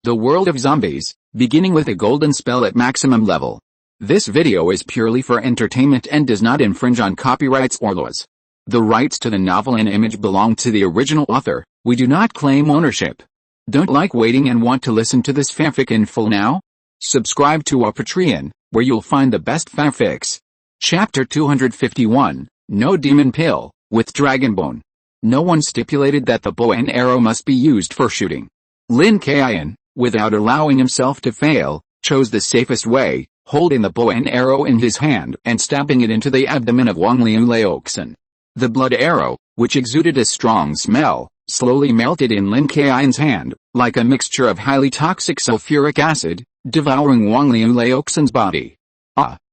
The world of zombies, beginning with a golden spell at maximum level. This video is purely for entertainment and does not infringe on copyrights or laws. The rights to the novel and image belong to the original author. We do not claim ownership. Don't like waiting and want to listen to this fanfic in full now? Subscribe to our Patreon, where you'll find the best fanfics. Chapter 251, No Demon Pill, with Dragonbone. No one stipulated that the bow and arrow must be used for shooting. Lin Kaiyun, without allowing himself to fail, chose the safest way, holding the bow and arrow in his hand and stabbing it into the abdomen of Wang Liu Laoxin. The blood arrow, which exuded a strong smell, slowly melted in Lin Kaiyun's hand, like a mixture of highly toxic sulfuric acid, devouring Wang Liu Laoxin's body.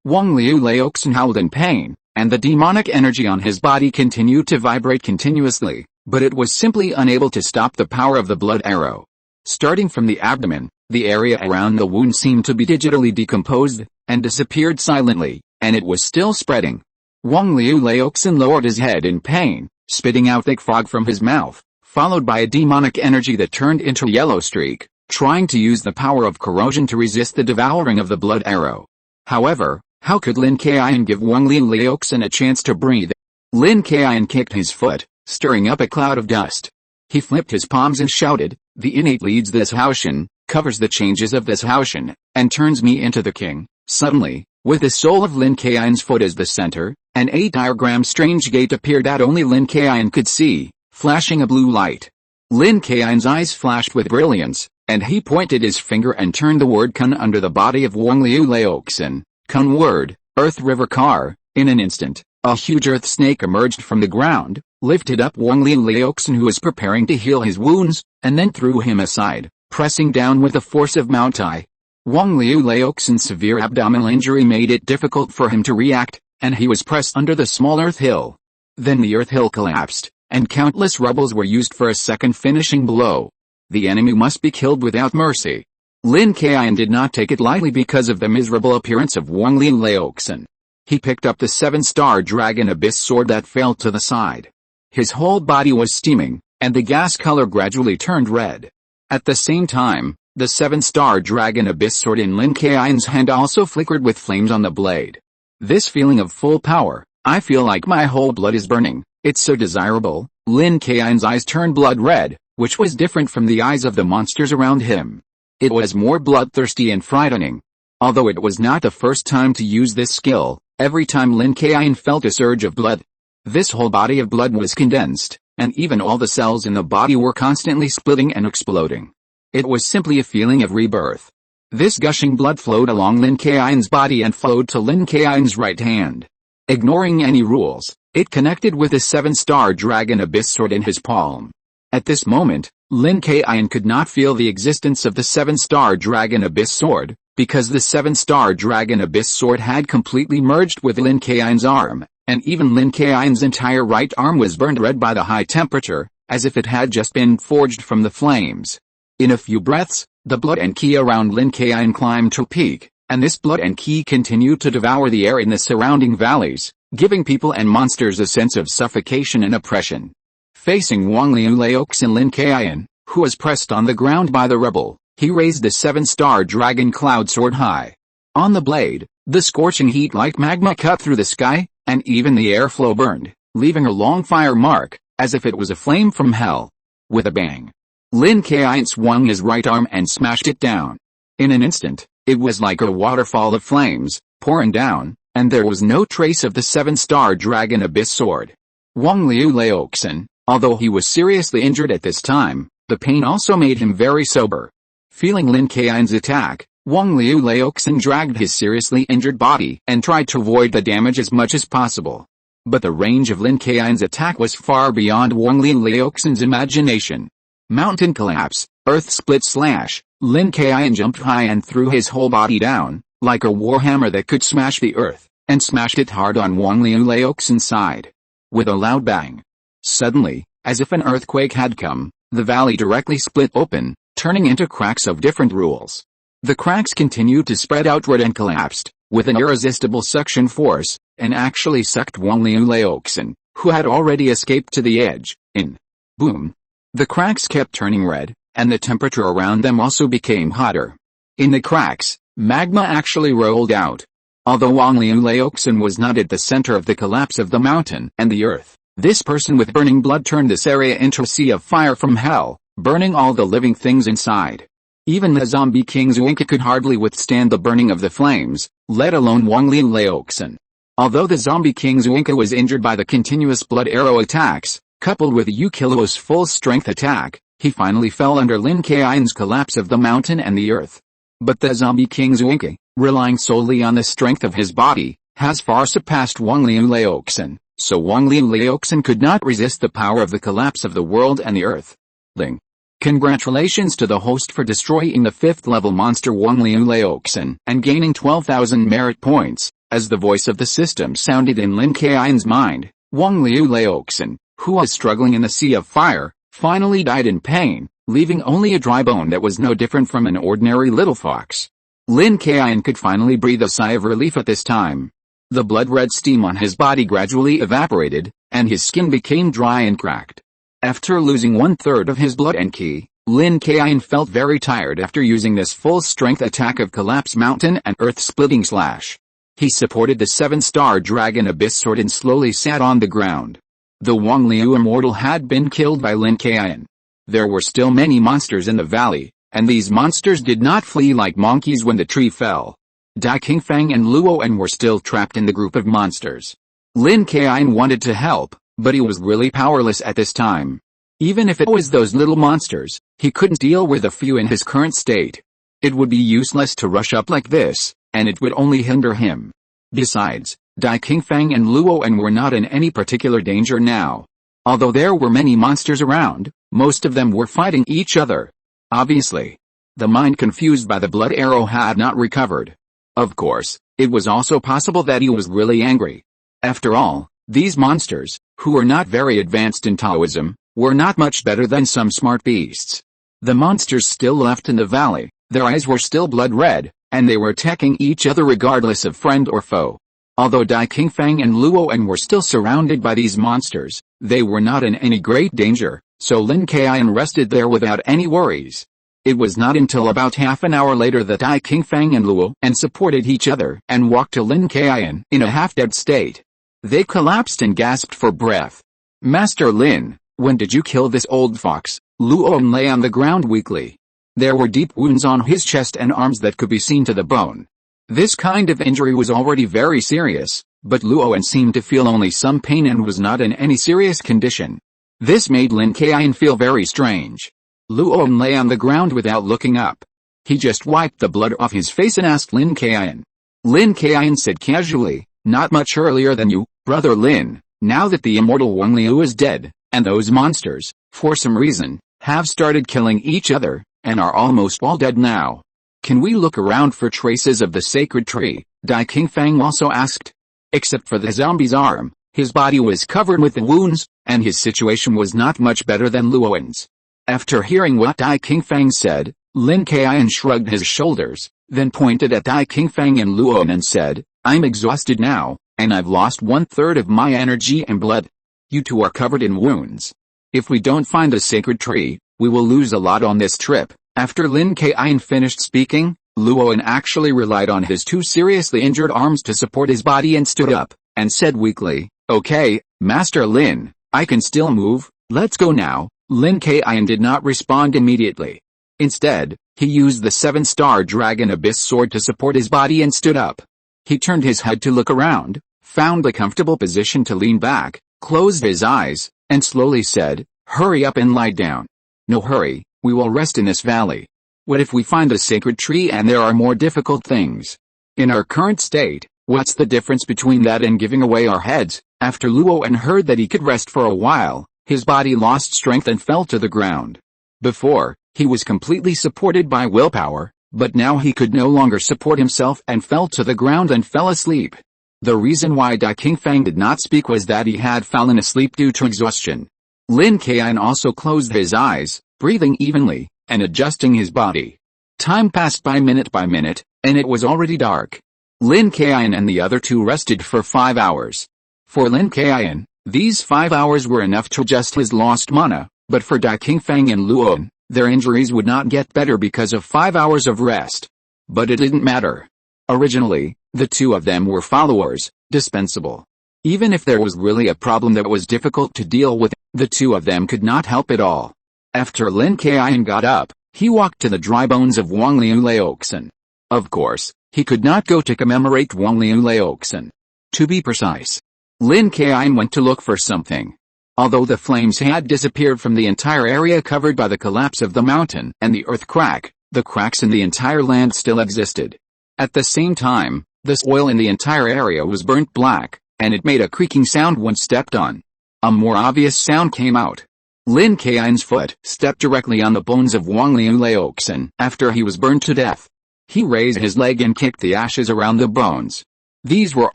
Wang Liu Laoxin howled in pain, and the demonic energy on his body continued to vibrate continuously, but it was simply unable to stop the power of the blood arrow. Starting from the abdomen, the area around the wound seemed to be digitally decomposed, and disappeared silently, and it was still spreading. Wang Liu Laoxin lowered his head in pain, spitting out thick fog from his mouth, followed by a demonic energy that turned into yellow streak, trying to use the power of corrosion to resist the devouring of the blood arrow. However, how could Lin Kaiyun give Wang Liu Laoxin a chance to breathe? Lin Kaiyun kicked his foot, stirring up a cloud of dust. He flipped his palms and shouted, "The innate leads this Haoshan, covers the changes of this Haoshan, and turns me into the king." Suddenly, with the sole of Lin Kaiyun's foot as the center, an 8-diagram strange gate appeared that only Lin Kaiyun could see, flashing a blue light. Lin Kaiyun's eyes flashed with brilliance, and he pointed his finger and turned the word Kun under the body of Wang Liu Laoxin. Kun word, Earth River Car. In an instant, a huge earth snake emerged from the ground, lifted up Wang Liu Laoxin, who was preparing to heal his wounds, and then threw him aside, pressing down with the force of Mount Tai. Wang Liu Laoxin's severe abdominal injury made it difficult for him to react, and he was pressed under the small earth hill. Then the earth hill collapsed, and countless rebels were used for a second finishing blow. The enemy must be killed without mercy. Lin Kaiyun did not take it lightly because of the miserable appearance of Wang Liu Laoxin. He picked up the 7-star dragon abyss sword that fell to the side. His whole body was steaming, and the gas color gradually turned red. At the same time, the 7-star dragon abyss sword in Lin Kaiyun's hand also flickered with flames on the blade. This feeling of full power, I feel like my whole blood is burning, it's so desirable. Lin Kaiyun's eyes turned blood red, which was different from the eyes of the monsters around him. It was more bloodthirsty and frightening. Although it was not the first time to use this skill, every time Lin Kaiyun felt a surge of blood, this whole body of blood was condensed, and even all the cells in the body were constantly splitting and exploding. It was simply a feeling of rebirth. This gushing blood flowed along Lin Kaiyun's body and flowed to Lin Kaiyun's right hand. Ignoring any rules, it connected with the 7-star dragon abyss sword in his palm. At this moment, Lin Kaiyun could not feel the existence of the 7-star dragon abyss sword, because the 7-star dragon abyss sword had completely merged with Lin Kaiyun's arm, and even Lin Kaiyun's entire right arm was burned red by the high temperature, as if it had just been forged from the flames. In a few breaths, the blood and ki around Lin Kaiyun climbed to peak, and this blood and ki continued to devour the air in the surrounding valleys, giving people and monsters a sense of suffocation and oppression. Facing Wang Liu Laoxin, Lin Kaiyun, who was pressed on the ground by the rebel, he raised the 7-star dragon cloud sword high. On the blade, the scorching heat like magma cut through the sky, and even the airflow burned, leaving a long fire mark, as if it was a flame from hell. With a bang, Lin Kaiyun swung his right arm and smashed it down. In an instant, it was like a waterfall of flames, pouring down, and there was no trace of the 7-star dragon abyss sword. Wang Liu Laoxin, although he was seriously injured at this time, the pain also made him very sober. Feeling Lin Kaiyun's attack, Wang Liu Laoxin dragged his seriously injured body and tried to avoid the damage as much as possible. But the range of Lin Kaiyun's attack was far beyond Wang Liu Laoxin's imagination. Mountain collapse, earth split slash, Lin Kaiyun jumped high and threw his whole body down, like a warhammer that could smash the earth, and smashed it hard on Wang Liu Laoxin's side. With a loud bang. Suddenly, as if an earthquake had come, the valley directly split open, turning into cracks of different rules. The cracks continued to spread outward and collapsed, with an irresistible suction force, and actually sucked Wang Liu Laoxin, who had already escaped to the edge, in. Boom. The cracks kept turning red, and the temperature around them also became hotter. In the cracks, magma actually rolled out. Although Wang Liu Laoxin was not at the center of the collapse of the mountain and the earth, this person with burning blood turned this area into a sea of fire from hell, burning all the living things inside. Even the zombie King Zuinka could hardly withstand the burning of the flames, let alone Wang Liu Laoxin. Although the zombie King Zuinka was injured by the continuous blood arrow attacks, coupled with Yu Kiluo's full-strength attack, he finally fell under Lin Kaiyun's collapse of the mountain and the earth. But the zombie King Zuinka, relying solely on the strength of his body, has far surpassed Wang Liu Laoxin, so Wang Liu Laoxin could not resist the power of the collapse of the world and the earth. Ling. Congratulations to the host for destroying the 5th level monster Wang Liu Laoxin and gaining 12,000 merit points. As the voice of the system sounded in Lin Kaiyun's mind, Wang Liu Laoxin, who was struggling in the sea of fire, finally died in pain, leaving only a dry bone that was no different from an ordinary little fox. Lin Kaiyun could finally breathe a sigh of relief at this time. The blood-red steam on his body gradually evaporated, and his skin became dry and cracked. After losing 1/3 of his blood and ki, Lin Kaiyun felt very tired after using this full-strength attack of Collapse Mountain and Earth-Splitting Slash. He supported the 7-star Dragon Abyss Sword and slowly sat on the ground. The Wang Liu immortal had been killed by Lin Kaiyun. There were still many monsters in the valley, and these monsters did not flee like monkeys when the tree fell. Dai Qingfang and Luoan were still trapped in the group of monsters. Lin Kaiyun wanted to help, but he was really powerless at this time. Even if it was those little monsters, he couldn't deal with a few in his current state. It would be useless to rush up like this, and it would only hinder him. Besides, Dai Qingfang and Luoan were not in any particular danger now. Although there were many monsters around, most of them were fighting each other. Obviously, the mind confused by the blood arrow had not recovered. Of course, it was also possible that he was really angry. After all, these monsters, who were not very advanced in Taoism, were not much better than some smart beasts. The monsters still left in the valley, their eyes were still blood red, and they were attacking each other regardless of friend or foe. Although Dai Qingfang and Luoan were still surrounded by these monsters, they were not in any great danger, so Lin Kaiyun rested there without any worries. It was not until about half an hour later that Dai Qingfang and Luoan supported each other and walked to Lin Kaiyun in a half-dead state. They collapsed and gasped for breath. "Master Lin, when did you kill this old fox?" Luoan lay on the ground weakly. There were deep wounds on his chest and arms that could be seen to the bone. This kind of injury was already very serious, but Luoan seemed to feel only some pain and was not in any serious condition. This made Lin Kaiyun feel very strange. Luoan lay on the ground without looking up. He just wiped the blood off his face and asked Lin Kaiyun. Lin Kaiyun said casually, "Not much earlier than you, brother Lin, now that the immortal Wang Liu is dead, and those monsters, for some reason, have started killing each other, and are almost all dead now. Can we look around for traces of the sacred tree?" Dai Qingfang also asked. Except for the zombie's arm, his body was covered with wounds, and his situation was not much better than Luoan's. After hearing what Dai Qingfang said, Lin Kaiyun shrugged his shoulders, then pointed at Dai Qingfang and Luoan and said, "I'm exhausted now, and I've lost 1/3 of my energy and blood. You two are covered in wounds. If we don't find a sacred tree, we will lose a lot on this trip." After Lin Kaiyun finished speaking, Luoan actually relied on his two seriously injured arms to support his body and stood up, and said weakly, "Okay, Master Lin, I can still move, let's go now." Lin Kaiyun did not respond immediately. Instead, he used the 7-star Dragon Abyss Sword to support his body and stood up. He turned his head to look around, found a comfortable position to lean back, closed his eyes, and slowly said, "Hurry up and lie down. No hurry, we will rest in this valley. What if we find a sacred tree and there are more difficult things? In our current state, what's the difference between that and giving away our heads?" After Luoan heard that he could rest for a while, his body lost strength and fell to the ground. Before, he was completely supported by willpower, but now he could no longer support himself and fell to the ground and fell asleep. The reason why Dai Qingfang did not speak was that he had fallen asleep due to exhaustion. Lin Kaiyun also closed his eyes, breathing evenly, and adjusting his body. Time passed by minute, and it was already dark. Lin Kaiyun and the other two rested for 5 hours. For Lin Kaiyun, these 5 hours were enough to adjust his lost mana, but for Dai Qingfang and Luoan, Their injuries would not get better because of 5 hours of rest. But it didn't matter. Originally, the two of them were followers, dispensable. Even if there was really a problem that was difficult to deal with, the two of them could not help at all. After Lin Kaiyun got up, he walked to the dry bones of Wang Liu Laoxin. Of course, he could not go to commemorate Wang Liu Laoxin. To be precise, Lin Kaiyun went to look for something. Although the flames had disappeared from the entire area covered by the collapse of the mountain and the earth crack, the cracks in the entire land still existed. At the same time, the soil in the entire area was burnt black, and it made a creaking sound when stepped on. A more obvious sound came out. Lin Kaiyun's foot stepped directly on the bones of Wang Liu Laoxin after he was burned to death. He raised his leg and kicked the ashes around the bones. These were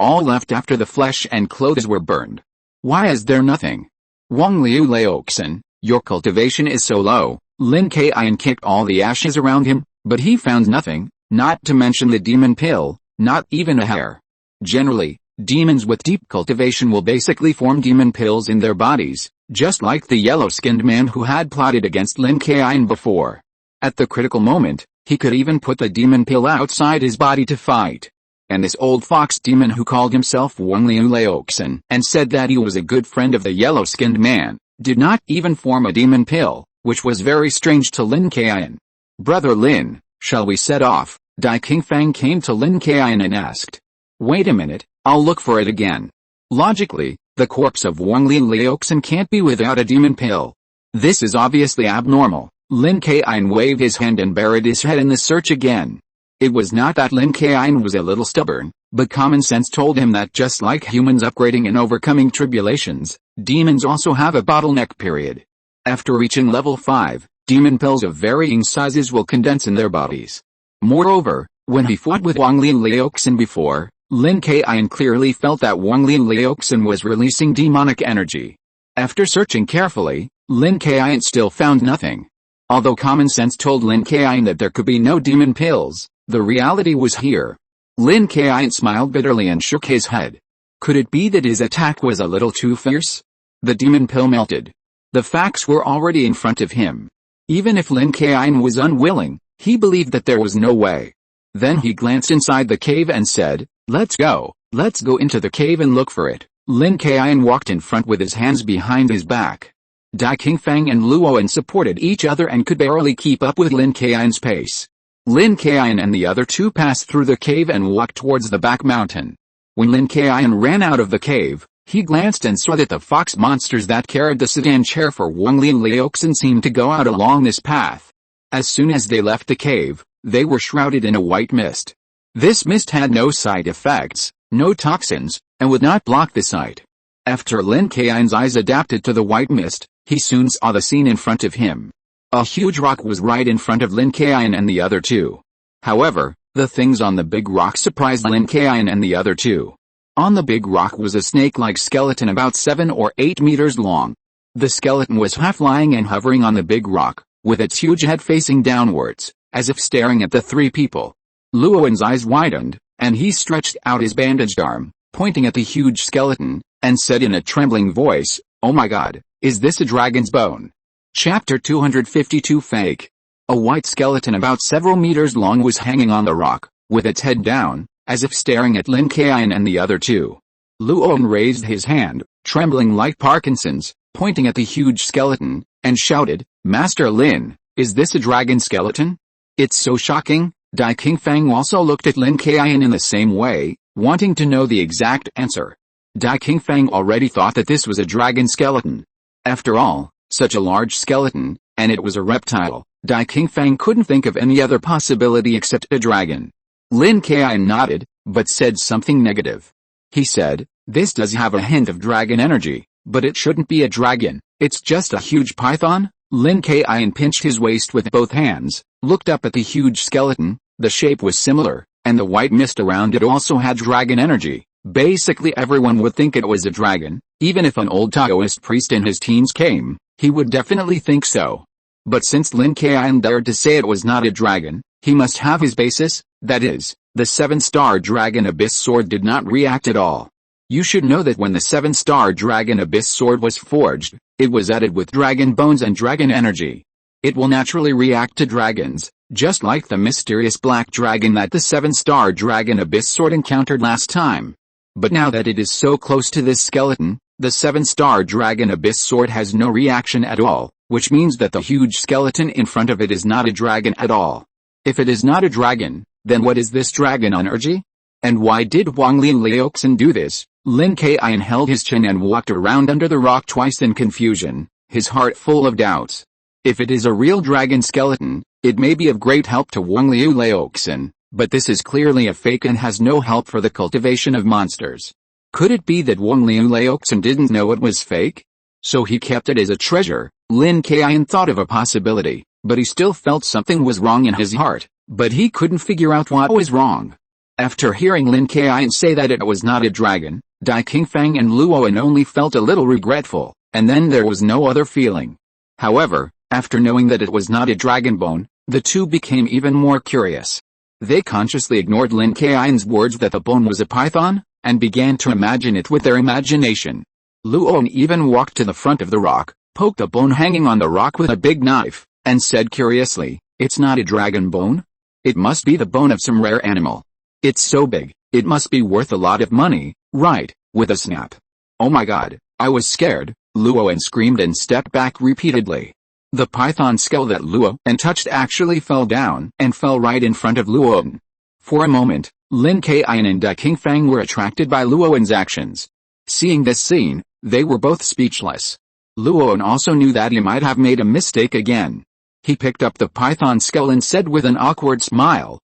all left after the flesh and clothes were burned. Why is there nothing? Wang Liu Laoxin, your cultivation is so low. Lin Kaiyun kicked all the ashes around him, but he found nothing, not to mention the demon pill, not even a hair. Generally, demons with deep cultivation will basically form demon pills in their bodies, just like the yellow-skinned man who had plotted against Lin Kaiyun before. At the critical moment, he could even put the demon pill outside his body to fight. And this old fox demon who called himself Wang Liu Laoxin and said that he was a good friend of the yellow-skinned man, did not even form a demon pill, which was very strange to Lin Kaiyun. Brother Lin, shall we set off? Dai Qingfang came to Lin Kaiyun and asked. Wait a minute, I'll look for it again. Logically, the corpse of Wang Liu Laoxin can't be without a demon pill. This is obviously abnormal. Lin Kaiyun waved his hand and buried his head in the search again. It was not that Lin Kaiyun was a little stubborn, but common sense told him that just like humans upgrading and overcoming tribulations, demons also have a bottleneck period. After reaching level 5, demon pills of varying sizes will condense in their bodies. Moreover, when he fought with Wang Liu Laoxin before, Lin Kaiyun clearly felt that Wang Liu Laoxin was releasing demonic energy. After searching carefully, Lin Kaiyun still found nothing. Although common sense told Lin Kaiyun that there could be no demon pills, the reality was here. Lin Kaiyun smiled bitterly and shook his head. Could it be that his attack was a little too fierce? The demon pill melted. The facts were already in front of him. Even if Lin Kaiyun was unwilling, he believed that there was no way. Then he glanced inside the cave and said, let's go into the cave and look for it. Lin Kaiyun walked in front with his hands behind his back. Dai Qingfang and Luoan supported each other and could barely keep up with Lin Kaiyun's pace. Lin Kaiyun and the other two passed through the cave and walked towards the back mountain. When Lin Kaiyun ran out of the cave, he glanced and saw that the fox monsters that carried the sedan chair for Wang Liu Laoxin seemed to go out along this path. As soon as they left the cave, they were shrouded in a white mist. This mist had no side effects, no toxins, and would not block the sight. After Lin Kaiyun's eyes adapted to the white mist, he soon saw the scene in front of him. A huge rock was right in front of Lin Kaiyun and the other two. However, the things on the big rock surprised Lin Kaiyun and the other two. On the big rock was a snake-like skeleton about 7 or 8 meters long. The skeleton was half lying and hovering on the big rock, with its huge head facing downwards, as if staring at the three people. Luoan's eyes widened, and he stretched out his bandaged arm, pointing at the huge skeleton, and said in a trembling voice, "Oh my god, is this a dragon's bone?" Chapter 252 Fake. A white skeleton about several meters long was hanging on the rock, with its head down, as if staring at Lin Kaiyun and the other two. Luoan raised his hand, trembling like Parkinson's, pointing at the huge skeleton, and shouted, "Master Lin, is this a dragon skeleton?" It's so shocking. Dai Qingfang also looked at Lin Kaiyun in the same way, wanting to know the exact answer. Dai Qingfang already thought that this was a dragon skeleton. After all, such a large skeleton, and it was a reptile. Dai Qingfang couldn't think of any other possibility except a dragon. Lin Kaiyun nodded, but said something negative. He said, "This does have a hint of dragon energy, but it shouldn't be a dragon, it's just a huge python." Lin Kaiyun pinched his waist with both hands, looked up at the huge skeleton. The shape was similar, and the white mist around it also had dragon energy. Basically everyone would think it was a dragon. Even if an old Taoist priest in his teens came, he would definitely think so. But since Lin Kaiyun dared to say it was not a dragon, he must have his basis, that is, the 7-star dragon abyss sword did not react at all. You should know that when the 7-star dragon abyss sword was forged, it was added with dragon bones and dragon energy. It will naturally react to dragons, just like the mysterious black dragon that the 7-star dragon Abyss Sword encountered last time. But now that it is so close to this skeleton, the 7-star dragon Abyss Sword has no reaction at all, which means that the huge skeleton in front of it is not a dragon at all. If it is not a dragon, then what is this dragon energy? And why did Wang Lin Liuxin do this? Lin Kaiyun held his chin and walked around under the rock twice in confusion, his heart full of doubts. If it is a real dragon skeleton, it may be of great help to Wang Liu Liuxin, but this is clearly a fake and has no help for the cultivation of monsters. Could it be that Wang Liu Liuxin didn't know it was fake? So he kept it as a treasure. Lin Kaiyun thought of a possibility, but he still felt something was wrong in his heart, but he couldn't figure out what was wrong. After hearing Lin Kaiyun say that it was not a dragon, Dai Qingfang and Luoan only felt a little regretful, and then there was no other feeling. However, after knowing that it was not a dragon bone, the two became even more curious. They consciously ignored Lin Kaiyun's words that the bone was a python, and began to imagine it with their imagination. Luoan even walked to the front of the rock, poked a bone hanging on the rock with a big knife, and said curiously, "It's not a dragon bone? It must be the bone of some rare animal. It's so big, it must be worth a lot of money, right?" With a snap. "Oh my god, I was scared," Luoan screamed and stepped back repeatedly. The python skull that Luoan touched actually fell down and fell right in front of Luoan. For a moment, Lin Kaiyun and Dai Qingfang were attracted by Luoan's actions. Seeing this scene, they were both speechless. Luoan also knew that he might have made a mistake again. He picked up the python skull and said with an awkward smile,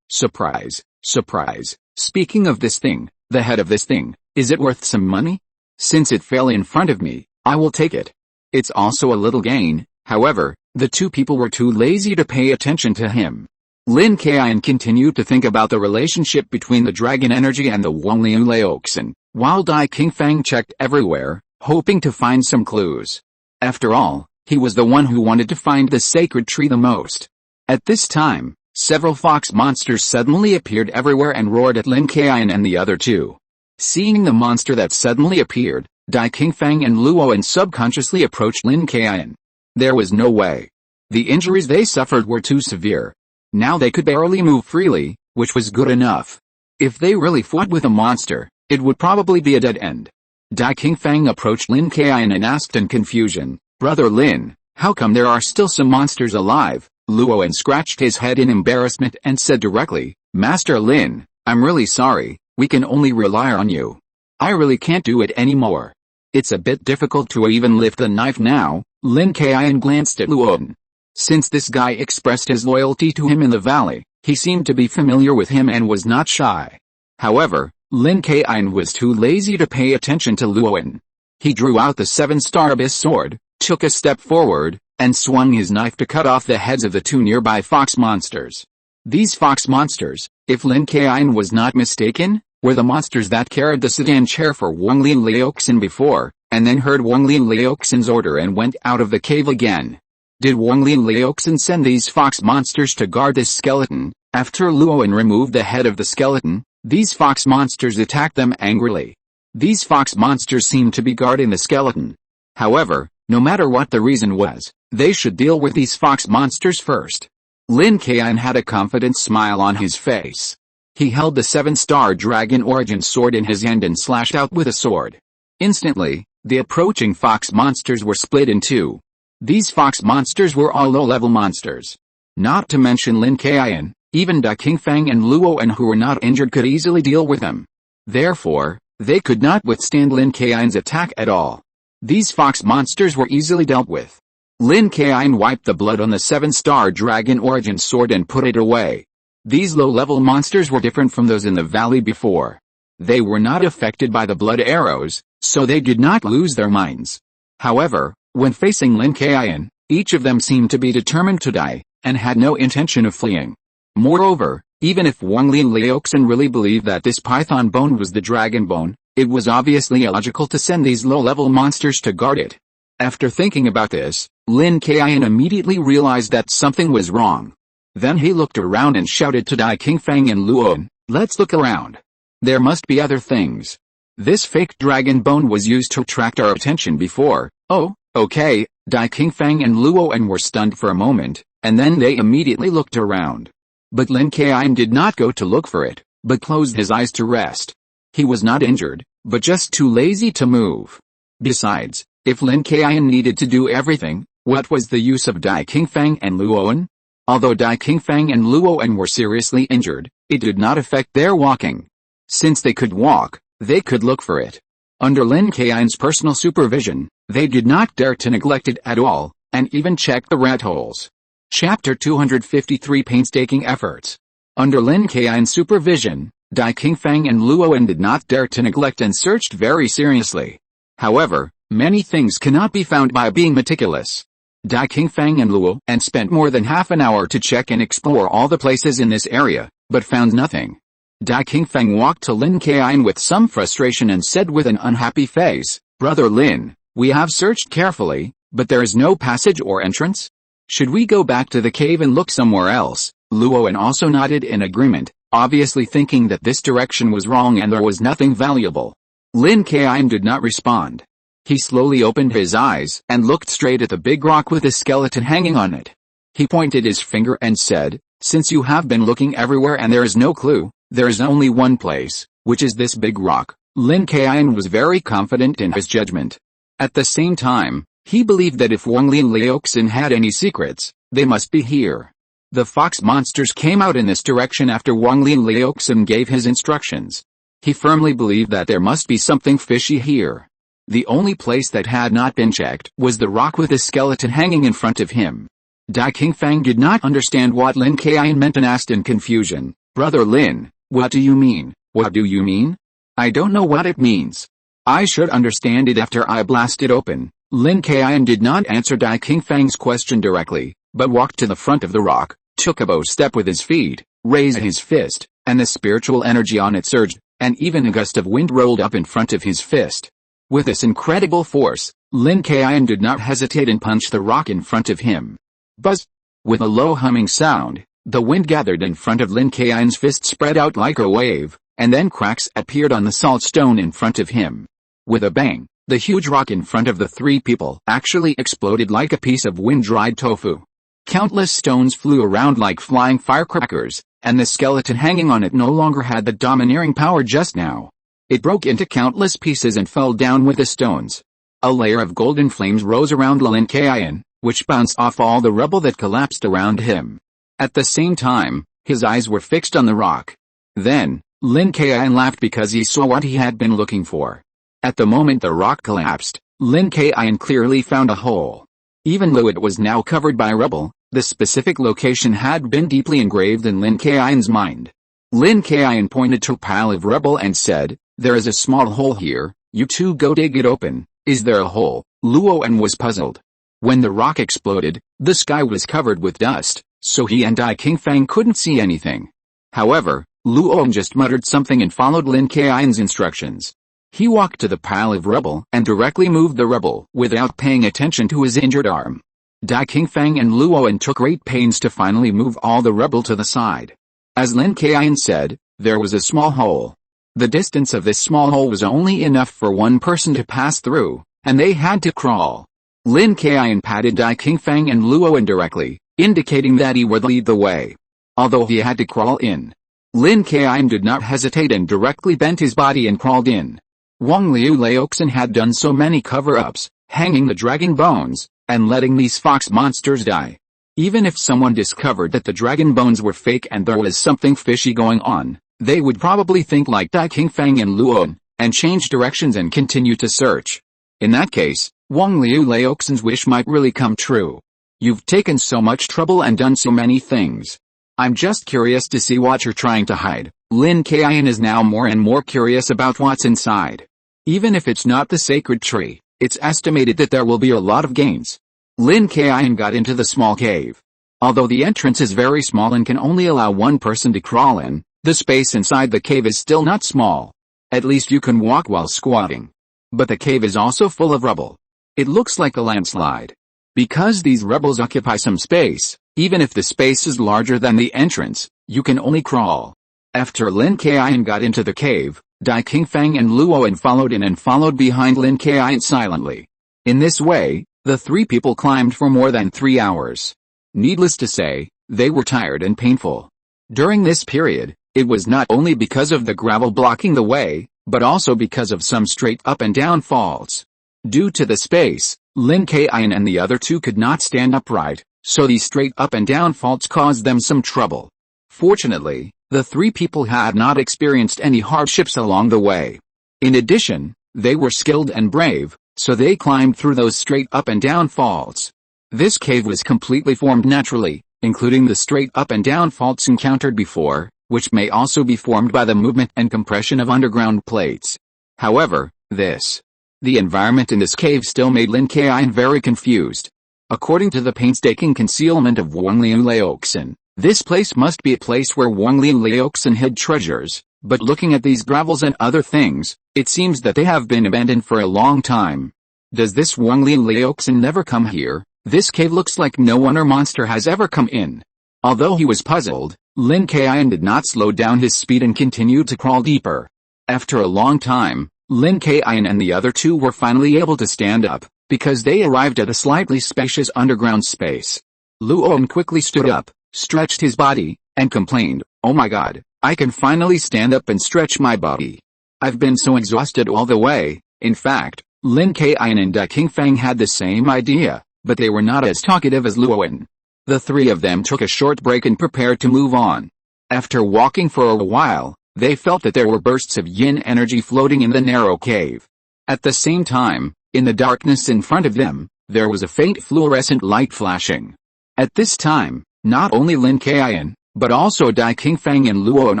Surprise, surprise, speaking of this thing, the head of this thing, is it worth some money? Since it fell in front of me, I will take it. It's also a little gain." However, the two people were too lazy to pay attention to him. Lin Kaiyun continued to think about the relationship between the dragon energy and the Wang Liu Liuxin, while Dai Qingfang checked everywhere, hoping to find some clues. After all, he was the one who wanted to find the sacred tree the most. At this time, several fox monsters suddenly appeared everywhere and roared at Lin Kaiyun and the other two. Seeing the monster that suddenly appeared, Dai Qingfang and Luoan subconsciously approached Lin Kaiyun. There was no way. The injuries they suffered were too severe. Now they could barely move freely, which was good enough. If they really fought with a monster, it would probably be a dead end. Dai Qingfang approached Lin Kaiyun and asked in confusion, "Brother Lin, how come there are still some monsters alive?" Luoan scratched his head in embarrassment and said directly, "Master Lin, I'm really sorry, we can only rely on you. I really can't do it anymore. It's a bit difficult to even lift the knife now." Lin Kaiyun glanced at Luoan. Since this guy expressed his loyalty to him in the valley, he seemed to be familiar with him and was not shy. However, Lin Kaiyun was too lazy to pay attention to Luoan. He drew out the 7-star Abyss Sword, took a step forward, and swung his knife to cut off the heads of the two nearby fox monsters. These fox monsters, if Lin Kaiyun was not mistaken, were the monsters that carried the sedan chair for Wang Lin Liuxin before, and then heard Wang Lin Liuxin's order and went out of the cave again. Did Wang Lin Liuxin send these fox monsters to guard this skeleton? After Luoan removed the head of the skeleton, these fox monsters attacked them angrily. These fox monsters seemed to be guarding the skeleton. However, no matter what the reason was, they should deal with these fox monsters first. Lin Kaiyun had a confident smile on his face. He held the 7-star dragon origin sword in his hand and slashed out with a sword. Instantly, the approaching fox monsters were split in two. These fox monsters were all low-level monsters. Not to mention Lin Kaiyun, even Dai Qingfang and Luoan who were not injured could easily deal with them. Therefore, they could not withstand Lin Kaiyun's attack at all. These fox monsters were easily dealt with. Lin Kaiyun wiped the blood on the 7-star dragon origin sword and put it away. These low-level monsters were different from those in the valley before. They were not affected by the blood arrows, so they did not lose their minds. However, when facing Lin Kaiyun, each of them seemed to be determined to die, and had no intention of fleeing. Moreover, even if Wang Lin Liuxin really believed that this python bone was the dragon bone, it was obviously illogical to send these low-level monsters to guard it. After thinking about this, Lin Kaiyun immediately realized that something was wrong. Then he looked around and shouted to Dai Qingfang and Luoan, "Let's look around. There must be other things. This fake dragon bone was used to attract our attention before." "Oh, okay," Dai Qingfeng and Luoan were stunned for a moment, and then they immediately looked around. But Lin Kaiyun did not go to look for it, but closed his eyes to rest. He was not injured, but just too lazy to move. Besides, if Lin Kaiyun needed to do everything, what was the use of Dai Qingfeng and Luoan? Although Dai Qingfeng and Luoan were seriously injured, it did not affect their walking. Since they could walk, they could look for it. Under Lin Kaiyun's personal supervision, they did not dare to neglect it at all, and even check the rat holes. Chapter 253 Painstaking Efforts. Under Lin Kaiyun's supervision, Dai Qingfeng and Luoan did not dare to neglect and searched very seriously. However, many things cannot be found by being meticulous. Dai Qingfeng and Luoan spent more than half an hour to check and explore all the places in this area, but found nothing. Dai Qingfeng walked to Lin Kaiyun with some frustration and said with an unhappy face, "Brother Lin, we have searched carefully, but there is no passage or entrance? Should we go back to the cave and look somewhere else?" Luoan also nodded in agreement, obviously thinking that this direction was wrong and there was nothing valuable. Lin Kaiyun did not respond. He slowly opened his eyes and looked straight at the big rock with a skeleton hanging on it. He pointed his finger and said, "Since you have been looking everywhere and there is no clue, there is only one place, which is this big rock." Lin Kaiyun was very confident in his judgment. At the same time, he believed that if Wang Lin Laoxin had any secrets, they must be here. The fox monsters came out in this direction after Wang Lin Laoxin gave his instructions. He firmly believed that there must be something fishy here. The only place that had not been checked was the rock with a skeleton hanging in front of him. Dai Qingfeng did not understand what Lin Kaiyun meant and asked in confusion, "Brother Lin, what do you mean? What do you mean? I don't know what it means. I should understand it after I blast it open." Lin Kaiyun did not answer Dai Qingfeng's question directly, but walked to the front of the rock, took a bow step with his feet, raised his fist, and the spiritual energy on it surged, and even a gust of wind rolled up in front of his fist. With this incredible force, Lin Kaiyun did not hesitate and punched the rock in front of him. Buzz! With a low humming sound, the wind gathered in front of Lin Kaiyun's fist spread out like a wave, and then cracks appeared on the salt stone in front of him. With a bang, the huge rock in front of the three people actually exploded like a piece of wind-dried tofu. Countless stones flew around like flying firecrackers, and the skeleton hanging on it no longer had the domineering power just now. It broke into countless pieces and fell down with the stones. A layer of golden flames rose around Lin Kaiyun, which bounced off all the rubble that collapsed around him. At the same time, his eyes were fixed on the rock. Then, Lin Kaiyun laughed because he saw what he had been looking for. At the moment the rock collapsed, Lin Kaiyun clearly found a hole. Even though it was now covered by rubble, the specific location had been deeply engraved in Lin Kaiyun's mind. Lin Kaiyun pointed to a pile of rubble and said, "There is a small hole here, you two go dig it open." "Is there a hole?" Luoan was puzzled. When the rock exploded, the sky was covered with dust, so he and Dai Qingfeng couldn't see anything. However, Luoan just muttered something and followed Lin Kaiyun's instructions. He walked to the pile of rubble and directly moved the rubble without paying attention to his injured arm. Dai Qingfeng and Luoan took great pains to finally move all the rubble to the side. As Lin Kaiyun said, there was a small hole. The distance of this small hole was only enough for one person to pass through, and they had to crawl. Lin Kaiyun patted Dai Qingfeng and Luoan directly, indicating that he would lead the way. Although he had to crawl in, Lin Kaiyun did not hesitate and directly bent his body and crawled in. Wang Liu Laoxin had done so many cover-ups, hanging the dragon bones, and letting these fox monsters die. Even if someone discovered that the dragon bones were fake and there was something fishy going on, they would probably think like Dai Qingfeng and Luoan, and change directions and continue to search. In that case, Wang Liu Laoxin's wish might really come true. "You've taken so much trouble and done so many things. I'm just curious to see what you're trying to hide." Lin Kaiyun is now more and more curious about what's inside. Even if it's not the sacred tree, it's estimated that there will be a lot of gains. Lin Kaiyun got into the small cave. Although the entrance is very small and can only allow one person to crawl in, the space inside the cave is still not small. At least you can walk while squatting. But the cave is also full of rubble. It looks like a landslide. Because these rubbles occupy some space, even if the space is larger than the entrance, you can only crawl. After Lin Kaiyun got into the cave, Dai Qingfeng and Luoan followed in and followed behind Lin Kaiyun silently. In this way, The three people climbed for more than 3 hours. Needless to say, they were tired and painful. During this period, it was not only because of the gravel blocking the way, but also because of some straight up and down faults. Due to the space, Lin Kaiyun and the other two could not stand upright, so these straight up and down faults caused them some trouble. Fortunately, the three people had not experienced any hardships along the way. In addition, they were skilled and brave, so they climbed through those straight up and down faults. This cave was completely formed naturally, including the straight up and down faults encountered before, which may also be formed by the movement and compression of underground plates. However, the environment in this cave still made Lin Kaiyun very confused. According to the painstaking concealment of Wang Liu Laoxin, this place must be a place where Wang Liu Laoxin hid treasures, but looking at these gravels and other things, it seems that they have been abandoned for a long time. Does this Wang Liu Laoxin never come here? This cave looks like no one or monster has ever come in. Although he was puzzled, Lin Kaiyun did not slow down his speed and continued to crawl deeper. After a long time, Lin Kaiyun and the other two were finally able to stand up, because they arrived at a slightly spacious underground space. Luoan quickly stood up, stretched his body, and complained, "Oh my god, I can finally stand up and stretch my body. I've been so exhausted all the way." In fact, Lin Kaiyun and Da Qingfang had the same idea, but they were not as talkative as Luoan. The three of them took a short break and prepared to move on. After walking for a while, they felt that there were bursts of yin energy floating in the narrow cave. At the same time, in the darkness in front of them, there was a faint fluorescent light flashing. At this time, not only Lin Kaiyun, but also Da Qingfang and Luoan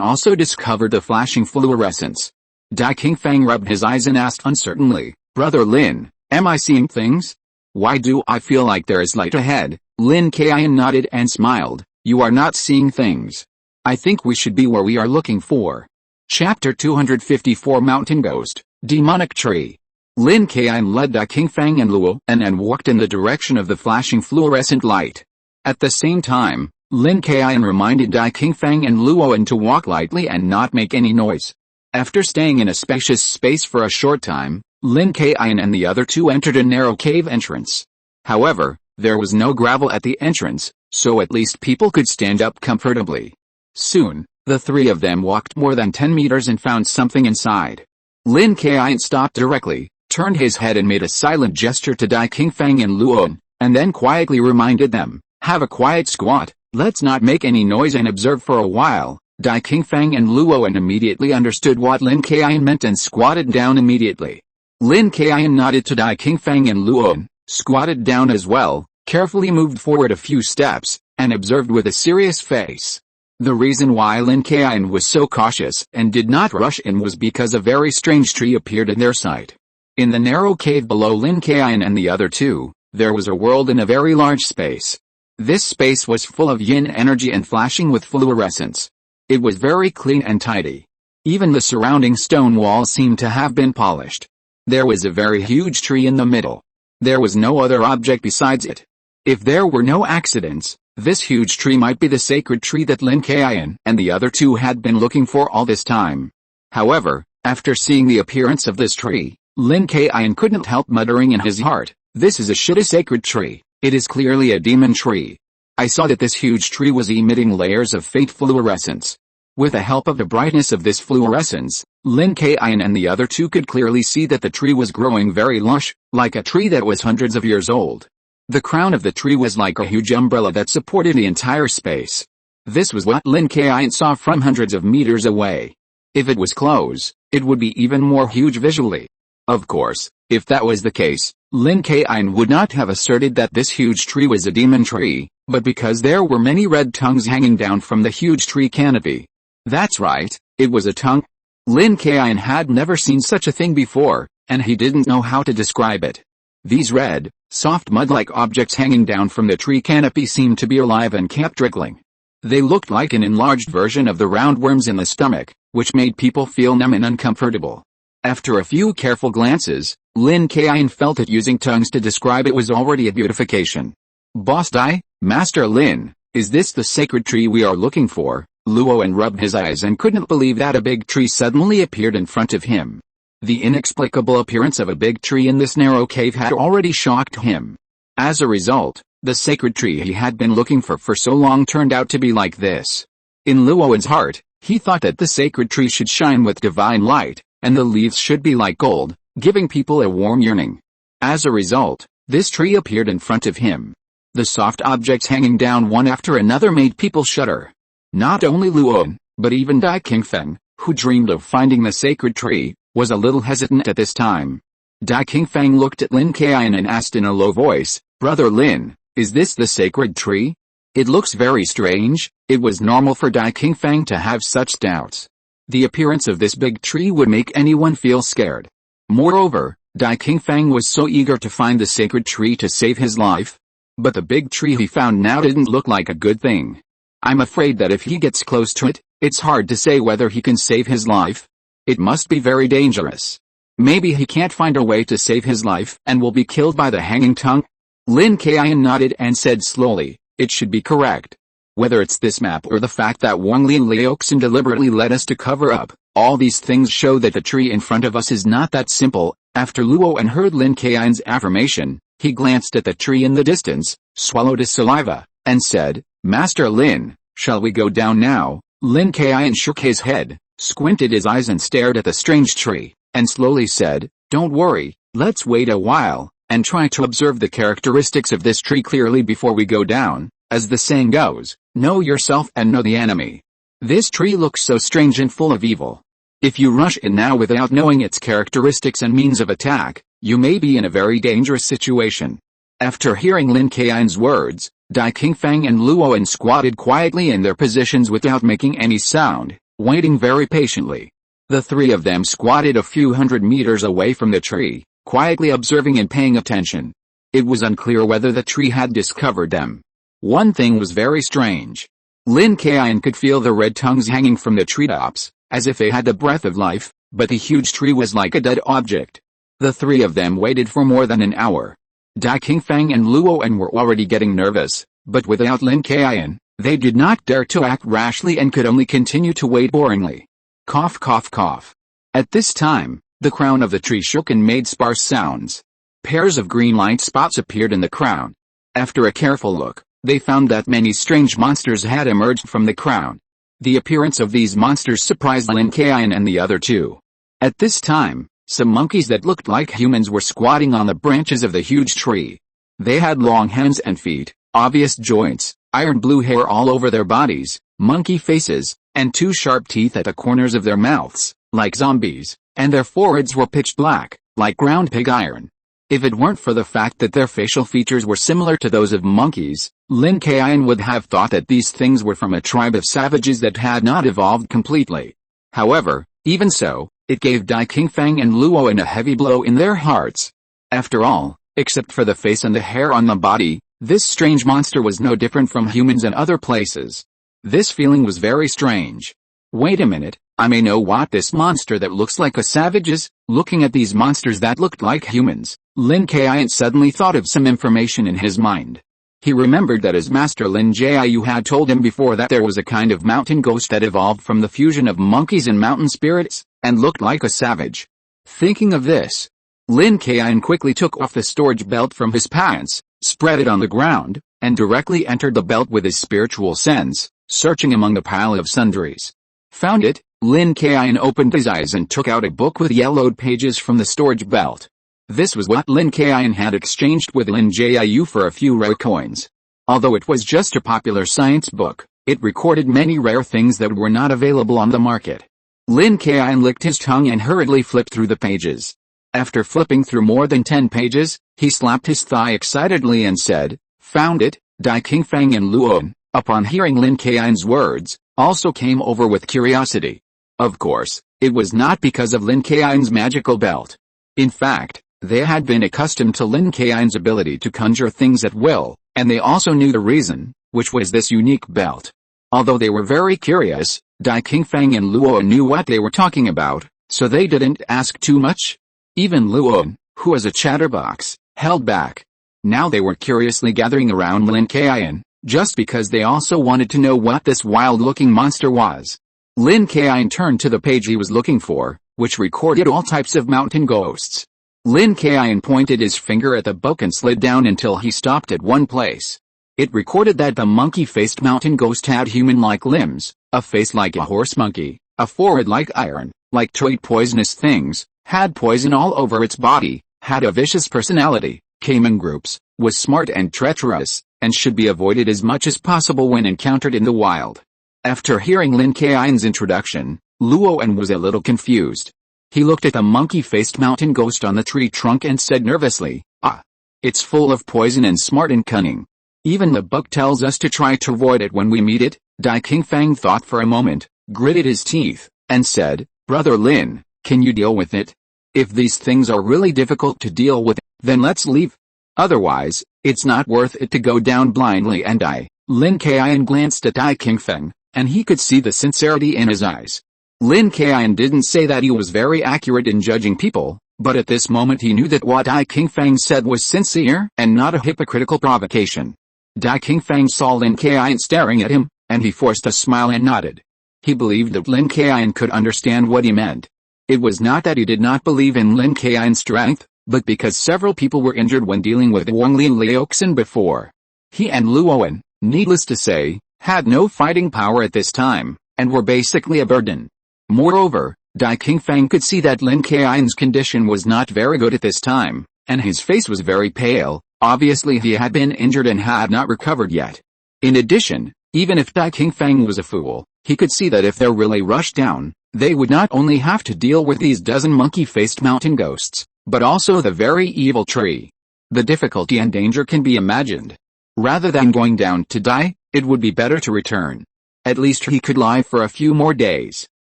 also discovered the flashing fluorescence. Da Qingfang rubbed his eyes and asked uncertainly, "Brother Lin, am I seeing things? Why do I feel like there is light ahead?" Lin Kaiyun nodded and smiled, "You are not seeing things. I think we should be where we are looking for." Chapter 254 Mountain Ghost, Demonic Tree. Lin Kaiyun led Da Qingfang and Luo and walked in the direction of the flashing fluorescent light. At the same time, Lin Kaiyun reminded Da Qingfang and Luoan to walk lightly and not make any noise. After staying in a spacious space for a short time, Lin Kaiyun and the other two entered a narrow cave entrance. However, there was no gravel at the entrance, so at least people could stand up comfortably. Soon, the three of them walked more than 10 meters and found something inside. Lin Kaiyun stopped directly, turned his head and made a silent gesture to Da Qingfang and Luoan, and then quietly reminded them, "Have a quiet squat, let's not make any noise and observe for a while." Da Qingfang and Luoan immediately understood what Lin Kaiyun meant and squatted down immediately. Lin Kaiyun nodded to Da Qingfang and Luoan, squatted down as well, carefully moved forward a few steps, and observed with a serious face. The reason why Lin Kaiyun was so cautious and did not rush in was because a very strange tree appeared in their sight. In the narrow cave below Lin Kaiyun and the other two, there was a world in a very large space. This space was full of yin energy and flashing with fluorescence. It was very clean and tidy. Even the surrounding stone walls seemed to have been polished. There was a very huge tree in the middle. There was no other object besides it. If there were no accidents, this huge tree might be the sacred tree that Lin Kaiyun and the other two had been looking for all this time. However, after seeing the appearance of this tree, Lin Kaiyun couldn't help muttering in his heart, "This is a shitty sacred tree. It is clearly a demon tree." I saw that this huge tree was emitting layers of faint fluorescence. With the help of the brightness of this fluorescence, Lin Kaiyun and the other two could clearly see that the tree was growing very lush, like a tree that was hundreds of years old. The crown of the tree was like a huge umbrella that supported the entire space. This was what Lin Kaiyun saw from hundreds of meters away. If it was close, it would be even more huge visually. Of course, if that was the case, Lin Kaiyun would not have asserted that this huge tree was a demon tree, but because there were many red tongues hanging down from the huge tree canopy. That's right, it was a tongue. Lin Kaiyun had never seen such a thing before, and he didn't know how to describe it. These red, soft mud-like objects hanging down from the tree canopy seemed to be alive and kept wriggling. They looked like an enlarged version of the roundworms in the stomach, which made people feel numb and uncomfortable. After a few careful glances, Lin Kaiyun felt that using tongues to describe it was already a beautification. "Boss Dai, Master Lin, is this the sacred tree we are looking for?" Luoan rubbed his eyes and couldn't believe that a big tree suddenly appeared in front of him. The inexplicable appearance of a big tree in this narrow cave had already shocked him. As a result, the sacred tree he had been looking for so long turned out to be like this. In Luoyin's heart, he thought that the sacred tree should shine with divine light, and the leaves should be like gold, giving people a warm yearning. As a result, this tree appeared in front of him. The soft objects hanging down one after another made people shudder. Not only Luoyin, but even Dai Qingfeng, who dreamed of finding the sacred tree, was a little hesitant at this time. Dai Qingfeng looked at Lin Kaiyun and asked in a low voice, "Brother Lin, is this the sacred tree? It looks very strange." It was normal for Dai Qingfeng to have such doubts. The appearance of this big tree would make anyone feel scared. Moreover, Dai Qingfeng was so eager to find the sacred tree to save his life. But the big tree he found now didn't look like a good thing. I'm afraid that if he gets close to it, it's hard to say whether he can save his life. It must be very dangerous. Maybe he can't find a way to save his life and will be killed by the hanging tongue. Lin Kaiyun nodded and said slowly, "It should be correct. Whether it's this map or the fact that Wang Lin Liuxin deliberately led us to cover up, all these things show that the tree in front of us is not that simple." After Luoyin heard Lin Kaiyun's affirmation, he glanced at the tree in the distance, swallowed his saliva, and said, "Master Lin, shall we go down now?" Lin Kaiyun shook his head, squinted his eyes and stared at the strange tree, and slowly said, "Don't worry, let's wait a while, and try to observe the characteristics of this tree clearly before we go down. As the saying goes, know yourself and know the enemy. This tree looks so strange and full of evil. If you rush in now without knowing its characteristics and means of attack, you may be in a very dangerous situation." After hearing Lin Kaiyun's words, Dai Qingfeng and Luoyin squatted quietly in their positions without making any sound, waiting very patiently. The three of them squatted a few hundred meters away from the tree, quietly observing and paying attention. It was unclear whether the tree had discovered them. One thing was very strange. Lin Kaiyun could feel the red tongues hanging from the treetops, as if they had the breath of life, but the huge tree was like a dead object. The three of them waited for more than an hour. Dai Qingfeng and Luoyin were already getting nervous, but without Lin Kaiyun, they did not dare to act rashly and could only continue to wait boringly. Cough cough cough. At this time, the crown of the tree shook and made sparse sounds. Pairs of green light spots appeared in the crown. After a careful look, they found that many strange monsters had emerged from the crown. The appearance of these monsters surprised Lin Kaiyun and the other two. At this time, some monkeys that looked like humans were squatting on the branches of the huge tree. They had long hands and feet, obvious joints, iron blue hair all over their bodies, monkey faces, and two sharp teeth at the corners of their mouths, like zombies, and their foreheads were pitch black, like ground pig iron. If it weren't for the fact that their facial features were similar to those of monkeys, Lin Kaiyun would have thought that these things were from a tribe of savages that had not evolved completely. However, even so, it gave Dai Qingfeng and Luoyin a heavy blow in their hearts. After all, except for the face and the hair on the body, this strange monster was no different from humans in other places. This feeling was very strange. Wait a minute, I may know what this monster that looks like a savage is. Looking at these monsters that looked like humans, Lin Kaiyun suddenly thought of some information in his mind. He remembered that his master Lin Jiu had told him before that there was a kind of mountain ghost that evolved from the fusion of monkeys and mountain spirits, and looked like a savage. Thinking of this, Lin Kaiyun quickly took off the storage belt from his pants, spread it on the ground, and directly entered the belt with his spiritual sense, searching among the pile of sundries. Found it, Lin Kaiyun opened his eyes and took out a book with yellowed pages from the storage belt. This was what Lin Kaiyun had exchanged with Lin Jiu for a few rare coins. Although it was just a popular science book, it recorded many rare things that were not available on the market. Lin Kaiyun licked his tongue and hurriedly flipped through the pages. After flipping through more than 10 pages, he slapped his thigh excitedly and said, "Found it." Dai Qingfeng and Luoyin, upon hearing Lin Kaiyun's words, also came over with curiosity. Of course, it was not because of Lin Kaiyun's magical belt. In fact, they had been accustomed to Lin Kaiyun's ability to conjure things at will, and they also knew the reason, which was this unique belt. Although they were very curious, Dai Qingfeng and Luoyin knew what they were talking about, so they didn't ask too much. Even Luoyin, who was a chatterbox, held back. Now they were curiously gathering around Lin Kaiyun, just because they also wanted to know what this wild-looking monster was. Lin Kaiyun turned to the page he was looking for, which recorded all types of mountain ghosts. Lin Kaiyun pointed his finger at the book and slid down until he stopped at one place. It recorded that the monkey-faced mountain ghost had human-like limbs, a face like a horse monkey, a forehead like iron, like to eat poisonous things, had poison all over its body, had a vicious personality, came in groups, was smart and treacherous, and should be avoided as much as possible when encountered in the wild. After hearing Lin Kaiyun's introduction, Luoan was a little confused. He looked at the monkey-faced mountain ghost on the tree trunk and said nervously, "Ah, it's full of poison and smart and cunning. Even the book tells us to try to avoid it when we meet it." Dai Qingfang thought for a moment, gritted his teeth, and said, "Brother Lin, can you deal with it? If these things are really difficult to deal with, then let's leave. Otherwise, it's not worth it to go down blindly and die." Lin Kaiyun glanced at Dai Qingfang, and he could see the sincerity in his eyes. Lin Kaiyun didn't say that he was very accurate in judging people, but at this moment he knew that what Dai Qingfang said was sincere and not a hypocritical provocation. Dai Qingfang saw Lin Kaiyun staring at him, and he forced a smile and nodded. He believed that Lin Kaiyun could understand what he meant. It was not that he did not believe in Lin Kaiyun's strength, but because several people were injured when dealing with Wang Lin Liuxin before. He and Luoan, needless to say, had no fighting power at this time, and were basically a burden. Moreover, Dai Qingfang could see that Lin Kaiyun's condition was not very good at this time, and his face was very pale. Obviously he had been injured and had not recovered yet. In addition, even if Dai Qingfang was a fool, he could see that if they really rushed down, they would not only have to deal with these dozen monkey-faced mountain ghosts, but also the very evil tree. The difficulty and danger can be imagined. Rather than going down to die, it would be better to return. At least he could lie for a few more days.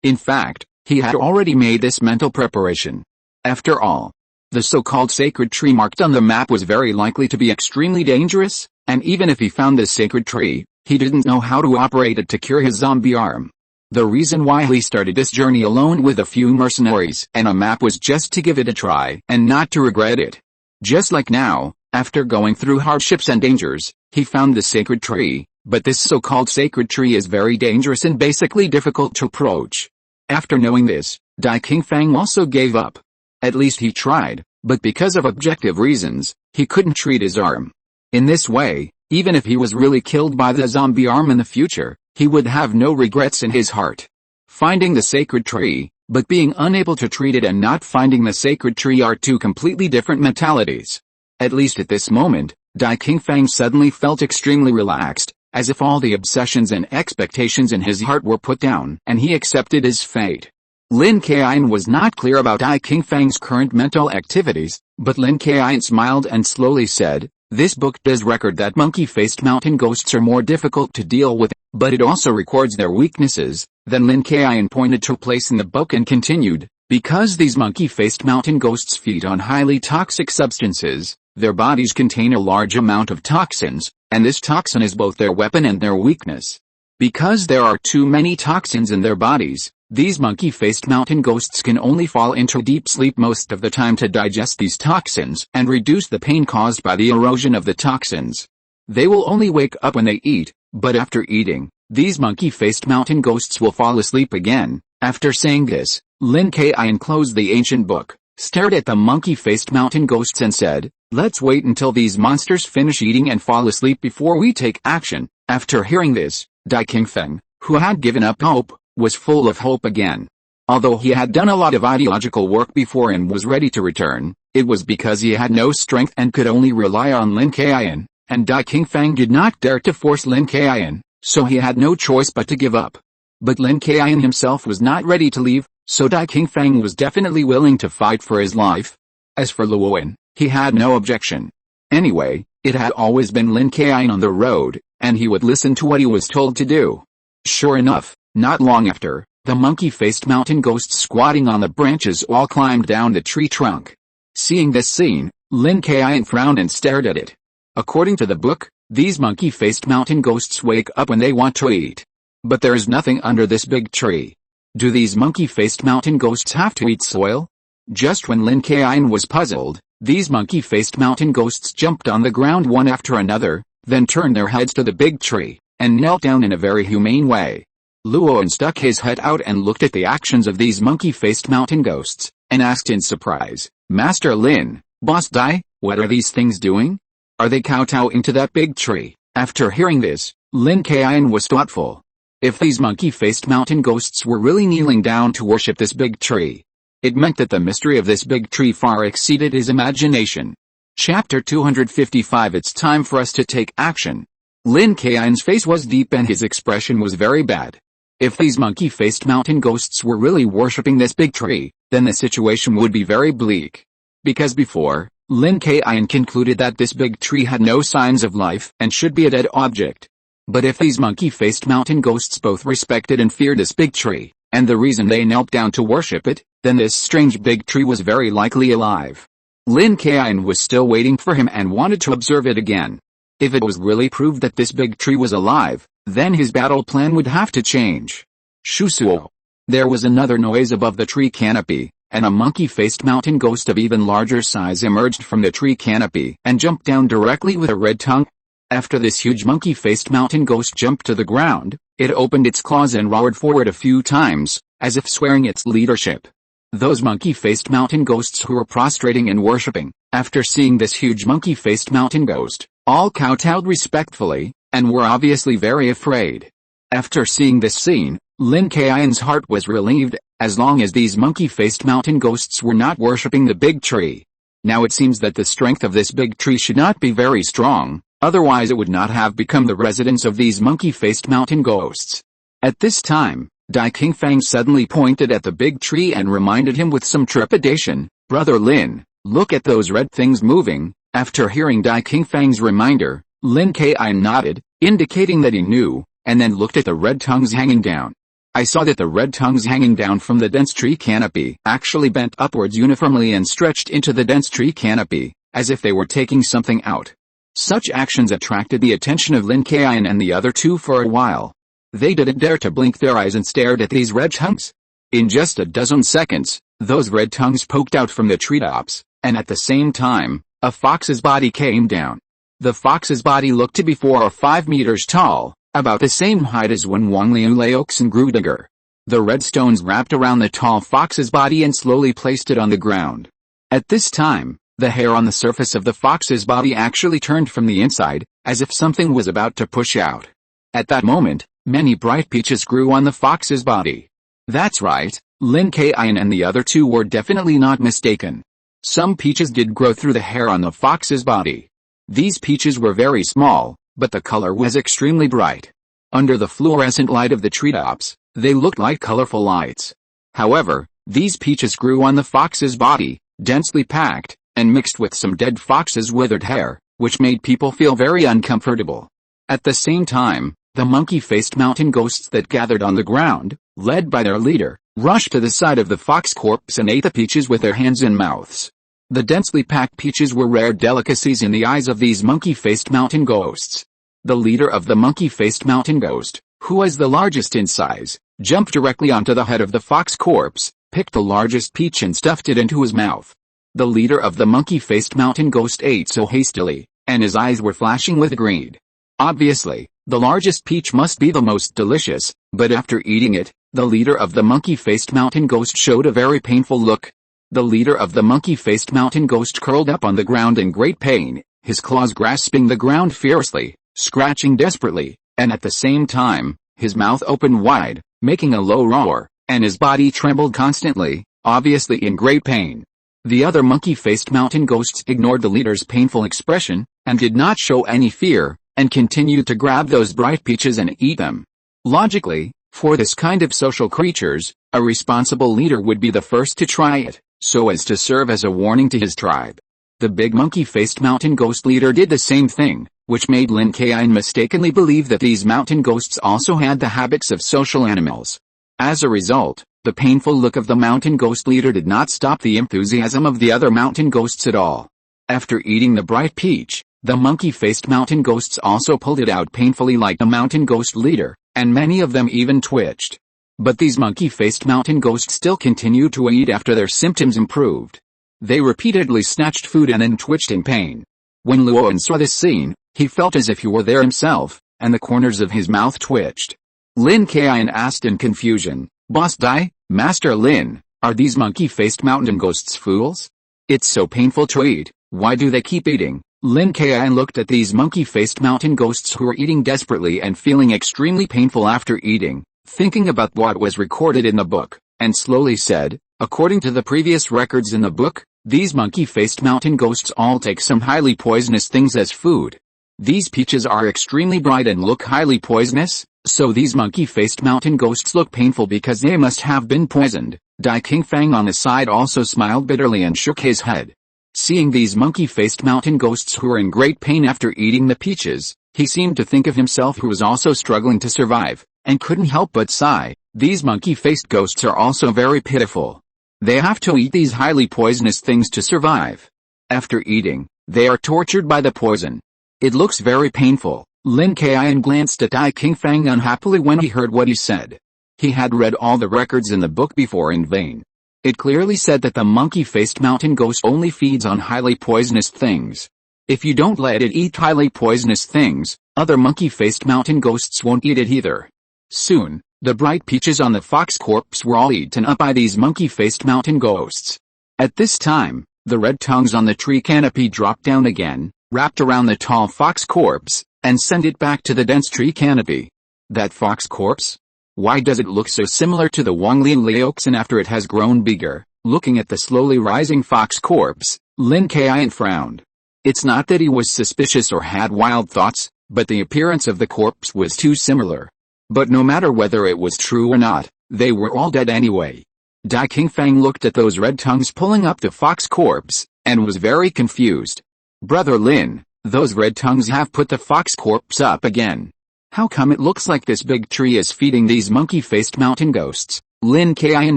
In fact, he had already made this mental preparation. After all, the so-called sacred tree marked on the map was very likely to be extremely dangerous, and even if he found this sacred tree, he didn't know how to operate it to cure his zombie arm. The reason why he started this journey alone with a few mercenaries and a map was just to give it a try and not to regret it. Just like now, after going through hardships and dangers, he found the sacred tree, but this so-called sacred tree is very dangerous and basically difficult to approach. After knowing this, Dai Qingfang also gave up. At least he tried, but because of objective reasons, he couldn't treat his arm. In this way, even if he was really killed by the zombie arm in the future, he would have no regrets in his heart. Finding the sacred tree, but being unable to treat it and not finding the sacred tree are two completely different mentalities. At least at this moment, Dai Qingfang suddenly felt extremely relaxed, as if all the obsessions and expectations in his heart were put down and he accepted his fate. Lin Kaiyun was not clear about Dai Qingfang's current mental activities, but Lin Kaiyun smiled and slowly said, "This book does record that monkey-faced mountain ghosts are more difficult to deal with, but it also records their weaknesses." Then Lin Kaiyun pointed to a place in the book and continued, "Because these monkey-faced mountain ghosts feed on highly toxic substances, their bodies contain a large amount of toxins, and this toxin is both their weapon and their weakness. Because there are too many toxins in their bodies, these monkey-faced mountain ghosts can only fall into deep sleep most of the time to digest these toxins and reduce the pain caused by the erosion of the toxins. They will only wake up when they eat, but after eating, these monkey-faced mountain ghosts will fall asleep again." After saying this, Lin Kaiyun closed the ancient book, stared at the monkey-faced mountain ghosts and said, "Let's wait until these monsters finish eating and fall asleep before we take action." After hearing this, Dai Qingfang, who had given up hope, was full of hope again. Although he had done a lot of ideological work before and was ready to return, it was because he had no strength and could only rely on Lin Kaiyun, and Dai Qingfang did not dare to force Lin Kaiyun, so he had no choice but to give up. But Lin Kaiyun himself was not ready to leave, so Dai Qingfang was definitely willing to fight for his life. As for Luoan, he had no objection. Anyway, it had always been Lin Kaiyun on the road, and he would listen to what he was told to do. Sure enough, not long after, the monkey-faced mountain ghosts squatting on the branches all climbed down the tree trunk. Seeing this scene, Lin Kaiyun frowned and stared at it. According to the book, these monkey-faced mountain ghosts wake up when they want to eat. But there is nothing under this big tree. Do these monkey-faced mountain ghosts have to eat soil? Just when Lin Kaiyun was puzzled, these monkey-faced mountain ghosts jumped on the ground one after another, then turned their heads to the big tree, and knelt down in a very humane way. Luoan stuck his head out and looked at the actions of these monkey-faced mountain ghosts, and asked in surprise, "Master Lin, Boss Dai, what are these things doing? Are they kowtowing to that big tree?" After hearing this, Lin Kaiyun was thoughtful. If these monkey-faced mountain ghosts were really kneeling down to worship this big tree, it meant that the mystery of this big tree far exceeded his imagination. Chapter 255. It's time for us to take action. Lin Kaiyun's face was deep and his expression was very bad. If these monkey-faced mountain ghosts were really worshipping this big tree, then the situation would be very bleak. Because before, Lin Kaiyun concluded that this big tree had no signs of life and should be a dead object. But if these monkey-faced mountain ghosts both respected and feared this big tree, and the reason they knelt down to worship it, then this strange big tree was very likely alive. Lin Kaiyun was still waiting for him and wanted to observe it again. If it was really proved that this big tree was alive, then his battle plan would have to change. Shusuo. There was another noise above the tree canopy, and a monkey-faced mountain ghost of even larger size emerged from the tree canopy and jumped down directly with a red tongue. After this huge monkey-faced mountain ghost jumped to the ground, it opened its claws and roared forward a few times, as if swearing its leadership. Those monkey-faced mountain ghosts who were prostrating and worshipping, after seeing this huge monkey-faced mountain ghost, all kowtowed respectfully, and were obviously very afraid. After seeing this scene, Lin Kaiyun's heart was relieved, as long as these monkey-faced mountain ghosts were not worshipping the big tree. Now it seems that the strength of this big tree should not be very strong, otherwise it would not have become the residence of these monkey-faced mountain ghosts. At this time, Dai Qingfang suddenly pointed at the big tree and reminded him with some trepidation, "Brother Lin, look at those red things moving." After hearing Dai Qingfang's reminder, Lin Kaiyun nodded, indicating that he knew, and then looked at the red tongues hanging down. I saw that the red tongues hanging down from the dense tree canopy actually bent upwards uniformly and stretched into the dense tree canopy, as if they were taking something out. Such actions attracted the attention of Lin Kaiyun and the other two for a while. They didn't dare to blink their eyes and stared at these red tongues. In just a dozen seconds, those red tongues poked out from the treetops, and at the same time, a fox's body came down. The fox's body looked to be 4 or 5 meters tall, about the same height as when Wang Liu Laoxin grew bigger. The red stones wrapped around the tall fox's body and slowly placed it on the ground. At this time, the hair on the surface of the fox's body actually turned from the inside, as if something was about to push out. At that moment, many bright peaches grew on the fox's body. That's right, Lin Kaiyun and the other two were definitely not mistaken. Some peaches did grow through the hair on the fox's body. These peaches were very small, but the color was extremely bright. Under the fluorescent light of the treetops, they looked like colorful lights. However, these peaches grew on the fox's body, densely packed, and mixed with some dead fox's withered hair, which made people feel very uncomfortable. At the same time, the monkey-faced mountain ghosts that gathered on the ground, led by their leader, rushed to the side of the fox corpse and ate the peaches with their hands and mouths. The densely packed peaches were rare delicacies in the eyes of these monkey-faced mountain ghosts. The leader of the monkey-faced mountain ghost, who was the largest in size, jumped directly onto the head of the fox corpse, picked the largest peach and stuffed it into his mouth. The leader of the monkey-faced mountain ghost ate so hastily, and his eyes were flashing with greed. Obviously, the largest peach must be the most delicious, but after eating it, the leader of the monkey-faced mountain ghost showed a very painful look. The leader of the monkey-faced mountain ghost curled up on the ground in great pain, his claws grasping the ground fiercely, scratching desperately, and at the same time, his mouth opened wide, making a low roar, and his body trembled constantly, obviously in great pain. The other monkey-faced mountain ghosts ignored the leader's painful expression, and did not show any fear, and continued to grab those bright peaches and eat them. Logically, for this kind of social creatures, a responsible leader would be the first to try it, so as to serve as a warning to his tribe. The big monkey-faced mountain ghost leader did the same thing, which made Lin Kaiyun mistakenly believe that these mountain ghosts also had the habits of social animals. As a result, the painful look of the mountain ghost leader did not stop the enthusiasm of the other mountain ghosts at all. After eating the bright peach, the monkey-faced mountain ghosts also pulled it out painfully like the mountain ghost leader, and many of them even twitched. But these monkey-faced mountain ghosts still continued to eat after their symptoms improved. They repeatedly snatched food and then twitched in pain. When Luoan saw this scene, he felt as if he were there himself, and the corners of his mouth twitched. Lin Kaiyun asked in confusion, "Boss Dai, Master Lin, Are these monkey-faced mountain ghosts fools? It's so painful to eat, why do they keep eating? Lin Kaiyun looked at these monkey-faced mountain ghosts who were eating desperately and feeling extremely painful after eating, thinking about what was recorded in the book, and slowly said, according to the previous records in the book, these monkey-faced mountain ghosts all take some highly poisonous things as food. These peaches are extremely bright and look highly poisonous, so these monkey-faced mountain ghosts look painful because they must have been poisoned. Dai Qingfang on the side also smiled bitterly and shook his head. Seeing these monkey-faced mountain ghosts who were in great pain after eating the peaches, he seemed to think of himself who was also struggling to survive, and couldn't help but sigh. These monkey-faced ghosts are also very pitiful. They have to eat these highly poisonous things to survive. After eating, they are tortured by the poison. It looks very painful. Lin Kaiyun glanced at Dai Qingfang unhappily when he heard what he said. He had read all the records in the book before in vain. It clearly said that the monkey-faced mountain ghost only feeds on highly poisonous things. If you don't let it eat highly poisonous things, other monkey-faced mountain ghosts won't eat it either. Soon, the bright peaches on the fox corpse were all eaten up by these monkey-faced mountain ghosts. At this time, the red tongues on the tree canopy dropped down again, wrapped around the tall fox corpse, and sent it back to the dense tree canopy. That fox corpse? Why does it look so similar to the Wanglin Liuxin after it has grown bigger? Looking at the slowly rising fox corpse, Lin Kaiyun frowned. It's not that he was suspicious or had wild thoughts, but the appearance of the corpse was too similar. But no matter whether it was true or not, they were all dead anyway. Dai Qingfang looked at those red tongues pulling up the fox corpse, and was very confused. Brother Lin, those red tongues have put the fox corpse up again. How come it looks like this big tree is feeding these monkey-faced mountain ghosts? Lin Kaiyun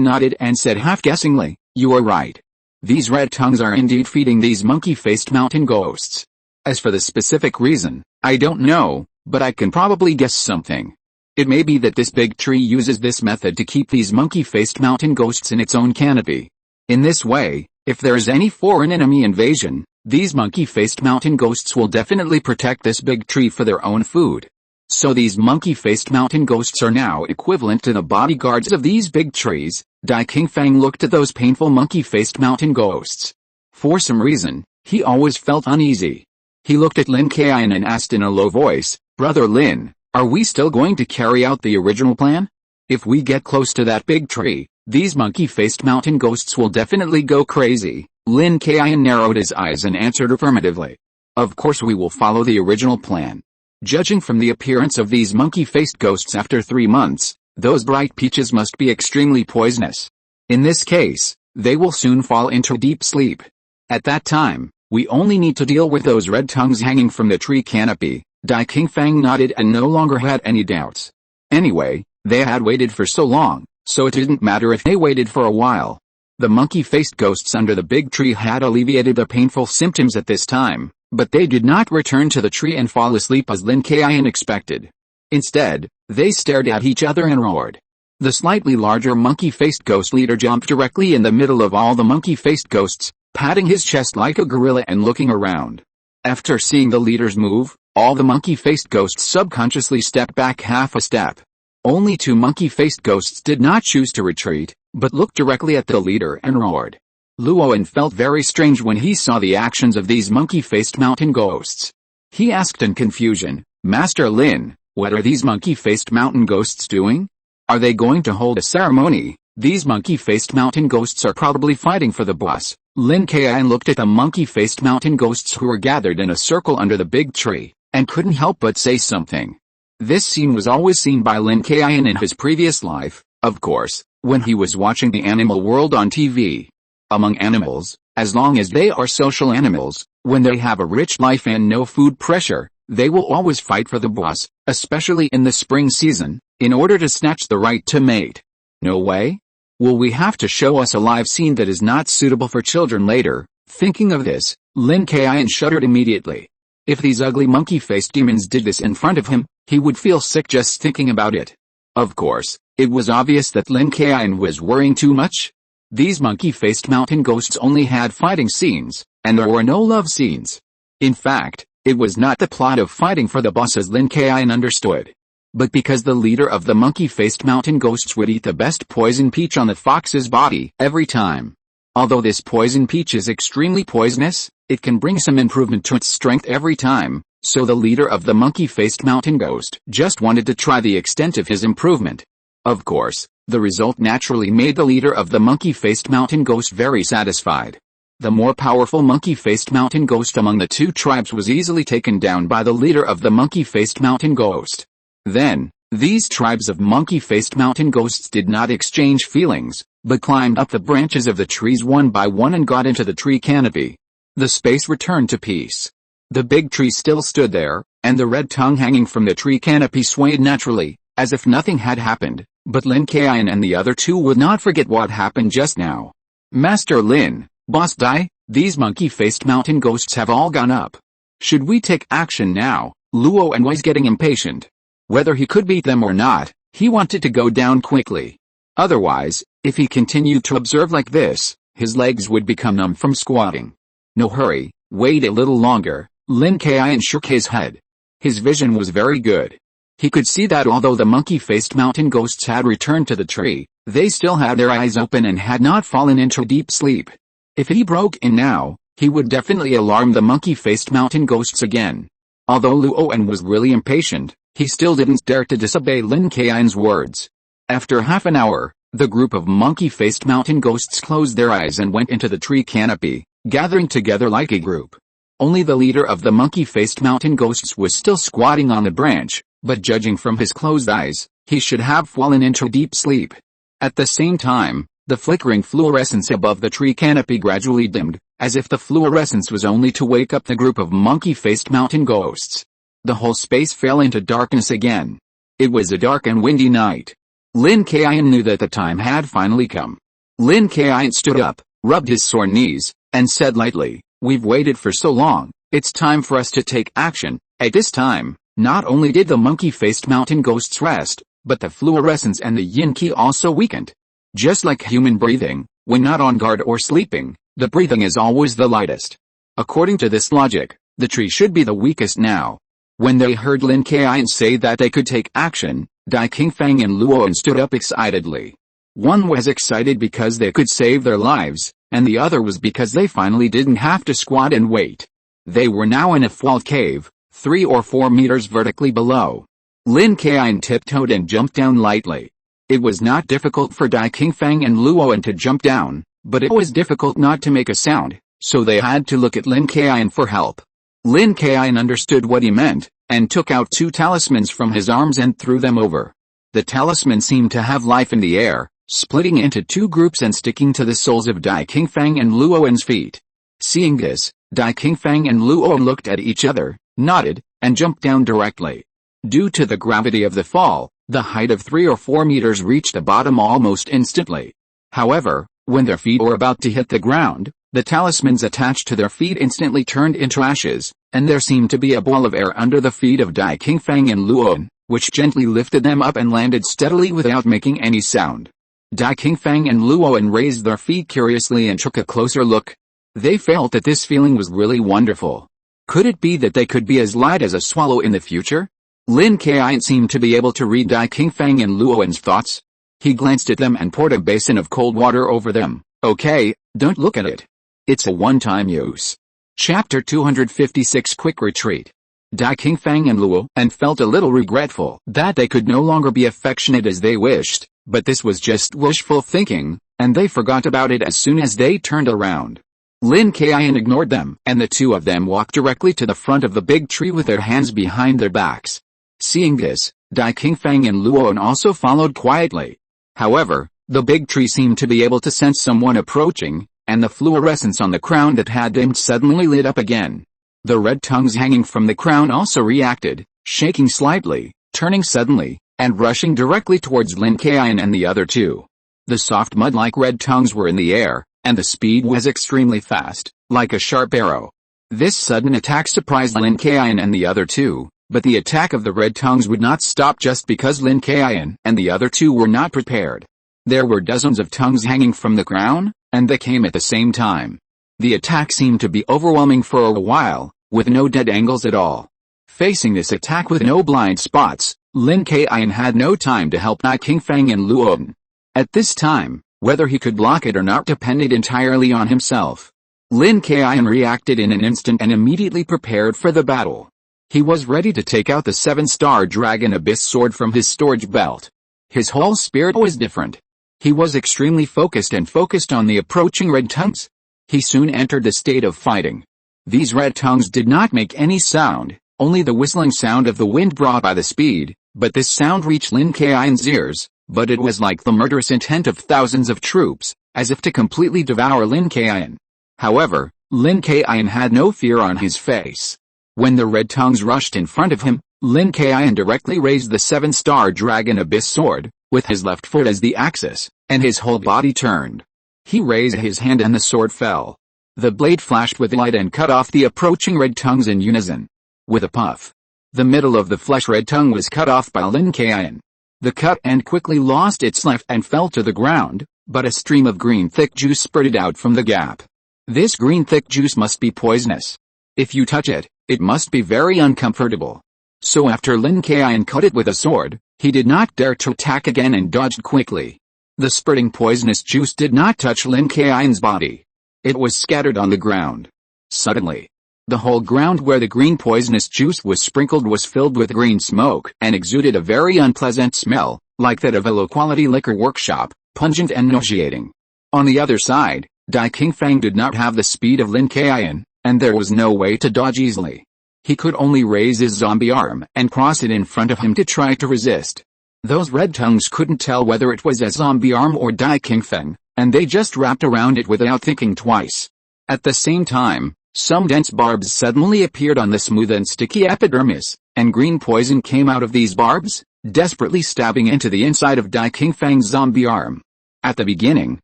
nodded and said half-guessingly, you are right. These red tongues are indeed feeding these monkey-faced mountain ghosts. As for the specific reason, I don't know, but I can probably guess something. It may be that this big tree uses this method to keep these monkey-faced mountain ghosts in its own canopy. In this way, if there is any foreign enemy invasion, these monkey-faced mountain ghosts will definitely protect this big tree for their own food. So these monkey-faced mountain ghosts are now equivalent to the bodyguards of these big trees. Dai Qingfang looked at those painful monkey-faced mountain ghosts. For some reason, he always felt uneasy. He looked at Lin Kaiyun and asked in a low voice, Brother Lin, are we still going to carry out the original plan? If we get close to that big tree, these monkey-faced mountain ghosts will definitely go crazy. Lin Kaiyun narrowed his eyes and answered affirmatively. Of course we will follow the original plan. Judging from the appearance of these monkey-faced ghosts after 3 months, those bright peaches must be extremely poisonous. In this case, they will soon fall into deep sleep. At that time, we only need to deal with those red tongues hanging from the tree canopy. Dai Qingfang nodded and no longer had any doubts. Anyway, they had waited for so long, so it didn't matter if they waited for a while. The monkey-faced ghosts under the big tree had alleviated the painful symptoms at this time, but they did not return to the tree and fall asleep as Lin Kaiyun expected. Instead, they stared at each other and roared. The slightly larger monkey-faced ghost leader jumped directly in the middle of all the monkey-faced ghosts, patting his chest like a gorilla and looking around. After seeing the leaders move, all the monkey-faced ghosts subconsciously stepped back half a step. Only 2 monkey-faced ghosts did not choose to retreat, but looked directly at the leader and roared. Luoan felt very strange when he saw the actions of these monkey-faced mountain ghosts. He asked in confusion, Master Lin, what are these monkey-faced mountain ghosts doing? Are they going to hold a ceremony? These monkey-faced mountain ghosts are probably fighting for the boss. Lin Kaiyun looked at the monkey-faced mountain ghosts who were gathered in a circle under the big tree, and couldn't help but say something. This scene was always seen by Lin Kaiyun in his previous life, of course, when he was watching the animal world on TV. Among animals, as long as they are social animals, when they have a rich life and no food pressure, they will always fight for the boss, especially in the spring season, in order to snatch the right to mate. No way? Will we have to show us a live scene that is not suitable for children later? Thinking of this, Lin Kaiyun shuddered immediately. If these ugly monkey-faced demons did this in front of him, he would feel sick just thinking about it. Of course, it was obvious that Lin Kaiyun was worrying too much. These monkey-faced mountain ghosts only had fighting scenes, and there were no love scenes. In fact, it was not the plot of fighting for the boss as Lin Kaiyun understood. but because the leader of the monkey-faced mountain ghosts would eat the best poison peach on the fox's body every time. Although this poison peach is extremely poisonous, it can bring some improvement to its strength every time, so the leader of the monkey-faced mountain ghost just wanted to try the extent of his improvement. Of course, the result naturally made the leader of the monkey-faced mountain ghost very satisfied. The more powerful monkey-faced mountain ghost among the two tribes was easily taken down by the leader of the monkey-faced mountain ghost. Then, these tribes of monkey-faced mountain ghosts did not exchange feelings, but climbed up the branches of the trees one by one and got into the tree canopy. The space returned to peace. The big tree still stood there, and the red tongue hanging from the tree canopy swayed naturally, as if nothing had happened, but Lin Kaiyun and the other two would not forget what happened just now. Master Lin, Boss Dai, these monkey-faced mountain ghosts have all gone up. Should we take action now? Luo was getting impatient. Whether he could beat them or not, he wanted to go down quickly. Otherwise, if he continued to observe like this, his legs would become numb from squatting. No hurry, wait a little longer. Lin Kaiyun shook his head. His vision was very good. He could see that although the monkey-faced mountain ghosts had returned to the tree, they still had their eyes open and had not fallen into deep sleep. If he broke in now, he would definitely alarm the monkey-faced mountain ghosts again. Although Luo was really impatient, he still didn't dare to disobey Lin Kaiyun's words. After half an hour, the group of monkey-faced mountain ghosts closed their eyes and went into the tree canopy, gathering together like a group. Only the leader of the monkey-faced mountain ghosts was still squatting on the branch, but judging from his closed eyes, he should have fallen into deep sleep. At the same time, the flickering fluorescence above the tree canopy gradually dimmed, as if the fluorescence was only to wake up the group of monkey-faced mountain ghosts. The whole space fell into darkness again. It was a dark and windy night. Lin Kaiyun knew that the time had finally come. Lin Kaiyun stood up, rubbed his sore knees, and said lightly, "We've waited for so long, it's time for us to take action." At this time, not only did the monkey-faced mountain ghosts rest, but the fluorescence and the yin qi also weakened. Just like human breathing, when not on guard or sleeping, the breathing is always the lightest. According to this logic, the tree should be the weakest now. When they heard Lin Kaiyun say that they could take action, Dai Qingfang and Luo stood up excitedly. One was excited because they could save their lives, and the other was because they finally didn't have to squat and wait. They were now in a walled cave, 3 or 4 meters vertically below. Lin Kaiyun tiptoed and jumped down lightly. It was not difficult for Dai Qingfang and Luo to jump down, but it was difficult not to make a sound, so they had to look at Lin Kaiyun for help. Lin Kaiyun understood what he meant, and took out 2 talismans from his arms and threw them over. The talisman seemed to have life in the air, splitting into 2 groups and sticking to the soles of Dai Qingfang and Luo's feet. Seeing this, Dai Qingfang and Luo looked at each other, nodded, and jumped down directly. Due to the gravity of the fall, the height of 3 or 4 meters reached the bottom almost instantly. However, when their feet were about to hit the ground, the talismans attached to their feet instantly turned into ashes, and there seemed to be a ball of air under the feet of Dai Qingfang and Luo, which gently lifted them up and landed steadily without making any sound. Dai Qingfang and Luo raised their feet curiously and took a closer look. They felt that this feeling was really wonderful. Could it be that they could be as light as a swallow in the future? Lin Kaiyun seemed to be able to read Dai Qingfang and Luo's thoughts. He glanced at them and poured a basin of cold water over them. "Okay, don't look at it. It's a one-time use." Chapter 256 Quick Retreat. Dai Qingfang and Luo felt a little regretful that they could no longer be affectionate as they wished, but this was just wishful thinking, and they forgot about it as soon as they turned around. Lin Kaiyun ignored them, and the 2 of them walked directly to the front of the big tree with their hands behind their backs. Seeing this, Dai Qingfang and Luo also followed quietly. However, the big tree seemed to be able to sense someone approaching, and the fluorescence on the crown that had dimmed suddenly lit up again. The red tongues hanging from the crown also reacted, shaking slightly, turning suddenly, and rushing directly towards Lin Kaiyun and the other 2. The soft mud-like red tongues were in the air, and the speed was extremely fast, like a sharp arrow. This sudden attack surprised Lin Kaiyun and the other 2, but the attack of the red tongues would not stop just because Lin Kaiyun and the other 2 were not prepared. There were dozens of tongues hanging from the crown, and they came at the same time. The attack seemed to be overwhelming for a while, with no dead angles at all. Facing this attack with no blind spots, Lin Kaiyun had no time to help Dai Qingfeng and Luoan. At this time, whether he could block it or not depended entirely on himself. Lin Kaiyun reacted in an instant and immediately prepared for the battle. He was ready to take out the 7-star Dragon Abyss sword from his storage belt. His whole spirit was different. He was extremely focused on the approaching red tongues. He soon entered the state of fighting. These red tongues did not make any sound, only the whistling sound of the wind brought by the speed, but this sound reached Lin Kaiyun's ears, but it was like the murderous intent of thousands of troops, as if to completely devour Lin Kaiyun. However, Lin Kaiyun had no fear on his face. When the red tongues rushed in front of him, Lin Kaiyun directly raised the 7-star Dragon Abyss sword, with his left foot as the axis, and his whole body turned. He raised his hand and the sword fell. The blade flashed with light and cut off the approaching red tongues in unison. With a puff, the middle of the flesh red tongue was cut off by Lin Kaiyun. The cut end quickly lost its life and fell to the ground, but a stream of green thick juice spurted out from the gap. This green thick juice must be poisonous. If you touch it, it must be very uncomfortable. So after Lin Kaiyun cut it with a sword, he did not dare to attack again and dodged quickly. The spurting poisonous juice did not touch Lin Kaiyun's body. It was scattered on the ground. Suddenly, the whole ground where the green poisonous juice was sprinkled was filled with green smoke and exuded a very unpleasant smell, like that of a low-quality liquor workshop, pungent and nauseating. On the other side, Dai Qingfeng did not have the speed of Lin Kaiyun, and there was no way to dodge easily. He could only raise his zombie arm and cross it in front of him to try to resist. Those red tongues couldn't tell whether it was a zombie arm or Dai Qingfeng, and they just wrapped around it without thinking twice. At the same time, some dense barbs suddenly appeared on the smooth and sticky epidermis, and green poison came out of these barbs, desperately stabbing into the inside of Dai Qingfeng's zombie arm. At the beginning,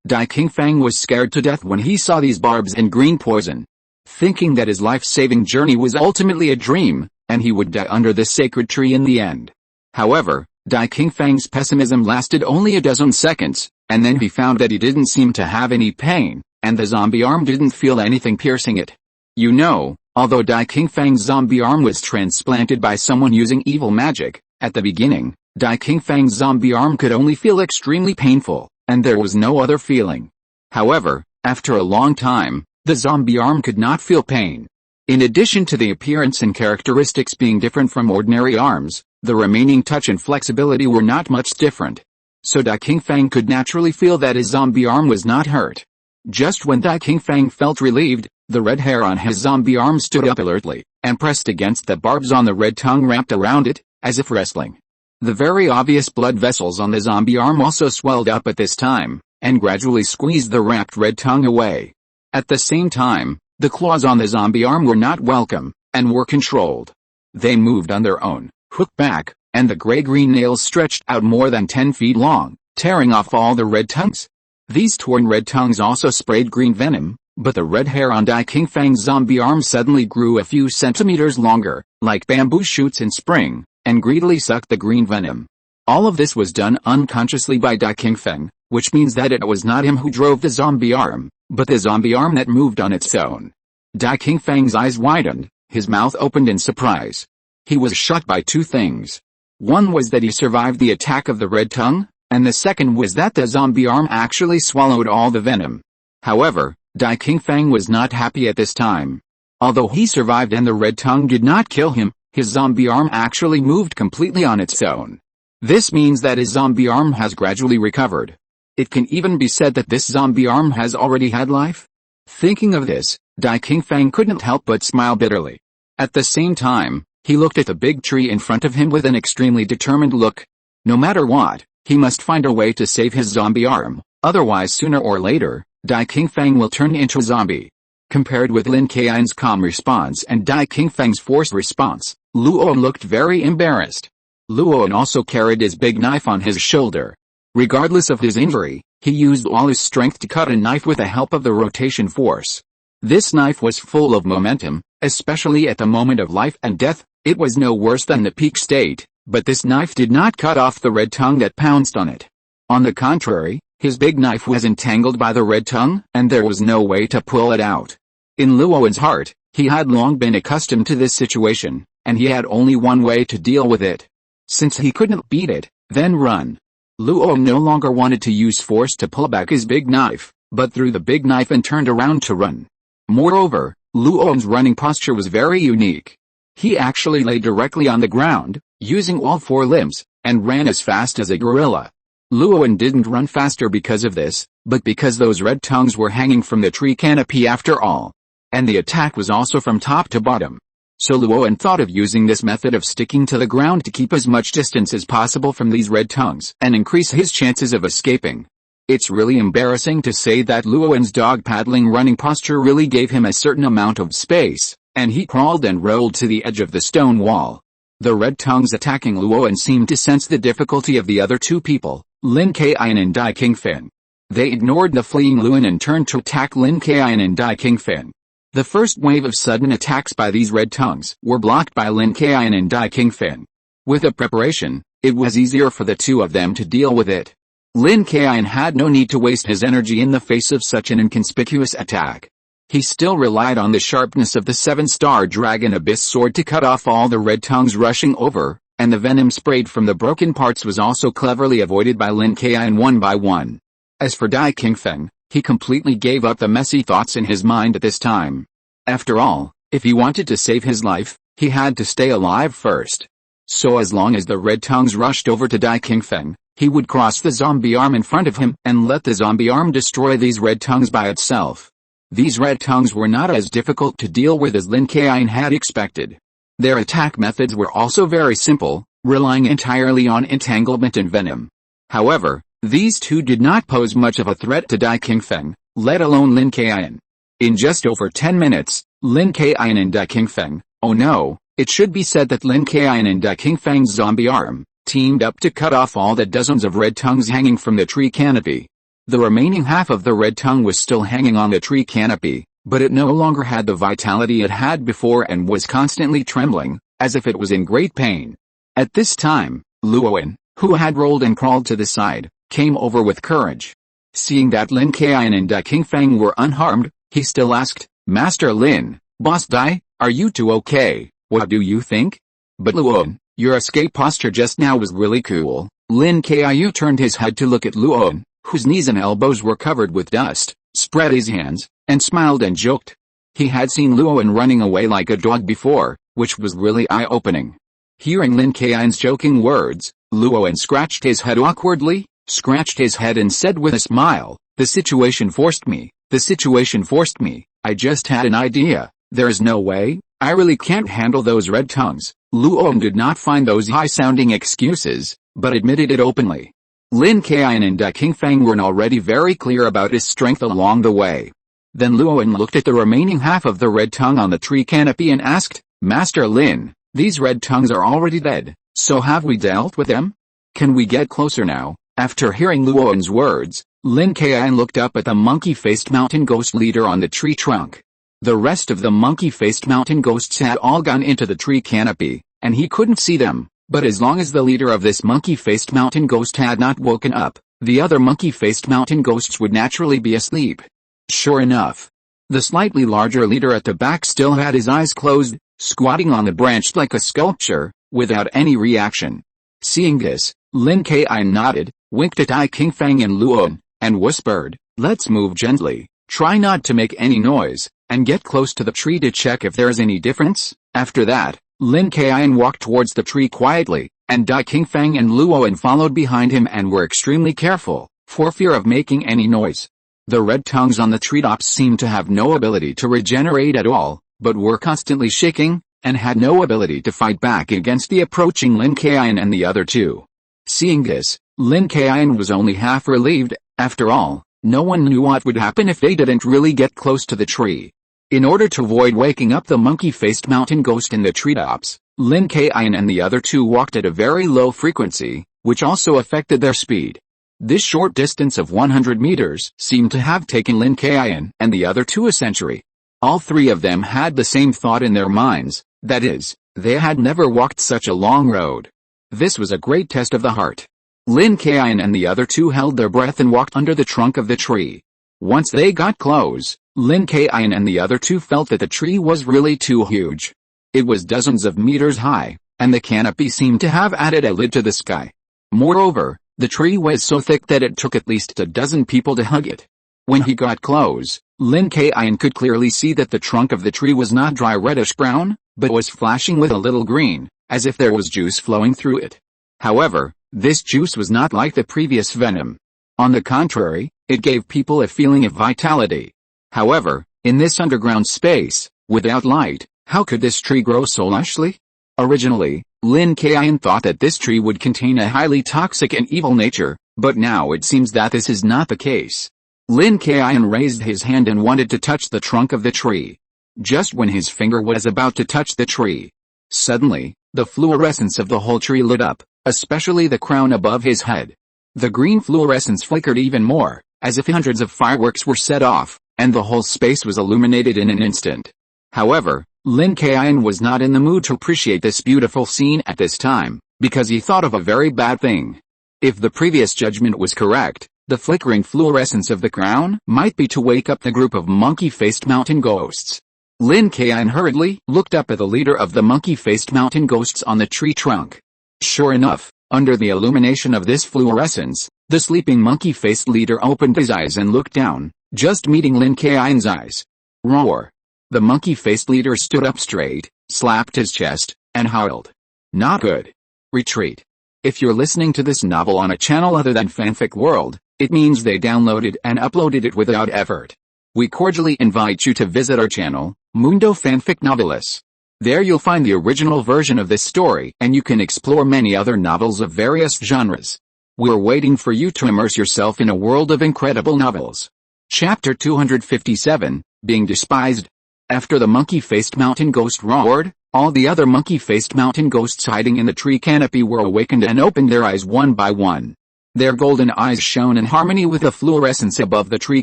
Dai Qingfeng was scared to death when he saw these barbs and green poison. Thinking that his life-saving journey was ultimately a dream, and he would die under this sacred tree in the end. However, Dai Qingfeng's pessimism lasted only a dozen seconds, and then he found that he didn't seem to have any pain, and the zombie arm didn't feel anything piercing it. You know, although Dai Qingfeng's zombie arm was transplanted by someone using evil magic, at the beginning, Dai Qingfeng's zombie arm could only feel extremely painful, and there was no other feeling. However, after a long time, the zombie arm could not feel pain. In addition to the appearance and characteristics being different from ordinary arms, the remaining touch and flexibility were not much different. So Dai Qingfeng could naturally feel that his zombie arm was not hurt. Just when Dai Qingfeng felt relieved, the red hair on his zombie arm stood up alertly, and pressed against the barbs on the red tongue wrapped around it, as if wrestling. The very obvious blood vessels on the zombie arm also swelled up at this time, and gradually squeezed the wrapped red tongue away. At the same time, the claws on the zombie arm were not welcome, and were controlled. They moved on their own, hooked back, and the gray-green nails stretched out more than 10 feet long, tearing off all the red tongues. These torn red tongues also sprayed green venom, but the red hair on Dai Qingfeng's zombie arm suddenly grew a few centimeters longer, like bamboo shoots in spring, and greedily sucked the green venom. All of this was done unconsciously by Dai Qingfeng, which means that it was not him who drove the zombie arm, but the zombie arm that moved on its own. Dai Qingfeng's eyes widened, his mouth opened in surprise. He was shocked by two things. One was that he survived the attack of the red tongue, and the second was that the zombie arm actually swallowed all the venom. However, Dai Qingfeng was not happy at this time. Although he survived and the red tongue did not kill him, his zombie arm actually moved completely on its own. This means that his zombie arm has gradually recovered. It can even be said that this zombie arm has already had life. Thinking of this, Dai Qingfeng couldn't help but smile bitterly. At the same time, he looked at the big tree in front of him with an extremely determined look. No matter what, he must find a way to save his zombie arm, otherwise sooner or later, Dai Qingfeng will turn into a zombie. Compared with Lin Kaiyun's calm response and Dai Qingfeng's forced response, Luoan looked very embarrassed. Luoan also carried his big knife on his shoulder. Regardless of his injury, he used all his strength to cut a knife with the help of the rotation force. This knife was full of momentum, especially at the moment of life and death. It was no worse than the peak state, but this knife did not cut off the red tongue that pounced on it. On the contrary, his big knife was entangled by the red tongue, and there was no way to pull it out. In Luoan's heart, he had long been accustomed to this situation, and he had only one way to deal with it. Since he couldn't beat it, then run. Luo no longer wanted to use force to pull back his big knife, but threw the big knife and turned around to run. Moreover, Luo's running posture was very unique. He actually lay directly on the ground, using all four limbs, and ran as fast as a gorilla. Luo didn't run faster because of this, but because those red tongues were hanging from the tree canopy after all. And the attack was also from top to bottom. So Luo thought of using this method of sticking to the ground to keep as much distance as possible from these red tongues and increase his chances of escaping. It's really embarrassing to say that Luo's dog paddling running posture really gave him a certain amount of space, and he crawled and rolled to the edge of the stone wall. The red tongues attacking Luo seemed to sense the difficulty of the other two people, Lin Kaiyun and Taiyi Qingfen. They ignored the fleeing Luo and turned to attack Lin Kaiyun and Taiyi Qingfen. The first wave of sudden attacks by these red tongues were blocked by Lin Kaiyun and Taiyi Qingfen. With a preparation, it was easier for the two of them to deal with it. Lin Kaiyun had no need to waste his energy in the face of such an inconspicuous attack. He still relied on the sharpness of the 7-star dragon abyss sword to cut off all the red tongues rushing over, and the venom sprayed from the broken parts was also cleverly avoided by Lin Kaiyun one by one. As for Taiyi Qingfen, he completely gave up the messy thoughts in his mind at this time. After all, if he wanted to save his life, he had to stay alive first. So as long as the red tongues rushed over to Taiyi Qingfen, he would cross the zombie arm in front of him and let the zombie arm destroy these red tongues by itself. These red tongues were not as difficult to deal with as Lin Kaiyun had expected. Their attack methods were also very simple, relying entirely on entanglement and venom. However, these two did not pose much of a threat to Taiyi Qingfen, let alone Lin Kaiyun. In just over 10 minutes, Lin Kaiyun and Taiyi Qingfen, oh no, it should be said that Lin Kaiyun and Taiyi Qingfen's zombie arm, teamed up to cut off all the dozens of red tongues hanging from the tree canopy. The remaining half of the red tongue was still hanging on the tree canopy, but it no longer had the vitality it had before and was constantly trembling, as if it was in great pain. At this time, Luo, who had rolled and crawled to the side, came over with courage. Seeing that Lin Kaiyun and Taiyi Qingfen were unharmed, he still asked, "Master Lin, Boss Dai, are you two okay? What do you think?" "But Luo, your escape posture just now was really cool." Lin Kaiyun turned his head to look at Luo, whose knees and elbows were covered with dust, spread his hands, and smiled and joked. He had seen Luo running away like a dog before, which was really eye-opening. Hearing Lin Kaiyun's joking words, Luo scratched his head awkwardly, scratched his head and said with a smile, "The situation forced me, the situation forced me, I just had an idea, there's no way, I really can't handle those red tongues." Luo did not find those high-sounding excuses, but admitted it openly. Lin Kaiyun and Taiyi Qingfen were already very clear about his strength along the way. Then Luo looked at the remaining half of the red tongue on the tree canopy and asked, "Master Lin, these red tongues are already dead, so have we dealt with them? Can we get closer now?" After hearing Luo's words, Lin Kaiyun looked up at the monkey-faced mountain ghost leader on the tree trunk. The rest of the monkey-faced mountain ghosts had all gone into the tree canopy, and he couldn't see them, but as long as the leader of this monkey-faced mountain ghost had not woken up, the other monkey-faced mountain ghosts would naturally be asleep. Sure enough, the slightly larger leader at the back still had his eyes closed, squatting on the branch like a sculpture, without any reaction. Seeing this, Lin Kaiyun nodded, winked at Taiyi Qingfen and Luo, and whispered, "Let's move gently, try not to make any noise, and get close to the tree to check if there's any difference." After that, Lin Kaiyun walked towards the tree quietly, and Taiyi Qingfen and Luo followed behind him and were extremely careful, for fear of making any noise. The red tongues on the treetops seemed to have no ability to regenerate at all, but were constantly shaking, and had no ability to fight back against the approaching Lin Kaiyun and the other two. Seeing this, Lin Kaiyun was only half relieved. After all, no one knew what would happen if they didn't really get close to the tree. In order to avoid waking up the monkey-faced mountain ghost in the treetops, Lin Kaiyun and the other two walked at a very low frequency, which also affected their speed. This short distance of 100 meters seemed to have taken Lin Kaiyun and the other two a century. All three of them had the same thought in their minds, that is, they had never walked such a long road. This was a great test of the heart. Lin Kaiyun and the other two held their breath and walked under the trunk of the tree. Once they got close, Lin Kaiyun and the other two felt that the tree was really too huge. It was dozens of meters high, and the canopy seemed to have added a lid to the sky. Moreover, the tree was so thick that it took at least a dozen people to hug it. When he got close, Lin Kaiyun could clearly see that the trunk of the tree was not dry reddish-brown, but was flashing with a little green, as if there was juice flowing through it. However, this juice was not like the previous venom. On the contrary, it gave people a feeling of vitality. However, in this underground space, without light, how could this tree grow so lushly? Originally, Lin Kaiyun thought that this tree would contain a highly toxic and evil nature, but now it seems that this is not the case. Lin Kaiyun raised his hand and wanted to touch the trunk of the tree. Just when his finger was about to touch the tree, suddenly, the fluorescence of the whole tree lit up, especially the crown above his head. The green fluorescence flickered even more, as if hundreds of fireworks were set off, and the whole space was illuminated in an instant. However, Lin Kaiyun was not in the mood to appreciate this beautiful scene at this time, because he thought of a very bad thing. If the previous judgment was correct, the flickering fluorescence of the crown might be to wake up the group of monkey-faced mountain ghosts. Lin Kaiyun hurriedly looked up at the leader of the monkey-faced mountain ghosts on the tree trunk. Sure enough, under the illumination of this fluorescence, the sleeping monkey-faced leader opened his eyes and looked down, just meeting Lin Kaiyun's eyes. Roar! The monkey-faced leader stood up straight, slapped his chest, and howled. Not good. Retreat. If you're listening to this novel on a channel other than Fanfic World, it means they downloaded and uploaded it without effort. We cordially invite you to visit our channel, Mundo Fanfic Novelis. There you'll find the original version of this story and you can explore many other novels of various genres. We're waiting for you to immerse yourself in a world of incredible novels. Chapter 257, Being Despised. After the monkey-faced mountain ghost roared, all the other monkey-faced mountain ghosts hiding in the tree canopy were awakened and opened their eyes one by one. Their golden eyes shone in harmony with the fluorescence above the tree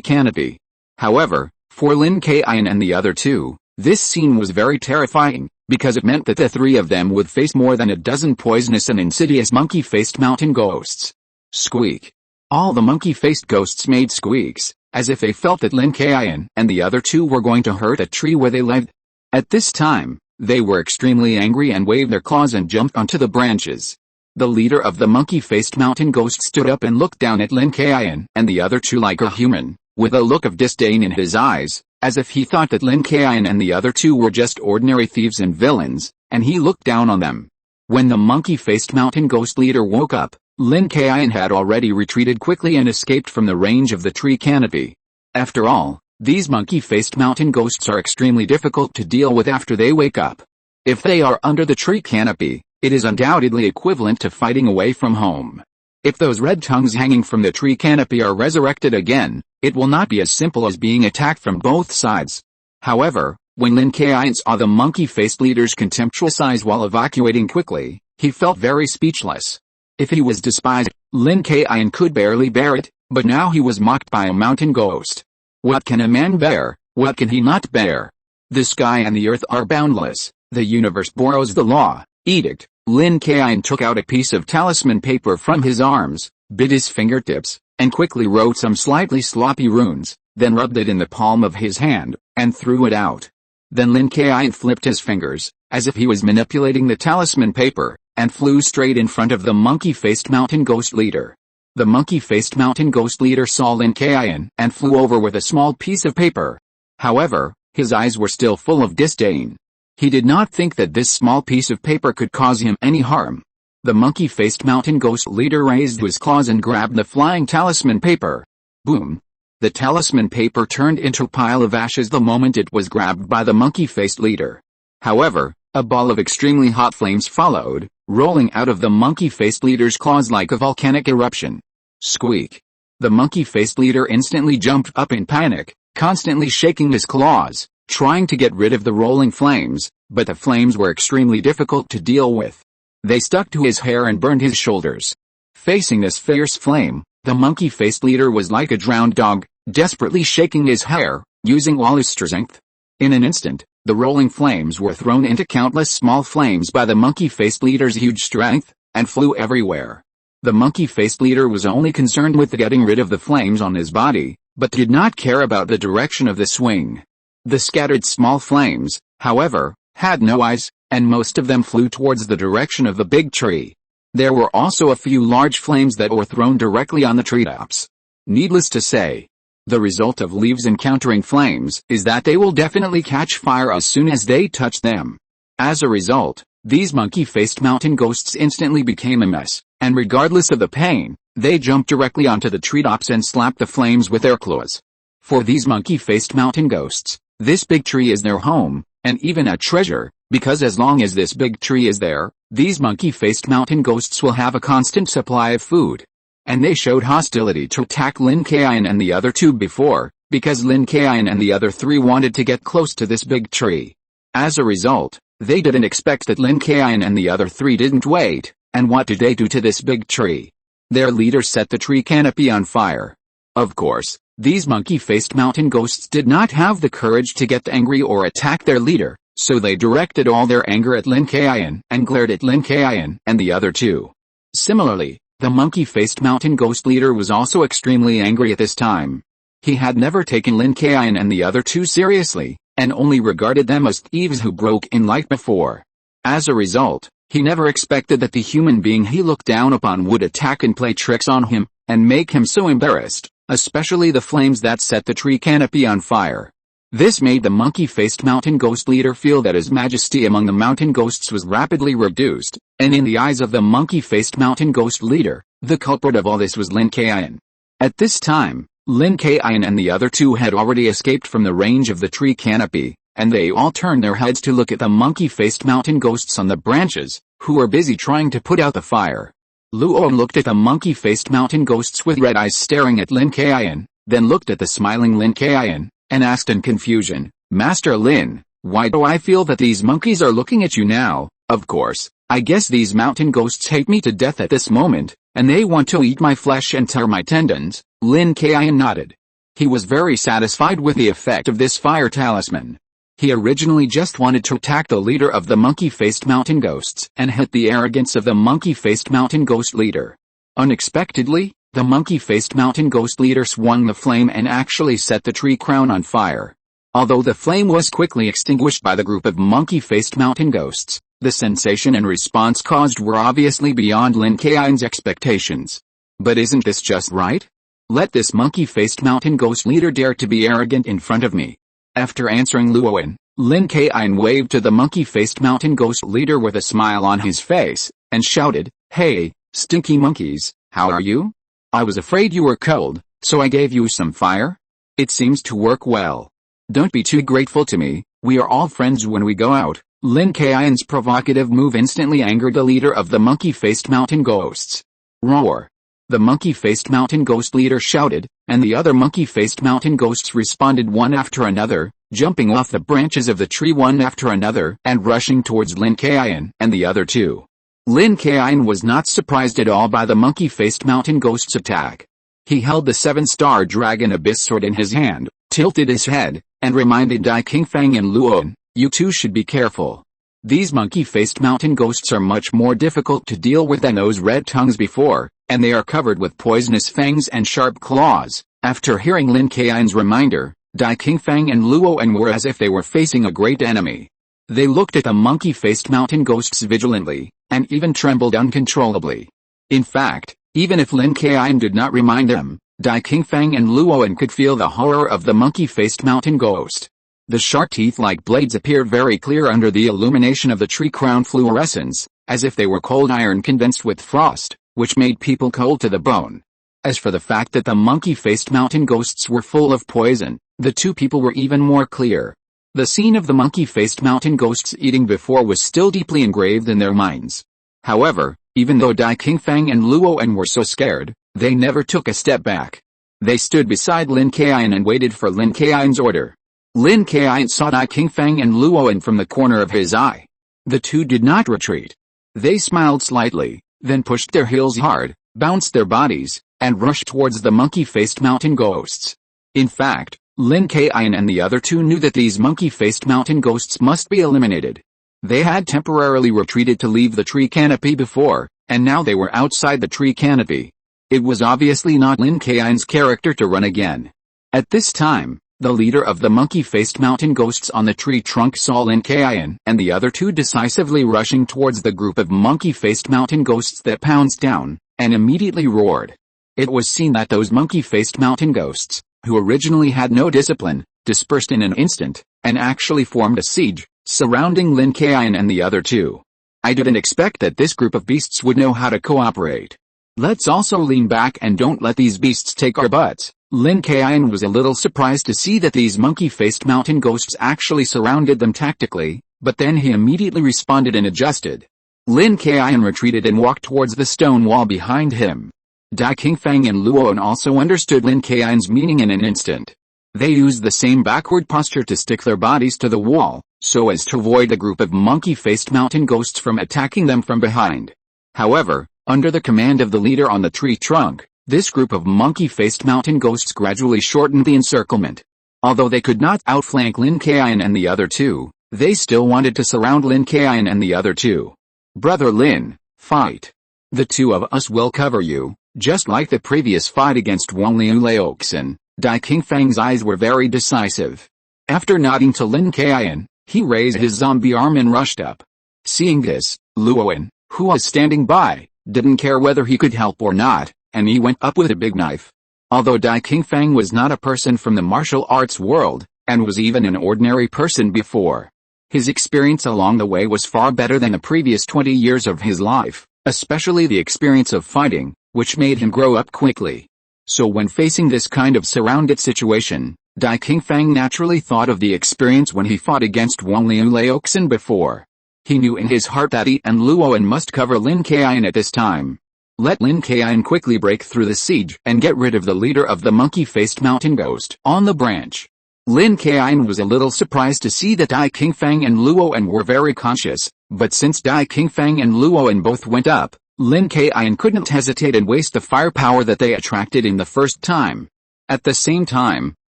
canopy. However, for Lin Kaiyun and the other two, this scene was very terrifying, because it meant that the three of them would face more than a dozen poisonous and insidious monkey-faced mountain ghosts. Squeak. All the monkey-faced ghosts made squeaks, as if they felt that Lin Kaiyun and the other two were going to hurt a tree where they lived. At this time, they were extremely angry and waved their claws and jumped onto the branches. The leader of the monkey-faced mountain ghost stood up and looked down at Lin Kaiyun and the other two like a human, with a look of disdain in his eyes, as if he thought that Lin Kaiyun and the other two were just ordinary thieves and villains, and he looked down on them. When the monkey-faced mountain ghost leader woke up, Lin Kaiyun had already retreated quickly and escaped from the range of the tree canopy. After all, these monkey-faced mountain ghosts are extremely difficult to deal with after they wake up. If they are under the tree canopy, it is undoubtedly equivalent to fighting away from home. If those red tongues hanging from the tree canopy are resurrected again, it will not be as simple as being attacked from both sides. However, when Lin Kaiyun saw the monkey-faced leader's contemptuous eyes while evacuating quickly, he felt very speechless. If he was despised, Lin Kaiyun could barely bear it, but now he was mocked by a mountain ghost. What can a man bear? What can he not bear? The sky and the earth are boundless. The universe borrows the law. Edict. Lin Kaiyun took out a piece of talisman paper from his arms, bit his fingertips, and quickly wrote some slightly sloppy runes, then rubbed it in the palm of his hand, and threw it out. Then Lin Kaiyun flipped his fingers, as if he was manipulating the talisman paper, and flew straight in front of the monkey-faced mountain ghost leader. The monkey-faced mountain ghost leader saw Lin Kaiyun and flew over with a small piece of paper. However, his eyes were still full of disdain. He did not think that this small piece of paper could cause him any harm. The monkey-faced mountain ghost leader raised his claws and grabbed the flying talisman paper. Boom! The talisman paper turned into a pile of ashes the moment it was grabbed by the monkey-faced leader. However, a ball of extremely hot flames followed, rolling out of the monkey-faced leader's claws like a volcanic eruption. Squeak! The monkey-faced leader instantly jumped up in panic, constantly shaking his claws, trying to get rid of the rolling flames, but the flames were extremely difficult to deal with. They stuck to his hair and burned his shoulders. Facing this fierce flame, the monkey-faced leader was like a drowned dog, desperately shaking his hair, using all his strength. In an instant, the rolling flames were thrown into countless small flames by the monkey-faced leader's huge strength, and flew everywhere. The monkey-faced leader was only concerned with getting rid of the flames on his body, but did not care about the direction of the swing. The scattered small flames, however, had no eyes, and most of them flew towards the direction of the big tree. There were also a few large flames that were thrown directly on the treetops. Needless to say, the result of leaves encountering flames is that they will definitely catch fire as soon as they touch them. As a result, these monkey-faced mountain ghosts instantly became a mess, and regardless of the pain, they jumped directly onto the treetops and slapped the flames with their claws. For these monkey-faced mountain ghosts, this big tree is their home, and even a treasure, because as long as this big tree is there, these monkey-faced mountain ghosts will have a constant supply of food. And they showed hostility to attack Lin Kaiyun and the other two before, because Lin Kaiyun and the other three wanted to get close to this big tree. As a result, they didn't expect that Lin Kaiyun and the other three didn't wait, and what did they do to this big tree? Their leader set the tree canopy on fire. Of course, these monkey-faced mountain ghosts did not have the courage to get angry or attack their leader, so they directed all their anger at Lin Kaiyun and glared at Lin Kaiyun and the other two. Similarly, the monkey-faced mountain ghost leader was also extremely angry at this time. He had never taken Lin Kaiyun and the other two seriously, and only regarded them as thieves who broke in like before. As a result, he never expected that the human being he looked down upon would attack and play tricks on him, and make him so embarrassed, especially the flames that set the tree canopy on fire. This made the monkey-faced mountain ghost leader feel that his majesty among the mountain ghosts was rapidly reduced, and in the eyes of the monkey-faced mountain ghost leader, the culprit of all this was Lin Kaiyun. At this time, Lin Kaiyun and the other two had already escaped from the range of the tree canopy, and they all turned their heads to look at the monkey-faced mountain ghosts on the branches, who were busy trying to put out the fire. Luo looked at the monkey-faced mountain ghosts with red eyes staring at Lin Kaiyun, then looked at the smiling Lin Kaiyun, and asked in confusion, "Master Lin, why do I feel that these monkeys are looking at you now? Of course, I guess these mountain ghosts hate me to death at this moment, and they want to eat my flesh and tear my tendons." Lin Kaiyun nodded. He was very satisfied with the effect of this fire talisman. He originally just wanted to attack the leader of the monkey-faced mountain ghosts and hit the arrogance of the monkey-faced mountain ghost leader. Unexpectedly, the monkey-faced mountain ghost leader swung the flame and actually set the tree crown on fire. Although the flame was quickly extinguished by the group of monkey-faced mountain ghosts, the sensation and response caused were obviously beyond Lin Kaiyun's expectations. But isn't this just right? Let this monkey-faced mountain ghost leader dare to be arrogant in front of me. After answering Luoan, Lin Kaiyun waved to the monkey-faced mountain ghost leader with a smile on his face, and shouted, "Hey, stinky monkeys, how are you? I was afraid you were cold, so I gave you some fire. It seems to work well. Don't be too grateful to me, we are all friends when we go out." Lin Kaiyun's provocative move instantly angered the leader of the monkey-faced mountain ghosts. Roar! The monkey-faced mountain ghost leader shouted, and the other monkey-faced mountain ghosts responded one after another, jumping off the branches of the tree one after another and rushing towards Lin Kaiyun and the other two. Lin Kaiyun was not surprised at all by the monkey-faced mountain ghost's attack. He held the 7-star dragon abyss sword in his hand, tilted his head, and reminded Dai Qingfang and Luoan, "You two should be careful. These monkey-faced mountain ghosts are much more difficult to deal with than those red tongues before, and they are covered with poisonous fangs and sharp claws." After hearing Lin Kaiyun's reminder, Dai Qingfang and Luoan were as if they were facing a great enemy. They looked at the monkey-faced mountain ghosts vigilantly, and even trembled uncontrollably. In fact, even if Lin Kaiyun did not remind them, Dai Qingfang and Luoan could feel the horror of the monkey-faced mountain ghost. The sharp teeth like blades appeared very clear under the illumination of the tree crown fluorescence, as if they were cold iron condensed with frost, which made people cold to the bone. As for the fact that the monkey-faced mountain ghosts were full of poison, the two people were even more clear. The scene of the monkey-faced mountain ghosts eating before was still deeply engraved in their minds. However, even though Dai Qingfang and Luoan were so scared, they never took a step back. They stood beside Lin Kaiyun and waited for Lin Kaiyun's order. Lin Kaiyun saw Dai Qingfang and Luoan from the corner of his eye. The two did not retreat. They smiled slightly, then pushed their heels hard, bounced their bodies, and rushed towards the monkey-faced mountain ghosts. In fact, Lin Kaiyun and the other two knew that these monkey-faced mountain ghosts must be eliminated. They had temporarily retreated to leave the tree canopy before, and now they were outside the tree canopy. It was obviously not Lin Kaiyun's character to run again. At this time, The leader of the monkey-faced mountain ghosts on the tree trunk saw Lin Kaiyun and the other two decisively rushing towards the group of monkey-faced mountain ghosts that pounced down, and immediately roared. It was seen that those monkey-faced mountain ghosts, who originally had no discipline, dispersed in an instant, and actually formed a siege, surrounding Lin Kaiyun and the other two. I didn't expect that this group of beasts would know how to cooperate. Let's also lean back and don't let these beasts take our butts. Lin Kaiyun was a little surprised to see that these monkey-faced mountain ghosts actually surrounded them tactically, but then he immediately responded and adjusted. Lin Kaiyun retreated and walked towards the stone wall behind him. Dai Qingfeng and Luoan also understood Lin Kaiyun's meaning in an instant. They used the same backward posture to stick their bodies to the wall, so as to avoid a group of monkey-faced mountain ghosts from attacking them from behind. However, under the command of the leader on the tree trunk, this group of monkey-faced mountain ghosts gradually shortened the encirclement. Although they could not outflank Lin Kaiyun and the other two, they still wanted to surround Lin Kaiyun and the other two. "Brother Lin, fight. The two of us will cover you." Just like the previous fight against Wang Liu Laoxin, Dai Qingfeng's eyes were very decisive. After nodding to Lin Kaiyun, he raised his zombie arm and rushed up. Seeing this, Luoan, who was standing by, didn't care whether he could help or not, and he went up with a big knife. Although Dai Qingfeng was not a person from the martial arts world, and was even an ordinary person before, his experience along the way was far better than the previous 20 years of his life, especially the experience of fighting, which made him grow up quickly. So when facing this kind of surrounded situation, Dai Qingfeng naturally thought of the experience when he fought against Wang Liu Laoxin before. He knew in his heart that he and Luoan must cover Lin Kaiyun at this time. Let Lin Kaiyun quickly break through the siege and get rid of the leader of the monkey-faced mountain ghost on the branch. Lin Kaiyun was a little surprised to see that Dai Qingfeng and Luoan were very conscious, but since Dai Qingfeng and Luoan both went up, Lin Kaiyun couldn't hesitate and waste the firepower that they attracted in the first time. At the same time,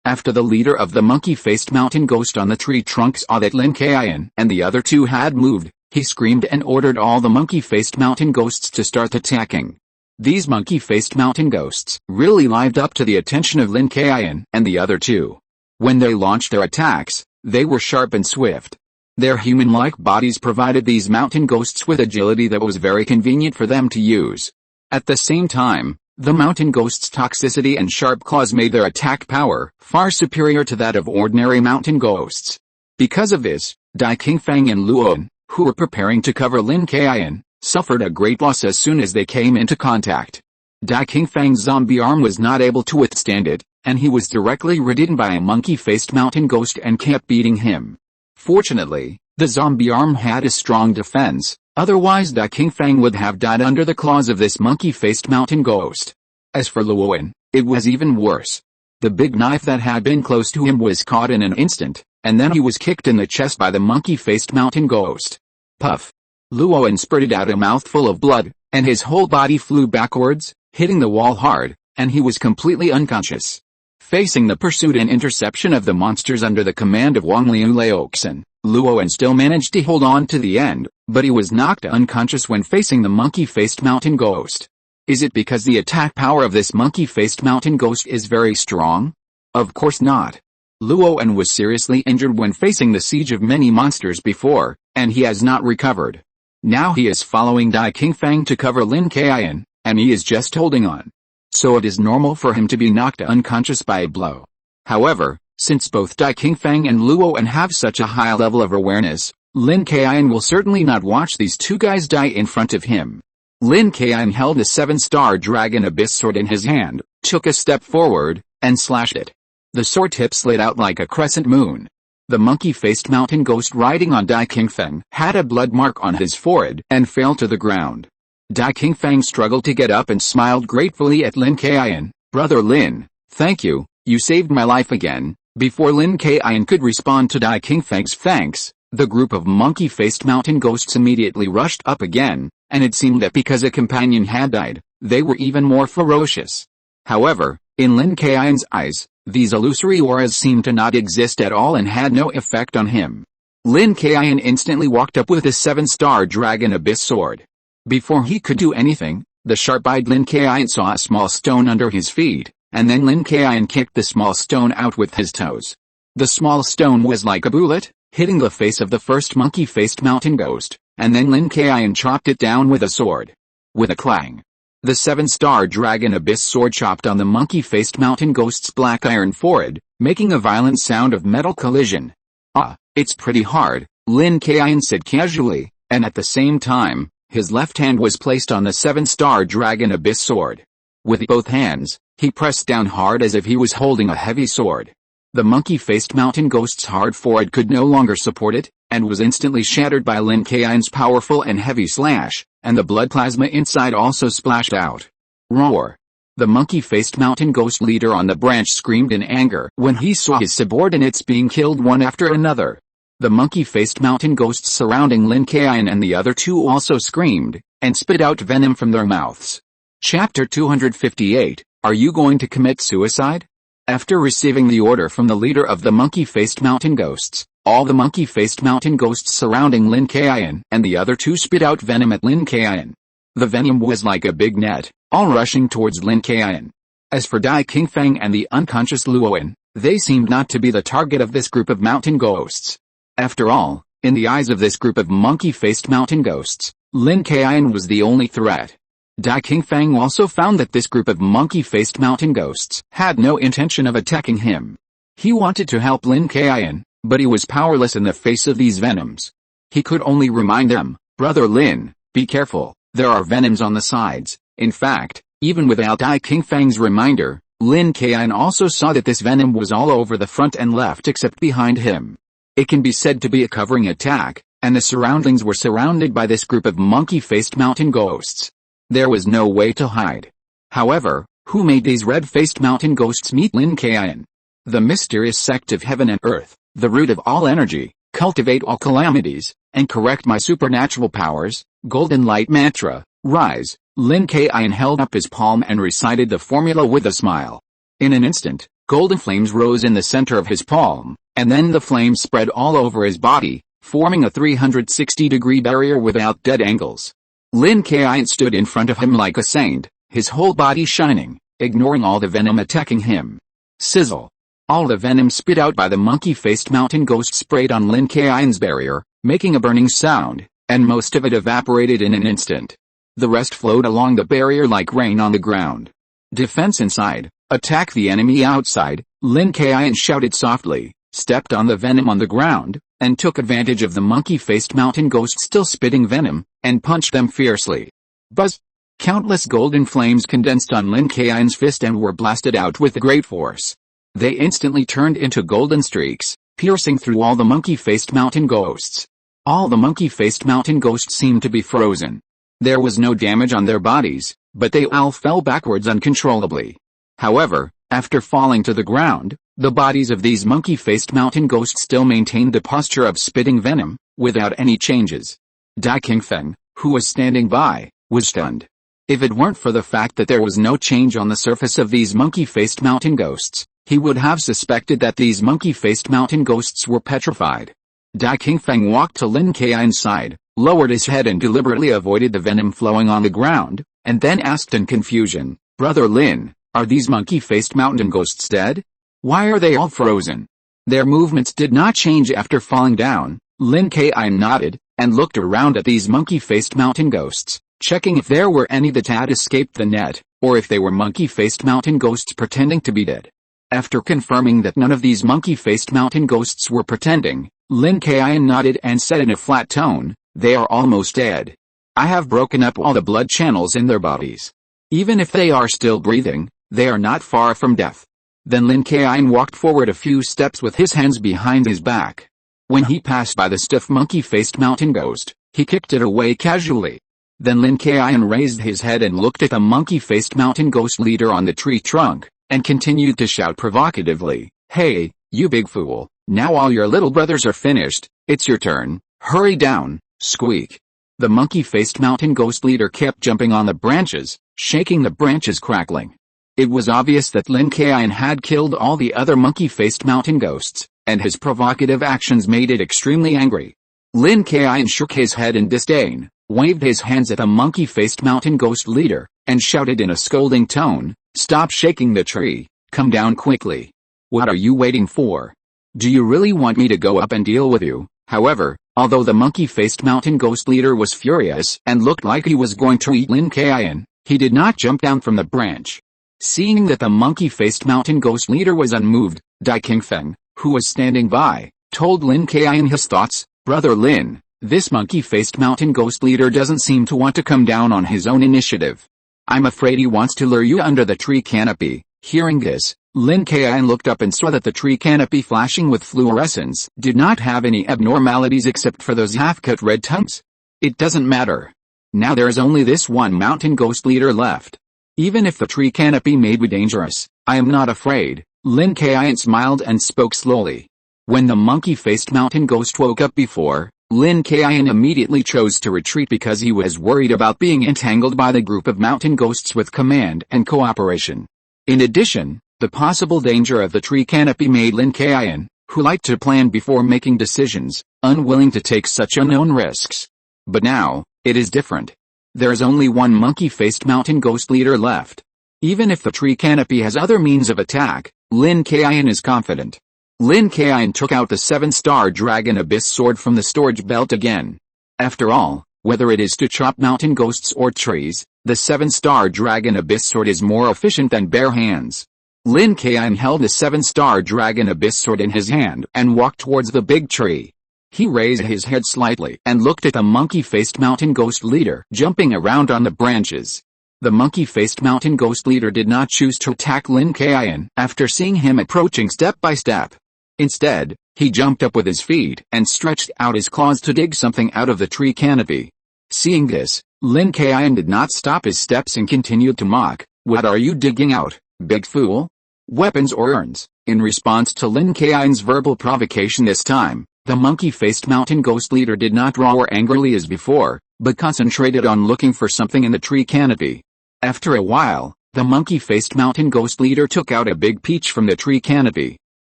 after the leader of the monkey-faced mountain ghost on the tree trunk saw that Lin Kaiyun and the other two had moved, he screamed and ordered all the monkey-faced mountain ghosts to start attacking. These monkey-faced mountain ghosts really lived up to the attention of Lin Kaiyun and the other two. When they launched their attacks, they were sharp and swift. Their human-like bodies provided these mountain ghosts with agility that was very convenient for them to use. At the same time, the mountain ghosts' toxicity and sharp claws made their attack power far superior to that of ordinary mountain ghosts. Because of this, Dai Qingfeng and Luoan, who were preparing to cover Lin Kaiyun, suffered a great loss as soon as they came into contact. Dai Qingfeng's zombie arm was not able to withstand it, and he was directly ridden by a monkey-faced mountain ghost and kept beating him. Fortunately, the zombie arm had a strong defense, otherwise Dai Qingfeng would have died under the claws of this monkey-faced mountain ghost. As for Luoan, it was even worse. The big knife that had been close to him was caught in an instant, and then he was kicked in the chest by the monkey-faced mountain ghost. Puff! Luoan spurted out a mouthful of blood, and his whole body flew backwards, hitting the wall hard, and he was completely unconscious. Facing the pursuit and interception of the monsters under the command of Wang Liu Laoxin, Luoan still managed to hold on to the end, but he was knocked unconscious when facing the monkey-faced mountain ghost. Is it because the attack power of this monkey-faced mountain ghost is very strong? Of course not. Luoan was seriously injured when facing the siege of many monsters before, and he has not recovered. Now he is following Dai Qingfeng to cover Lin Kaiyun, and he is just holding on. So it is normal for him to be knocked unconscious by a blow. However, since both Dai Qingfeng and Luoan have such a high level of awareness, Lin Kaiyun will certainly not watch these two guys die in front of him. Lin Kaiyun held a 7-star dragon abyss sword in his hand, took a step forward, and slashed it. The sword tip slid out like a crescent moon. The monkey-faced mountain ghost riding on Dai Qingfeng had a blood mark on his forehead and fell to the ground. Dai Qingfeng struggled to get up and smiled gratefully at Lin Kaiyun. "Brother Lin, thank you, you saved my life again." Before Lin Kaiyun could respond to Dai Qingfeng's thanks, the group of monkey-faced mountain ghosts immediately rushed up again, and it seemed that because a companion had died, they were even more ferocious. However, in Lin Kaiyun's eyes, these illusory auras seemed to not exist at all and had no effect on him. Lin Kaiyun instantly walked up with a 7-star dragon abyss sword. Before he could do anything, the sharp-eyed Lin Kaiyun saw a small stone under his feet, and then Lin Kaiyun kicked the small stone out with his toes. The small stone was like a bullet, hitting the face of the first monkey-faced mountain ghost, and then Lin Kaiyun chopped it down with a sword. With a clang, the 7-star dragon abyss sword chopped on the monkey-faced mountain ghost's black iron forehead, making a violent sound of metal collision. "Ah, it's pretty hard," Lin Kaiyun said casually, and at the same time, his left hand was placed on the 7-star dragon abyss sword. With both hands, he pressed down hard as if he was holding a heavy sword. The monkey-faced mountain ghost's hard forehead could no longer support it, and was instantly shattered by Lin Kaiyun's powerful and heavy slash, and the blood plasma inside also splashed out. Roar! The monkey-faced mountain ghost leader on the branch screamed in anger when he saw his subordinates being killed one after another. The monkey-faced mountain ghosts surrounding Lin Kaiyun and the other two also screamed, and spit out venom from their mouths. Chapter 258, Are you going to commit suicide? After receiving the order from the leader of the monkey-faced mountain ghosts, all the monkey-faced mountain ghosts surrounding Lin Kaiyun and the other two spit out venom at Lin Kaiyun. The venom was like a big net, all rushing towards Lin Kaiyun. As for Dai Qingfeng and the unconscious Luoyin, they seemed not to be the target of this group of mountain ghosts. After all, in the eyes of this group of monkey-faced mountain ghosts, Lin Kaiyun was the only threat. Dai Qingfeng also found that this group of monkey-faced mountain ghosts had no intention of attacking him. He wanted to help Lin Kaiyun, but he was powerless in the face of these venoms. He could only remind them, "Brother Lin, be careful, there are venoms on the sides." In fact, even without Dai Qingfeng's reminder, Lin Kaiyun also saw that this venom was all over the front and left except behind him. It can be said to be a covering attack, and the surroundings were surrounded by this group of monkey-faced mountain ghosts. There was no way to hide. However, who made these red-faced mountain ghosts meet Lin Kaiyun? The mysterious sect of heaven and earth, the root of all energy, cultivate all calamities, and correct my supernatural powers, golden light mantra, rise. Lin Kaiyun held up his palm and recited the formula with a smile. In an instant, golden flames rose in the center of his palm, and then the flames spread all over his body, forming a 360-degree barrier without dead angles. Lin Kaiyun stood in front of him like a saint, his whole body shining, ignoring all the venom attacking him. Sizzle! All the venom spit out by the monkey-faced mountain ghost sprayed on Lin Kaiyun's barrier, making a burning sound, and most of it evaporated in an instant. The rest flowed along the barrier like rain on the ground. Defense inside, attack the enemy outside, Lin Kaiyun shouted softly, stepped on the venom on the ground, and took advantage of the monkey-faced mountain ghost still spitting venom, and punched them fiercely. Buzz! Countless golden flames condensed on Lin Kaiyun's fist and were blasted out with great force. They instantly turned into golden streaks, piercing through all the monkey-faced mountain ghosts. All the monkey-faced mountain ghosts seemed to be frozen. There was no damage on their bodies, but they all fell backwards uncontrollably. However, after falling to the ground, the bodies of these monkey-faced mountain ghosts still maintained the posture of spitting venom, without any changes. Dai Qingfeng, who was standing by, was stunned. If it weren't for the fact that there was no change on the surface of these monkey-faced mountain ghosts, he would have suspected that these monkey-faced mountain ghosts were petrified. Dai Qingfeng walked to Lin Kaiyun's side, lowered his head and deliberately avoided the venom flowing on the ground, and then asked in confusion, "Brother Lin, are these monkey-faced mountain ghosts dead? Why are they all frozen?" Their movements did not change after falling down. Lin Kaiyun nodded, and looked around at these monkey-faced mountain ghosts, checking if there were any that had escaped the net, or if they were monkey-faced mountain ghosts pretending to be dead. After confirming that none of these monkey-faced mountain ghosts were pretending, Lin Kaiyun nodded and said in a flat tone, "They are almost dead. I have broken up all the blood channels in their bodies. Even if they are still breathing, they are not far from death." Then Lin Kaiyun walked forward a few steps with his hands behind his back. When he passed by the stiff monkey-faced mountain ghost, he kicked it away casually. Then Lin Kaiyun raised his head and looked at the monkey-faced mountain ghost leader on the tree trunk, and continued to shout provocatively, "Hey, you big fool, now all your little brothers are finished, it's your turn, hurry down, squeak." The monkey-faced mountain ghost leader kept jumping on the branches, shaking the branches crackling. It was obvious that Lin Kaiyun had killed all the other monkey-faced mountain ghosts, and his provocative actions made it extremely angry. Lin Kaiyun shook his head in disdain, waved his hands at the monkey-faced mountain ghost leader, and shouted in a scolding tone, "Stop shaking the tree, come down quickly. What are you waiting for?" Do you really want me to go up and deal with you? However, although the monkey-faced mountain ghost leader was furious and looked like he was going to eat Lin Kaiyun, he did not jump down from the branch. Seeing that the monkey-faced mountain ghost leader was unmoved, Dai Qingfeng, who was standing by, told Lin Kaiyun his thoughts. Brother Lin, this monkey-faced mountain ghost leader doesn't seem to want to come down on his own initiative. I'm afraid he wants to lure you under the tree canopy. Hearing this, Lin Kaiyun looked up and saw that the tree canopy flashing with fluorescence did not have any abnormalities except for those half-cut red tongues. It doesn't matter. Now there is only this one mountain ghost leader left. Even if the tree canopy may be dangerous, I am not afraid. Lin Kaiyun smiled and spoke slowly. When the monkey-faced mountain ghost woke up before, Lin Kaiyun immediately chose to retreat because he was worried about being entangled by the group of mountain ghosts with command and cooperation. In addition, the possible danger of the tree canopy made Lin Kaiyun, who liked to plan before making decisions, unwilling to take such unknown risks. But now, it is different. There is only one monkey-faced mountain ghost leader left. Even if the tree canopy has other means of attack, Lin Kaiyun is confident. Lin Kaiyun took out the 7-star dragon abyss sword from the storage belt again. After all, whether it is to chop mountain ghosts or trees, the 7-star dragon abyss sword is more efficient than bare hands. Lin Kaiyun held the 7-star dragon abyss sword in his hand and walked towards the big tree. He raised his head slightly and looked at the monkey-faced mountain ghost leader jumping around on the branches. The monkey-faced mountain ghost leader did not choose to attack Lin Kaiyun after seeing him approaching step by step. Instead, he jumped up with his feet and stretched out his claws to dig something out of the tree canopy. Seeing this, Lin Kaiyun did not stop his steps and continued to mock. What are you digging out, big fool? Weapons or urns? In response to Lin Kaiyun's verbal provocation this time, the monkey-faced mountain ghost leader did not roar angrily as before, but concentrated on looking for something in the tree canopy. After a while, the monkey-faced mountain ghost leader took out a big peach from the tree canopy.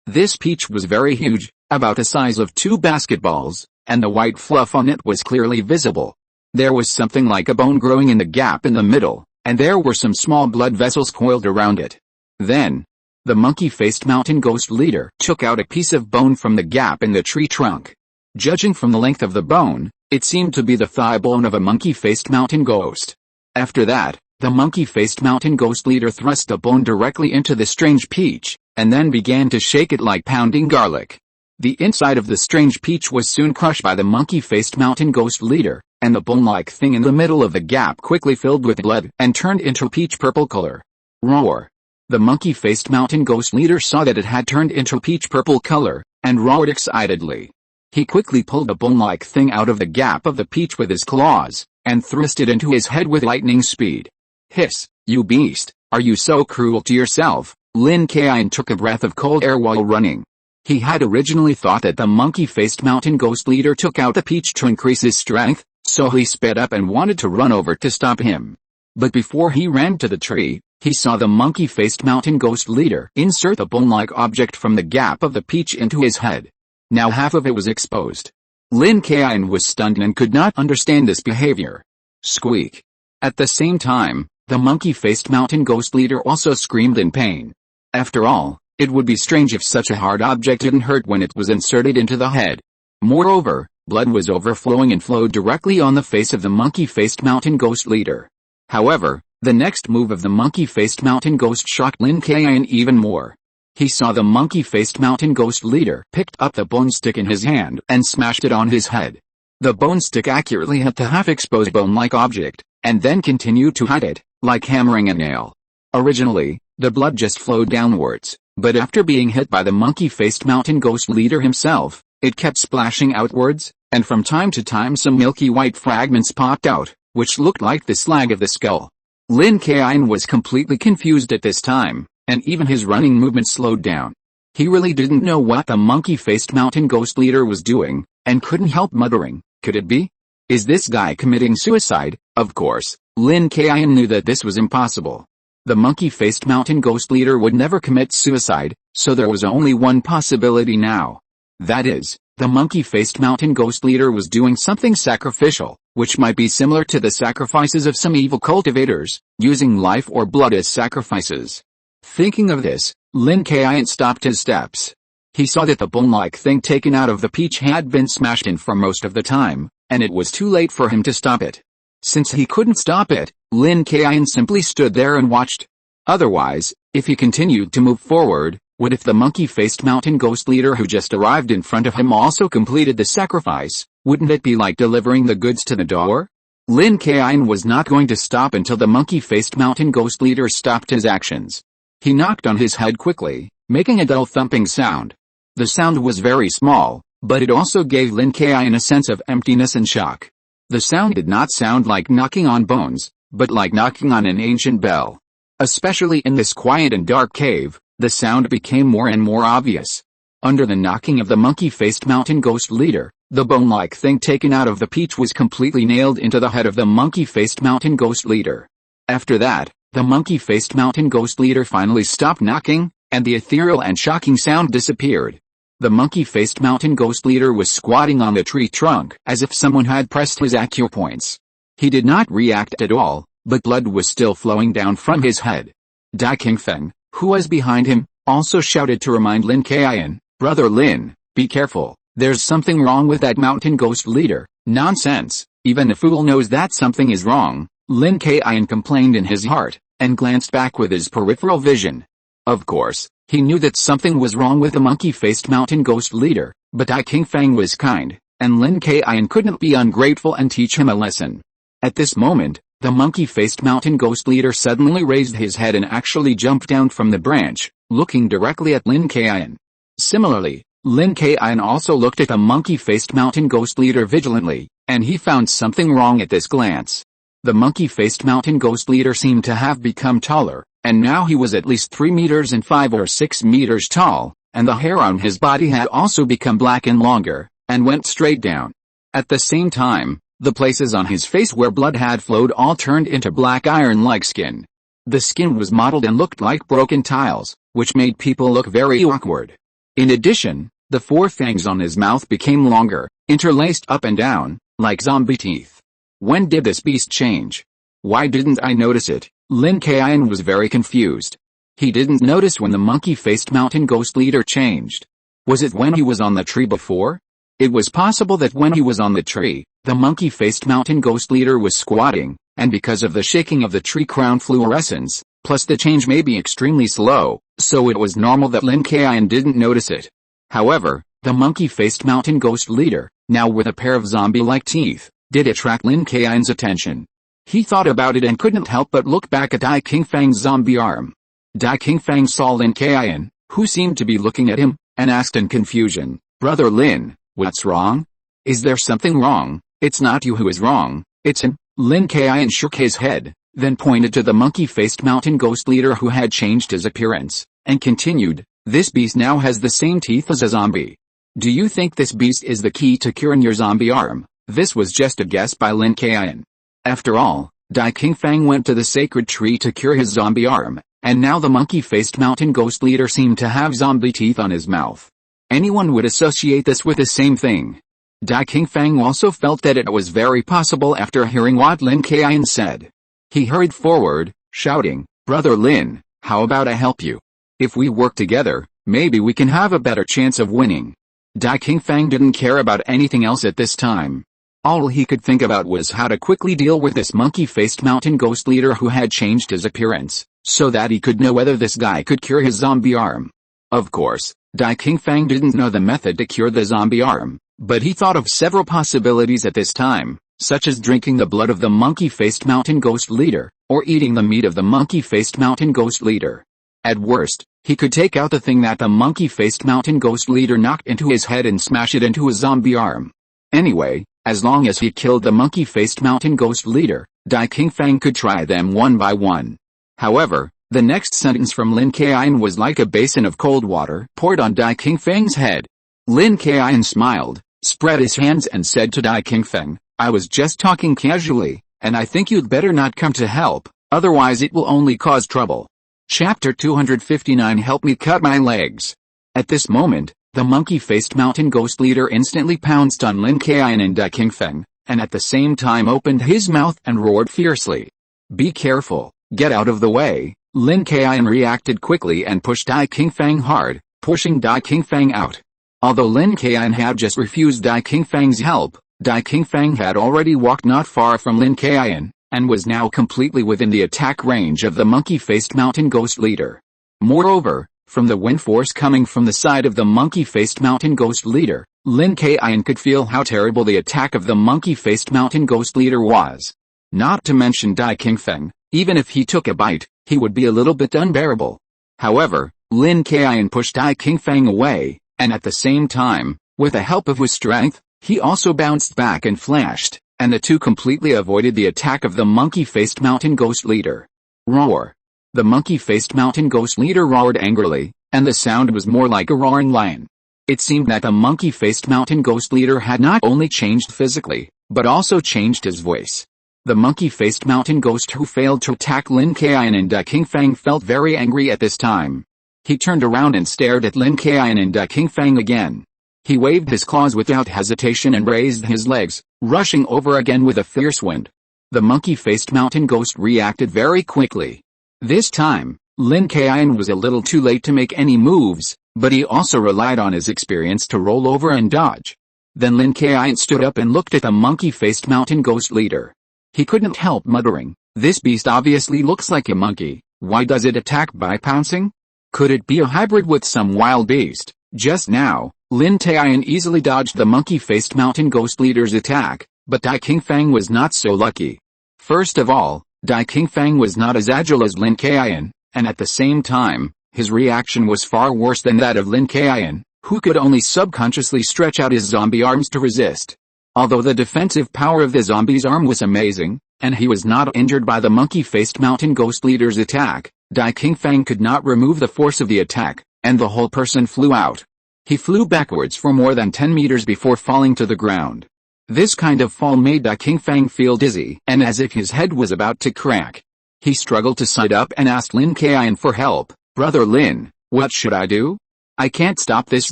This peach was very huge, about the size of 2 basketballs, and the white fluff on it was clearly visible. There was something like a bone growing in the gap in the middle, and there were some small blood vessels coiled around it. Then, the monkey-faced mountain ghost leader took out a piece of bone from the gap in the tree trunk. Judging from the length of the bone, it seemed to be the thigh bone of a monkey-faced mountain ghost. After that, the monkey-faced mountain ghost leader thrust the bone directly into the strange peach, and then began to shake it like pounding garlic. The inside of the strange peach was soon crushed by the monkey-faced mountain ghost leader, and the bone-like thing in the middle of the gap quickly filled with blood and turned into peach purple color. Roar! The monkey-faced mountain ghost leader saw that it had turned into peach purple color, and roared excitedly. He quickly pulled the bone-like thing out of the gap of the peach with his claws, and thrust it into his head with lightning speed. Hiss, you beast, are you so cruel to yourself? Lin Kaiyun took a breath of cold air while running. He had originally thought that the monkey-faced mountain ghost leader took out the peach to increase his strength, so he sped up and wanted to run over to stop him. But before he ran to the tree, he saw the monkey-faced mountain ghost leader insert the bone-like object from the gap of the peach into his head. Now half of it was exposed. Lin Kaiyun was stunned and could not understand this behavior. Squeak! At the same time, the monkey-faced mountain ghost leader also screamed in pain. After all, it would be strange if such a hard object didn't hurt when it was inserted into the head. Moreover, blood was overflowing and flowed directly on the face of the monkey-faced mountain ghost leader. However, the next move of the monkey-faced mountain ghost shocked Lin Kaiyun even more. He saw the monkey-faced mountain ghost leader picked up the bone stick in his hand and smashed it on his head. The bone stick accurately hit the half-exposed bone-like object, and then continued to hit it, like hammering a nail. Originally, the blood just flowed downwards, but after being hit by the monkey-faced mountain ghost leader himself, it kept splashing outwards, and from time to time some milky white fragments popped out, which looked like the slag of the skull. Lin Kaiyun was completely confused at this time, and even his running movement slowed down. He really didn't know what the monkey-faced mountain ghost leader was doing, and couldn't help muttering, could it be? Is this guy committing suicide? Of course, Lin Kaiyun knew that this was impossible. The monkey-faced mountain ghost leader would never commit suicide, so there was only one possibility now. That is, the monkey-faced mountain ghost leader was doing something sacrificial, which might be similar to the sacrifices of some evil cultivators, using life or blood as sacrifices. Thinking of this, Lin Kaiyun stopped his steps. He saw that the bone-like thing taken out of the peach had been smashed in for most of the time, and it was too late for him to stop it. Since he couldn't stop it, Lin Kaiyun simply stood there and watched. Otherwise, if he continued to move forward, what if the monkey-faced mountain ghost leader who just arrived in front of him also completed the sacrifice? Wouldn't it be like delivering the goods to the door? Lin Kaiyun was not going to stop until the monkey-faced mountain ghost leader stopped his actions. He knocked on his head quickly, making a dull thumping sound. The sound was very small, but it also gave Lin Kaiyun a sense of emptiness and shock. The sound did not sound like knocking on bones, but like knocking on an ancient bell. Especially in this quiet and dark cave, the sound became more and more obvious. Under the knocking of the monkey-faced mountain ghost leader, the bone-like thing taken out of the peach was completely nailed into the head of the monkey-faced mountain ghost leader. After that, the monkey-faced mountain ghost leader finally stopped knocking, and the ethereal and shocking sound disappeared. The monkey-faced mountain ghost leader was squatting on the tree trunk as if someone had pressed his acupoints. He did not react at all, but blood was still flowing down from his head. Dai Qingfeng, who was behind him, also shouted to remind Lin Kaiyun, "Brother Lin, be careful, there's something wrong with that mountain ghost leader." "Nonsense, even a fool knows that something is wrong," Lin Kaiyun complained in his heart, and glanced back with his peripheral vision. Of course, he knew that something was wrong with the monkey-faced mountain ghost leader, but Dai Qingfeng was kind, and Lin Kaiyun couldn't be ungrateful and teach him a lesson. At this moment, the monkey-faced mountain ghost leader suddenly raised his head and actually jumped down from the branch, looking directly at Lin Kaiyun. Similarly, Lin Kaiyun also looked at the monkey-faced mountain ghost leader vigilantly, and he found something wrong at this glance. The monkey-faced mountain ghost leader seemed to have become taller, and now he was at least 3 meters and 5 or 6 meters tall, and the hair on his body had also become black and longer, and went straight down. At the same time, the places on his face where blood had flowed all turned into black iron-like skin. The skin was mottled and looked like broken tiles, which made people look very awkward. In addition, the 4 fangs on his mouth became longer, interlaced up and down, like zombie teeth. When did this beast change? Why didn't I notice it? Lin Kaiyun was very confused. He didn't notice when the monkey-faced mountain ghost leader changed. Was it when he was on the tree before? It was possible that when he was on the tree, the monkey-faced mountain ghost leader was squatting, and because of the shaking of the tree crown fluorescence, plus the change may be extremely slow, so it was normal that Lin Kaiyun didn't notice it. However, the monkey-faced mountain ghost leader, now with a pair of zombie-like teeth, did attract Lin Kaiyun's attention. He thought about it and couldn't help but look back at Dai Qingfeng's zombie arm. Dai Qingfeng saw Lin Kaiyun, who seemed to be looking at him, and asked in confusion, "Brother Lin, what's wrong? Is there something wrong?" "It's not you who is wrong, it's him." Lin Kaiyun shook his head, then pointed to the monkey-faced mountain ghost leader who had changed his appearance, and continued, "This beast now has the same teeth as a zombie. Do you think this beast is the key to curing your zombie arm?" This was just a guess by Lin Kaiyun. After all, Dai Qingfeng went to the sacred tree to cure his zombie arm, and now the monkey-faced mountain ghost leader seemed to have zombie teeth on his mouth. Anyone would associate this with the same thing. Dai Qingfeng also felt that it was very possible after hearing what Lin Kaiyun said. He hurried forward, shouting, "Brother Lin, how about I help you? If we work together, maybe we can have a better chance of winning." Dai Qingfeng didn't care about anything else at this time. All he could think about was how to quickly deal with this monkey-faced mountain ghost leader who had changed his appearance, so that he could know whether this guy could cure his zombie arm. Of course, Dai Qingfeng didn't know the method to cure the zombie arm, but he thought of several possibilities at this time, such as drinking the blood of the monkey-faced mountain ghost leader, or eating the meat of the monkey-faced mountain ghost leader. At worst, he could take out the thing that the monkey-faced mountain ghost leader knocked into his head and smash it into his zombie arm. Anyway, as long as he killed the monkey-faced mountain ghost leader, Dai Qingfeng could try them one by one. However, the next sentence from Lin Kaiyun was like a basin of cold water poured on Dai Qingfeng's head. Lin Kaiyun smiled, spread his hands and said to Dai Qingfeng, "I was just talking casually, and I think you'd better not come to help, otherwise it will only cause trouble." Chapter 259 Help me cut my legs. At this moment, the monkey-faced mountain ghost leader instantly pounced on Lin Kaiyun and Dai Qingfeng, and at the same time opened his mouth and roared fiercely. "Be careful, get out of the way." Lin Kaiyun reacted quickly and pushed Dai Qingfeng hard, pushing Dai Qingfang out. Although Lin Kaiyun had just refused Dai Qingfang's help, Dai Qingfang had already walked not far from Lin Kaiyun, and was now completely within the attack range of the monkey-faced mountain ghost leader. Moreover, from the wind force coming from the side of the monkey-faced mountain ghost leader, Lin Kaiyun could feel how terrible the attack of the monkey-faced mountain ghost leader was. Not to mention Dai Qingfang, even if he took a bite, he would be a little bit unbearable. However, Lin Kaiyun pushed Dai Qingfang away, and at the same time, with the help of his strength, he also bounced back and flashed, and the two completely avoided the attack of the monkey-faced mountain ghost leader. Roar! The monkey-faced mountain ghost leader roared angrily, and the sound was more like a roaring lion. It seemed that the monkey-faced mountain ghost leader had not only changed physically, but also changed his voice. The monkey-faced mountain ghost who failed to attack Lin Kaiyun and Dai Qingfang felt very angry at this time. He turned around and stared at Lin Kaiyun and Dai Qingfang again. He waved his claws without hesitation and raised his legs, rushing over again with a fierce wind. The monkey-faced mountain ghost reacted very quickly. This time, Lin Kaiyun was a little too late to make any moves, but he also relied on his experience to roll over and dodge. Then Lin Kaiyun stood up and looked at the monkey-faced mountain ghost leader. He couldn't help muttering, "This beast obviously looks like a monkey. Why does it attack by pouncing? Could it be a hybrid with some wild beast?" Just now, Lin Kaiyun easily dodged the monkey-faced mountain ghost leader's attack, but Dai Qingfang was not so lucky. First of all, Dai Qingfang was not as agile as Lin Kaiyun, and at the same time, his reaction was far worse than that of Lin Kaiyun, who could only subconsciously stretch out his zombie arms to resist. Although the defensive power of the zombie's arm was amazing, and he was not injured by the monkey-faced mountain ghost leader's attack, Dai Qingfang could not remove the force of the attack, and the whole person flew out. He flew backwards for more than 10 meters before falling to the ground. This kind of fall made Dai Qingfang feel dizzy and as if his head was about to crack. He struggled to sit up and asked Lin Kaiyun for help. "Brother Lin, what should I do? I can't stop this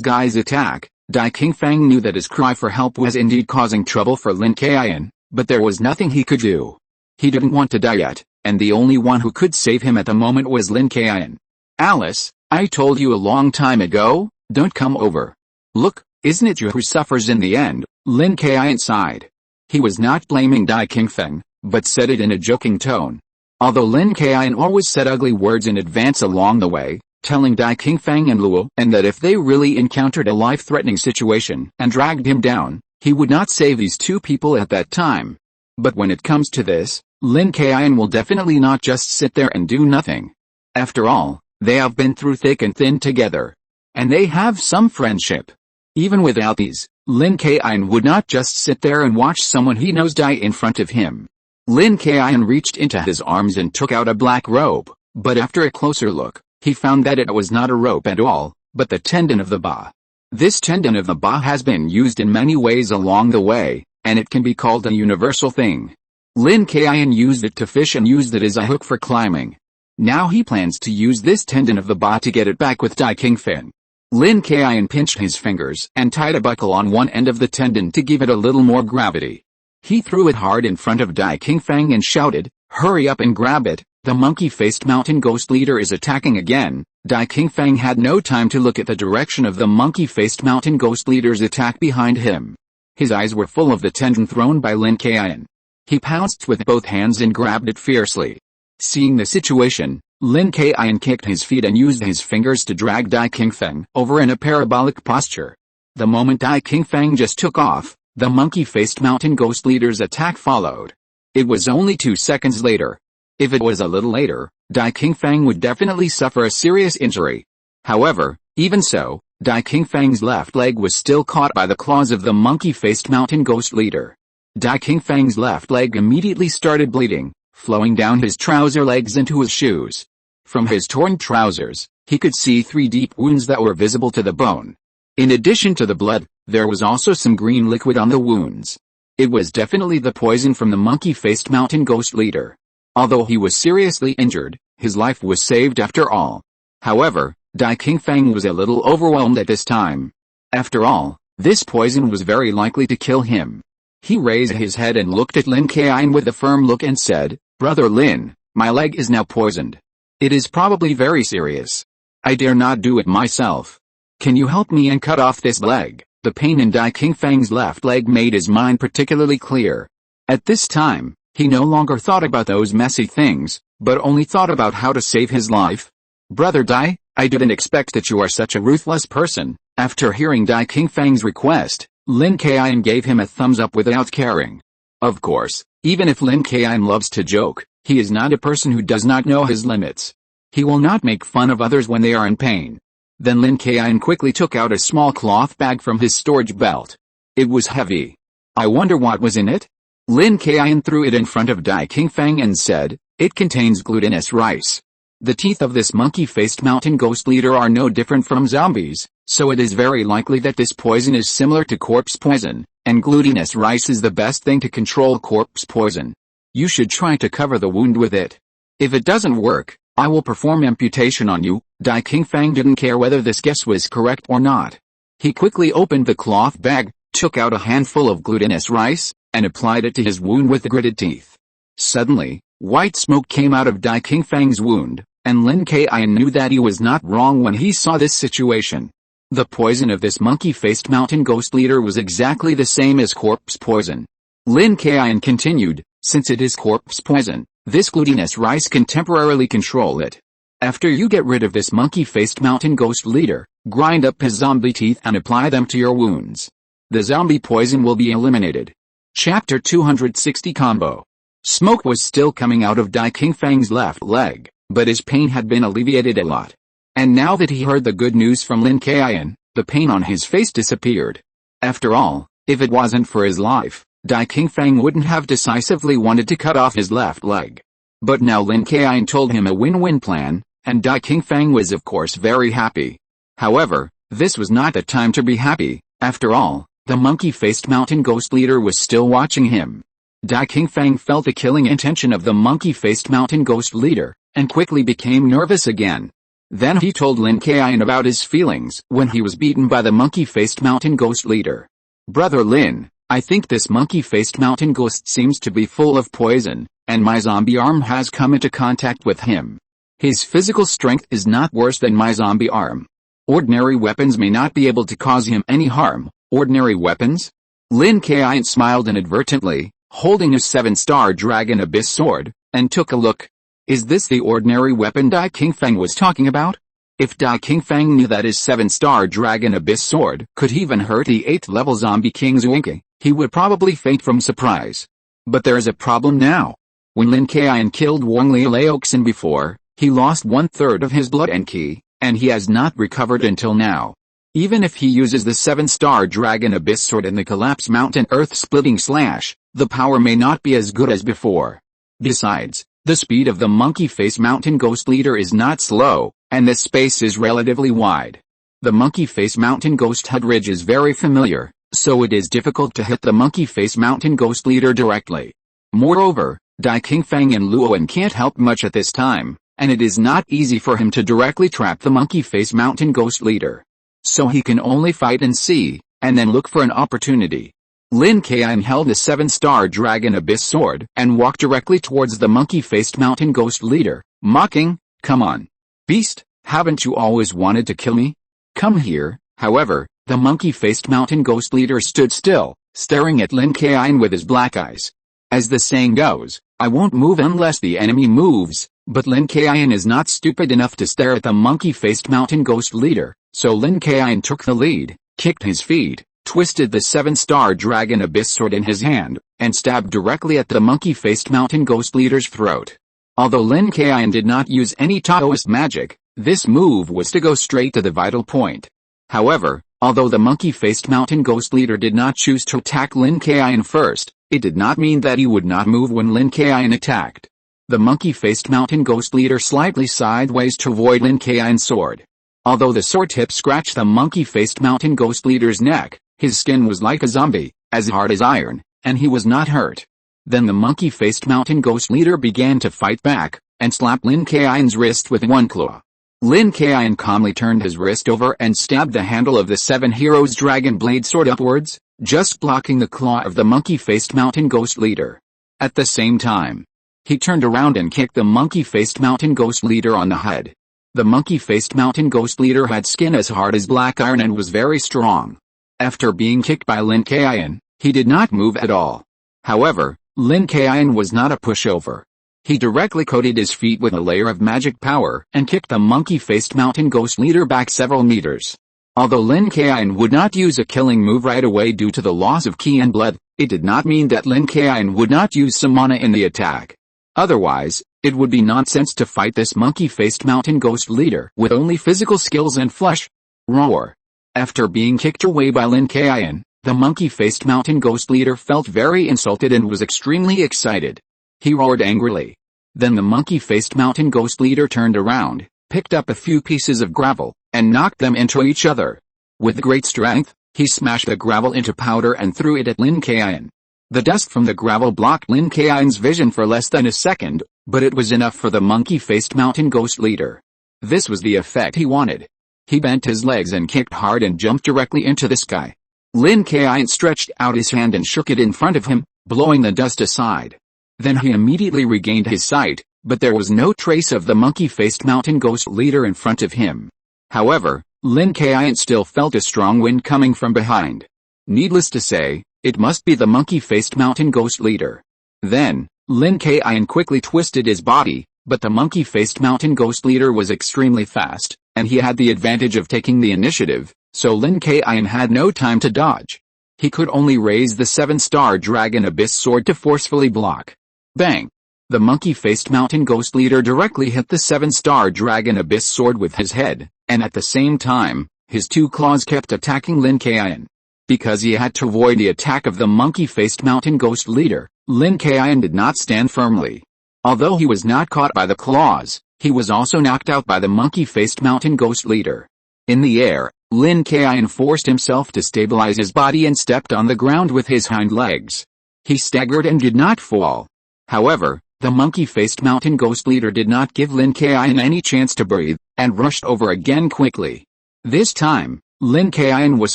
guy's attack." Dai Qingfang knew that his cry for help was indeed causing trouble for Lin Kaiyun, but there was nothing he could do. He didn't want to die yet, and the only one who could save him at the moment was Lin Kaiyun. "Alice, I told you a long time ago, don't come over. Look, isn't it you who suffers in the end?" Lin Kaiyun sighed. He was not blaming Dai Qingfang, but said it in a joking tone. Although Lin Kaiyun always said ugly words in advance along the way, telling Dai Qingfang and Luo and that if they really encountered a life-threatening situation and dragged him down, he would not save these two people at that time. But when it comes to this, Lin Kaiyun will definitely not just sit there and do nothing. After all, they have been through thick and thin together. And they have some friendship. Even without these, Lin Kaiyun would not just sit there and watch someone he knows die in front of him. Lin Kaiyun reached into his arms and took out a black rope, but after a closer look, he found that it was not a rope at all, but the tendon of the ba. This tendon of the ba has been used in many ways along the way, and it can be called a universal thing. Lin Kaiyun used it to fish and used it as a hook for climbing. Now he plans to use this tendon of the ba to get it back with Dai Qingfang. Lin Kaiyun pinched his fingers and tied a buckle on one end of the tendon to give it a little more gravity. He threw it hard in front of Dai Qingfang and shouted, "Hurry up and grab it, the monkey-faced mountain ghost leader is attacking again." Dai Qingfang had no time to look at the direction of the monkey-faced mountain ghost leader's attack behind him. His eyes were full of the tendon thrown by Lin Kaiyun. He pounced with both hands and grabbed it fiercely. Seeing the situation, Lin Kaiyun kicked his feet and used his fingers to drag Dai Qingfang over in a parabolic posture. The moment Dai Qingfang just took off, the monkey-faced mountain ghost leader's attack followed. It was only 2 seconds later. If it was a little later, Dai Qingfang would definitely suffer a serious injury. However, even so, Dai Qingfang's left leg was still caught by the claws of the monkey-faced mountain ghost leader. Dai Qingfang's left leg immediately started bleeding, flowing down his trouser legs into his shoes. From his torn trousers, he could see 3 deep wounds that were visible to the bone. In addition to the blood, there was also some green liquid on the wounds. It was definitely the poison from the monkey-faced mountain ghost leader. Although he was seriously injured, his life was saved after all. However, Dai Qingfang was a little overwhelmed at this time. After all, this poison was very likely to kill him. He raised his head and looked at Lin Kaiyun with a firm look and said, "Brother Lin, my leg is now poisoned. It is probably very serious. I dare not do it myself. Can you help me and cut off this leg? The pain in Dai Qingfang's left leg made his mind particularly clear. At this time, he no longer thought about those messy things, but only thought about how to save his life. Brother Dai, I didn't expect that you are such a ruthless person. After hearing Dai Qingfang's request, Lin Kaiyun gave him a thumbs up without caring. Of course, even if Lin Kaiyun loves to joke, he is not a person who does not know his limits. He will not make fun of others when they are in pain. Then Lin Kaiyun quickly took out a small cloth bag from his storage belt. It was heavy. I wonder what was in it? Lin Kaiyun threw it in front of Dai Qingfang and said, it contains glutinous rice. The teeth of this monkey-faced mountain ghost leader are no different from zombies, so it is very likely that this poison is similar to corpse poison, and glutinous rice is the best thing to control corpse poison. You should try to cover the wound with it. If it doesn't work, I will perform amputation on you. Dai Qingfang didn't care whether this guess was correct or not. He quickly opened the cloth bag, took out a handful of glutinous rice, and applied it to his wound with the gritted teeth. Suddenly, white smoke came out of Dai Qingfang's wound, and Lin Kaiyun knew that he was not wrong when he saw this situation. The poison of this monkey-faced mountain ghost leader was exactly the same as corpse poison. Lin Kaiyun continued, since it is corpse poison, this glutinous rice can temporarily control it. After you get rid of this monkey-faced mountain ghost leader, grind up his zombie teeth and apply them to your wounds. The zombie poison will be eliminated. Chapter 260 Combo. Smoke was still coming out of Dai Qingfang's left leg, but his pain had been alleviated a lot. And now that he heard the good news from Lin Kaiyun, the pain on his face disappeared. After all, if it wasn't for his life, Dai Qingfang wouldn't have decisively wanted to cut off his left leg. But now Lin Kaiyun told him a win-win plan, and Dai Qingfang was of course very happy. However, this was not the time to be happy. After all, the monkey-faced mountain ghost leader was still watching him. Dai Qingfang felt the killing intention of the monkey-faced mountain ghost leader, and quickly became nervous again. Then he told Lin Kaiyun about his feelings when he was beaten by the monkey-faced mountain ghost leader. Brother Lin, I think this monkey-faced mountain ghost seems to be full of poison, and my zombie arm has come into contact with him. His physical strength is not worse than my zombie arm. Ordinary weapons may not be able to cause him any harm. Ordinary weapons? Lin Kaiyun smiled inadvertently, holding a 7-star dragon abyss sword, and took a look. Is this the ordinary weapon Dai Qingfang was talking about? If Dai Qingfang knew that his 7-star dragon abyss sword could even hurt the 8th level zombie King Zhuangke, he would probably faint from surprise. But there is a problem now. When Lin Kaiyun killed Wang Liaoxin before, he lost 1/3 of his blood and ki, and he has not recovered until now. Even if he uses the 7-star dragon abyss sword in the collapse mountain earth-splitting slash, the power may not be as good as before. Besides, the speed of the monkey-face mountain ghost leader is not slow, and the space is relatively wide. The monkey-face mountain ghost head ridge is very familiar, so it is difficult to hit the monkey-face mountain ghost leader directly. Moreover, Dai Qingfang and Luoan can't help much at this time, and it is not easy for him to directly trap the monkey-face mountain ghost leader. So he can only fight and see, and then look for an opportunity. Lin Kaiyun held a 7-star dragon abyss sword and walked directly towards the monkey-faced mountain ghost leader, mocking, "Come on, beast, haven't you always wanted to kill me? Come here." However, the monkey-faced mountain ghost leader stood still, staring at Lin Kaiyun with his black eyes. As the saying goes, I won't move unless the enemy moves, but Lin Kaiyun is not stupid enough to stare at the monkey-faced mountain ghost leader. So Lin Kaiyun took the lead, kicked his feet, twisted the 7-star dragon abyss sword in his hand, and stabbed directly at the monkey-faced mountain ghost leader's throat. Although Lin Kaiyun did not use any Taoist magic, this move was to go straight to the vital point. However, although the monkey-faced mountain ghost leader did not choose to attack Lin Kaiyun first, it did not mean that he would not move when Lin Kaiyun attacked. The monkey-faced mountain ghost leader slightly sideways to avoid Lin Kaiyun's sword. Although the sword tip scratched the monkey-faced mountain ghost leader's neck, his skin was like a zombie, as hard as iron, and he was not hurt. Then the monkey-faced mountain ghost leader began to fight back, and slapped Lin Kaiyun's wrist with one claw. Lin Kaiyun calmly turned his wrist over and stabbed the handle of the 7 Heroes Dragon Blade sword upwards, just blocking the claw of the monkey-faced mountain ghost leader. At the same time, he turned around and kicked the monkey-faced mountain ghost leader on the head. The monkey-faced mountain ghost leader had skin as hard as black iron and was very strong. After being kicked by Lin Kaiyun, he did not move at all. However, Lin Kaiyun was not a pushover. He directly coated his feet with a layer of magic power and kicked the monkey-faced mountain ghost leader back several meters. Although Lin Kaiyun would not use a killing move right away due to the loss of ki and blood, it did not mean that Lin Kaiyun would not use some mana in the attack. Otherwise, it would be nonsense to fight this monkey-faced mountain ghost leader with only physical skills and flesh. Roar. After being kicked away by Lin Kaiyun, the monkey-faced mountain ghost leader felt very insulted and was extremely excited. He roared angrily. Then the monkey-faced mountain ghost leader turned around, picked up a few pieces of gravel, and knocked them into each other. With great strength, he smashed the gravel into powder and threw it at Lin Kaiyun. The dust from the gravel blocked Lin Kaiyun's vision for less than a second, but it was enough for the monkey-faced mountain ghost leader. This was the effect he wanted. He bent his legs and kicked hard and jumped directly into the sky. Lin Kaiyun stretched out his hand and shook it in front of him, blowing the dust aside. Then he immediately regained his sight, but there was no trace of the monkey-faced mountain ghost leader in front of him. However, Lin Kaiyun still felt a strong wind coming from behind. Needless to say, it must be the monkey-faced mountain ghost leader. Then, Lin Kaiyun quickly twisted his body, but the monkey-faced mountain ghost leader was extremely fast, and he had the advantage of taking the initiative, so Lin Kaiyun had no time to dodge. He could only raise the 7-star dragon abyss sword to forcefully block. Bang! The monkey-faced mountain ghost leader directly hit the 7-star dragon abyss sword with his head, and at the same time, his 2 claws kept attacking Lin Kaiyun. Because he had to avoid the attack of the monkey-faced mountain ghost leader, Lin Kaiyun did not stand firmly. Although he was not caught by the claws, he was also knocked out by the monkey-faced mountain ghost leader. In the air, Lin Kaiyun forced himself to stabilize his body and stepped on the ground with his hind legs. He staggered and did not fall. However, the monkey-faced mountain ghost leader did not give Lin Kaiyun any chance to breathe, and rushed over again quickly. This time, Lin Kaiyun was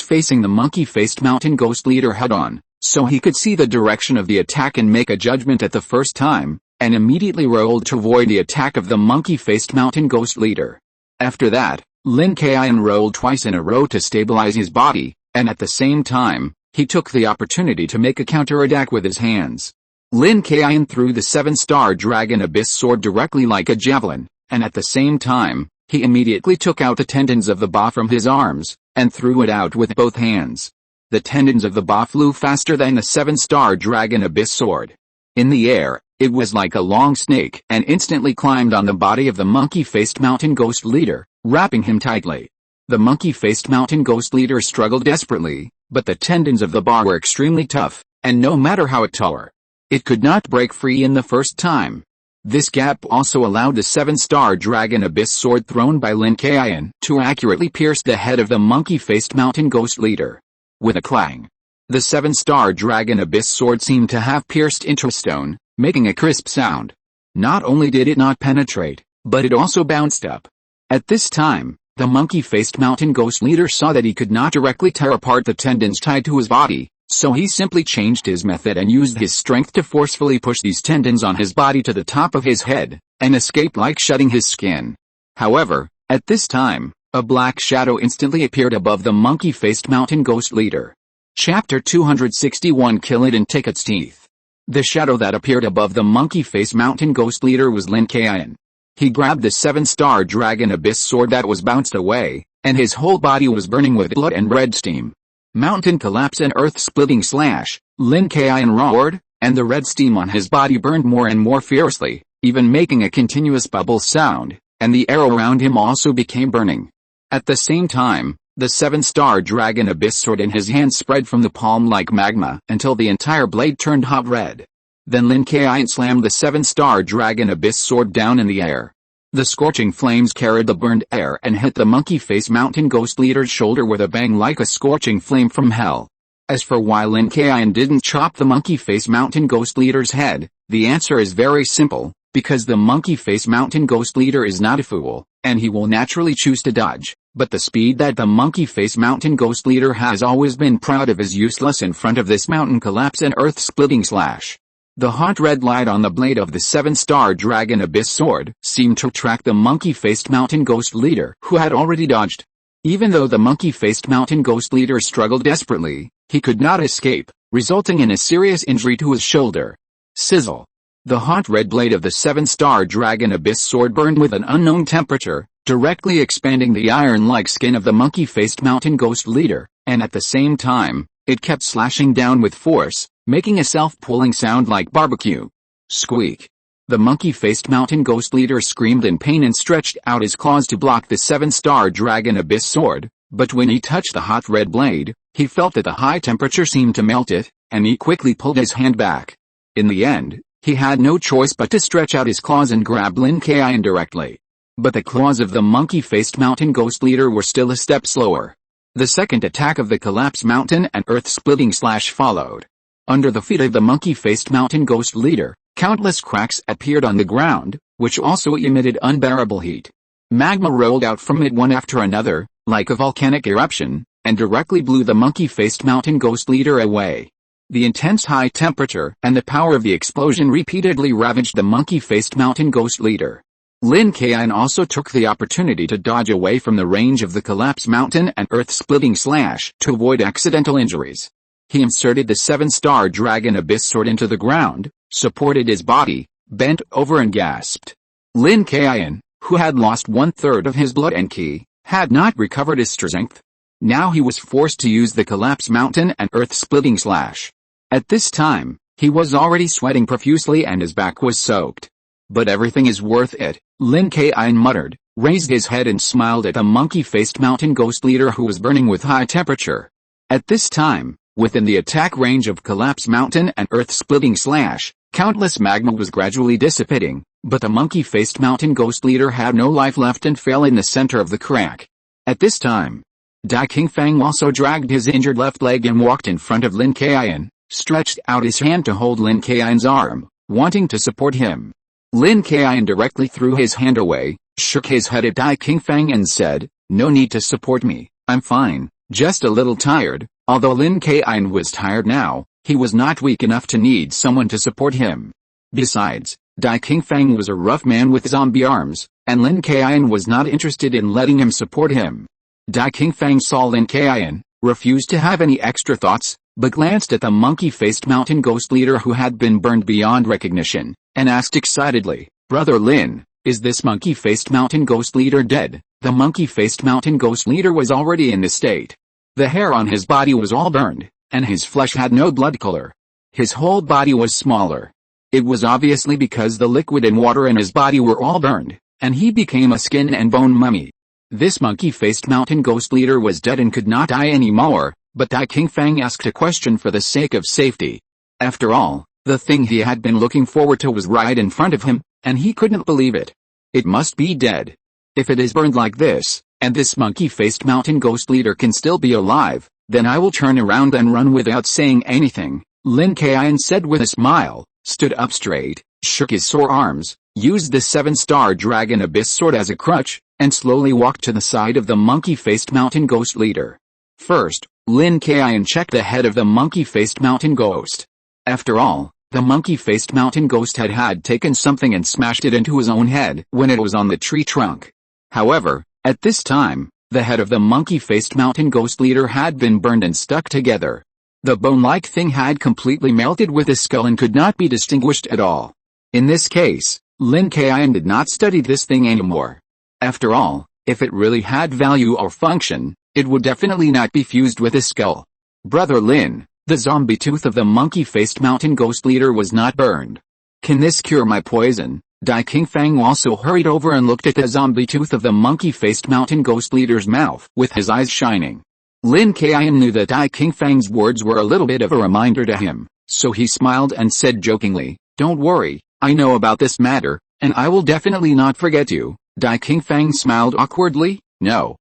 facing the monkey-faced mountain ghost leader head-on, so he could see the direction of the attack and make a judgment at the first time, and immediately rolled to avoid the attack of the monkey-faced mountain ghost leader. After that, Lin Kaiyun rolled twice in a row to stabilize his body, and at the same time, he took the opportunity to make a counter-attack with his hands. Lin Kaiyun threw the 7-star dragon abyss sword directly like a javelin, and at the same time, he immediately took out the tendons of the ba from his arms, and threw it out with both hands. The tendons of the ba flew faster than the 7-star dragon abyss sword. In the air, it was like a long snake and instantly climbed on the body of the monkey-faced mountain ghost leader, wrapping him tightly. The monkey-faced mountain ghost leader struggled desperately, but the tendons of the ba were extremely tough, and no matter how it tore, it could not break free in the first time. This gap also allowed the 7-star dragon abyss sword thrown by Lin Kaiyun to accurately pierce the head of the monkey-faced mountain ghost leader. With a clang, the 7-star dragon abyss sword seemed to have pierced into stone, making a crisp sound. Not only did it not penetrate, but it also bounced up. At this time, the monkey-faced mountain ghost leader saw that he could not directly tear apart the tendons tied to his body, so he simply changed his method and used his strength to forcefully push these tendons on his body to the top of his head, and escape like shedding his skin. However, at this time, a black shadow instantly appeared above the monkey-faced mountain ghost leader. Chapter 261 Kill It and Take Its Teeth. The shadow that appeared above the monkey-faced mountain ghost leader was Lin Kaiyun. He grabbed the 7-star dragon abyss sword that was bounced away, and his whole body was burning with blood and red steam. Mountain collapse and earth-splitting slash, Lin Kaiyun roared, and the red steam on his body burned more and more fiercely, even making a continuous bubble sound, and the air around him also became burning. At the same time, the 7-star dragon abyss sword in his hand spread from the palm like magma until the entire blade turned hot red. Then Lin Kaiyun slammed the 7-star dragon abyss sword down in the air. The scorching flames carried the burned air and hit the monkey-faced mountain ghost leader's shoulder with a bang like a scorching flame from hell. As for why Lin Kaiyun didn't chop the monkey-faced mountain ghost leader's head, the answer is very simple, because the monkey-faced mountain ghost leader is not a fool, and he will naturally choose to dodge, but the speed that the monkey-faced mountain ghost leader has always been proud of is useless in front of this mountain collapse and earth-splitting slash. The hot red light on the blade of the 7-star Dragon Abyss sword seemed to attract the monkey-faced mountain ghost leader, who had already dodged. Even though the monkey-faced mountain ghost leader struggled desperately, he could not escape, resulting in a serious injury to his shoulder. Sizzle. The hot red blade of the 7-star Dragon Abyss sword burned with an unknown temperature, directly expanding the iron-like skin of the monkey-faced mountain ghost leader, and at the same time, it kept slashing down with force, making a self-pulling sound like barbecue. Squeak. The monkey-faced mountain ghost leader screamed in pain and stretched out his claws to block the 7-star Dragon Abyss sword, but when he touched the hot red blade, he felt that the high temperature seemed to melt it, and he quickly pulled his hand back. In the end, he had no choice but to stretch out his claws and grab Lin Kaiyun directly. But the claws of the monkey-faced mountain ghost leader were still a step slower. The second attack of the collapse mountain and earth-splitting slash followed. Under the feet of the monkey-faced mountain ghost leader, countless cracks appeared on the ground, which also emitted unbearable heat. Magma rolled out from it one after another, like a volcanic eruption, and directly blew the monkey-faced mountain ghost leader away. The intense high temperature and the power of the explosion repeatedly ravaged the monkey-faced mountain ghost leader. Lin Kaiyun also took the opportunity to dodge away from the range of the collapse mountain and earth-splitting slash to avoid accidental injuries. He inserted the 7-star Dragon Abyss sword into the ground, supported his body, bent over and gasped. Lin Kaiyun, who had lost 1/3 of his blood and ki, had not recovered his strength. Now he was forced to use the collapse mountain and earth-splitting slash. At this time, he was already sweating profusely and his back was soaked. But everything is worth it, Lin Kaiyun muttered, raised his head and smiled at the monkey-faced mountain ghost leader who was burning with high temperature. At this time, within the attack range of collapse mountain and earth-splitting slash, countless magma was gradually dissipating, but the monkey-faced mountain ghost leader had no life left and fell in the center of the crack. At this time, Dai Qingfang also dragged his injured left leg and walked in front of Lin Kaiyun, stretched out his hand to hold Lin Kaiyun's arm, wanting to support him. Lin Kaiyun directly threw his hand away, shook his head at Dai Qingfang and said, "No need to support me, I'm fine, just a little tired." Although Lin Kaiyun was tired now, he was not weak enough to need someone to support him. Besides, Dai Qingfang was a rough man with zombie arms, and Lin Kaiyun was not interested in letting him support him. Dai Qingfang saw Lin Kaiyun, refused to have any extra thoughts, but glanced at the monkey-faced mountain ghost leader who had been burned beyond recognition, and asked excitedly, "Brother Lin, is this monkey-faced mountain ghost leader dead?" The monkey-faced mountain ghost leader was already in this state. The hair on his body was all burned, and his flesh had no blood color. His whole body was smaller. It was obviously because the liquid and water in his body were all burned, and he became a skin and bone mummy. This monkey-faced mountain ghost leader was dead and could not die anymore, but Dai Qingfang asked a question for the sake of safety. After all, the thing he had been looking forward to was right in front of him, and he couldn't believe it. It must be dead. If it is burned like this, and this monkey-faced mountain ghost leader can still be alive, then I will turn around and run without saying anything, Lin Kaiyun said with a smile, stood up straight, shook his sore arms, used the 7-star Dragon Abyss sword as a crutch, and slowly walked to the side of the monkey-faced mountain ghost leader. First, Lin Kaiyun checked the head of the monkey-faced mountain ghost. After all, the monkey-faced mountain ghost had taken something and smashed it into his own head when it was on the tree trunk. However, at this time, the head of the monkey-faced mountain ghost leader had been burned and stuck together. The bone-like thing had completely melted with his skull and could not be distinguished at all. In this case, Lin Kaiyun did not study this thing anymore. After all, if it really had value or function, it would definitely not be fused with his skull. Brother Lin, the zombie tooth of the monkey-faced mountain ghost leader was not burned. Can this cure my poison? Dai Qingfang also hurried over and looked at the zombie tooth of the monkey-faced mountain ghost leader's mouth with his eyes shining. Lin Kaiyun knew that Dai Qingfang's words were a little bit of a reminder to him, so he smiled and said jokingly, "Don't worry, I know about this matter, and I will definitely not forget you." Dai Qingfang smiled awkwardly, No,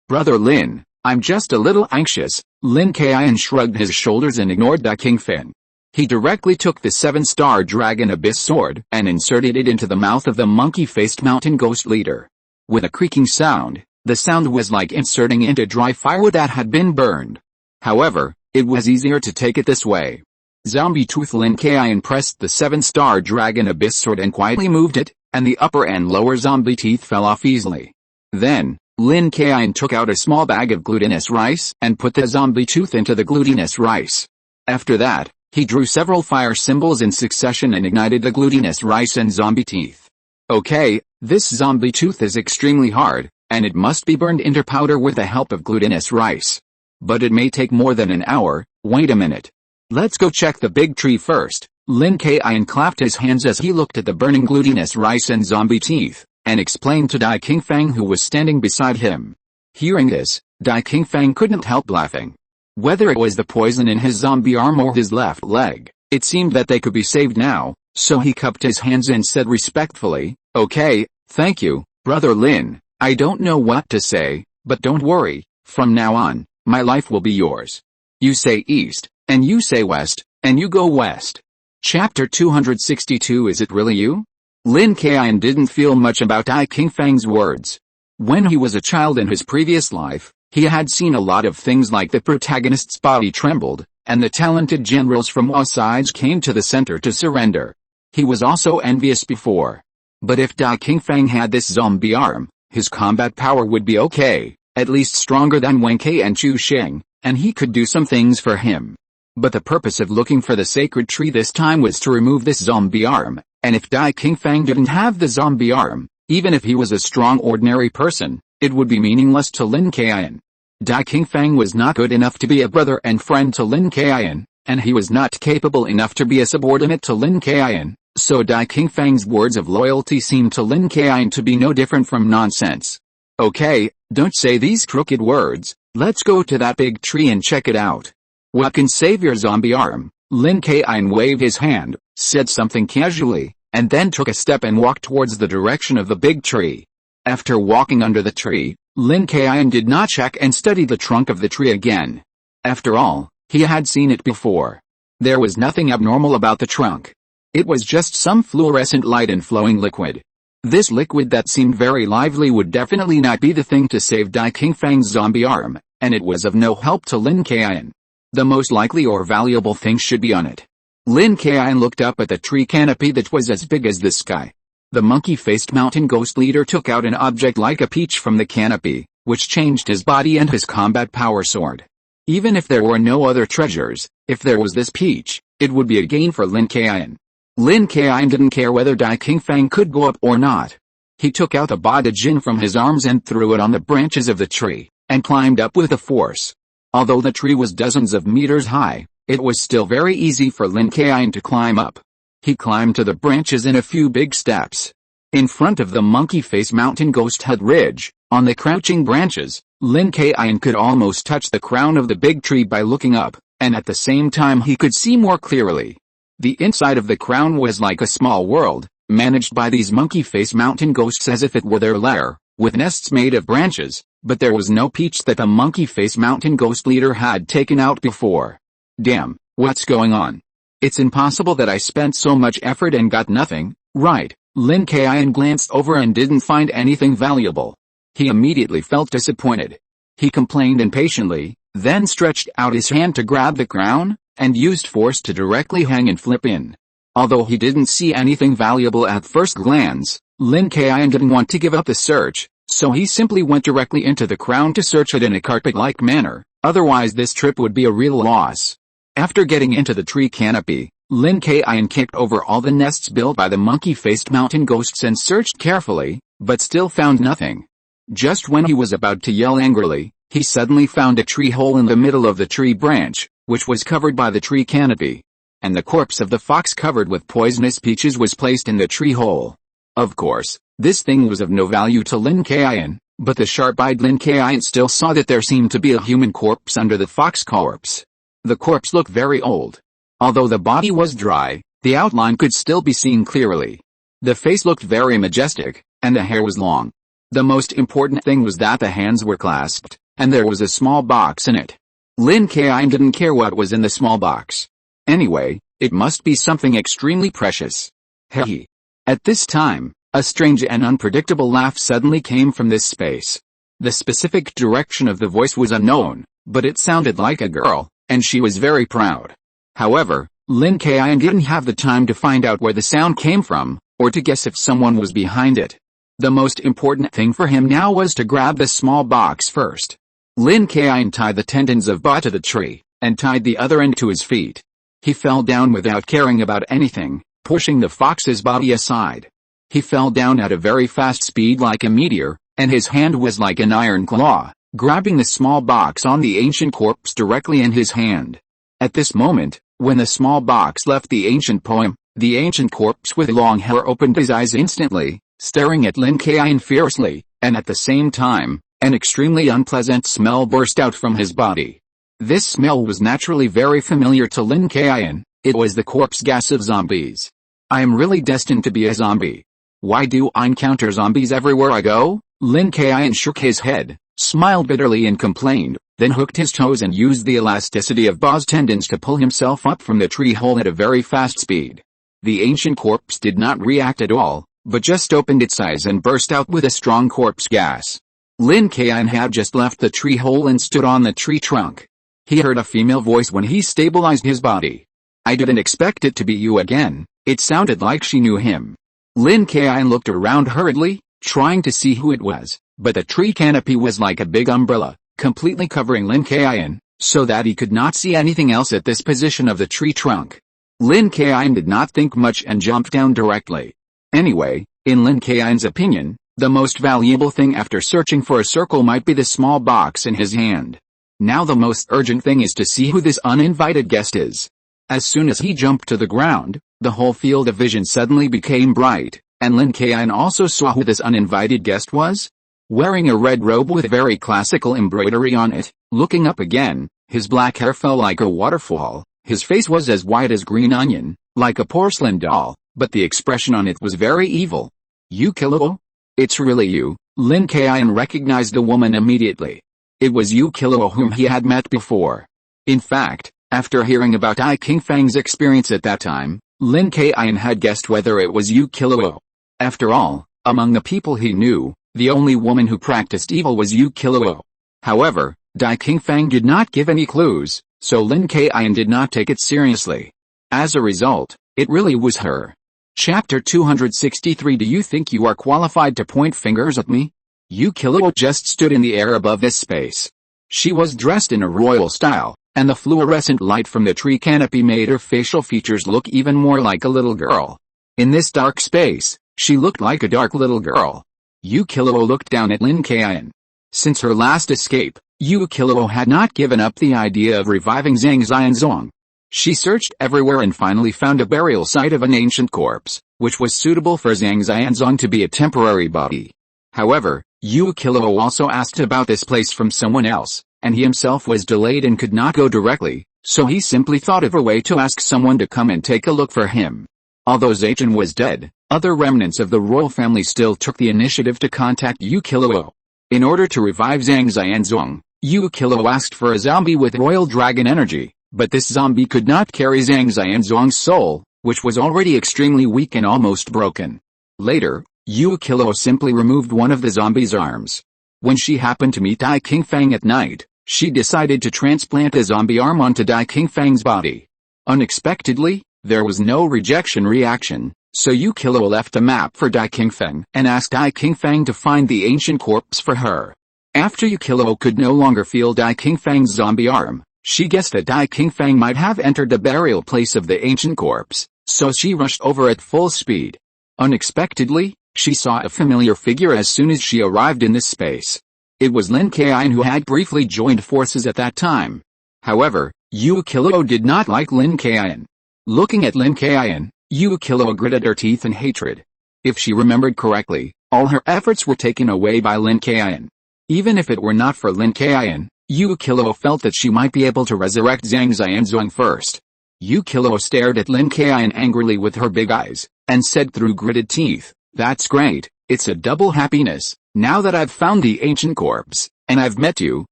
Brother Lin, I'm just a little anxious." Lin Kaiyun shrugged his shoulders and ignored Dai Qingfang. He directly took the 7-star Dragon Abyss sword and inserted it into the mouth of the monkey-faced mountain ghost leader. With a creaking sound, the sound was like inserting into dry firewood that had been burned. However, it was easier to take it this way. Zombie Tooth. Lin Kaiyun pressed the 7-star dragon abyss sword and quietly moved it, and the upper and lower zombie teeth fell off easily. Then, Lin Kaiyun took out a small bag of glutinous rice and put the zombie tooth into the glutinous rice. After that, he drew several fire symbols in succession and ignited the glutinous rice and zombie teeth. Okay, this zombie tooth is extremely hard, and it must be burned into powder with the help of glutinous rice. But it may take more than an hour. Wait a minute. Let's go check the big tree first. Lin Kaiyun clapped his hands as he looked at the burning glutinous rice and zombie teeth, and explained to Dai Qingfang, who was standing beside him. Hearing this, Dai Qingfang couldn't help laughing. Whether it was the poison in his zombie arm or his left leg, it seemed that they could be saved now, so he cupped his hands and said respectfully, "Okay, thank you, Brother Lin. I don't know what to say, but don't worry, from now on, my life will be yours. You say east, and you say west, and you go west." Chapter 262. Is it really you? Lin Kaiyun didn't feel much about Dai Qingfang's words. When he was a child in his previous life, he had seen a lot of things like the protagonist's body trembled, and the talented generals from all sides came to the center to surrender. He was also envious before. But if Dai Qingfang had this zombie arm, his combat power would be okay, at least stronger than Wen Kai and Chu Sheng, and he could do some things for him. But the purpose of looking for the sacred tree this time was to remove this zombie arm, and if Dai Qingfang didn't have the zombie arm, even if he was a strong ordinary person, it would be meaningless to Lin Kaiyun. Dai Qingfang was not good enough to be a brother and friend to Lin Kaiyun, and he was not capable enough to be a subordinate to Lin Kaiyun, so Dai Qingfang's words of loyalty seemed to Lin Kaiyun to be no different from nonsense. Okay, don't say these crooked words, let's go to that big tree and check it out. What can save your zombie arm? Lin Kaiyun waved his hand, said something casually, and then took a step and walked towards the direction of the big tree. After walking under the tree, Lin Kaiyun did not check and study the trunk of the tree again. After all, he had seen it before. There was nothing abnormal about the trunk. It was just some fluorescent light and flowing liquid. This liquid that seemed very lively would definitely not be the thing to save Dai Qingfang's zombie arm, and it was of no help to Lin Kaiyun. The most likely or valuable thing should be on it. Lin Kaiyun looked up at the tree canopy that was as big as the sky. The monkey-faced mountain ghost leader took out an object like a peach from the canopy, which changed his body and his combat power soared. Even if there were no other treasures, if there was this peach, it would be a gain for Lin Kaiyun. Lin Kaiyun didn't care whether Dai Qingfang could go up or not. He took out the Bada Jin from his arms and threw it on the branches of the tree, and climbed up with a force. Although the tree was dozens of meters high, it was still very easy for Lin Kaiyun to climb up. He climbed to the branches in a few big steps. In front of the monkey-face mountain ghost hut ridge, on the crouching branches, Lin Kaiyun could almost touch the crown of the big tree by looking up, and at the same time he could see more clearly. The inside of the crown was like a small world, managed by these monkey-face mountain ghosts as if it were their lair, with nests made of branches, but there was no peach that the monkey-face mountain ghost leader had taken out before. Damn, what's going on? It's impossible that I spent so much effort and got nothing, right? Lin Kaiyun glanced over and didn't find anything valuable. He immediately felt disappointed. He complained impatiently, then stretched out his hand to grab the crown, and used force to directly hang and flip in. Although he didn't see anything valuable at first glance, Lin Kaiyun didn't want to give up the search, so he simply went directly into the crown to search it in a carpet-like manner, otherwise this trip would be a real loss. After getting into the tree canopy, Lin Kaiyun kicked over all the nests built by the monkey-faced mountain ghosts and searched carefully, but still found nothing. Just when he was about to yell angrily, he suddenly found a tree hole in the middle of the tree branch, which was covered by the tree canopy. And the corpse of the fox covered with poisonous peaches was placed in the tree hole. Of course, this thing was of no value to Lin Kaiyun, but the sharp-eyed Lin Kaiyun still saw that there seemed to be a human corpse under the fox corpse. The corpse looked very old. Although the body was dry, the outline could still be seen clearly. The face looked very majestic, and the hair was long. The most important thing was that the hands were clasped, and there was a small box in it. Lin Kaiyun didn't care what was in the small box. Anyway, it must be something extremely precious. Heh. At this time, a strange and unpredictable laugh suddenly came from this space. The specific direction of the voice was unknown, but it sounded like a girl, and she was very proud. However, Lin Kaiyun didn't have the time to find out where the sound came from, or to guess if someone was behind it. The most important thing for him now was to grab the small box first. Lin Kaiyun tied the tendons of Ba to the tree, and tied the other end to his feet. He fell down without caring about anything, pushing the fox's body aside. He fell down at a very fast speed like a meteor, and his hand was like an iron claw, grabbing the small box on the ancient corpse directly in his hand. At this moment, when the small box left the ancient poem, the ancient corpse with long hair opened his eyes instantly, staring at Lin Kaiyun fiercely, and at the same time, an extremely unpleasant smell burst out from his body. This smell was naturally very familiar to Lin Kaiyun. It was the corpse gas of zombies. I am really destined to be a zombie. Why do I encounter zombies everywhere I go? Lin Kaiyun shook his head, smiled bitterly and complained, then hooked his toes and used the elasticity of Ba's tendons to pull himself up from the tree hole at a very fast speed. The ancient corpse did not react at all, but just opened its eyes and burst out with a strong corpse gas. Lin Kaiyun had just left the tree hole and stood on the tree trunk. He heard a female voice when he stabilized his body. I didn't expect it to be you again. It sounded like she knew him. Lin Kaiyun looked around hurriedly, trying to see who it was, but the tree canopy was like a big umbrella, completely covering Lin Kaiyun, so that he could not see anything else at this position of the tree trunk. Lin Kaiyun did not think much and jumped down directly. Anyway, in Lin Kaiyun's opinion, the most valuable thing after searching for a circle might be the small box in his hand. Now the most urgent thing is to see who this uninvited guest is. As soon as he jumped to the ground, the whole field of vision suddenly became bright, and Lin Kaiyun also saw who this uninvited guest was. Wearing a red robe with very classical embroidery on it, looking up again, his black hair fell like a waterfall, his face was as white as green onion, like a porcelain doll, but the expression on it was very evil. You Killua? It's really you. Lin Kaiyun recognized the woman immediately. It was Yu Killua whom he had met before. In fact, after hearing about Tai Qingfang's experience at that time, Lin Kaiyun had guessed whether it was Yu Killua. After all, among the people he knew, the only woman who practiced evil was Yu Killua. However, Tai Qingfang did not give any clues, so Lin Kaiyun did not take it seriously. As a result, it really was her. Chapter 263. Do you think you are qualified to point fingers at me? Yu Killua just stood in the air above this space. She was dressed in a royal style, and the fluorescent light from the tree canopy made her facial features look even more like a little girl. In this dark space, she looked like a dark little girl. Yu Killua looked down at Lin Kaiyun. Since her last escape, Yu Killua had not given up the idea of reviving Zhang Xianzong. She searched everywhere and finally found a burial site of an ancient corpse, which was suitable for Zhang Xianzong to be a temporary body. However, Yu Killua also asked about this place from someone else, and he himself was delayed and could not go directly, so he simply thought of a way to ask someone to come and take a look for him. Although Zaichun was dead, other remnants of the royal family still took the initiative to contact Yu Killua. In order to revive Zhang Xianzong, Yu Killua asked for a zombie with royal dragon energy, but this zombie could not carry Zhang Xianzong's soul, which was already extremely weak and almost broken. Later, Yu Killua simply removed one of the zombie's arms. When she happened to meet Tai Qingfang at night, she decided to transplant a zombie arm onto Tai Qingfang's body. Unexpectedly, there was no rejection reaction, so Yu Killua left a map for Tai Qingfang and asked Tai Qingfang to find the ancient corpse for her. After Yu Killua could no longer feel Tai Qingfang's zombie arm, she guessed that Tai Qingfang might have entered the burial place of the ancient corpse, so she rushed over at full speed. Unexpectedly, she saw a familiar figure as soon as she arrived in this space. It was Lin Kaiyun, who had briefly joined forces at that time. However, Yu Killua did not like Lin Kaiyun. Looking at Lin Kaiyun, Yu Killua gritted her teeth in hatred. If she remembered correctly, all her efforts were taken away by Lin Kaiyun. Even if it were not for Lin Kaiyun, Yu Killua felt that she might be able to resurrect Zhang Xianzong first. Yu Killua stared at Lin Kaiyun angrily with her big eyes, and said through gritted teeth, "That's great, it's a double happiness. Now that I've found the ancient corpse, and I've met you,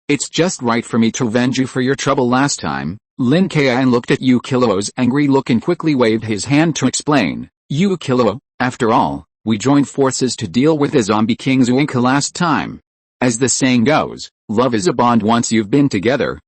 it's just right for me to avenge you for your trouble last time." Lin Kaiyun looked at Yu Killua's angry look and quickly waved his hand to explain. "Yu Killua, after all, we joined forces to deal with the zombie king Zuinka last time. As the saying goes, love is a bond once you've been together.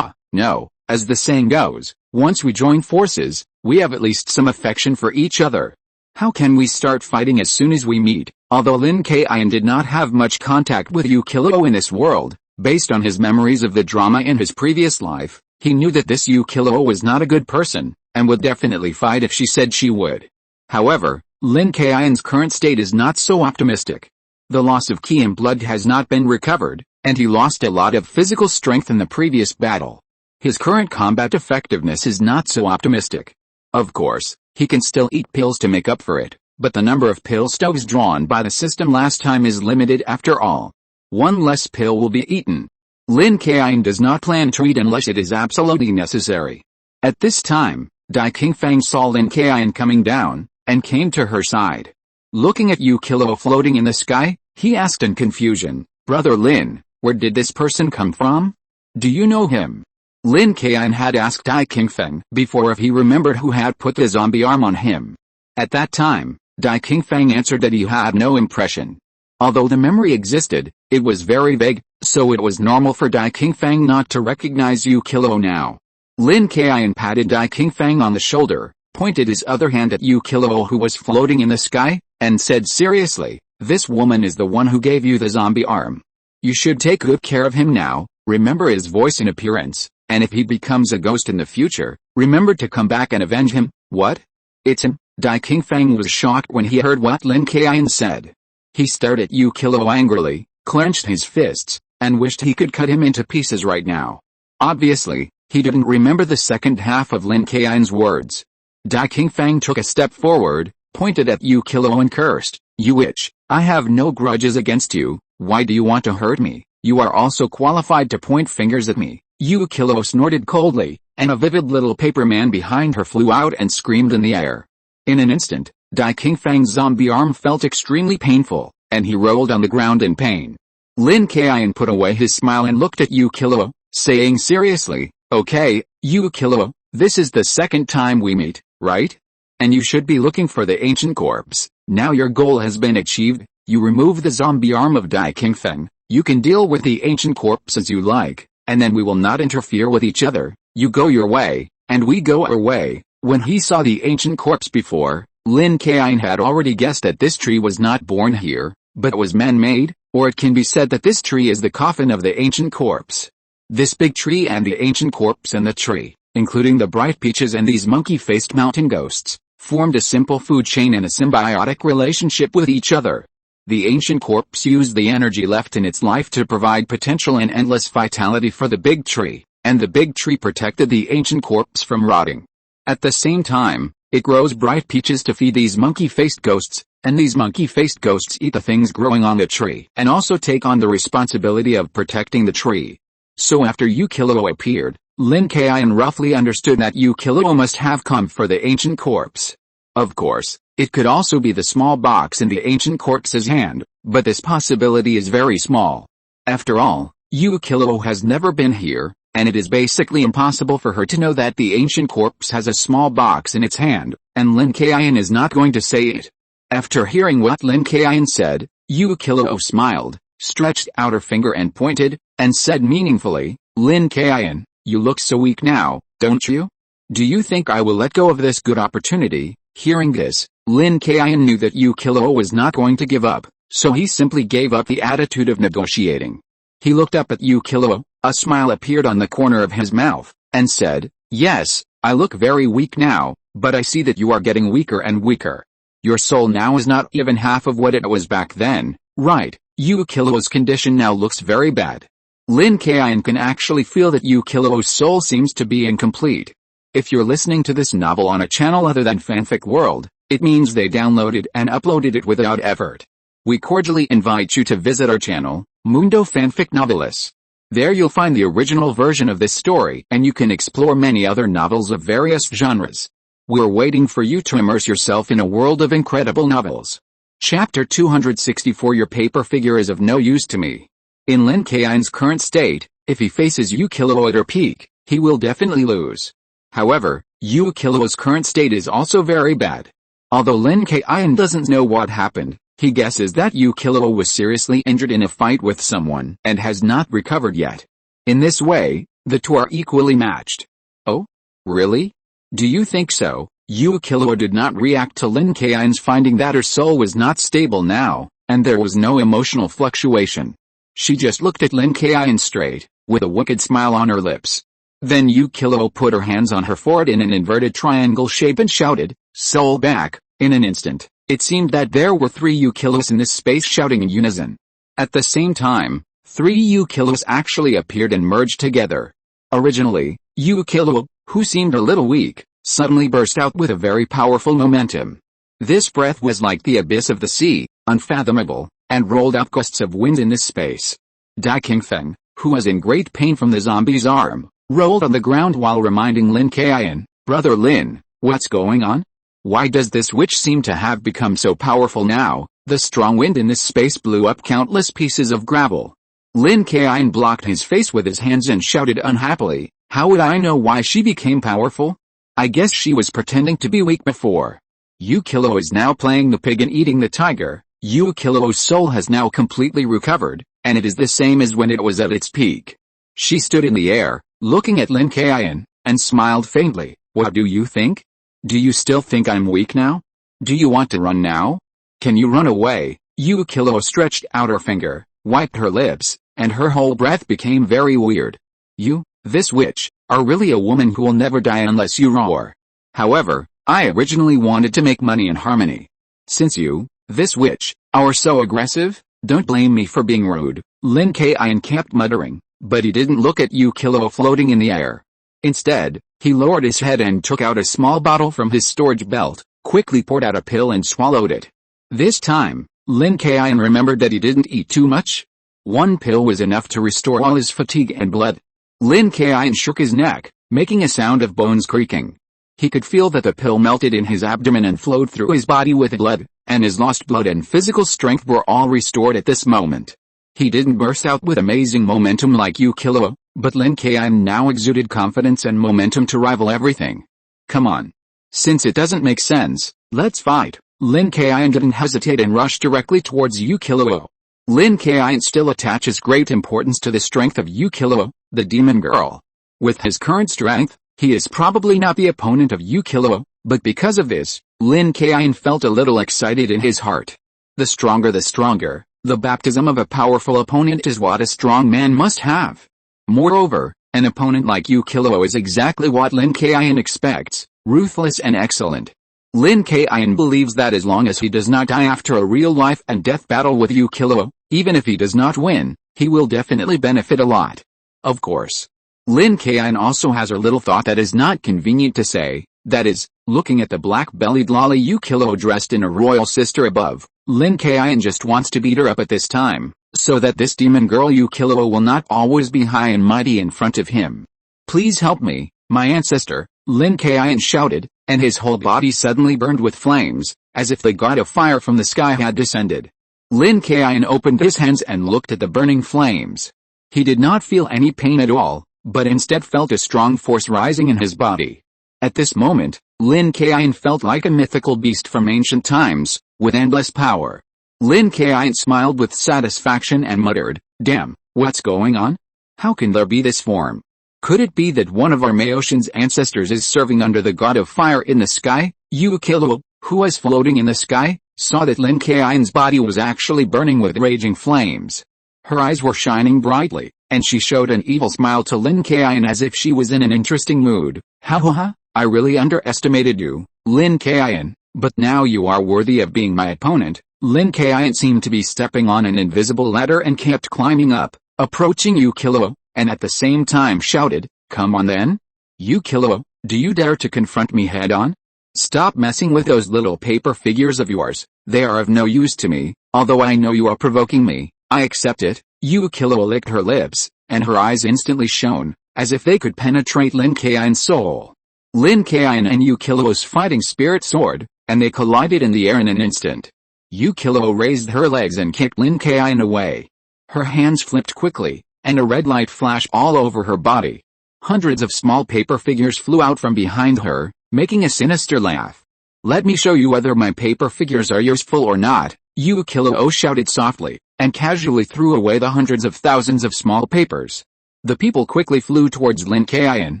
No, as the saying goes, once we join forces, We have at least some affection for each other. How can we start fighting as soon as we meet? Although Lin Kaiyun did not have much contact with Yu Qilou in this world, based on his memories of the drama in his previous life, he knew that this Yu Qilou was not a good person, and would definitely fight if she said she would. However, Lin Kaiyun's current state is not so optimistic. The loss of ki and blood has not been recovered, and he lost a lot of physical strength in the previous battle. His current combat effectiveness is not so optimistic. Of course, he can still eat pills to make up for it, but the number of pill stoves drawn by the system last time is limited after all. One less pill will be eaten. Lin Kaiyun does not plan to eat unless it is absolutely necessary. At this time, Dai Qingfeng saw Lin Kaiyun coming down, and came to her side. Looking at Yu Qilou floating in the sky, he asked in confusion, "Brother Lin, where did this person come from? Do you know him?" Lin Kaiyun had asked Dai Qingfeng before if he remembered who had put the zombie arm on him. At that time, Dai Qingfeng answered that he had no impression. Although the memory existed, it was very vague, so it was normal for Dai Qingfeng not to recognize Yu Qilou now. Lin Kaiyun patted Dai Qingfeng on the shoulder, pointed his other hand at Yu Qilou who was floating in the sky, and said seriously, "This woman is the one who gave you the zombie arm. You should take good care of him now, remember his voice and appearance. And if he becomes a ghost in the future, remember to come back and avenge him." "What? It's him?" Dai Qingfeng was shocked when he heard what Lin Kaiyun said. He stared at Yu Qilou angrily, clenched his fists, and wished he could cut him into pieces right now. Obviously, he didn't remember the second half of Lin Kaiyun's words. Dai Qingfeng took a step forward, pointed at Yu Qilou and cursed, "You witch, I have no grudges against you, why do you want to hurt me? You are also qualified to point fingers at me." Yu Qilou snorted coldly, and a vivid little paper man behind her flew out and screamed in the air. In an instant, Dai Qingfeng's zombie arm felt extremely painful, and he rolled on the ground in pain. Lin Kaiyun put away his smile and looked at Yu Qilou, saying seriously, "Okay, Yu Qilou, this is the second time we meet, right? And you should be looking for the ancient corpse. Now your goal has been achieved, you remove the zombie arm of Dai Qingfeng, you can deal with the ancient corpse as you like. And then we will not interfere with each other, you go your way, and we go our way." When he saw the ancient corpse before, Lin Kaiyun had already guessed that this tree was not born here, but was man-made, or it can be said that this tree is the coffin of the ancient corpse. This big tree and the ancient corpse and the tree, including the bright peaches and these monkey-faced mountain ghosts, formed a simple food chain and a symbiotic relationship with each other. The ancient corpse used the energy left in its life to provide potential and endless vitality for the big tree, and the big tree protected the ancient corpse from rotting. At the same time, it grows bright peaches to feed these monkey-faced ghosts, and these monkey-faced ghosts eat the things growing on the tree and also take on the responsibility of protecting the tree. So after Yu Qilou appeared, Lin Kaiyun roughly understood that Yu Qilou must have come for the ancient corpse. Of course, it could also be the small box in the ancient corpse's hand, but this possibility is very small. After all, Yu Qilou has never been here, and it is basically impossible for her to know that the ancient corpse has a small box in its hand, and Lin Kaiyun is not going to say it. After hearing what Lin Kaiyun said, Yu Qilou smiled, stretched out her finger and pointed, and said meaningfully, "Lin Kaiyun, you look so weak now, don't you? Do you think I will let go of this good opportunity?" Hearing this, Lin Kaiyun knew that Yu Qilou was not going to give up, so he simply gave up the attitude of negotiating. He looked up at Yu Qilou, a smile appeared on the corner of his mouth, and said, "Yes, I look very weak now, but I see that you are getting weaker and weaker. Your soul now is not even half of what it was back then, right? Yu Qilou's condition now looks very bad." Lin Kaiyun can actually feel that Yu Qilou's soul seems to be incomplete. If you're listening to this novel on a channel other than Fanfic World, it means they downloaded and uploaded it without effort. We cordially invite you to visit our channel, Mundo Fanfic Novelis. There you'll find the original version of this story and you can explore many other novels of various genres. We're waiting for you to immerse yourself in a world of incredible novels. Chapter 264 Your paper figure is of no use to me. In Lin Kaiyun's current state, if he faces Yu Qilou at her peak, he will definitely lose. However, Yu Qilou's current state is also very bad. Although Lin Kaiyun doesn't know what happened, he guesses that Yu Qilou was seriously injured in a fight with someone and has not recovered yet. In this way, the two are equally matched. Oh? Really? Do you think so? Yu Kilo did not react to Lin Kaiyun's finding that her soul was not stable now, and there was no emotional fluctuation. She just looked at Lin Kaiyun straight, with a wicked smile on her lips. Then Yu Kilo put her hands on her forehead in an inverted triangle shape and shouted, "Soul back!" In an instant, it seemed that there were 3 Yu Kilos in this space shouting in unison. At the same time, 3 Yu Kilos actually appeared and merged together. Originally, Yu Kilo, who seemed a little weak, suddenly burst out with a very powerful momentum. This breath was like the abyss of the sea, unfathomable, and rolled out gusts of wind in this space. Dai Qingfeng, who was in great pain from the zombie's arm, rolled on the ground while reminding Lin Kaiyun, "Brother Lin, what's going on? Why does this witch seem to have become so powerful now?" The strong wind in this space blew up countless pieces of gravel. Lin Kaiyun blocked his face with his hands and shouted unhappily, "How would I know why she became powerful? I guess she was pretending to be weak before." Yu Kilo is now playing the pig and eating the tiger. Yu Kilo's soul has now completely recovered, and it is the same as when it was at its peak. She stood in the air, looking at Lin Kaiyun, and smiled faintly. "What do you think? Do you still think I'm weak now? Do you want to run now? Can you run away?" Yu Kilo stretched out her finger, wiped her lips, and her whole breath became very weird. "You, this witch, are really a woman who will never die unless you roar. However, I originally wanted to make money in harmony. Since you, this witch, are so aggressive, don't blame me for being rude." Lin Kaiyun kept muttering, but he didn't look at Yu Kilo floating in the air. Instead, he lowered his head and took out a small bottle from his storage belt, quickly poured out a pill and swallowed it. This time, Lin Kaiyun remembered that he didn't eat too much. 1 pill was enough to restore all his fatigue and blood. Lin Kaiyun shook his neck, making a sound of bones creaking. He could feel that the pill melted in his abdomen and flowed through his body with blood, and his lost blood and physical strength were all restored at this moment. He didn't burst out with amazing momentum like Yu Kilo, but Lin Kaiyun now exuded confidence and momentum to rival everything. "Come on. Since it doesn't make sense, let's fight." Lin Kaiyun didn't hesitate and rushed directly towards Yu Kilo. Lin Kaiyun still attaches great importance to the strength of Yu Kilo, the demon girl. With his current strength, he is probably not the opponent of Yu Kilo, but because of this, Lin Kaiyun felt a little excited in his heart. The stronger, the baptism of a powerful opponent is what a strong man must have. Moreover, an opponent like Yu Kilo is exactly what Lin Kaiyun expects, ruthless and excellent. Lin Kaiyun believes that as long as he does not die after a real life and death battle with Yu Kilo, even if he does not win, he will definitely benefit a lot. Of course. Lin Kaiyun also has a little thought that is not convenient to say, that is, looking at the black-bellied lolly Yu Kilo dressed in a royal sister above, Lin Kaiyun just wants to beat her up at this time, so that this demon girl Yu Kilo will not always be high and mighty in front of him. "Please help me, my ancestor," Lin Kaiyun shouted, and his whole body suddenly burned with flames, as if the god of fire from the sky had descended. Lin Kaiyun opened his hands and looked at the burning flames. He did not feel any pain at all, but instead felt a strong force rising in his body. At this moment, Lin Kaiyun felt like a mythical beast from ancient times, with endless power. Lin Kaiyun smiled with satisfaction and muttered, "Damn, what's going on? How can there be this form? Could it be that one of our Maotian's ancestors is serving under the god of fire in the sky?" Yu Kilo, who was floating in the sky, saw that Lin Kaiyun's body was actually burning with raging flames. Her eyes were shining brightly, and she showed an evil smile to Lin Kaiyun as if she was in an interesting mood. "Ha ha ha, I really underestimated you, Lin Kaiyun, but now you are worthy of being my opponent." Lin Kaiyun seemed to be stepping on an invisible ladder and kept climbing up, approaching Yu Kilo, and at the same time shouted, "Come on then? Yu Kilo, do you dare to confront me head-on? Stop messing with those little paper figures of yours, they are of no use to me, although I know you are provoking me, I accept it." Yu Kilo licked her lips, and her eyes instantly shone, as if they could penetrate Lin Kaiyun's soul. Lin Kaiyun and Yu Kilo's fighting spirit soared, and they collided in the air in an instant. Yu Kilo raised her legs and kicked Lin Kaiyun away. Her hands flipped quickly, and a red light flashed all over her body. Hundreds of small paper figures flew out from behind her, making a sinister laugh. "Let me show you whether my paper figures are useful or not," Yu Kilo shouted softly, and casually threw away the hundreds of thousands of small papers. The people quickly flew towards Lin Kaiyun,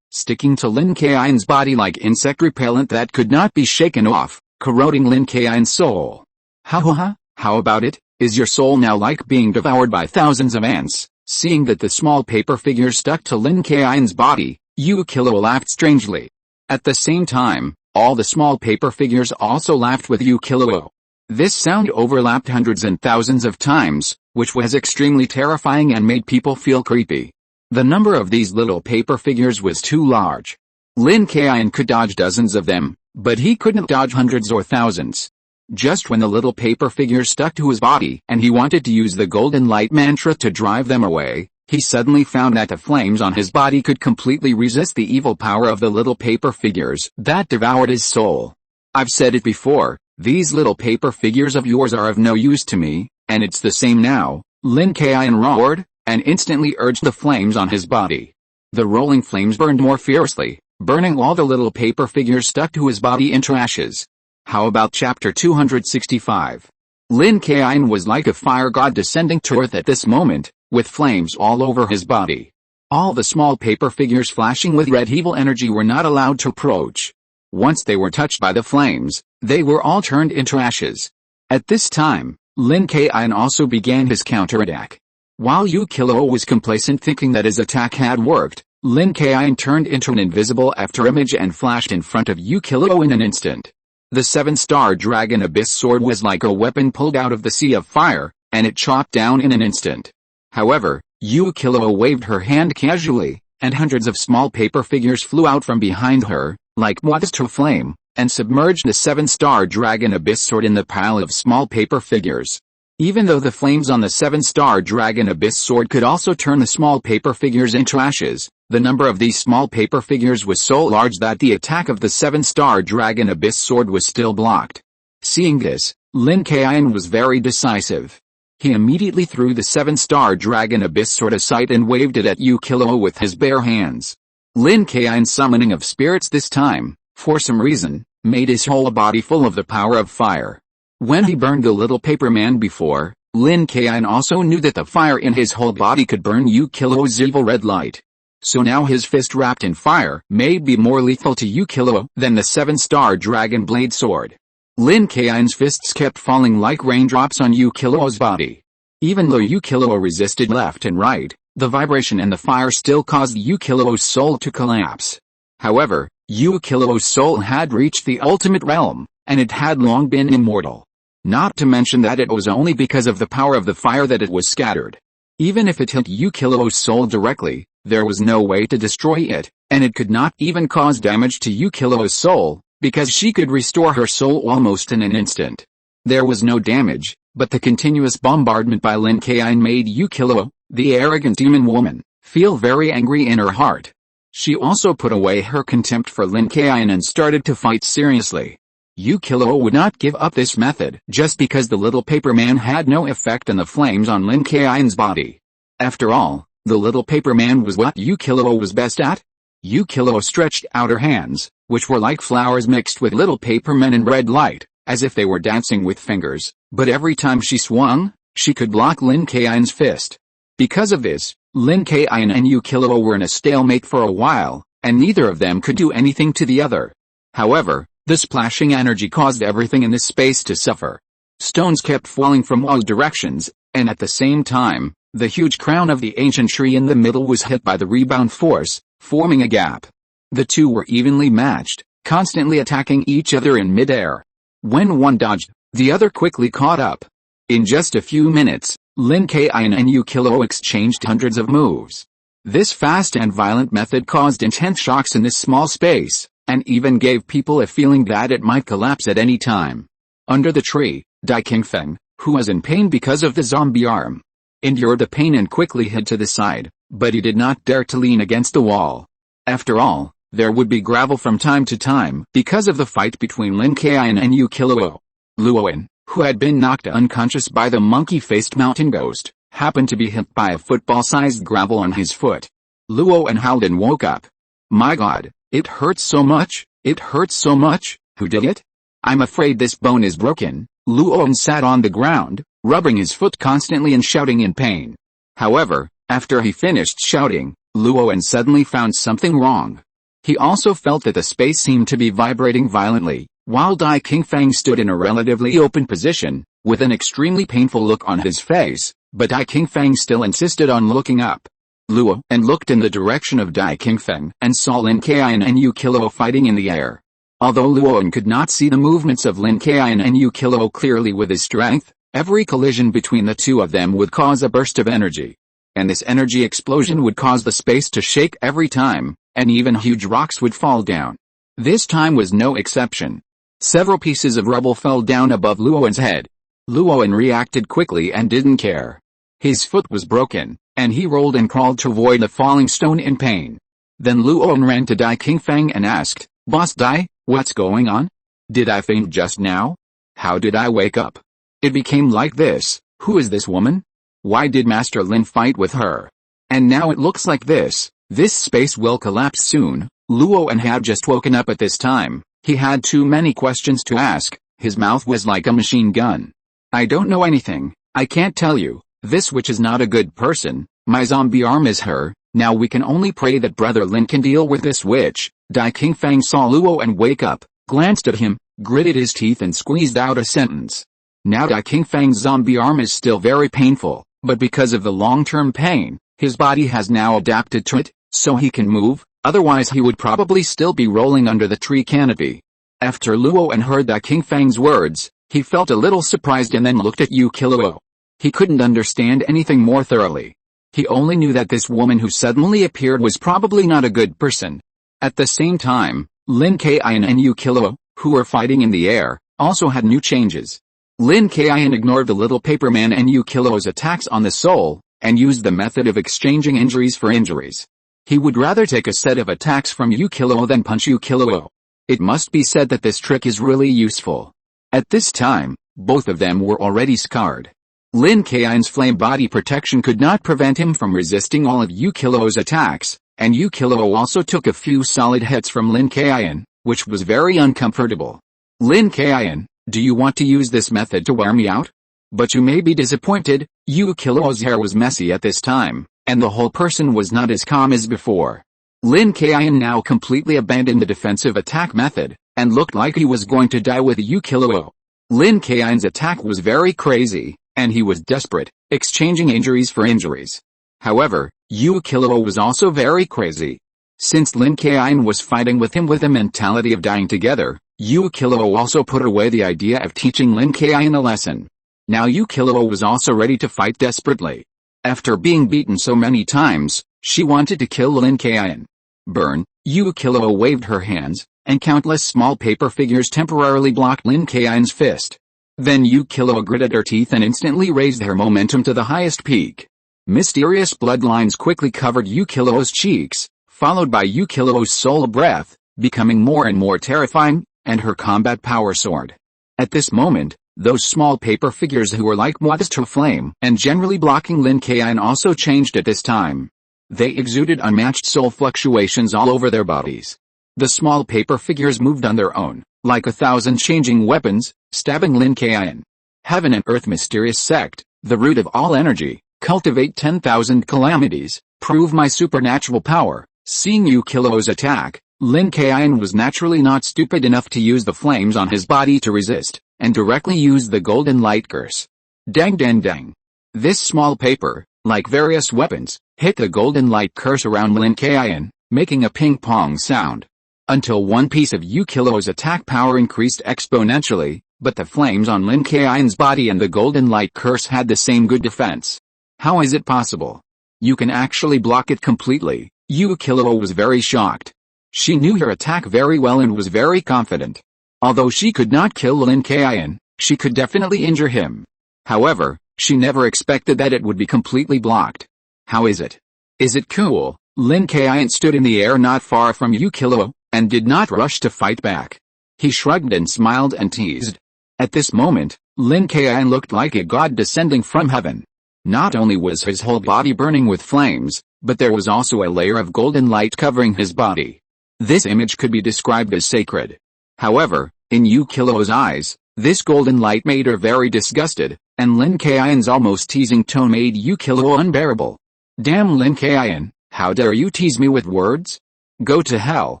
sticking to Lin Kaiyun's body like insect repellent that could not be shaken off, corroding Lin Kaiyun's soul. How about it? Is your soul now like being devoured by thousands of ants? Seeing that the small paper figure stuck to Lin Kaiyun's body, Yu Kilo laughed strangely. At the same time, all the small paper figures also laughed with Yu Kilo. This sound overlapped hundreds and thousands of times, which was extremely terrifying and made people feel creepy. The number of these little paper figures was too large. Lin Kaiyun could dodge dozens of them, but he couldn't dodge hundreds or thousands. Just when the little paper figures stuck to his body and he wanted to use the golden light mantra to drive them away, he suddenly found that the flames on his body could completely resist the evil power of the little paper figures that devoured his soul. I've said it before, these little paper figures of yours are of no use to me, and it's the same now, Lin Kaiyun roared, and instantly urged the flames on his body. The rolling flames burned more fiercely, burning all the little paper figures stuck to his body into ashes. How about chapter 265? Lin Kaiyun was like a fire god descending to earth at this moment, with flames all over his body. All the small paper figures flashing with red evil energy were not allowed to approach. Once they were touched by the flames, they were all turned into ashes. At this time, Lin Kaiyun also began his counterattack. While Yu Kilo was complacent thinking that his attack had worked, Lin Kaiyun turned into an invisible afterimage and flashed in front of Yu Kilo in an instant. The 7-star dragon abyss sword was like a weapon pulled out of the sea of fire, and it chopped down in an instant. However, Yu Kilo waved her hand casually, and hundreds of small paper figures flew out from behind her, like moths to flame, and submerged the 7-star dragon abyss sword in the pile of small paper figures. Even though the flames on the 7-star dragon abyss sword could also turn the small paper figures into ashes, the number of these small paper figures was so large that the attack of the 7-star dragon abyss sword was still blocked. Seeing this, Lin Kaiyun was very decisive. He immediately threw the 7-star dragon abyss sword aside and waved it at Yu Kilo with his bare hands. Lin Kaiyun's summoning of spirits this time, for some reason, made his whole body full of the power of fire. When he burned the little paper man before, Lin Kaiyun also knew that the fire in his whole body could burn Yu Kilo's evil red light. So now his fist wrapped in fire may be more lethal to Yu Kilo than the 7-star dragon blade sword. Lin Kaiyun's fists kept falling like raindrops on Yu Kilo's body. Even though Yu Kilo resisted left and right, the vibration and the fire still caused Yu Kilo's soul to collapse. However, Yu Kilo's soul had reached the ultimate realm, and it had long been immortal. Not to mention that it was only because of the power of the fire that it was scattered. Even if it hit Yu Kilo's soul directly, there was no way to destroy it, and it could not even cause damage to Yu Kilo's soul, because she could restore her soul almost in an instant. There was no damage, but the continuous bombardment by Lin Kaiyun made Yu Kilo, the arrogant demon woman, feel very angry in her heart. She also put away her contempt for Lin Kaiyun and started to fight seriously. Yu Kilo would not give up this method just because the little paper man had no effect on the flames on Lin Kaiyun's body. After all, the little paper man was what Yu Kilo was best at. Yu Kilo stretched out her hands, which were like flowers mixed with little paper men in red light, as if they were dancing with fingers, but every time she swung, she could block Lin Kaiyun's fist. Because of this, Lin Kaiyun and Yu Kilo were in a stalemate for a while, and neither of them could do anything to the other. However, the splashing energy caused everything in this space to suffer. Stones kept falling from all directions, and at the same time, the huge crown of the ancient tree in the middle was hit by the rebound force, forming a gap. The two were evenly matched, constantly attacking each other in midair. When one dodged, the other quickly caught up. In just a few minutes, Lin Kaiyun and Yu Kilo exchanged hundreds of moves. This fast and violent method caused intense shocks in this small space, and even gave people a feeling that it might collapse at any time. Under the tree, Dai Qingfeng, who was in pain because of the zombie arm, endured the pain and quickly hid to the side, but he did not dare to lean against the wall. After all, there would be gravel from time to time because of the fight between Lin Kaiyun and Yu Kilo. Luoan, who had been knocked unconscious by the monkey-faced mountain ghost, happened to be hit by a football-sized gravel on his foot. Luoan howled and woke up. My God, it hurts so much, it hurts so much, who did it? I'm afraid this bone is broken. Luoan sat on the ground, rubbing his foot constantly and shouting in pain. However, after he finished shouting, Luoan suddenly found something wrong. He also felt that the space seemed to be vibrating violently, while Dai Qingfeng stood in a relatively open position, with an extremely painful look on his face, but Dai Qingfeng still insisted on looking up. Luo and looked in the direction of Dai Qingfeng and saw Lin Kaiyun and Yu Qilou fighting in the air. Although Luoan could not see the movements of Lin Kaiyun and Yu Qilou clearly with his strength, every collision between the two of them would cause a burst of energy. And this energy explosion would cause the space to shake every time, and even huge rocks would fall down. This time was no exception. Several pieces of rubble fell down above Luoan's head. Luoan reacted quickly and didn't care. His foot was broken, and he rolled and crawled to avoid a falling stone in pain. Then Luoan ran to Dai Qingfeng and asked, "Boss Dai, what's going on? Did I faint just now? How did I wake up? It became like this. Who is this woman? Why did Master Lin fight with her? And now it looks like this. This space will collapse soon." Luoan had just woken up at this time. He had too many questions to ask. His mouth was like a machine gun. "I don't know anything. I can't tell you. This witch is not a good person. My zombie arm is her. Now we can only pray that Brother Lin can deal with this witch." Dai Qingfeng saw Luoan wake up, glanced at him, gritted his teeth and squeezed out a sentence. Now Dai Qingfeng's zombie arm is still very painful, but because of the long-term pain, his body has now adapted to it, so he can move, otherwise he would probably still be rolling under the tree canopy. After Luoan heard Dai Qingfeng's words, he felt a little surprised and then looked at Yu Qilou. He couldn't understand anything more thoroughly. He only knew that this woman who suddenly appeared was probably not a good person. At the same time, Lin Kaiyun and Yu Qilou, who were fighting in the air, also had new changes. Lin Kaiyun ignored the little paper man and Yu Qilou's attacks on the soul, and used the method of exchanging injuries for injuries. He would rather take a set of attacks from Yu Qilou than punch Yu Qilou. It must be said that this trick is really useful. At this time, both of them were already scarred. Lin Kaiyun's flame body protection could not prevent him from resisting all of Yu Qilou's attacks, and Yu Qilou also took a few solid hits from Lin Kaiyun, which was very uncomfortable. "Lin Kaiyun, do you want to use this method to wear me out? But you may be disappointed." Yu Qilou's hair was messy at this time, and the whole person was not as calm as before. Lin Kaiyun now completely abandoned the defensive attack method, and looked like he was going to die with Yu Qilou. Lin Kaiyun's attack was very crazy, and he was desperate, exchanging injuries for injuries. However, Yu Qilou was also very crazy. Since Lin Kaiyun was fighting with him with a mentality of dying together, Yu Qilou also put away the idea of teaching Lin Kaiyun a lesson. Now Yu Qilou was also ready to fight desperately. After being beaten so many times, she wanted to kill Lin Kaiyun. "Burn!" Yu Qilou waved her hands, and countless small paper figures temporarily blocked Lin Kaiyun's fist. Then Yu Qilou gritted her teeth and instantly raised her momentum to the highest peak. Mysterious bloodlines quickly covered Yu Qilou's cheeks, followed by Yu Qilou's soul breath, becoming more and more terrifying, and her combat power soared. At this moment, those small paper figures who were like moths to flame and generally blocking Lin Kaiyun also changed at this time. They exuded unmatched soul fluctuations all over their bodies. The small paper figures moved on their own, like 1,000 changing weapons, stabbing Lin Kaiyun. Heaven and Earth Mysterious Sect, the root of all energy, cultivate 10,000 calamities, prove my supernatural power. Seeing Yu Qilou's attack, Lin Kaiyun was naturally not stupid enough to use the flames on his body to resist, and directly used the golden light curse. Dang dang dang. This small paper, like various weapons, hit the golden light curse around Lin Kaiyun, making a ping-pong sound. Until one piece of Yu Qilou's attack power increased exponentially, but the flames on Lin Kaiyun's body and the golden light curse had the same good defense. How is it possible? You can actually block it completely. Yu Qilou was very shocked. She knew her attack very well and was very confident. Although she could not kill Lin Kaiyun, she could definitely injure him. However, she never expected that it would be completely blocked. How is it? Is it cool? Lin Kaiyun stood in the air not far from Yu Qilou, and did not rush to fight back. He shrugged and smiled and teased. At this moment, Lin Kaiyun looked like a god descending from heaven. Not only was his whole body burning with flames, but there was also a layer of golden light covering his body. This image could be described as sacred. However, in Yu Qilou's eyes, this golden light made her very disgusted, and Lin Kaiyun's almost teasing tone made Yu Qilou unbearable. Damn Lin Kaiyun, how dare you tease me with words? Go to hell.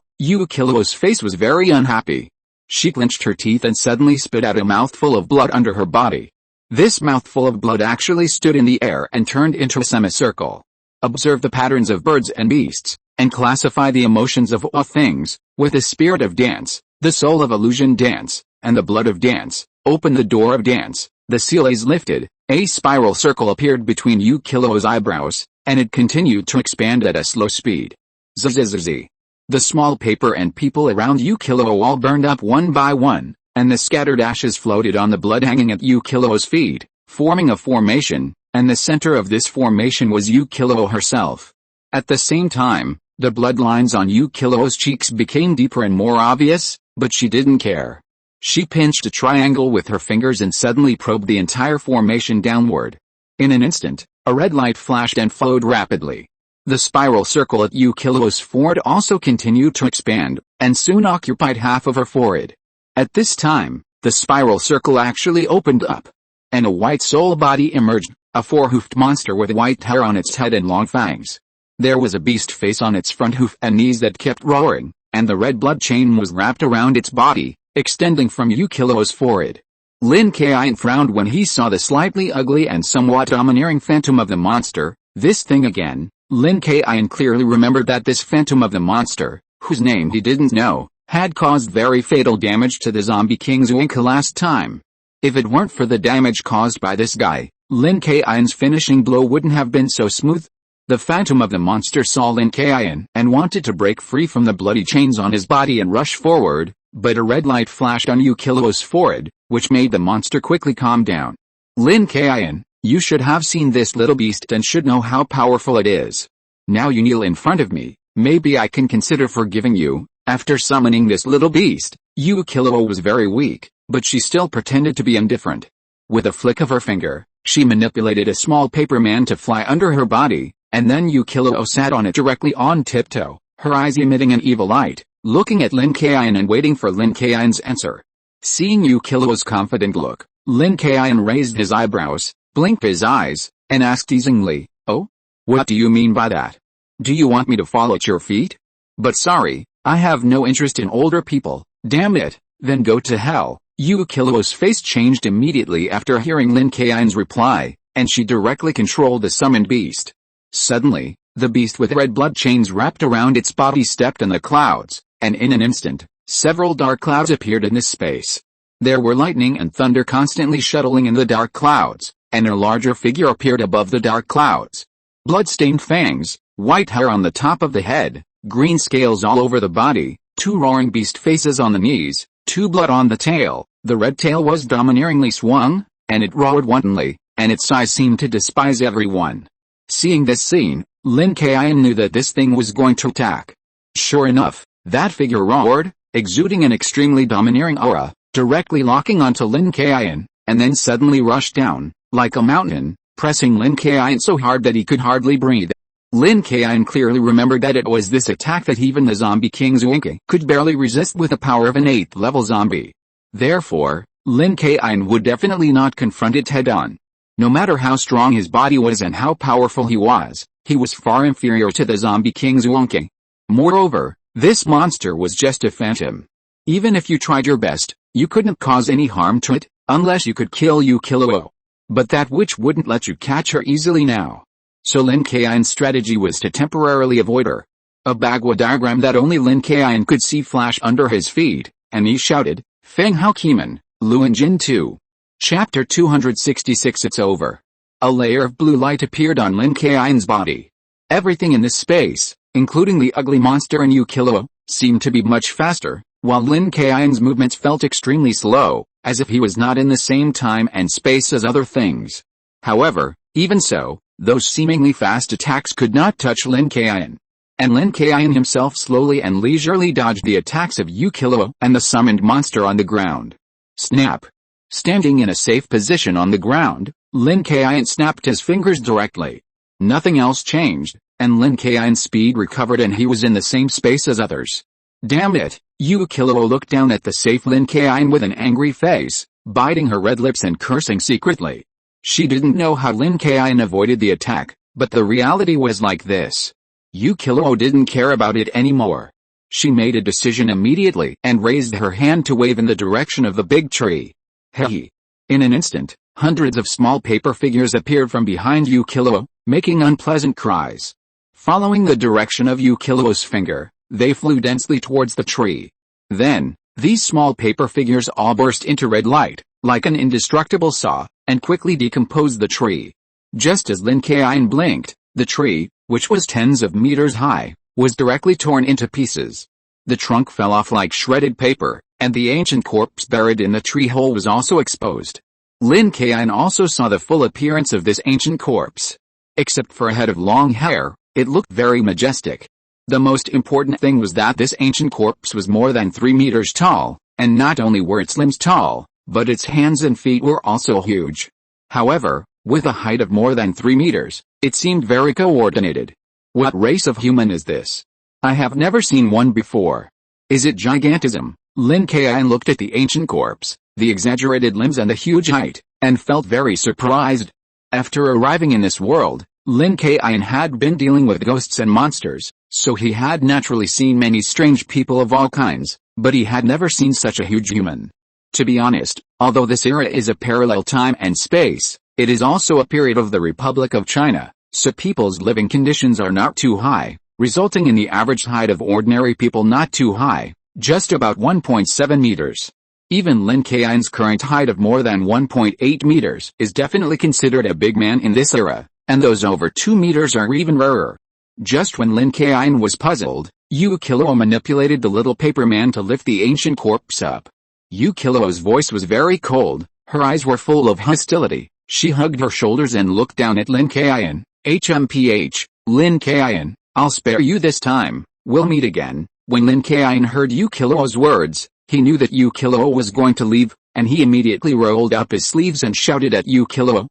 Yu Qiluo's face was very unhappy. She clenched her teeth and suddenly spit out a mouthful of blood under her body. This mouthful of blood actually stood in the air and turned into a semicircle. Observe the patterns of birds and beasts, and classify the emotions of all things, with the spirit of dance, the soul of illusion dance, and the blood of dance. Open the door of dance. The seal is lifted, a spiral circle appeared between Yu Qiluo's eyebrows, and it continued to expand at a slow speed. Zzz. The small paper and people around Yu Qiluo all burned up one by one, and the scattered ashes floated on the blood hanging at Yu Qiluo's feet, forming a formation, and the center of this formation was Yu Qiluo herself. At the same time, the blood lines on Yu Qiluo's cheeks became deeper and more obvious, but she didn't care. She pinched a triangle with her fingers and suddenly probed the entire formation downward. In an instant, a red light flashed and flowed rapidly. The spiral circle at Yu Qiluo's forehead also continued to expand, and soon occupied half of her forehead. At this time, the spiral circle actually opened up, and a white soul body emerged, a four-hoofed monster with white hair on its head and long fangs. There was a beast face on its front hoof and knees that kept roaring, and the red blood chain was wrapped around its body, extending from Yu Qiluo's forehead. Lin Kaiyun frowned when he saw the slightly ugly and somewhat domineering phantom of the monster. This thing again. Lin Kaiyun clearly remembered that this phantom of the monster, whose name he didn't know, had caused very fatal damage to the zombie king Zhuangke last time. If it weren't for the damage caused by this guy, Lin Kaiyun's finishing blow wouldn't have been so smooth. The phantom of the monster saw Lin Kaiyun and wanted to break free from the bloody chains on his body and rush forward, but a red light flashed on Yu Qiluo's forehead, which made the monster quickly calm down. Lin Kaiyun, you should have seen this little beast and should know how powerful it is. Now you kneel in front of me, maybe I can consider forgiving you. After summoning this little beast, Yu Qiluo was very weak, but she still pretended to be indifferent. With a flick of her finger, she manipulated a small paper man to fly under her body, and then Yu Qiluo sat on it directly on tiptoe, her eyes emitting an evil light, looking at Lin Kaiyun and waiting for Lin Kaiyun's answer. Seeing Yu Qiluo's confident look, Lin Kaiyun raised his eyebrows, blinked his eyes, and asked teasingly, "Oh? What do you mean by that? Do you want me to fall at your feet? But sorry, I have no interest in older people, damn it, then go to hell." Yu Qiluo's face changed immediately after hearing Lin Kaiyun's reply, and she directly controlled the summoned beast. Suddenly, the beast with red blood chains wrapped around its body stepped in the clouds, and in an instant, several dark clouds appeared in this space. There were lightning and thunder constantly shuttling in the dark clouds, and a larger figure appeared above the dark clouds. Blood-stained fangs, white hair on the top of the head, green scales all over the body, two roaring beast faces on the knees, two blood on the tail. The red tail was domineeringly swung, and it roared wantonly, and its eyes seemed to despise everyone. Seeing this scene, Lin Kaiyun knew that this thing was going to attack. Sure enough, that figure roared, exuding an extremely domineering aura, directly locking onto Lin Kaiyun, and then suddenly rushed down, like a mountain, pressing Lin Kaiyun so hard that he could hardly breathe. Lin Kaiyun clearly remembered that it was this attack that even the zombie king Zhuangke could barely resist with the power of an 8th level zombie. Therefore, Lin Kaiyun would definitely not confront it head-on. No matter how strong his body was and how powerful he was far inferior to the zombie king Zhuangke. Moreover, this monster was just a phantom. Even if you tried your best, you couldn't cause any harm to it, unless you could kill Yu Qiluo. But that witch wouldn't let you catch her easily now. So Lin Kaiyun's strategy was to temporarily avoid her. A Bagua diagram that only Lin Kaiyun could see flashed under his feet, and he shouted, "Fenghou Qimen, Lin Jiu 2. Chapter 266. It's over." A layer of blue light appeared on Lin Kaiyun's body. Everything in this space, including the ugly monster and Yu Qiluo, seemed to be much faster, while Lin Kaiyun's movements felt extremely slow, as if he was not in the same time and space as other things. However, even so, those seemingly fast attacks could not touch Lin Kaiyun. And Lin Kaiyun himself slowly and leisurely dodged the attacks of Yu Qiluo and the summoned monster on the ground. Snap! Standing in a safe position on the ground, Lin Kaiyun snapped his fingers directly. Nothing else changed, and Lin Kaiyun's speed recovered and he was in the same space as others. Damn it! Yu Qiluo looked down at the safe Lin Kaiyun with an angry face, biting her red lips and cursing secretly. She didn't know how Lin Kaiyun avoided the attack, but the reality was like this. Yu Qiluo didn't care about it anymore. She made a decision immediately and raised her hand to wave in the direction of the big tree. Hey! In an instant, hundreds of small paper figures appeared from behind Yukilo, making unpleasant cries. Following the direction of Yukilo's finger, they flew densely towards the tree. Then, these small paper figures all burst into red light, like an indestructible saw, and quickly decomposed the tree. Just as Lin Kaiyun blinked, the tree, which was tens of meters high, was directly torn into pieces. The trunk fell off like shredded paper, and the ancient corpse buried in the tree hole was also exposed. Lin Kaiyun also saw the full appearance of this ancient corpse. Except for a head of long hair, it looked very majestic. The most important thing was that this ancient corpse was more than 3 meters tall, and not only were its limbs tall, but its hands and feet were also huge. However, with a height of more than 3 meters, it seemed very coordinated. What race of human is this? I have never seen one before. Is it gigantism? Lin Kaiyun looked at the ancient corpse, the exaggerated limbs and the huge height, and felt very surprised. After arriving in this world, Lin Kaiyun had been dealing with ghosts and monsters, so he had naturally seen many strange people of all kinds, but he had never seen such a huge human. To be honest, although this era is a parallel time and space, it is also a period of the Republic of China, so people's living conditions are not too high, resulting in the average height of ordinary people not too high, just about 1.7 meters. Even Lin Kaiyun's current height of more than 1.8 meters is definitely considered a big man in this era, and those over 2 meters are even rarer. Just when Lin Kaiyun was puzzled, Yukilo manipulated the little paper man to lift the ancient corpse up. Yukilo's voice was very cold, her eyes were full of hostility. She hugged her shoulders and looked down at Lin Kaiyun. HMPH, Lin Kaiyun, I'll spare you this time, we'll meet again. When Lin Kaiyun heard Yukilo's words, he knew that Yukilo was going to leave, and he immediately rolled up his sleeves and shouted at Yukilo,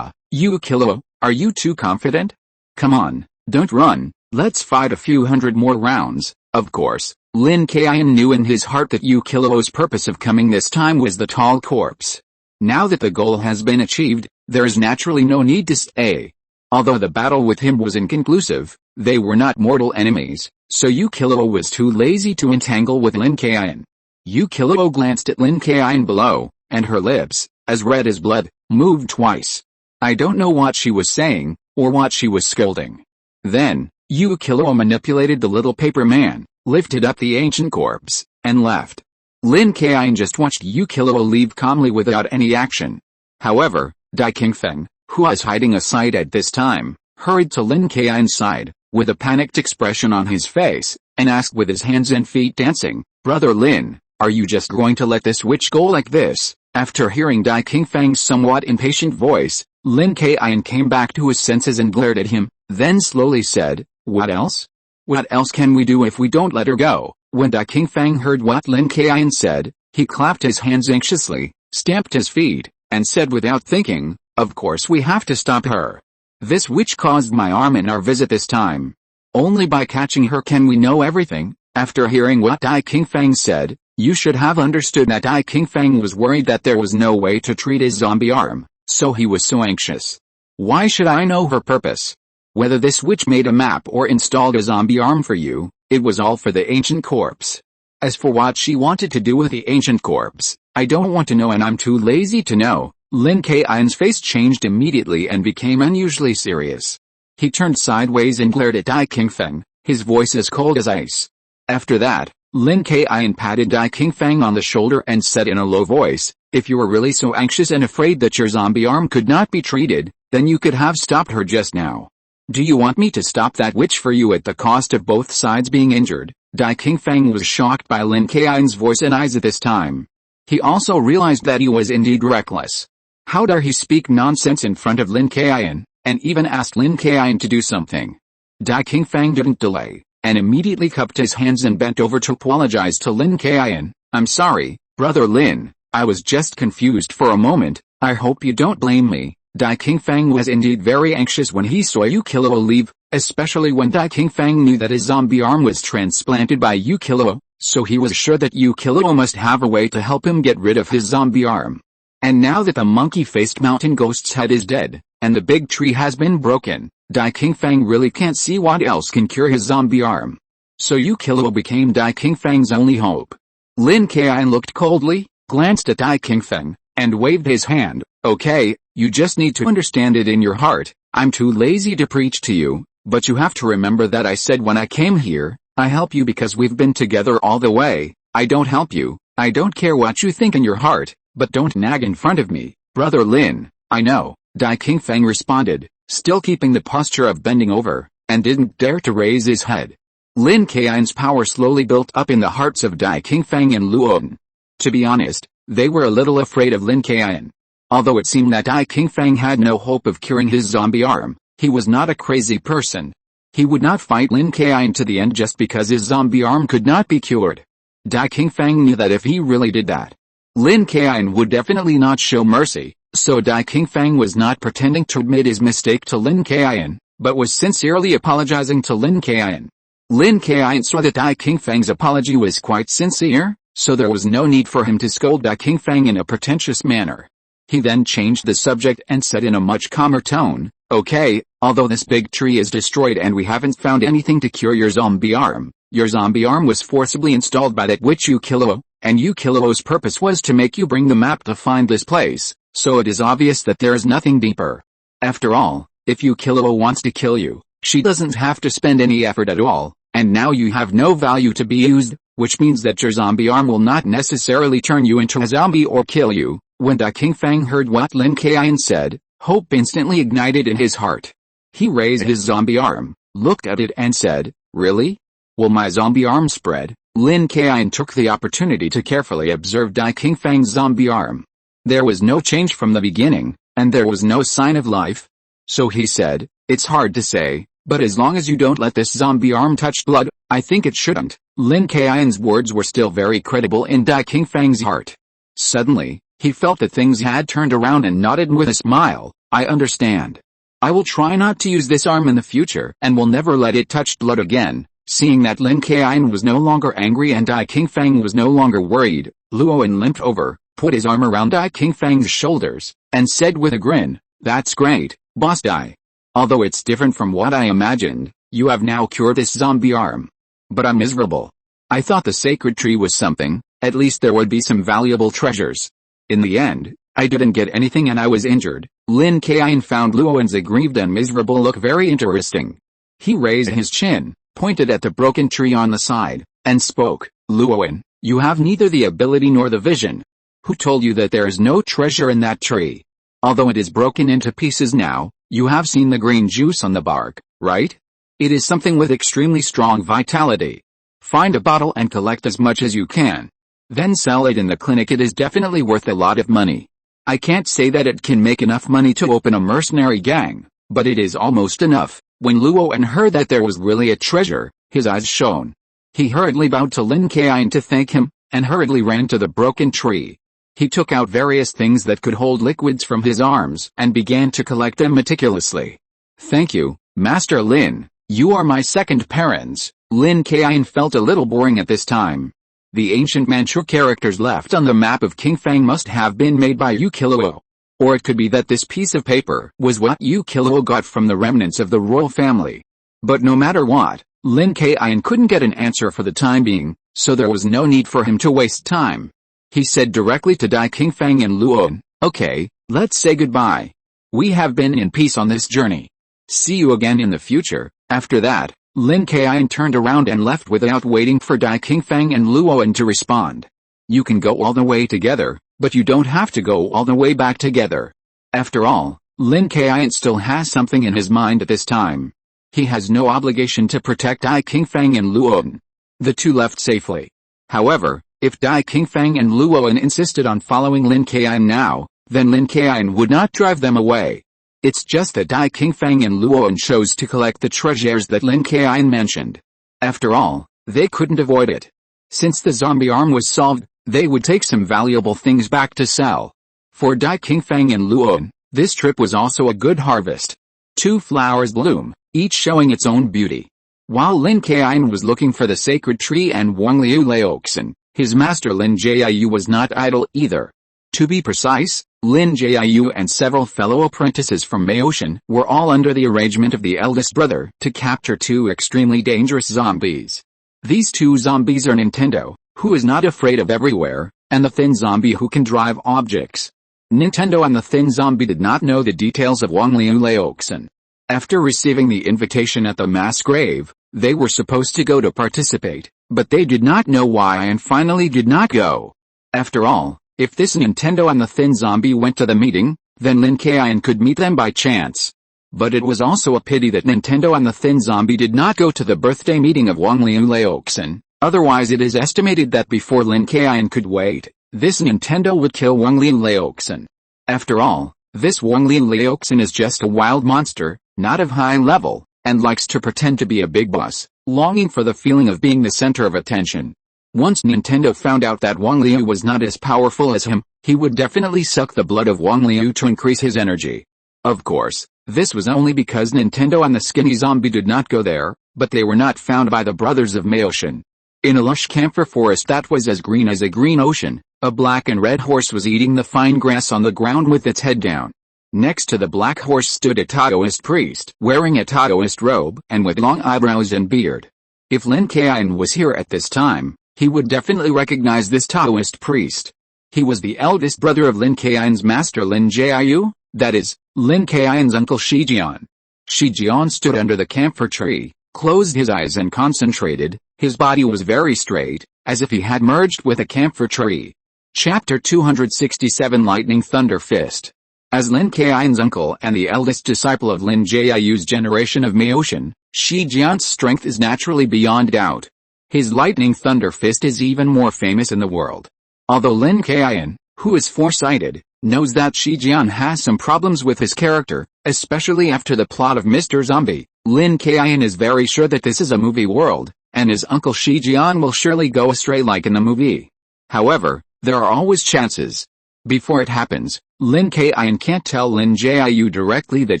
Yukilo, are you too confident? Come on, don't run, let's fight a few hundred more rounds. Of course, Lin Kaiyun knew in his heart that Yukilo's purpose of coming this time was the tall corpse. Now that the goal has been achieved, there is naturally no need to stay. Although the battle with him was inconclusive, they were not mortal enemies, so Yukilo was too lazy to entangle with Lin Kaiyun. Yukilo glanced at Lin Kaiyun below, and her lips, as red as blood, moved twice. I don't know what she was saying, or what she was scolding. Then, Yukilo manipulated the little paper man, lifted up the ancient corpse, and left. Lin Kaiyun just watched Yukilo leave calmly without any action. However, Dai Qingfeng, who was hiding aside at this time, hurried to Lin Kaiyun's side, with a panicked expression on his face, and asked with his hands and feet dancing, Brother Lin, are you just going to let this witch go like this? After hearing Dai Qingfeng's somewhat impatient voice, Lin Kaiyun came back to his senses and glared at him, then slowly said, What else? What else can we do if we don't let her go? When Dai Qingfeng heard what Lin Kaiyun said, he clapped his hands anxiously, stamped his feet, and said without thinking, Of course we have to stop her. This witch caused my harm in our visit this time. Only by catching her can we know everything. After hearing what Dai Qingfeng said, you should have understood that Dai Qingfeng was worried that there was no way to treat his zombie arm, so he was so anxious. Why should I know her purpose? Whether this witch made a map or installed a zombie arm for you, it was all for the ancient corpse. As for what she wanted to do with the ancient corpse, I don't want to know and I'm too lazy to know. Lin Kaiyun's face changed immediately and became unusually serious. He turned sideways and glared at Dai Qingfeng, his voice as cold as ice. After that, Lin Kaiyun patted Dai Qingfeng on the shoulder and said in a low voice, If you were really so anxious and afraid that your zombie arm could not be treated, then you could have stopped her just now. Do you want me to stop that witch for you at the cost of both sides being injured? Dai Qingfeng was shocked by Lin Kaiyun's voice and eyes at this time. He also realized that he was indeed reckless. How dare he speak nonsense in front of Lin Kaiyun, and even asked Lin Kaiyun to do something. Dai Qingfeng didn't delay, and immediately cupped his hands and bent over to apologize to Lin Kaiyun. I'm sorry, Brother Lin, I was just confused for a moment, I hope you don't blame me. Dai Qingfeng was indeed very anxious when he saw Yukilo leave, especially when Dai Qingfeng knew that his zombie arm was transplanted by Yukilo, so he was sure that Yukilo must have a way to help him get rid of his zombie arm. And now that the monkey-faced mountain ghost's head is dead, and the big tree has been broken, Dai Qingfeng really can't see what else can cure his zombie arm. So Yu Kilo became Dai Qingfeng's only hope. Lin Kaiyun looked coldly, glanced at Dai Qingfeng, and waved his hand. Okay, you just need to understand it in your heart. I'm too lazy to preach to you, but you have to remember that I said when I came here, I help you because we've been together all the way. I don't help you. I don't care what you think in your heart, but don't nag in front of me, Brother Lin. I know, Dai Qingfeng responded, still keeping the posture of bending over, and didn't dare to raise his head. Lin Kaiyun's power slowly built up in the hearts of Dai Qingfeng and Luoan. To be honest, they were a little afraid of Lin Kaiyun. Although it seemed that Dai Qingfeng had no hope of curing his zombie arm, he was not a crazy person. He would not fight Lin Kaiyun to the end just because his zombie arm could not be cured. Dai Qingfeng knew that if he really did that, Lin Kaiyun would definitely not show mercy, so Dai Qingfeng was not pretending to admit his mistake to Lin Kaiyun, but was sincerely apologizing to Lin Kaiyun. Lin Kaiyun saw that Dai Qingfeng's apology was quite sincere, so there was no need for him to scold Dai Qingfeng in a pretentious manner. He then changed the subject and said in a much calmer tone, okay, although this big tree is destroyed and we haven't found anything to cure your zombie arm was forcibly installed by that witch Yu Kilo, and Yu Kilo's purpose was to make you bring the map to find this place, so it is obvious that there is nothing deeper. After all, if Yu Kilo wants to kill you, she doesn't have to spend any effort at all, and now you have no value to be used, which means that your zombie arm will not necessarily turn you into a zombie or kill you. When Dai Qingfeng heard what Lin Kaiyun said, hope instantly ignited in his heart. He raised his zombie arm, looked at it and said, really? Will my zombie arm spread? Lin Kaiyun took the opportunity to carefully observe Dai Qingfeng's zombie arm. There was no change from the beginning, and there was no sign of life. So he said, it's hard to say, but as long as you don't let this zombie arm touch blood, I think it shouldn't. Lin Kaiyun's words were still very credible in Dai Qingfeng's heart. Suddenly, he felt that things had turned around and nodded with a smile. I understand. I will try not to use this arm in the future and will never let it touch blood again. Seeing that Lin Kaiyun was no longer angry and Dai Qingfeng was no longer worried, Luoan limped over, put his arm around Dai Qingfeng's shoulders, and said with a grin, that's great, Boss Dai. Although it's different from what I imagined, you have now cured this zombie arm. But I'm miserable. I thought the sacred tree was something, at least there would be some valuable treasures. In the end, I didn't get anything and I was injured. Lin Kaiyun found Luoan's aggrieved and miserable look very interesting. He raised his chin, pointed at the broken tree on the side, and spoke, Luoan, you have neither the ability nor the vision. Who told you that there is no treasure in that tree? Although it is broken into pieces now, you have seen the green juice on the bark, right? It is something with extremely strong vitality. Find a bottle and collect as much as you can. Then sell it in the clinic. It is definitely worth a lot of money. I can't say that it can make enough money to open a mercenary gang, but it is almost enough. When Luoan heard that there was really a treasure, his eyes shone. He hurriedly bowed to Lin Kaiyun to thank him, and hurriedly ran to the broken tree. He took out various things that could hold liquids from his arms and began to collect them meticulously. Thank you, Master Lin. You are my second parents. Lin Kaiyun felt a little boring at this time. The ancient Manchu characters left on the map of Qingfeng must have been made by Yu Kilo. Or it could be that this piece of paper was what Yu Kilo got from the remnants of the royal family. But no matter what, Lin Kaiyun couldn't get an answer for the time being, so there was no need for him to waste time. He said directly to Dai Qingfeng and Luoan, okay, let's say goodbye. We have been in peace on this journey. See you again in the future. After that, Lin Kaiyun turned around and left without waiting for Dai Qingfeng and Luoan to respond. You can go all the way together, but you don't have to go all the way back together. After all, Lin Kaiyun still has something in his mind at this time. He has no obligation to protect Dai Qingfeng and Luoan. The two left safely. However, if Dai Qingfeng and Luoan insisted on following Lin Kaiyun now, then Lin Kaiyun would not drive them away. It's just that Dai Qingfeng and Luoan chose to collect the treasures that Lin Kaiyun mentioned. After all, they couldn't avoid it. Since the zombie arm was solved, they would take some valuable things back to sell. For Dai Qingfeng and Luoan, this trip was also a good harvest. 2 flowers bloom, each showing its own beauty. While Lin Kaiyun was looking for the sacred tree and Wang Liu Laoxin, his master Lin Jiu was not idle either. To be precise, Lin Jiu and several fellow apprentices from Maotian were all under the arrangement of the eldest brother to capture 2 extremely dangerous zombies. These two zombies are Nintendo, who is not afraid of everywhere, and the thin zombie who can drive objects. Nintendo and the thin zombie did not know the details of Wang Liu Laoxin. After receiving the invitation at the mass grave, they were supposed to go to participate, but they did not know why and finally did not go. After all, if this Nintendo and the thin zombie went to the meeting, then Lin Kaiyun could meet them by chance. But it was also a pity that Nintendo and the thin zombie did not go to the birthday meeting of Wang Liu Laoxin, otherwise it is estimated that before Lin Kaiyun could wait, this Nintendo would kill Wang Liu Laoxin. After all, this Wang Liu Laoxin is just a wild monster, not of high level, and likes to pretend to be a big boss, longing for the feeling of being the center of attention. Once Nintendo found out that Wang Liu was not as powerful as him, he would definitely suck the blood of Wang Liu to increase his energy. Of course, this was only because Nintendo and the skinny zombie did not go there, but they were not found by the brothers of Maoshan. In a lush camphor forest that was as green as a green ocean, a black and red horse was eating the fine grass on the ground with its head down. Next to the black horse stood a Taoist priest, wearing a Taoist robe and with long eyebrows and beard. If Lin Kaiyun was here at this time, he would definitely recognize this Taoist priest. He was the eldest brother of Lin Kaiyun's master Lin Jiu, that is, Lin Kaiyun's uncle Shijian. Shijian stood under the camphor tree, closed his eyes and concentrated. His body was very straight, as if he had merged with a camphor tree. Chapter 267 Lightning Thunder Fist. As Lin Kaiyun's uncle and the eldest disciple of Lin Jiu's generation of Maoshan, Shijian's strength is naturally beyond doubt. His lightning thunder fist is even more famous in the world. Although Lin Kaiyun, who is foresighted, knows that Shijian has some problems with his character, especially after the plot of Mr. Zombie, Lin Kaiyun is very sure that this is a movie world, and his uncle Shijian will surely go astray like in the movie. However, there are always chances. Before it happens, Lin Kaiyun can't tell Lin Jiu directly that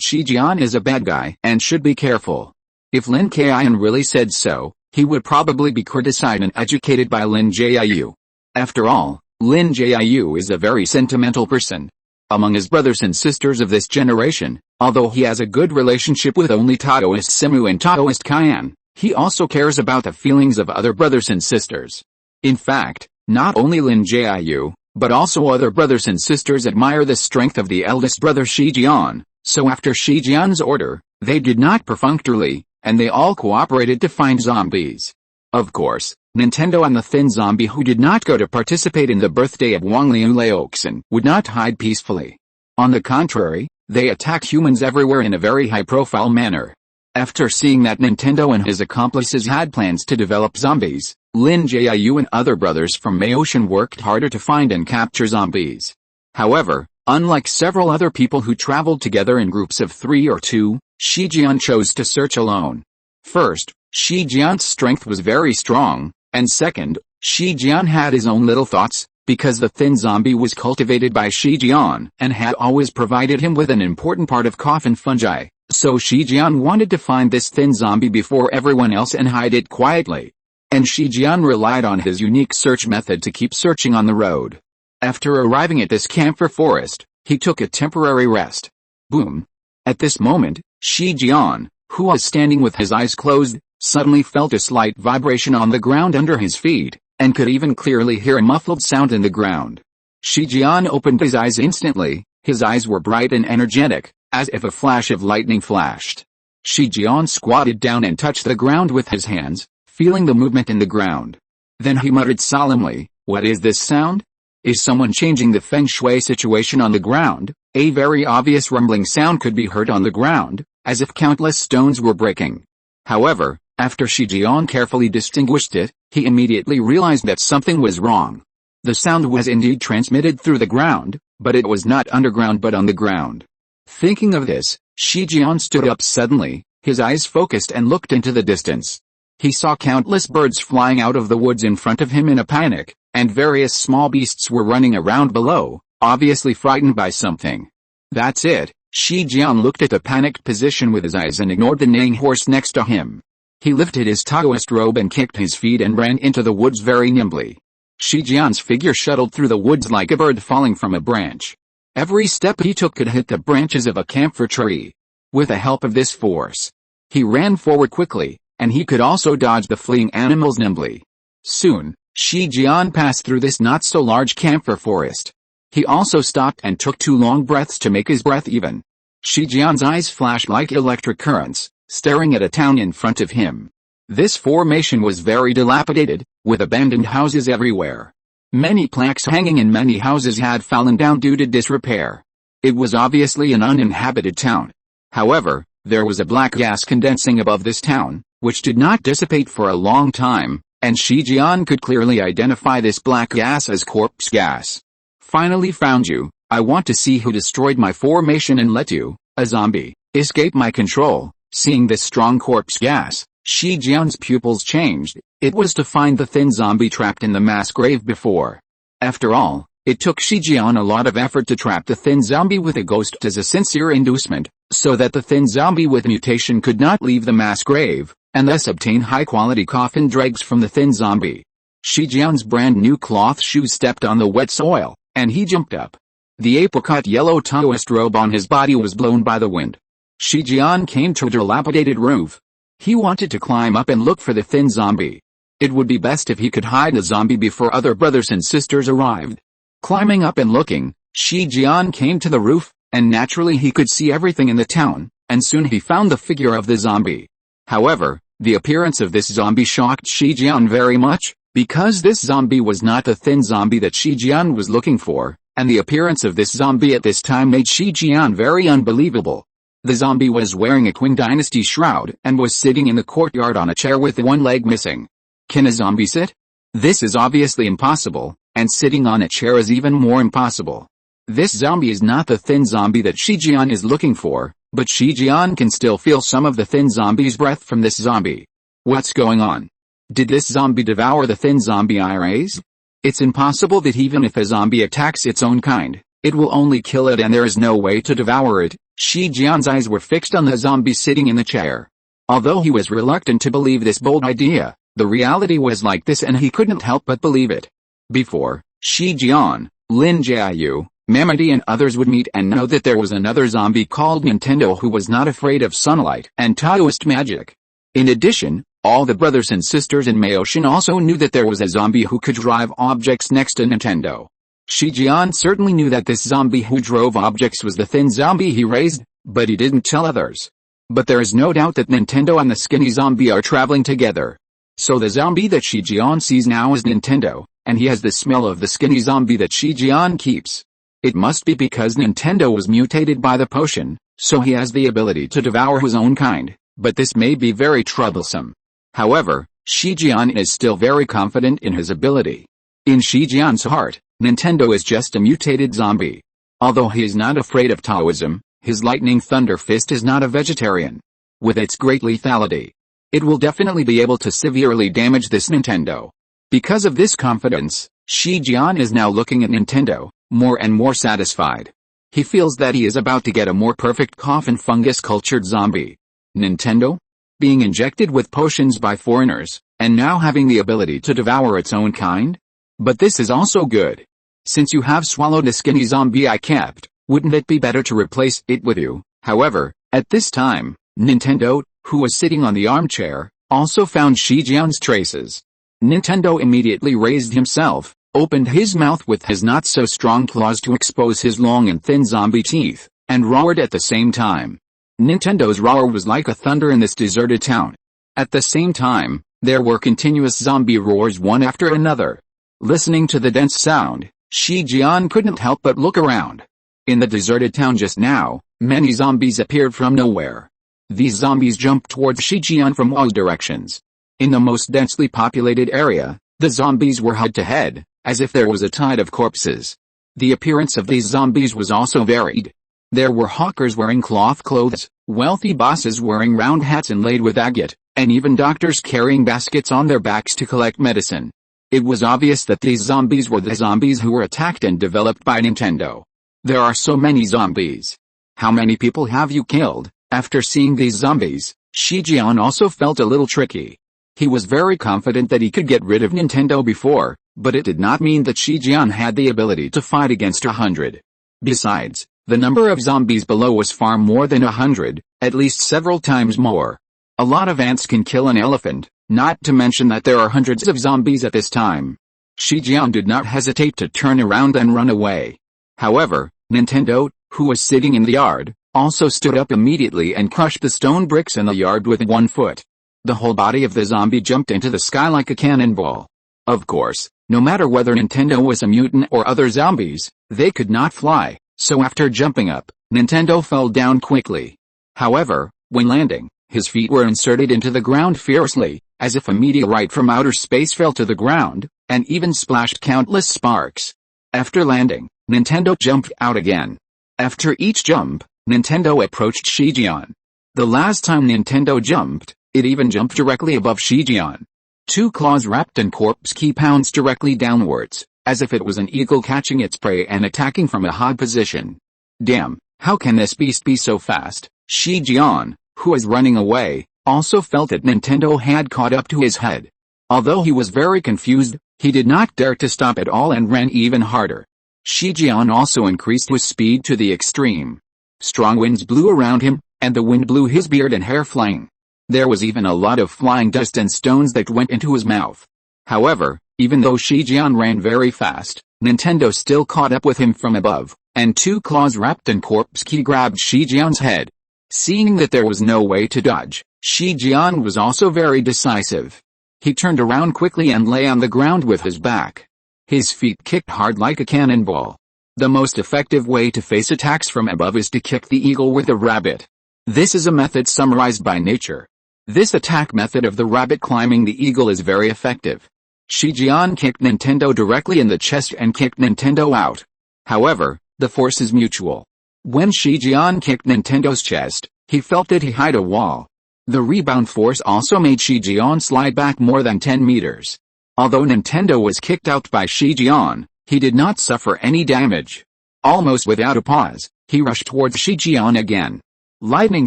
Shijian is a bad guy and should be careful. If Lin Kaiyun really said so, he would probably be criticized and educated by Lin Jiu. After all, Lin Jiu is a very sentimental person. Among his brothers and sisters of this generation, although he has a good relationship with only Taoist Simu and Taoist Kaiyun, he also cares about the feelings of other brothers and sisters. In fact, not only Lin Jiu, but also other brothers and sisters admire the strength of the eldest brother Shijian, so after Shijian's order, they did not perfunctorily, and they all cooperated to find zombies. Of course, Nintendo and the thin zombie who did not go to participate in the birthday of Wang Liu Laoxin would not hide peacefully. On the contrary, they attack humans everywhere in a very high-profile manner. After seeing that Nintendo and his accomplices had plans to develop zombies, Lin Jiu and other brothers from Maoshan worked harder to find and capture zombies. However, unlike several other people who traveled together in groups of 3 or 2, Shijian chose to search alone. First, Shijian's strength was very strong, and second, Shijian had his own little thoughts, because the thin zombie was cultivated by Shijian and had always provided him with an important part of coffin fungi, so Shijian wanted to find this thin zombie before everyone else and hide it quietly. And Shijian relied on his unique search method to keep searching on the road. After arriving at this camphor forest, he took a temporary rest. Boom! At this moment, Shijian, who was standing with his eyes closed, suddenly felt a slight vibration on the ground under his feet, and could even clearly hear a muffled sound in the ground. Shijian opened his eyes instantly. His eyes were bright and energetic, as if a flash of lightning flashed. Shijian squatted down and touched the ground with his hands, feeling the movement in the ground. Then he muttered solemnly, "What is this sound? Is someone changing the feng shui situation on the ground?" A very obvious rumbling sound could be heard on the ground, as if countless stones were breaking. However, after Shijian carefully distinguished it, he immediately realized that something was wrong. The sound was indeed transmitted through the ground, but it was not underground but on the ground. Thinking of this, Shijian stood up suddenly, his eyes focused and looked into the distance. He saw countless birds flying out of the woods in front of him in a panic, and various small beasts were running around below, obviously frightened by something. That's it, Shijian looked at the panicked position with his eyes and ignored the neighing horse next to him. He lifted his Taoist robe and kicked his feet and ran into the woods very nimbly. Shijian's figure shuttled through the woods like a bird falling from a branch. Every step he took could hit the branches of a camphor tree. With the help of this force, he ran forward quickly, and he could also dodge the fleeing animals nimbly. Soon, Shi Jian passed through this not-so-large camphor forest. He also stopped and took 2 long breaths to make his breath even. Shi Jian's eyes flashed like electric currents, staring at a town in front of him. This formation was very dilapidated, with abandoned houses everywhere. Many plaques hanging in many houses had fallen down due to disrepair. It was obviously an uninhabited town. However, there was a black gas condensing above this town, which did not dissipate for a long time, and Shi Jian could clearly identify this black gas as corpse gas. Finally found you. I want to see who destroyed my formation and let you, a zombie, escape my control. Seeing this strong corpse gas, Shi Jian's pupils changed. It was to find the thin zombie trapped in the mass grave before. After all, it took Shi Jian a lot of effort to trap the thin zombie with a ghost as a sincere inducement, so that the thin zombie with mutation could not leave the mass grave, and thus obtain high-quality coffin dregs from the thin zombie. Shi Jian's brand new cloth shoes stepped on the wet soil, and he jumped up. The apricot yellow Taoist robe on his body was blown by the wind. Shi Jian came to a dilapidated roof. He wanted to climb up and look for the thin zombie. It would be best if he could hide the zombie before other brothers and sisters arrived. Climbing up and looking, Shi Jian came to the roof, and naturally he could see everything in the town, and soon he found the figure of the zombie. However, the appearance of this zombie shocked Shi Jian very much, because this zombie was not the thin zombie that Shi Jian was looking for, and the appearance of this zombie at this time made Shi Jian very unbelievable. The zombie was wearing a Qing dynasty shroud and was sitting in the courtyard on a chair with one leg missing. Can a zombie sit? This is obviously impossible, and sitting on a chair is even more impossible. This zombie is not the thin zombie that Shi Jian is looking for, but Shi Jian can still feel some of the thin zombie's breath from this zombie. What's going on? Did this zombie devour the thin zombie I raised? It's impossible that even if a zombie attacks its own kind, it will only kill it and there is no way to devour it. Shi Jian's eyes were fixed on the zombie sitting in the chair. Although he was reluctant to believe this bold idea, the reality was like this and he couldn't help but believe it. Before, Shi Jian, Lin Jiu, Mamadi and others would meet and know that there was another zombie called Nintendo who was not afraid of sunlight and Taoist magic. In addition, all the brothers and sisters in Maoshan also knew that there was a zombie who could drive objects next to Nintendo. Shi Jian certainly knew that this zombie who drove objects was the thin zombie he raised, but he didn't tell others. But there is no doubt that Nintendo and the skinny zombie are traveling together. So the zombie that Shi Jian sees now is Nintendo, and he has the smell of the skinny zombie that Shi Jian keeps. It must be because Nintendo was mutated by the potion, so he has the ability to devour his own kind, but this may be very troublesome. However, Shi Jian is still very confident in his ability. In Shi Jian's heart, Nintendo is just a mutated zombie. Although he is not afraid of Taoism, his lightning thunder fist is not a vegetarian. With its great lethality, it will definitely be able to severely damage this Nintendo. Because of this confidence, Shi Jian is now looking at Nintendo, more and more satisfied. He feels that he is about to get a more perfect coffin fungus-cultured zombie. Nintendo? Being injected with potions by foreigners, and now having the ability to devour its own kind? But this is also good. Since you have swallowed a skinny zombie I kept, wouldn't it be better to replace it with you? However, at this time, Nintendo, who was sitting on the armchair, also found Shi Jian's traces. Nintendo immediately raised himself, opened his mouth with his not-so-strong claws to expose his long and thin zombie teeth, and roared at the same time. Nintendo's roar was like a thunder in this deserted town. At the same time, there were continuous zombie roars one after another. Listening to the dense sound, Shi Jian couldn't help but look around. In the deserted town just now, many zombies appeared from nowhere. These zombies jumped towards Shi Jian from all directions. In the most densely populated area, the zombies were head-to-head, as if there was a tide of corpses. The appearance of these zombies was also varied. There were hawkers wearing cloth clothes, wealthy bosses wearing round hats inlaid with agate, and even doctors carrying baskets on their backs to collect medicine. It was obvious that these zombies were the zombies who were attacked and developed by Nintendo. There are so many zombies. How many people have you killed? After seeing these zombies, Shi Jian also felt a little tricky. He was very confident that he could get rid of Nintendo before, but it did not mean that Shi Jian had the ability to fight against 100. Besides, the number of zombies below was far more than 100, at least several times more. A lot of ants can kill an elephant, not to mention that there are hundreds of zombies at this time. Shi Jian did not hesitate to turn around and run away. However, Nintendo, who was sitting in the yard, also stood up immediately and crushed the stone bricks in the yard with one foot. The whole body of the zombie jumped into the sky like a cannonball. Of course, no matter whether Nintendo was a mutant or other zombies, they could not fly, so after jumping up, Nintendo fell down quickly. However, when landing, his feet were inserted into the ground fiercely, as if a meteorite from outer space fell to the ground, and even splashed countless sparks. After landing, Nintendo jumped out again. After each jump, Nintendo approached Shi Jian. The last time Nintendo jumped, it even jumped directly above Shi Jian. Two claws wrapped in corpse key pounced directly downwards, as if it was an eagle catching its prey and attacking from a high position. Damn, how can this beast be so fast? Shi Jian, who was running away, also felt that Nintendo had caught up to his head. Although he was very confused, he did not dare to stop at all and ran even harder. Shi Jian also increased his speed to the extreme. Strong winds blew around him, and the wind blew his beard and hair flying. There was even a lot of flying dust and stones that went into his mouth. However, even though Shi Jian ran very fast, Nintendo still caught up with him from above, and two claws wrapped in corpse key grabbed Shi Jian's head. Seeing that there was no way to dodge, Shi Jian was also very decisive. He turned around quickly and lay on the ground with his back. His feet kicked hard like a cannonball. The most effective way to face attacks from above is to kick the eagle with a rabbit. This is a method summarized by nature. This attack method of the rabbit climbing the eagle is very effective. Shi Jian kicked Nintendo directly in the chest and kicked Nintendo out. However, the force is mutual. When Shi Jian kicked Nintendo's chest, he felt that he hit a wall. The rebound force also made Shi Jian slide back more than 10 meters. Although Nintendo was kicked out by Shi Jian, he did not suffer any damage. Almost without a pause, he rushed towards Shi Jian again. Lightning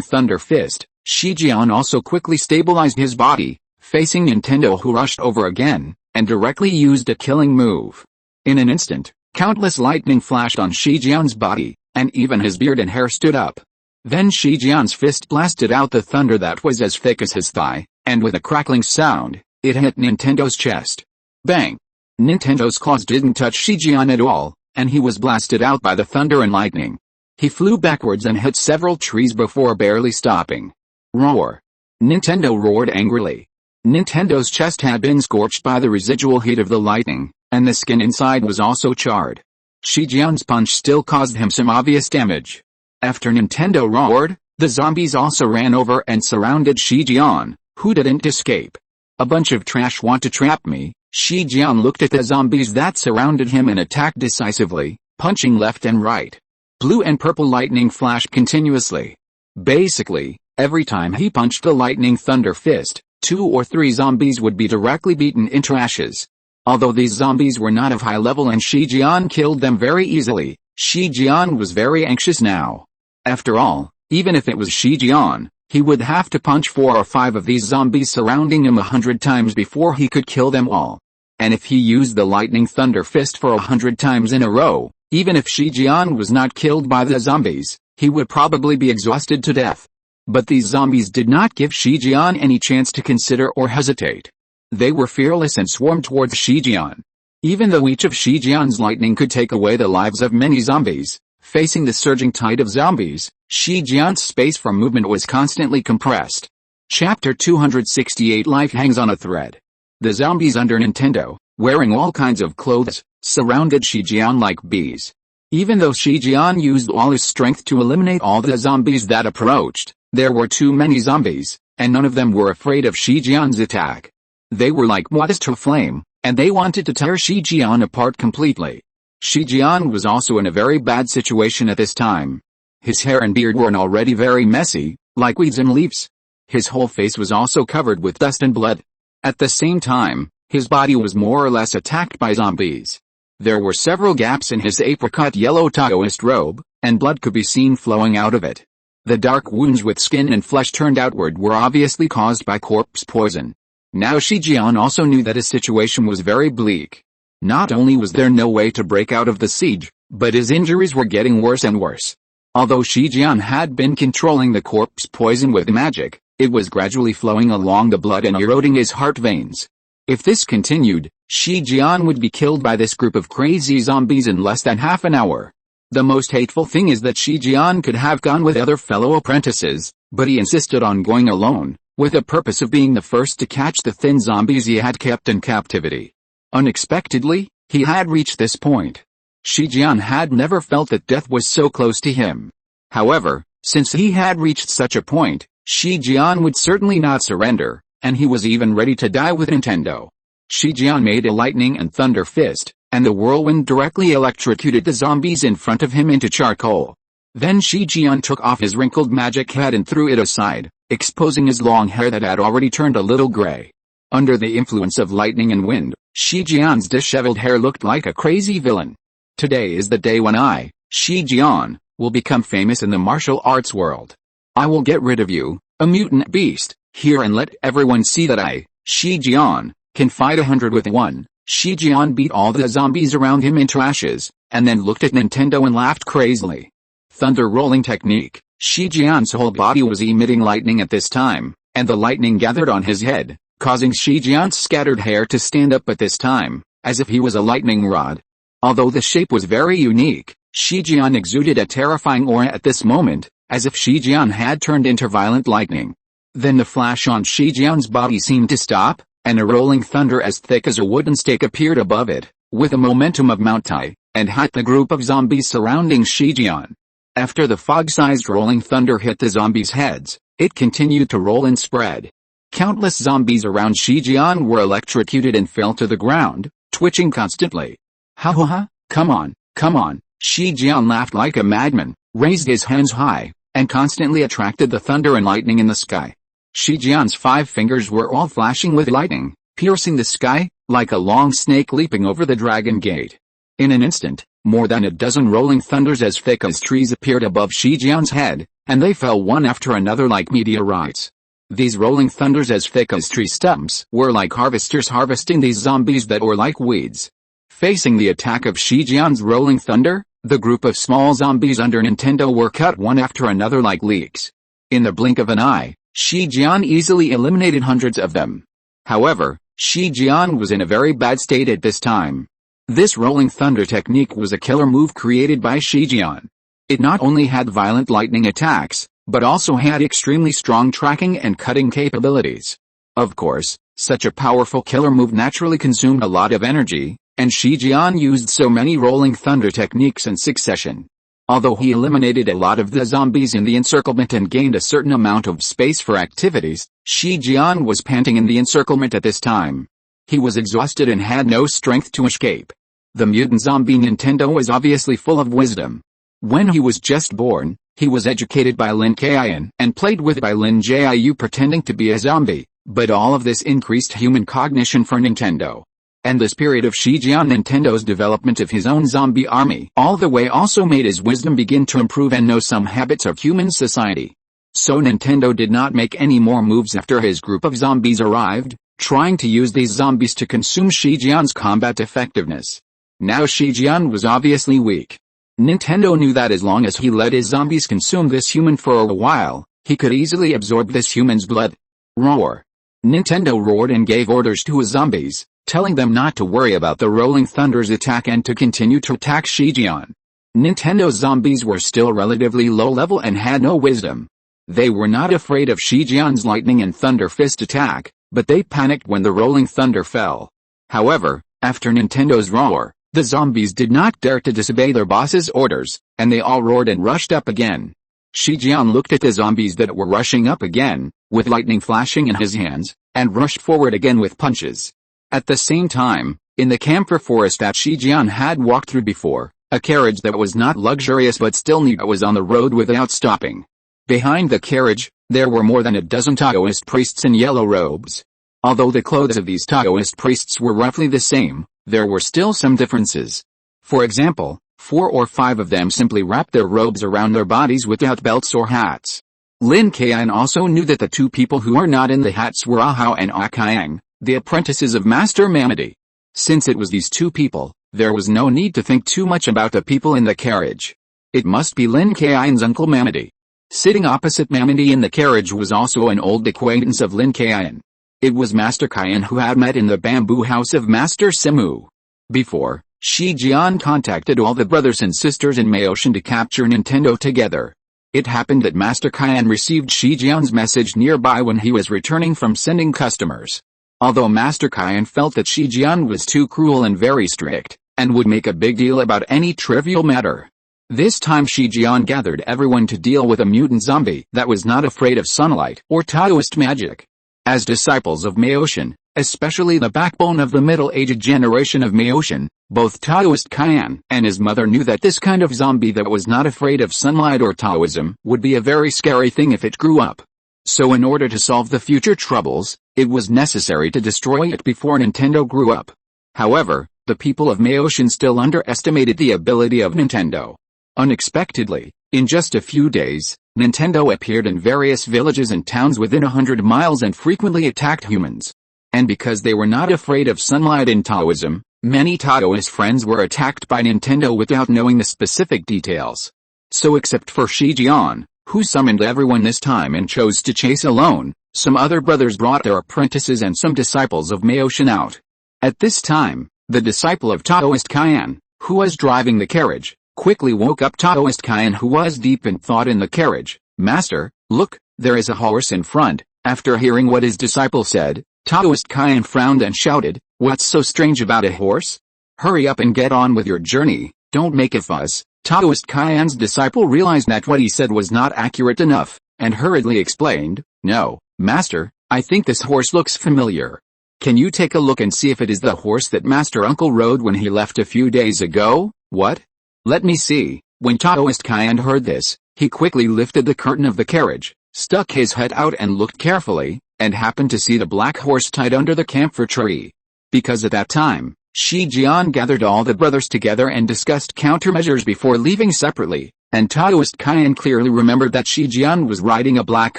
Thunder Fist. Shi Jian also quickly stabilized his body, facing Nintendo, who rushed over again, and directly used a killing move. In an instant, countless lightning flashed on Shi Jian's body, and even his beard and hair stood up. Then Shi Jian's fist blasted out the thunder that was as thick as his thigh, and with a crackling sound, it hit Nintendo's chest. Bang! Nintendo's claws didn't touch Shi Jian at all, and he was blasted out by the thunder and lightning. He flew backwards and hit several trees before barely stopping. Roar! Nintendo roared angrily. Nintendo's chest had been scorched by the residual heat of the lightning, and the skin inside was also charred. Shi Jian's punch still caused him some obvious damage. After Nintendo roared, the zombies also ran over and surrounded Shi Jian, who didn't escape. A bunch of trash want to trap me. Shi Jian looked at the zombies that surrounded him and attacked decisively, punching left and right. Blue and purple lightning flashed continuously. Basically, every time he punched the lightning thunder fist, 2 or 3 zombies would be directly beaten into ashes. Although these zombies were not of high level and Shi Jian killed them very easily, Shi Jian was very anxious now. After all, even if it was Shi Jian, he would have to punch 4 or 5 of these zombies surrounding him 100 times before he could kill them all. And if he used the lightning thunder fist for 100 times in a row, even if Shi Jian was not killed by the zombies, he would probably be exhausted to death. But these zombies did not give Shi Jian any chance to consider or hesitate. They were fearless and swarmed towards Shi Jian. Even though each of Shi Jian's lightning could take away the lives of many zombies, facing the surging tide of zombies, Shi Jian's space for movement was constantly compressed. Chapter 268 Life hangs on a thread. The zombies under Nintendo, wearing all kinds of clothes, surrounded Shi Jian like bees. Even though Shi Jian used all his strength to eliminate all the zombies that approached, there were too many zombies, and none of them were afraid of Shi Jian's attack. They were like moths to a flame, and they wanted to tear Shi Jian apart completely. Shi Jian was also in a very bad situation at this time. His hair and beard were already very messy, like weeds and leaves. His whole face was also covered with dust and blood. At the same time, his body was more or less attacked by zombies. There were several gaps in his apricot yellow Taoist robe, and blood could be seen flowing out of it. The dark wounds with skin and flesh turned outward were obviously caused by corpse poison. Now Shi Jian also knew that his situation was very bleak. Not only was there no way to break out of the siege, but his injuries were getting worse and worse. Although Shi Jian had been controlling the corpse poison with magic, It was gradually flowing along the blood and eroding his heart veins. If this continued, Shi Jian would be killed by this group of crazy zombies in less than half an hour. The most hateful thing is that Shi Jian could have gone with other fellow apprentices, but he insisted on going alone, with the purpose of being the first to catch the thin zombies he had kept in captivity. Unexpectedly, he had reached this point. Shi Jian had never felt that death was so close to him. However, since he had reached such a point, Shi Jian would certainly not surrender, and he was even ready to die with Nintendo. Shi Jian made a lightning and thunder fist, and the whirlwind directly electrocuted the zombies in front of him into charcoal. Then Shi Jian took off his wrinkled magic hat and threw it aside, exposing his long hair that had already turned a little gray. Under the influence of lightning and wind, Shi Jian's disheveled hair looked like a crazy villain. Today is the day when I, Shi Jian, will become famous in the martial arts world. I will get rid of you, a mutant beast, here and let everyone see that I, Shi Jian, can fight 100 with 1. Shi Jian beat all the zombies around him into ashes, and then looked at Nintendo and laughed crazily. Thunder rolling technique. Shi Jian's whole body was emitting lightning at this time, and the lightning gathered on his head, causing Shi Jian's scattered hair to stand up at this time, as if he was a lightning rod. Although the shape was very unique, Shi Jian exuded a terrifying aura at this moment, as if Shi Jian had turned into violent lightning. Then the flash on Shi Jian's body seemed to stop, and a rolling thunder as thick as a wooden stake appeared above it, with the momentum of Mount Tai, and hit the group of zombies surrounding Shi Jian. After the fog-sized rolling thunder hit the zombies' heads, it continued to roll and spread. Countless zombies around Shi Jian were electrocuted and fell to the ground, twitching constantly. Ha ha ha, come on, come on, Shi Jian laughed like a madman, raised his hands high, and constantly attracted the thunder and lightning in the sky. Shi Jian's 5 fingers were all flashing with lightning, piercing the sky, like a long snake leaping over the dragon gate. In an instant, more than a dozen rolling thunders as thick as trees appeared above Shi Jian's head, and they fell one after another like meteorites. These rolling thunders as thick as tree stumps were like harvesters harvesting these zombies that were like weeds. Facing the attack of Shi Jian's rolling thunder, the group of small zombies under Nintendo were cut one after another like leeks. In the blink of an eye, Shi Jian easily eliminated hundreds of them. However, Shi Jian was in a very bad state at this time. This rolling thunder technique was a killer move created by Shi Jian. It not only had violent lightning attacks, but also had extremely strong tracking and cutting capabilities. Of course, such a powerful killer move naturally consumed a lot of energy, and Shi Jian used so many rolling thunder techniques in succession. Although he eliminated a lot of the zombies in the encirclement and gained a certain amount of space for activities, Shi Jian was panting in the encirclement at this time. He was exhausted and had no strength to escape. The mutant zombie Nintendo was obviously full of wisdom. When he was just born, he was educated by Lin Kaiyun and played with by Lin Jiu pretending to be a zombie, but all of this increased human cognition for Nintendo. And this period of Shi Jian Nintendo's development of his own zombie army all the way also made his wisdom begin to improve and know some habits of human society. So Nintendo did not make any more moves after his group of zombies arrived, trying to use these zombies to consume Shi Jian's combat effectiveness. Now Shi Jian was obviously weak. Nintendo knew that as long as he let his zombies consume this human for a while, he could easily absorb this human's blood. Roar! Nintendo roared and gave orders to his zombies, telling them not to worry about the rolling thunder's attack and to continue to attack Shi Jian. Nintendo's zombies were still relatively low level and had no wisdom. They were not afraid of Shi Jian's lightning and thunder fist attack, but they panicked when the rolling thunder fell. However, after Nintendo's roar, the zombies did not dare to disobey their boss's orders, and they all roared and rushed up again. Shi Jian looked at the zombies that were rushing up again, with lightning flashing in his hands, and rushed forward again with punches. At the same time, in the camphor forest that Shi Jian had walked through before, a carriage that was not luxurious but still neat was on the road without stopping. Behind the carriage, there were more than a dozen Taoist priests in yellow robes. Although the clothes of these Taoist priests were roughly the same, there were still some differences. For example, 4 or 5 of them simply wrapped their robes around their bodies without belts or hats. Lin Kaiyun also knew that the 2 people who were not in the hats were Ahao and Akayang, the apprentices of Master Mamadi. Since it was these 2 people, there was no need to think too much about the people in the carriage. It must be Lin Kaiyun's uncle Mamadi. Sitting opposite Mamadi in the carriage was also an old acquaintance of Lin Kaiyun. It was Master Kaiyun who had met in the bamboo house of Master Simu. Before, Shi Jian contacted all the brothers and sisters in Maotian to capture Nintendo together. It happened that Master Kaiyun received Shi Jian's message nearby when he was returning from sending customers. Although Master Kaiyun felt that Shi Jian was too cruel and very strict, and would make a big deal about any trivial matter. This time Shi Jian gathered everyone to deal with a mutant zombie that was not afraid of sunlight or Taoist magic. As disciples of Maotian, especially the backbone of the middle-aged generation of Maotian, both Taoist Kaiyun and his mother knew that this kind of zombie that was not afraid of sunlight or Taoism would be a very scary thing if it grew up. So in order to solve the future troubles, it was necessary to destroy it before Nintendo grew up. However, the people of Maotian still underestimated the ability of Nintendo. Unexpectedly, in just a few days, Nintendo appeared in various villages and towns within 100 miles and frequently attacked humans. And because they were not afraid of sunlight in Taoism, many Taoist friends were attacked by Nintendo without knowing the specific details. So except for Shi Jian, who summoned everyone this time and chose to chase alone, some other brothers brought their apprentices and some disciples of Maotian out. At this time, the disciple of Taoist Kaiyun, who was driving the carriage, quickly woke up Taoist Kaiyun, who was deep in thought in the carriage. "Master, look, there is a horse in front." After hearing what his disciple said, Taoist Kaiyun frowned and shouted, "What's so strange about a horse? Hurry up and get on with your journey, don't make a fuss." Taoist Kaiyun's disciple realized that what he said was not accurate enough, and hurriedly explained, "No, Master, I think this horse looks familiar. Can you take a look and see if it is the horse that Master Uncle rode when he left a few days ago?" "What? Let me see." When Taoist Kaiyun heard this, he quickly lifted the curtain of the carriage, stuck his head out and looked carefully, and happened to see the black horse tied under the camphor tree. Because at that time, Shi Jian gathered all the brothers together and discussed countermeasures before leaving separately, and Taoist Kaiyun clearly remembered that Shi Jian was riding a black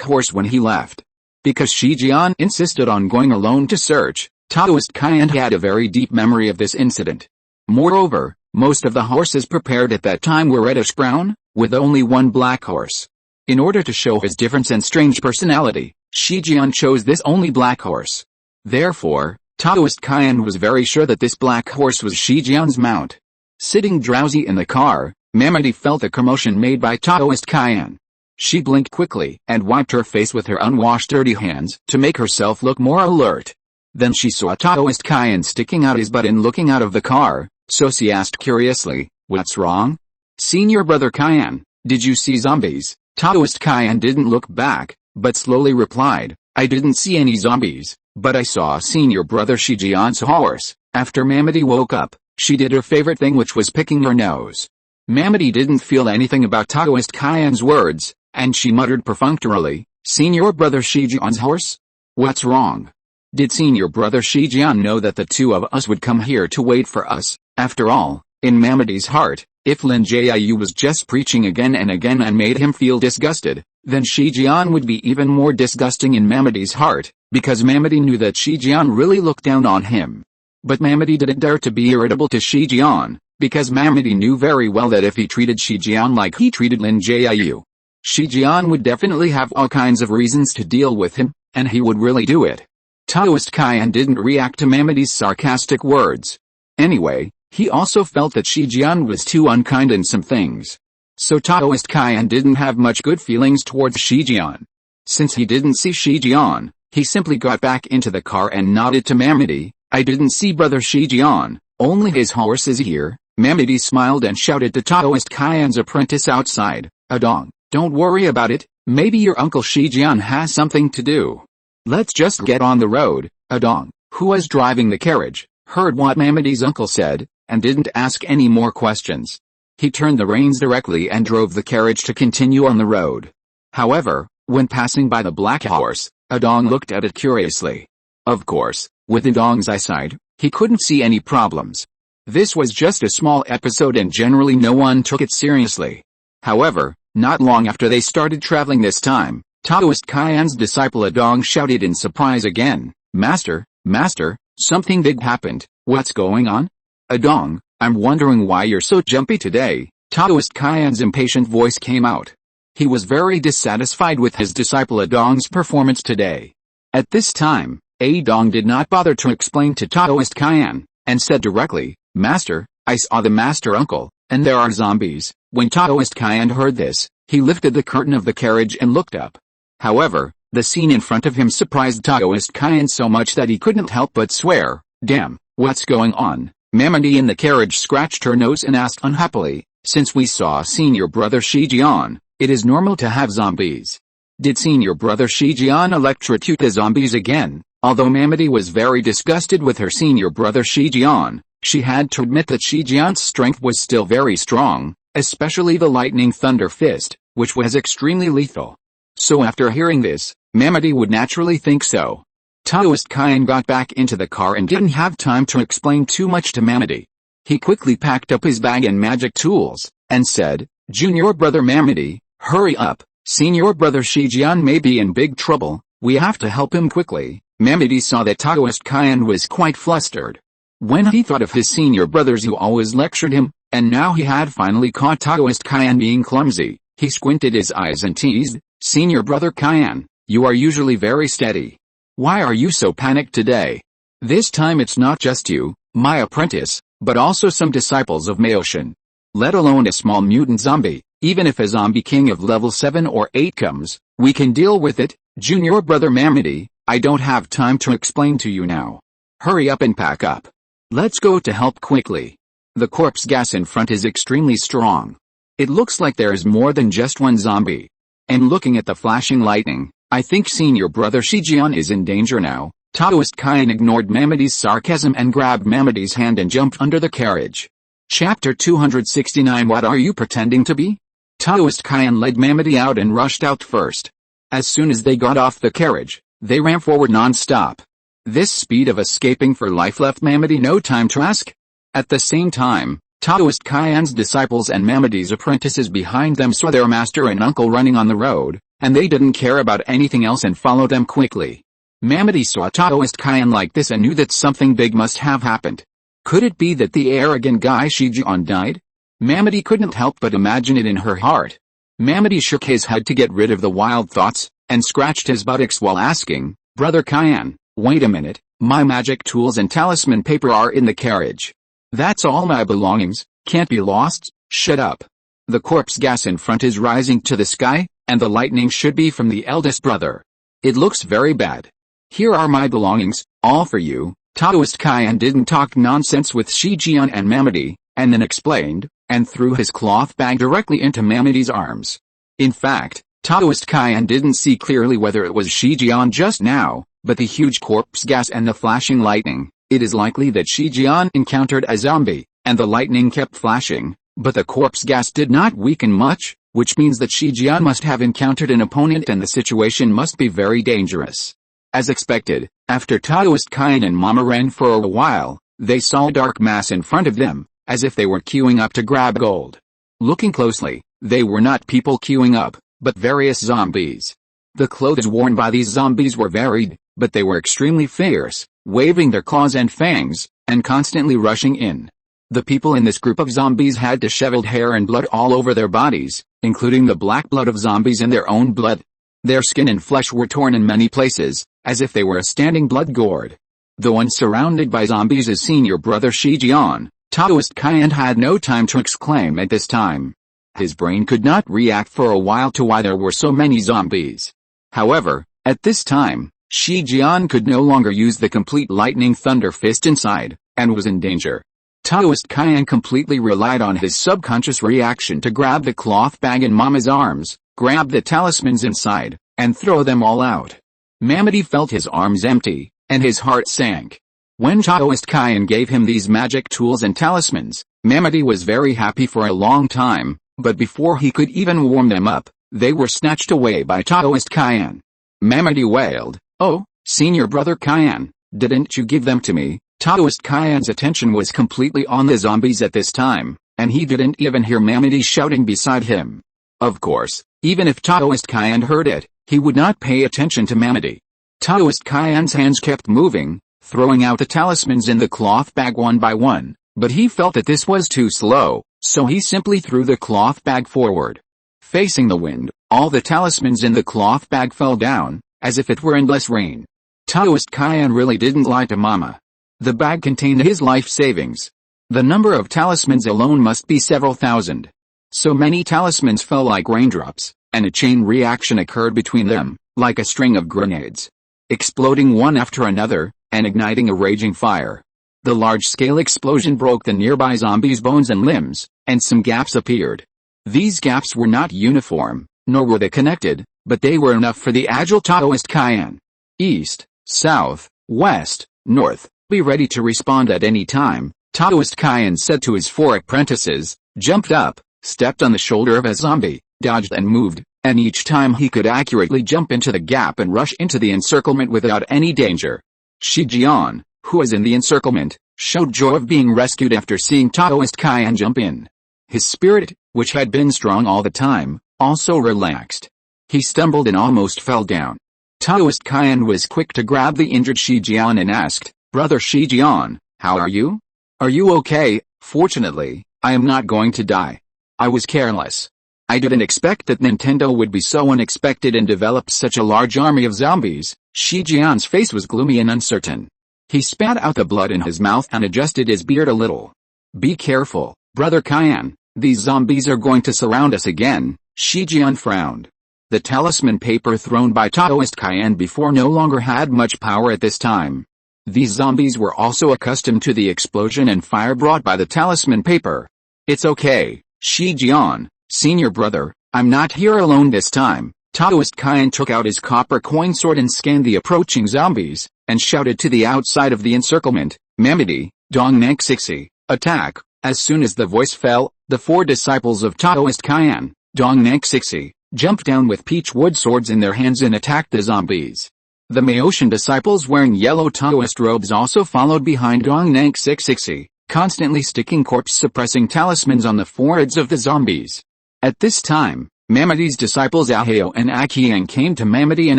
horse when he left. Because Shi Jian insisted on going alone to search, Taoist Kaiyun had a very deep memory of this incident. Moreover, most of the horses prepared at that time were reddish-brown, with only one black horse. In order to show his difference and strange personality, Shi Jian chose this only black horse. Therefore, Taoist Kaiyun was very sure that this black horse was Shi Jian's mount. Sitting drowsy in the car, Mamadi felt the commotion made by Taoist Kaiyun. She blinked quickly and wiped her face with her unwashed dirty hands to make herself look more alert. Then she saw Taoist Kaiyun sticking out his butt and looking out of the car. So she asked curiously, "What's wrong? Senior brother Kaiyun, did you see zombies?" Taoist Kaiyun didn't look back, but slowly replied, "I didn't see any zombies, but I saw senior brother Shi Jian's horse." After Mamadi woke up, she did her favorite thing, which was picking her nose. Mamadi didn't feel anything about Taoist Kaiyun's words, and she muttered perfunctorily, "Senior brother Shi Jian's horse? What's wrong? Did senior brother Shi Jian know that the two of us would come here to wait for us?" After all, in Mamadi's heart, if Lin Jiu was just preaching again and again and made him feel disgusted, then Shi Jian would be even more disgusting in Mamadi's heart, because Mamadi knew that Shi Jian really looked down on him. But Mamadi didn't dare to be irritable to Shi Jian, because Mamadi knew very well that if he treated Shi Jian like he treated Lin Jiu, Shi Jian would definitely have all kinds of reasons to deal with him, and he would really do it. Taoist Kaiyun didn't react to Mamadi's sarcastic words. Anyway, he also felt that Shi Jian was too unkind in some things. So Taoist Kaiyun didn't have much good feelings towards Shi Jian. Since he didn't see Shi Jian, he simply got back into the car and nodded to Mamadi, "I didn't see brother Shi Jian, only his horse is here." Mamadi smiled and shouted to Taoist Kaiyun's apprentice outside, "Adong, don't worry about it, maybe your uncle Shi Jian has something to do. Let's just get on the road." Adong, who was driving the carriage, heard what Mamadi's uncle said, and didn't ask any more questions. He turned the reins directly and drove the carriage to continue on the road. However, when passing by the black horse, Adong looked at it curiously. Of course, with Adong's eyesight, he couldn't see any problems. This was just a small episode and generally no one took it seriously. However, not long after they started traveling this time, Taoist Kaiyun's disciple Adong shouted in surprise again, "Master, Master, something big happened, what's going on?" "Adong, I'm wondering why you're so jumpy today." Taoist Kaiyun's impatient voice came out. He was very dissatisfied with his disciple Adong's performance today. At this time, Adong did not bother to explain to Taoist Kayan, and said directly, "Master, I saw the master uncle, and there are zombies." When Taoist Kayan heard this, he lifted the curtain of the carriage and looked up. However, the scene in front of him surprised Taoist Kayan so much that he couldn't help but swear, "Damn, what's going on?" Mamadi in the carriage scratched her nose and asked unhappily, "Since we saw senior brother Shijian, it is normal to have zombies. Did senior brother Shijian electrocute the zombies again?" Although Mamadi was very disgusted with her senior brother Shijian, she had to admit that Shijian's strength was still very strong, especially the lightning thunder fist, which was extremely lethal. So after hearing this, Mamadi would naturally think so. Taoist Kayan got back into the car and didn't have time to explain too much to Mamadi. He quickly packed up his bag and magic tools, and said, "Junior brother Mamadi, hurry up, senior brother Shijian may be in big trouble, we have to help him quickly." Mamadi saw that Taoist Kayan was quite flustered. When he thought of his senior brothers who always lectured him, and now he had finally caught Taoist Kayan being clumsy, he squinted his eyes and teased, "Senior brother Kayan, you are usually very steady. Why are you so panicked today? This time it's not just you, my apprentice, but also some disciples of Maoshan. Let alone a small mutant zombie. Even if a zombie king of level 7 or 8 comes, we can deal with it." Junior brother Mamadi, I don't have time to explain to you now. Hurry up and pack up. Let's go to help quickly. The corpse gas in front is extremely strong. It looks like there is more than just one zombie. And looking at the flashing lightning, I think senior brother Shijian is in danger now. Taoist Kayan ignored Mamadi's sarcasm and grabbed Mamadi's hand and jumped under the carriage. Chapter 269. What are you pretending to be? Taoist Kayan led Mamadi out and rushed out first. As soon as they got off the carriage, they ran forward non-stop. This speed of escaping for life left Mamadi no time to ask. At the same time, Taoist Kayan's disciples and Mamadi's apprentices behind them saw their master and uncle running on the road, and they didn't care about anything else and followed them quickly. Mamadi saw Taoist Kayan like this and knew that something big must have happened. Could it be that the arrogant guy Shijian died? Mamadi couldn't help but imagine it in her heart. Mamadi shook his head to get rid of the wild thoughts, and scratched his buttocks while asking, "Brother Kayan, wait a minute, my magic tools and talisman paper are in the carriage. That's all my belongings, can't be lost." "Shut up. The corpse gas in front is rising to the sky, and the lightning should be from the eldest brother. It looks very bad. Here are my belongings, all for you." Taoist Kayan didn't talk nonsense with Shijian and Mamadi, and then explained, and threw his cloth bag directly into Mamadi's arms. In fact, Taoist Kayan didn't see clearly whether it was Shijian just now, but the huge corpse gas and the flashing lightning, it is likely that Shijian encountered a zombie, and the lightning kept flashing, but the corpse gas did not weaken much, which means that Shijian must have encountered an opponent and the situation must be very dangerous. As expected, after Taoist Kayan and Mama ran for a while, they saw a dark mass in front of them, as if they were queuing up to grab gold. Looking closely, they were not people queuing up, but various zombies. The clothes worn by these zombies were varied, but they were extremely fierce, waving their claws and fangs, and constantly rushing in. The people in this group of zombies had disheveled hair and blood all over their bodies, including the black blood of zombies and their own blood. Their skin and flesh were torn in many places, as if they were a standing blood gourd. The one surrounded by zombies is senior brother Shijian. Taoist Kayan had no time to exclaim at this time. His brain could not react for a while to why there were so many zombies. However, at this time, Shijian could no longer use the complete lightning thunder fist inside, and was in danger. Taoist Kayan completely relied on his subconscious reaction to grab the cloth bag in Mama's arms, grab the talismans inside, and throw them all out. Mamadi felt his arms empty, and his heart sank. When Taoist Kayan gave him these magic tools and talismans, Mamadi was very happy for a long time, but before he could even warm them up, they were snatched away by Taoist Kayan. Mamadi wailed, "Oh, senior brother Kayan, didn't you give them to me?" Taoist Kayan's attention was completely on the zombies at this time, and he didn't even hear Mamadi shouting beside him. Of course, even if Taoist Kayan heard it, he would not pay attention to Mamadi. Taoist Kayan's hands kept moving, throwing out the talismans in the cloth bag one by one, but he felt that this was too slow, so he simply threw the cloth bag forward. Facing the wind, All the talismans in the cloth bag fell down, as if it were endless rain. Taoist Kaiyun really didn't lie to Mama. The bag contained his life savings. The number of talismans alone must be several thousand. So many talismans fell like raindrops, and a chain reaction occurred between them, like a string of grenades, exploding one after another, and igniting a raging fire. The large-scale explosion broke the nearby zombies' bones and limbs, and some gaps appeared. These gaps were not uniform, nor were they connected, but they were enough for the agile Taoist Kaiyun. East, south, west, north, be ready to respond at any time, Taoist Kaiyun said to his 4 apprentices, jumped up, stepped on the shoulder of a zombie, dodged and moved, and each time he could accurately jump into the gap and rush into the encirclement without any danger. Shi Jian, who was in the encirclement, showed joy of being rescued after seeing Taoist Kaiyun jump in. His spirit, which had been strong all the time, also relaxed. He stumbled and almost fell down. Taoist Kaiyun was quick to grab the injured Shi Jian and asked, "Brother Shi Jian, how are you? Are you okay?" "Fortunately, I am not going to die. I was careless. I didn't expect that Nintendo would be so unexpected and develop such a large army of zombies." Shi Jian's face was gloomy and uncertain. He spat out the blood in his mouth and adjusted his beard a little. "Be careful, Brother Kaiyun, these zombies are going to surround us again." Shi Jian frowned. The talisman paper thrown by Taoist Kaiyun before no longer had much power at this time. These zombies were also accustomed to the explosion and fire brought by the talisman paper. "It's okay, Shi Jian, senior brother, I'm not here alone this time." Taoist Kaiyun took out his copper coin sword and scanned the approaching zombies, and shouted to the outside of the encirclement, "Mamadi, Dong Nank Sixi, attack!" As soon as the voice fell, the 4 disciples of Taoist Kaiyun, Dong Nank Sixi, jumped down with peach wood swords in their hands and attacked the zombies. The Maotian disciples wearing yellow Taoist robes also followed behind Dong Nank Sixi, constantly sticking corpse-suppressing talismans on the foreheads of the zombies. At this time, Mamadi's disciples Aheo and Akiang came to Mamadi and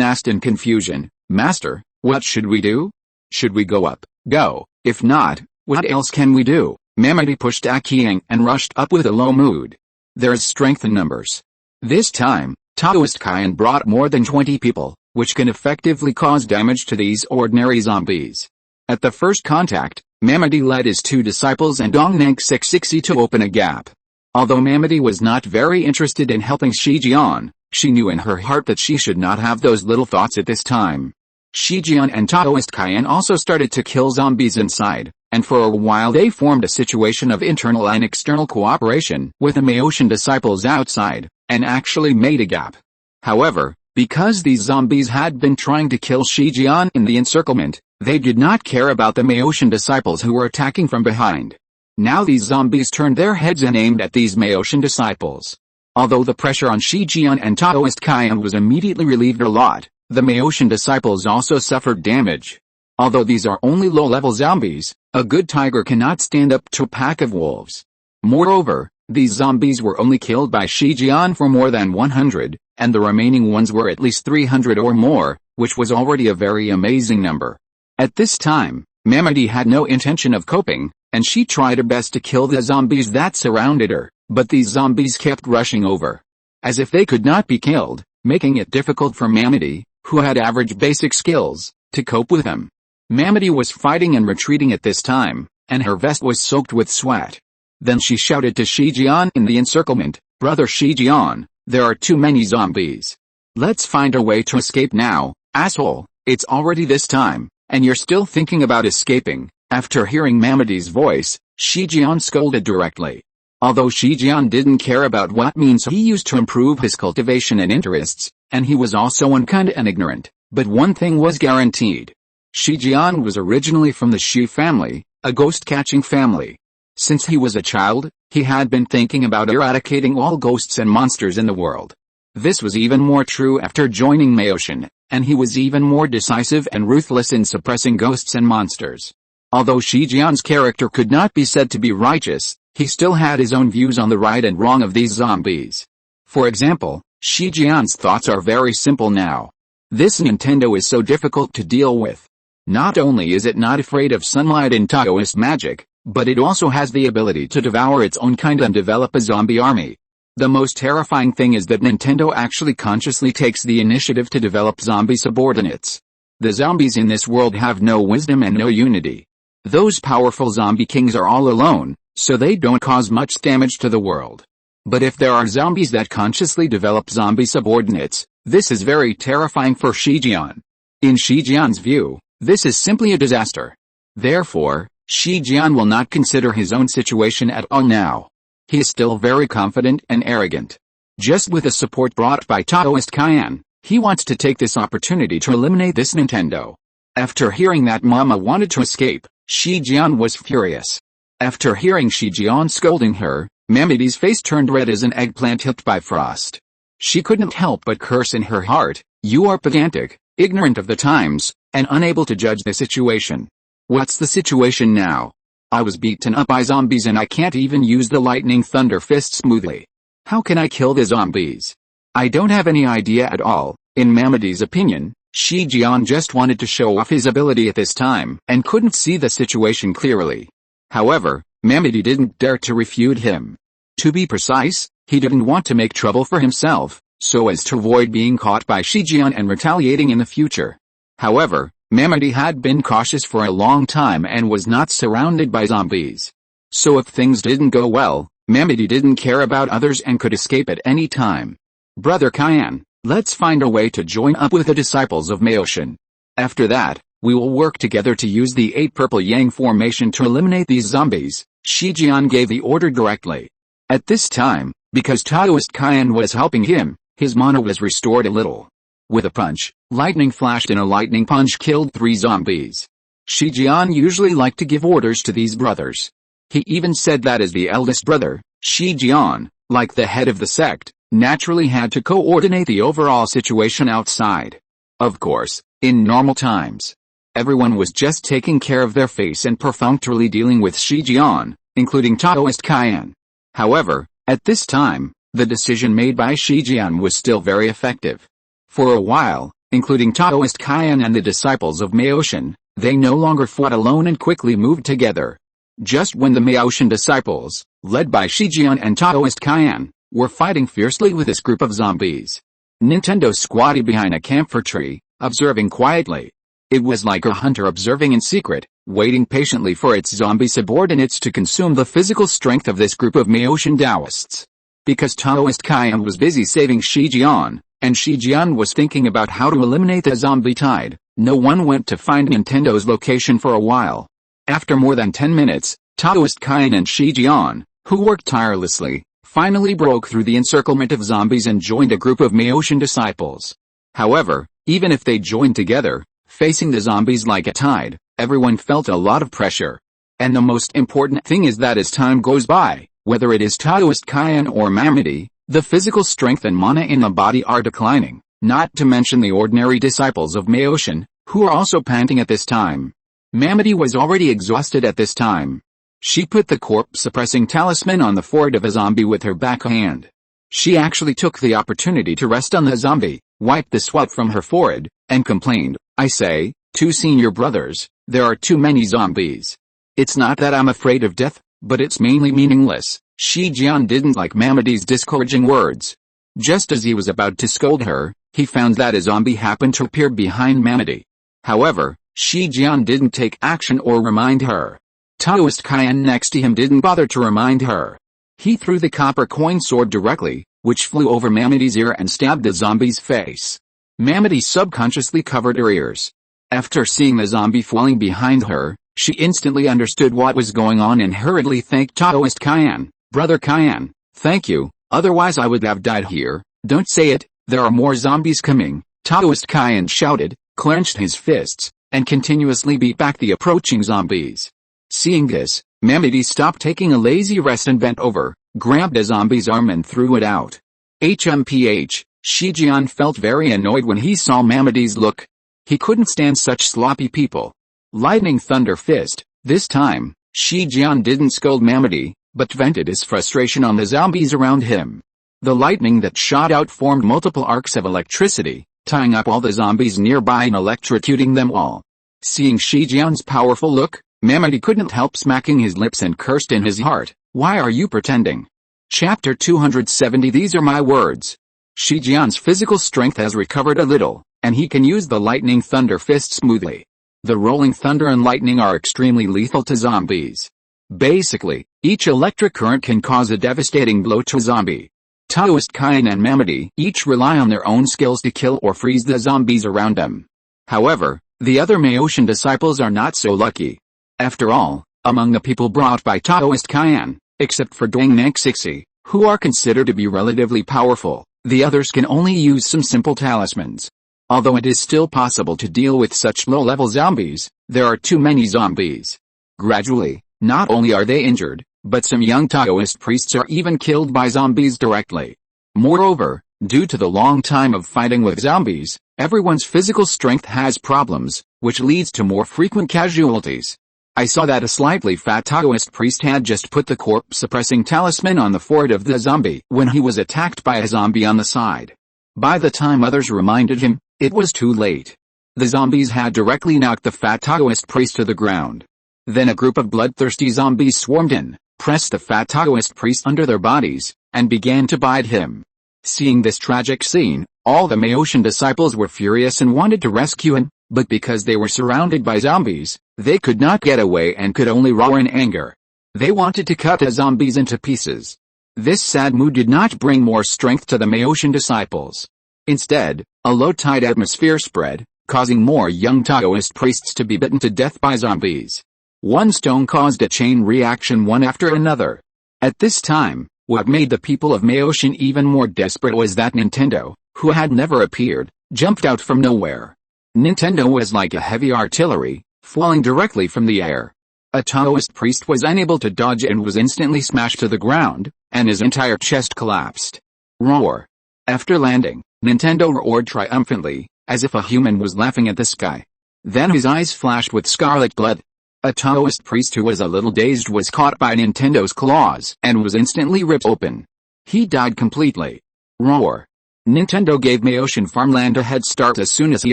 asked in confusion, "Master, what should we do? Should we go up? Go. If not, what else can we do?" Mamadi pushed Akiang and rushed up with a low mood. "There is strength in numbers." This time, Taoist Kaiyun brought more than 20 people, which can effectively cause damage to these ordinary zombies. At the first contact, Mamadi led his 2 disciples and Dong Nank Sixi to open a gap. Although Mamadi was not very interested in helping Shi Jian, she knew in her heart that she should not have those little thoughts at this time. Shi Jian and Taoist Kaiyun also started to kill zombies inside, and for a while they formed a situation of internal and external cooperation with the Maotian disciples outside, and actually made a gap. However, because these zombies had been trying to kill Shi Jian in the encirclement, they did not care about the Maotian disciples who were attacking from behind. Now these zombies turned their heads and aimed at these Maotian disciples. Although the pressure on Shi Jian and Taoist Kaiyun was immediately relieved a lot, the Maotian disciples also suffered damage. Although these are only low-level zombies, a good tiger cannot stand up to a pack of wolves. Moreover, these zombies were only killed by Shi Jian for more than 100, and the remaining ones were at least 300 or more, which was already a very amazing number. At this time, Mamadi had no intention of coping, and she tried her best to kill the zombies that surrounded her, but these zombies kept rushing over, as if they could not be killed, making it difficult for Mamadi, who had average basic skills, to cope with them. Mamadi was fighting and retreating at this time, and her vest was soaked with sweat. Then she shouted to Shi Jian in the encirclement, "Brother Shi Jian, there are too many zombies. Let's find a way to escape now, asshole, it's already this time, and you're still thinking about escaping." After hearing Mamadi's voice, Shi Jian scolded directly. Although Shi Jian didn't care about what means he used to improve his cultivation and interests, and he was also unkind and ignorant, but one thing was guaranteed. Shi Jian was originally from the Xu family, a ghost-catching family. Since he was a child, he had been thinking about eradicating all ghosts and monsters in the world. This was even more true after joining Maotian, and he was even more decisive and ruthless in suppressing ghosts and monsters. Although Shi Jian's character could not be said to be righteous, he still had his own views on the right and wrong of these zombies. For example, Shi Jian's thoughts are very simple now. This Nintendo is so difficult to deal with. Not only is it not afraid of sunlight and Taoist magic, but it also has the ability to devour its own kind and develop a zombie army. The most terrifying thing is that Nintendo actually consciously takes the initiative to develop zombie subordinates. The zombies in this world have no wisdom and no unity. Those powerful zombie kings are all alone, so they don't cause much damage to the world. But if there are zombies that consciously develop zombie subordinates, this is very terrifying for Shijian. In Shijian's view, this is simply a disaster. Therefore, Shijian will not consider his own situation at all now. He is still very confident and arrogant. Just with the support brought by Taoist Kaiyun, he wants to take this opportunity to eliminate this Nintendo. After hearing that Mama wanted to escape, Shijian was furious. After hearing Shijian scolding her, Mamadi's face turned red as an eggplant hit by frost. She couldn't help but curse in her heart, "You are pedantic, ignorant of the times, and unable to judge the situation. What's the situation now? I was beaten up by zombies and I can't even use the lightning thunder fist smoothly. How can I kill the zombies? I don't have any idea at all." In Mamadi's opinion, Shijian just wanted to show off his ability at this time and couldn't see the situation clearly. However, Mamadi didn't dare to refute him. To be precise, he didn't want to make trouble for himself, so as to avoid being caught by Shijian and retaliating in the future. However, Mamadi had been cautious for a long time and was not surrounded by zombies. So if things didn't go well, Mamadi didn't care about others and could escape at any time. "Brother Kaiyun, let's find a way to join up with the disciples of Meoshin. After that, we will work together to use the 8 purple yang formation to eliminate these zombies." Shijian gave the order directly. At this time, because Taoist Kaiyun was helping him, his mana was restored a little. With a punch, lightning flashed and a lightning punch killed 3 zombies. Shijian usually liked to give orders to these brothers. He even said that as the eldest brother, Shijian, like the head of the sect, naturally had to coordinate the overall situation outside. Of course, in normal times, everyone was just taking care of their face and perfunctorily dealing with Shijian, including Taoist Kaiyun. However, at this time, the decision made by Shijian was still very effective. For a while, including Taoist Kaiyun and the disciples of Meoshin, they no longer fought alone and quickly moved together. Just when the Meoshin disciples, led by Shijian and Taoist Kaiyun, were fighting fiercely with this group of zombies, Nintendo squatted behind a camphor tree, observing quietly. It was like a hunter observing in secret, waiting patiently for its zombie subordinates to consume the physical strength of this group of Meoshin Taoists. Because Taoist Kaiyun was busy saving Shijian, and Shijian was thinking about how to eliminate the zombie tide, no one went to find Nintendo's location for a while. After more than 10 minutes, Taoist Kaiyun and Shijian, who worked tirelessly, finally broke through the encirclement of zombies and joined a group of Meoshin disciples. However, even if they joined together, facing the zombies like a tide, everyone felt a lot of pressure. And the most important thing is that as time goes by, whether it is Taoist Kaiyun or Mamadi, the physical strength and mana in the body are declining, not to mention the ordinary disciples of Meoshin, who are also panting at this time. Mamadi was already exhausted at this time. She put the corpse-suppressing talisman on the forehead of a zombie with her back hand. She actually took the opportunity to rest on the zombie, wiped the sweat from her forehead, and complained, "I say, 2 senior brothers, there are too many zombies. It's not that I'm afraid of death, but it's mainly meaningless." Shijian didn't like Mamadi's discouraging words. Just as he was about to scold her, he found that a zombie happened to appear behind Mamadi. However, Shijian didn't take action or remind her. Taoist Kaiyun next to him didn't bother to remind her. He threw the copper coin sword directly, which flew over Mamadi's ear and stabbed the zombie's face. Mamadi subconsciously covered her ears. After seeing the zombie falling behind her, she instantly understood what was going on and hurriedly thanked Taoist Kaiyun. "Brother Kaiyun, thank you, otherwise I would have died here." "Don't say it, there are more zombies coming," Taoist Kaiyun shouted, clenched his fists, and continuously beat back the approaching zombies. Seeing this, Mamadi stopped taking a lazy rest and bent over, grabbed a zombie's arm and threw it out. Shijian felt very annoyed when he saw Mamadi's look. He couldn't stand such sloppy people. Lightning Thunder Fist. This time, Shijian didn't scold Mamadi, but vented his frustration on the zombies around him. The lightning that shot out formed multiple arcs of electricity, tying up all the zombies nearby and electrocuting them all. Seeing Shijian's powerful look, Mamadi couldn't help smacking his lips and cursed in his heart, "Why are you pretending? Chapter 270. These are my words. Shi Jian's physical strength has recovered a little, and he can use the lightning thunder fist smoothly. The rolling thunder and lightning are extremely lethal to zombies. Basically, each electric current can cause a devastating blow to a zombie. Taoist Kaiyun and Mamadi each rely on their own skills to kill or freeze the zombies around them. However, the other Maotian disciples are not so lucky. After all, among the people brought by Taoist Kaiyun, except for Duang Naxixi, who are considered to be relatively powerful, the others can only use some simple talismans. Although it is still possible to deal with such low-level zombies, there are too many zombies. Gradually, not only are they injured, but some young Taoist priests are even killed by zombies directly. Moreover, due to the long time of fighting with zombies, everyone's physical strength has problems, which leads to more frequent casualties. I saw that a slightly fat Taoist priest had just put the corpse-suppressing talisman on the forehead of the zombie when he was attacked by a zombie on the side. By the time others reminded him, it was too late. The zombies had directly knocked the fat Taoist priest to the ground. Then a group of bloodthirsty zombies swarmed in, pressed the fat Taoist priest under their bodies, and began to bite him. Seeing this tragic scene, all the Maotian disciples were furious and wanted to rescue him, but because they were surrounded by zombies, they could not get away and could only roar in anger. They wanted to cut the zombies into pieces. This sad mood did not bring more strength to the Maotian disciples. Instead, a low-tide atmosphere spread, causing more young Taoist priests to be bitten to death by zombies. One stone caused a chain reaction one after another. At this time, what made the people of Maotian even more desperate was that Nintendo, who had never appeared, jumped out from nowhere. Nintendo was like a heavy artillery, falling directly from the air. A Taoist priest was unable to dodge and was instantly smashed to the ground, and his entire chest collapsed. Roar. After landing, Nintendo roared triumphantly, as if a human was laughing at the sky. Then his eyes flashed with scarlet blood. A Taoist priest who was a little dazed was caught by Nintendo's claws and was instantly ripped open. He died completely. Roar. Nintendo gave Maotian farmland a head start as soon as he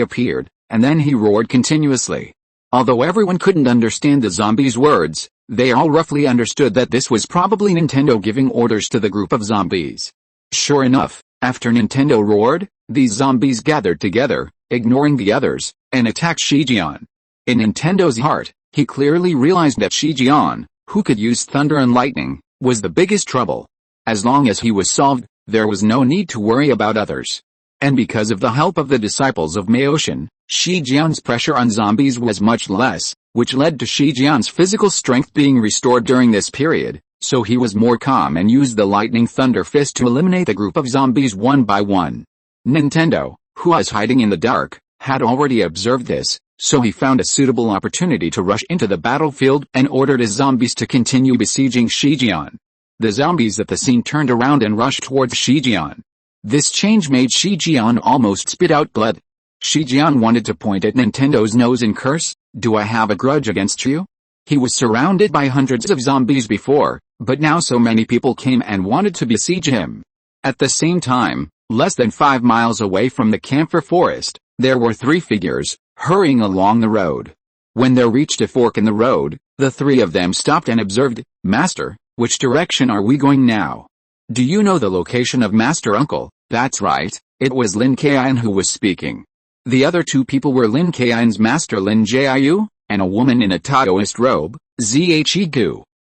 appeared, and then he roared continuously. Although everyone couldn't understand the zombies' words, they all roughly understood that this was probably Nintendo giving orders to the group of zombies. Sure enough, after Nintendo roared, these zombies gathered together, ignoring the others, and attacked Shi Jian. In Nintendo's heart, he clearly realized that Shi Jian, who could use thunder and lightning, was the biggest trouble. As long as he was solved, there was no need to worry about others. And because of the help of the disciples of Maotian, Shi Jian's pressure on zombies was much less, which led to Shi Jian's physical strength being restored during this period, so he was more calm and used the lightning thunder fist to eliminate the group of zombies one by one. Nintendo, who was hiding in the dark, had already observed this, so he found a suitable opportunity to rush into the battlefield and ordered his zombies to continue besieging Shi Jian. The zombies at the scene turned around and rushed towards Shi Jian. This change made Shi Jian almost spit out blood. Shi Jian wanted to point at Nintendo's nose and curse, "Do I have a grudge against you?" He was surrounded by hundreds of zombies before, but now so many people came and wanted to besiege him. At the same time, less than 5 miles away from the camphor forest, there were 3 figures, hurrying along the road. When they reached a fork in the road, the 3 of them stopped and observed, "Master, which direction are we going now?" "Do you know the location of Master Uncle?" That's right, it was Lin Kaiyun who was speaking. The other 2 people were Lin Kaiyun's master Lin Jiu, and a woman in a Taoist robe, Zhe.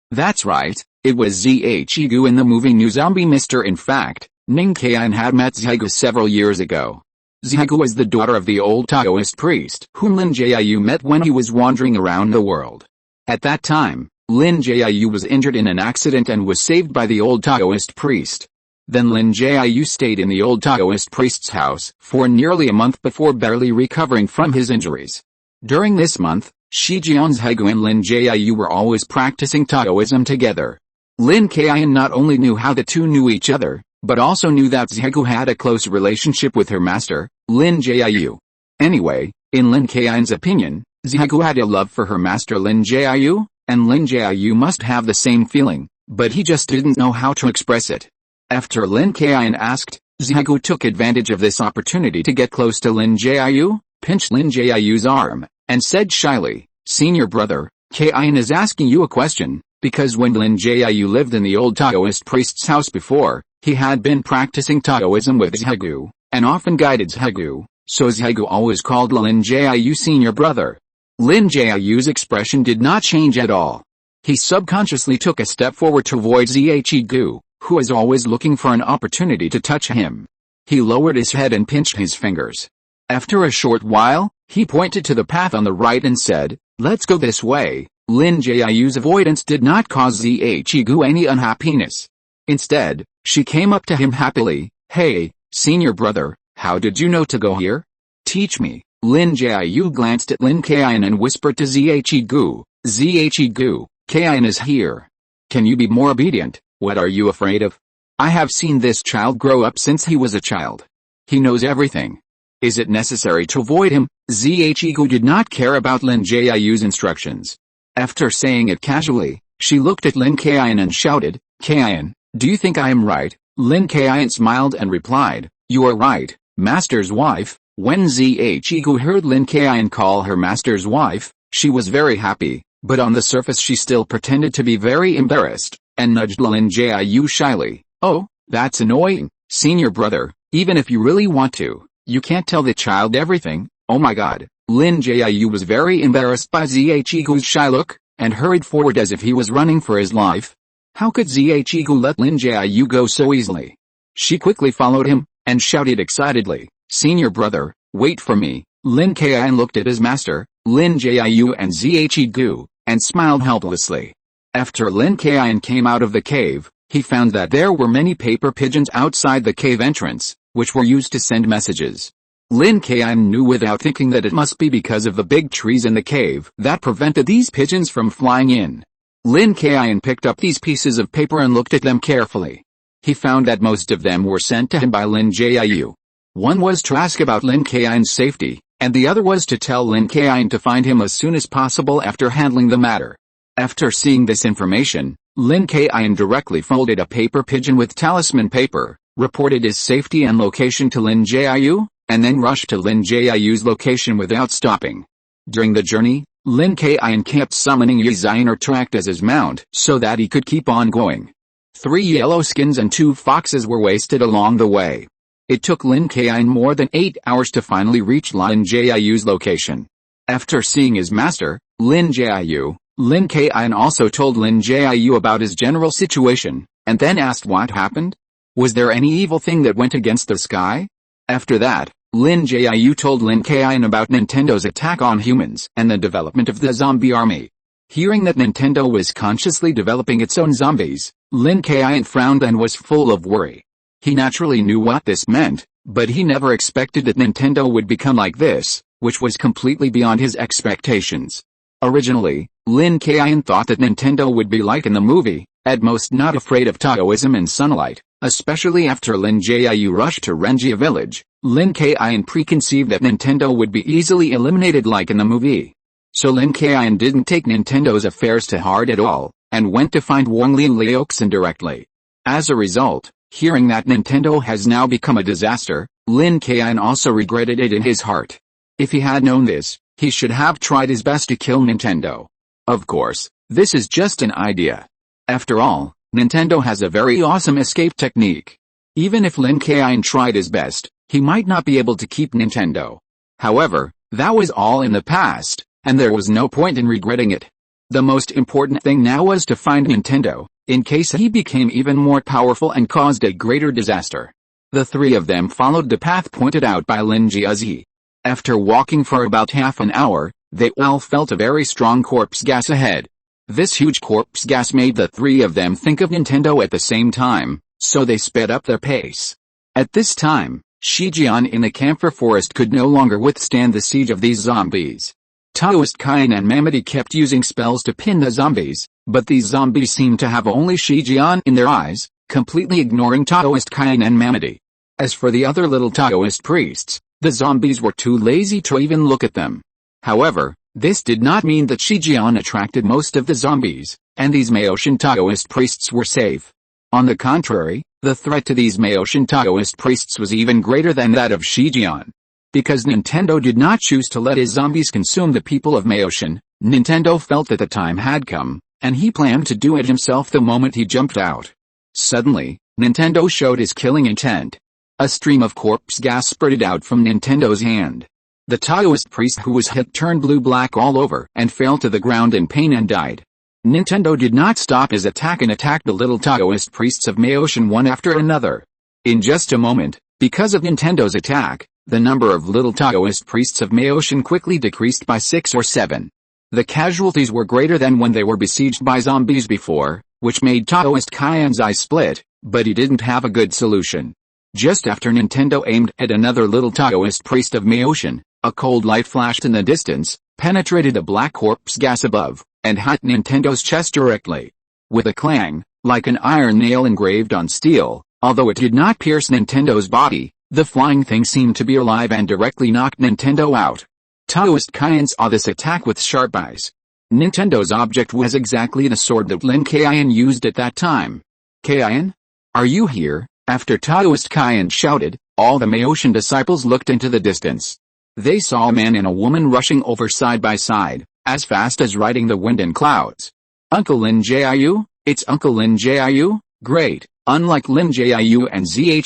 That's right, it was Zhe in the movie New Zombie Mister. In fact, Lin Kaiyun had met Zhe several years ago. Zhe was the daughter of the old Taoist priest whom Lin Jiu met when he was wandering around the world. At that time, Lin Jiu was injured in an accident and was saved by the old Taoist priest. Then Lin Jiu stayed in the old Taoist priest's house for nearly a month before barely recovering from his injuries. During this month, Shi Jian's Hegu and Lin Jiu were always practicing Taoism together. Lin Kaiyun not only knew how the two knew each other, but also knew that Zhegu had a close relationship with her master, Lin Jiu. Anyway, in Lin Kaiyun's opinion, Zhegu had a love for her master Lin Jiu, and Lin Jiu must have the same feeling, but he just didn't know how to express it. After Lin Kaiyun asked, Zhegu took advantage of this opportunity to get close to Lin Jiu, pinched Lin Jiu's arm, and said shyly, "Senior brother, Kaiyun is asking you a question, Because when Lin Jiu lived in the old Taoist priest's house before, he had been practicing Taoism with Zhegu, and often guided Zhegu, so Zhegu always called Lin Jiu senior brother. Lin Jiu's expression did not change at all. He subconsciously took a step forward to avoid Zhegu, who was always looking for an opportunity to touch him. He lowered his head and pinched his fingers. After a short while, he pointed to the path on the right and said, "Let's go this way." Lin Jiu's avoidance did not cause Zhegu any unhappiness. Instead, she came up to him happily. "Hey, senior brother, how did you know to go here? Teach me." Lin Jiu glanced at Lin Kaiyun and whispered to Zhegu, "Zhegu, Kaiyun is here. Can you be more obedient? What are you afraid of? I have seen this child grow up since he was a child. He knows everything. Is it necessary to avoid him?" Zhegu did not care about Lin Jiu's instructions. After saying it casually, she looked at Lin Kaiyun and shouted, "Kaiyun, do you think I am right?" Lin Kaiyun smiled and replied, "You are right, master's wife." When Zhegu heard Lin Kaiyun call her master's wife, she was very happy, but on the surface she still pretended to be very embarrassed, and nudged Lin Jiu shyly. "Oh, that's annoying, senior brother, even if you really want to, you can't tell the child everything." "Oh my god." Lin Jiu was very embarrassed by Zhegu's shy look, and hurried forward as if he was running for his life. How could Zhegu let Lin Jiu go so easily? She quickly followed him, and shouted excitedly, "Senior brother, wait for me." Lin Kaiyun looked at his master, Lin Jiu and Zhegu, and smiled helplessly. After Lin Kaiyun came out of the cave, he found that there were many paper pigeons outside the cave entrance, which were used to send messages. Lin Kaiyun knew without thinking that it must be because of the big trees in the cave that prevented these pigeons from flying in. Lin Kaiyun picked up these pieces of paper and looked at them carefully. He found that most of them were sent to him by Lin Jiu. One was to ask about Lin Kaiyun's safety, and the other was to tell Lin Kaiyun to find him as soon as possible after handling the matter. After seeing this information, Lin Kaiyun directly folded a paper pigeon with talisman paper, reported his safety and location to Lin Jiu, and then rushed to Lin Jiu's location without stopping. During the journey, Lin Kaiyun kept summoning Yiziner to act as his mount so that he could keep on going. 3 yellow skins and 2 foxes were wasted along the way. It took Lin Kaiyun more than 8 hours to finally reach Lin Jiu's location. After seeing his master, Lin Jiu, Lin Kaiyun also told Lin Jiu about his general situation, and then asked what happened. Was there any evil thing that went against the sky? After that, Lin Jiu told Lin Kaiyun about Nintendo's attack on humans and the development of the zombie army. Hearing that Nintendo was consciously developing its own zombies, Lin Kaiyun frowned and was full of worry. He naturally knew what this meant, but he never expected that Nintendo would become like this, which was completely beyond his expectations. Originally, Lin Kaiyun thought that Nintendo would be like in the movie, at most not afraid of Taoism and sunlight, especially after Lin Jiu rushed to Renji village. Lin Kaiyun preconceived that Nintendo would be easily eliminated like in the movie. So Lin Kaiyun didn't take Nintendo's affairs to heart at all, and went to find Wang Lin Liuxin directly. As a result, hearing that Nintendo has now become a disaster, Lin Kaiyun also regretted it in his heart. If he had known this, he should have tried his best to kill Nintendo. Of course, this is just an idea. After all, Nintendo has a very awesome escape technique. Even if Lin Kaiyun tried his best, he might not be able to keep Nintendo. However, that was all in the past, and there was no point in regretting it. The most important thing now was to find Nintendo, in case he became even more powerful and caused a greater disaster. The 3 of them followed the path pointed out by Lin Jiu. After walking for about half an hour, they all felt a very strong corpse gas ahead. This huge corpse gas made the 3 of them think of Nintendo at the same time, so they sped up their pace. At this time, Shijian in the camphor forest could no longer withstand the siege of these zombies. Taoist Kaiyun and Mamadi kept using spells to pin the zombies, but these zombies seemed to have only Shijian in their eyes, completely ignoring Taoist Kaiyun and Mamadi. As for the other little Taoist priests, the zombies were too lazy to even look at them. However, this did not mean that Shijian attracted most of the zombies, and these Maoshan Taoist priests were safe. On the contrary, the threat to these Maoshan Taoist priests was even greater than that of Shijian. Because Nintendo did not choose to let his zombies consume the people of Maoshan, Nintendo felt that the time had come and he planned to do it himself the moment he jumped out. Suddenly, Nintendo showed his killing intent. A stream of corpse gas spurted out from Nintendo's hand. The Taoist priest who was hit turned blue-black all over and fell to the ground in pain and died. Nintendo did not stop his attack and attacked the little Taoist priests of Meoshan one after another. In just a moment, because of Nintendo's attack, the number of little Taoist priests of Meoshan quickly decreased by 6 or 7. The casualties were greater than when they were besieged by zombies before, which made Taoist Kaiyun's eyes split, but he didn't have a good solution. Just after Nintendo aimed at another little Taoist priest of Meoshan, a cold light flashed in the distance, penetrated the black corpse gas above, and hit Nintendo's chest directly. With a clang, like an iron nail engraved on steel, although it did not pierce Nintendo's body, the flying thing seemed to be alive and directly knocked Nintendo out. Taoist Kaiyun saw this attack with sharp eyes. Nintendo's object was exactly the sword that Lin Kaiyun used at that time. "Kaiyun? Are you here?" After Taoist Kaiyun shouted, all the Meoshan disciples looked into the distance. They saw a man and a woman rushing over side by side, as fast as riding the wind and clouds. "Uncle Lin Jiu? It's Uncle Lin Jiu? Great." Unlike Lin Jiu and Zhe,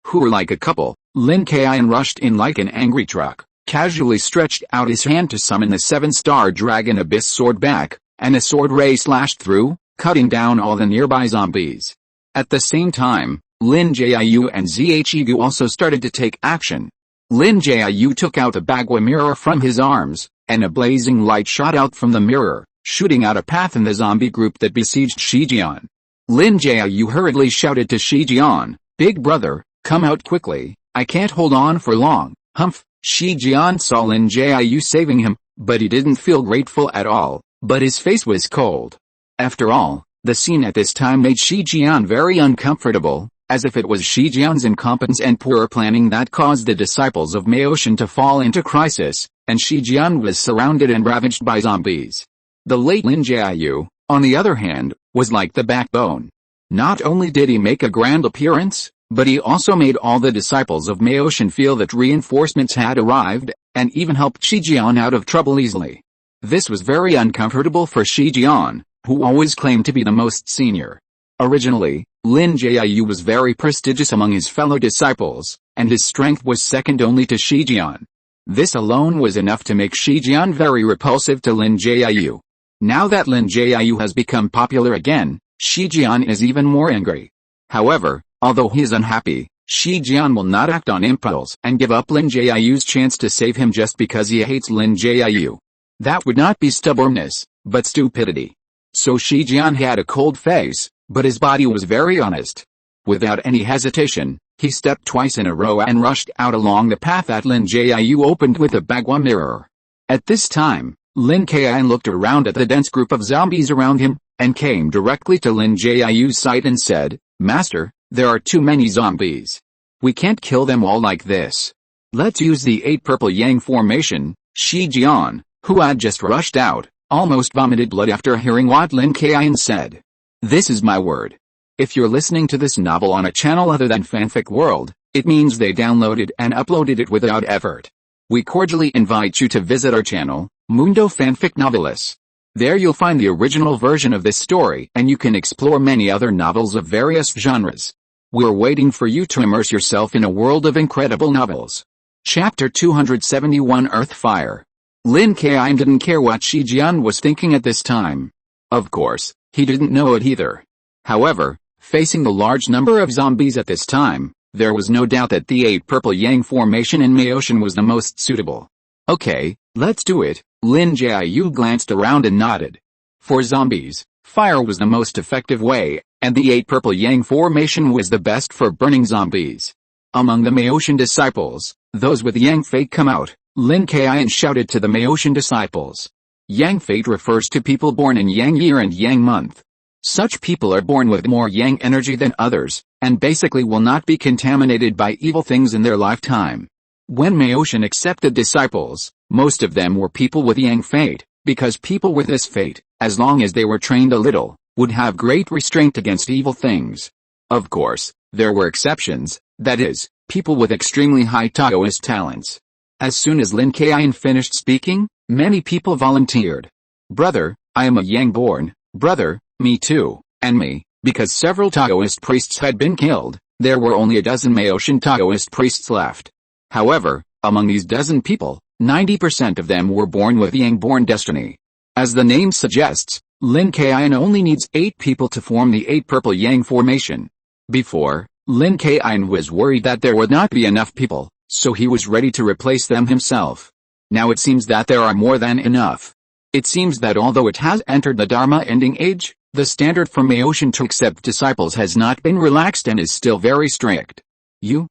who were like a couple, Lin Kaiyun rushed in like an angry truck, casually stretched out his hand to summon the 7-star Dragon Abyss sword back, and a sword ray slashed through, cutting down all the nearby zombies. At the same time, Lin Jiu and Zhe also started to take action. Lin Jiu took out a bagua mirror from his arms, and a blazing light shot out from the mirror, shooting out a path in the zombie group that besieged Shijian. Lin Jiu hurriedly shouted to Shijian, "Big brother, come out quickly, I can't hold on for long." Humph! Shijian saw Lin Jiu saving him, but he didn't feel grateful at all, but his face was cold. After all, the scene at this time made Shijian very uncomfortable, as if it was Shijian's incompetence and poor planning that caused the disciples of Meoshan to fall into crisis, and Shijian was surrounded and ravaged by zombies. The late Lin Jiu, on the other hand, was like the backbone. Not only did he make a grand appearance, but he also made all the disciples of Meoshan feel that reinforcements had arrived, and even helped Shijian out of trouble easily. This was very uncomfortable for Shijian, who always claimed to be the most senior. Originally, Lin Jiu was very prestigious among his fellow disciples, and his strength was second only to Shijian. This alone was enough to make Shijian very repulsive to Lin Jiu. Now that Lin Jiu has become popular again, Shijian is even more angry. However, although he is unhappy, Shijian will not act on impulse and give up Lin Jiu's chance to save him just because he hates Lin Jiu. That would not be stubbornness, but stupidity. So Shijian had a cold face, but his body was very honest. Without any hesitation, he stepped twice in a row and rushed out along the path that Lin Jiu opened with a bagua mirror. At this time, Lin Kaiyun looked around at the dense group of zombies around him, and came directly to Lin Jiu's side and said, "Master, there are too many zombies. We can't kill them all like this. Let's use the 8 purple yang formation." Shijian, who had just rushed out, almost vomited blood after hearing what Lin Kaiyun said. This is my word. If you're listening to this novel on a channel other than Fanfic World, it means they downloaded and uploaded it without effort. We cordially invite you to visit our channel, Mundo Fanfic Novelis. There you'll find the original version of this story and you can explore many other novels of various genres. We're waiting for you to immerse yourself in a world of incredible novels. Chapter 271 Earthfire. Lin Kaiyun didn't care what Shijian was thinking at this time. Of course, he didn't know it either. However, facing the large number of zombies at this time, there was no doubt that the 8 purple yang formation in Meoshan was the most suitable. Okay, let's do it. Lin Jiu glanced around and nodded. For zombies, fire was the most effective way, and the 8 purple yang formation was the best for burning zombies. Among the Meoshan disciples, those with Yang Fate come out, Lin Kaiyun shouted to the Meoshan disciples. Yang Fate refers to people born in Yang year and Yang month. Such people are born with more Yang energy than others, and basically will not be contaminated by evil things in their lifetime. When Meoshan accepted disciples, most of them were people with Yang Fate, because people with this fate, as long as they were trained a little, would have great restraint against evil things. Of course, there were exceptions, that is, people with extremely high Taoist talents. As soon as Lin Kaiyun finished speaking, many people volunteered. Brother, I am a Yang born, Brother, me too, and me, because several Taoist priests had been killed, there were only a dozen Maotian Taoist priests left. However, among these dozen people, 90% of them were born with Yang-born destiny. As the name suggests, Lin Kaiyun only needs 8 people to form the 8 purple Yang formation. Before, Lin Kaiyun was worried that there would not be enough people, so he was ready to replace them himself. Now it seems that there are more than enough. It seems that although it has entered the Dharma ending age, the standard for Maotian to accept disciples has not been relaxed and is still very strict. You,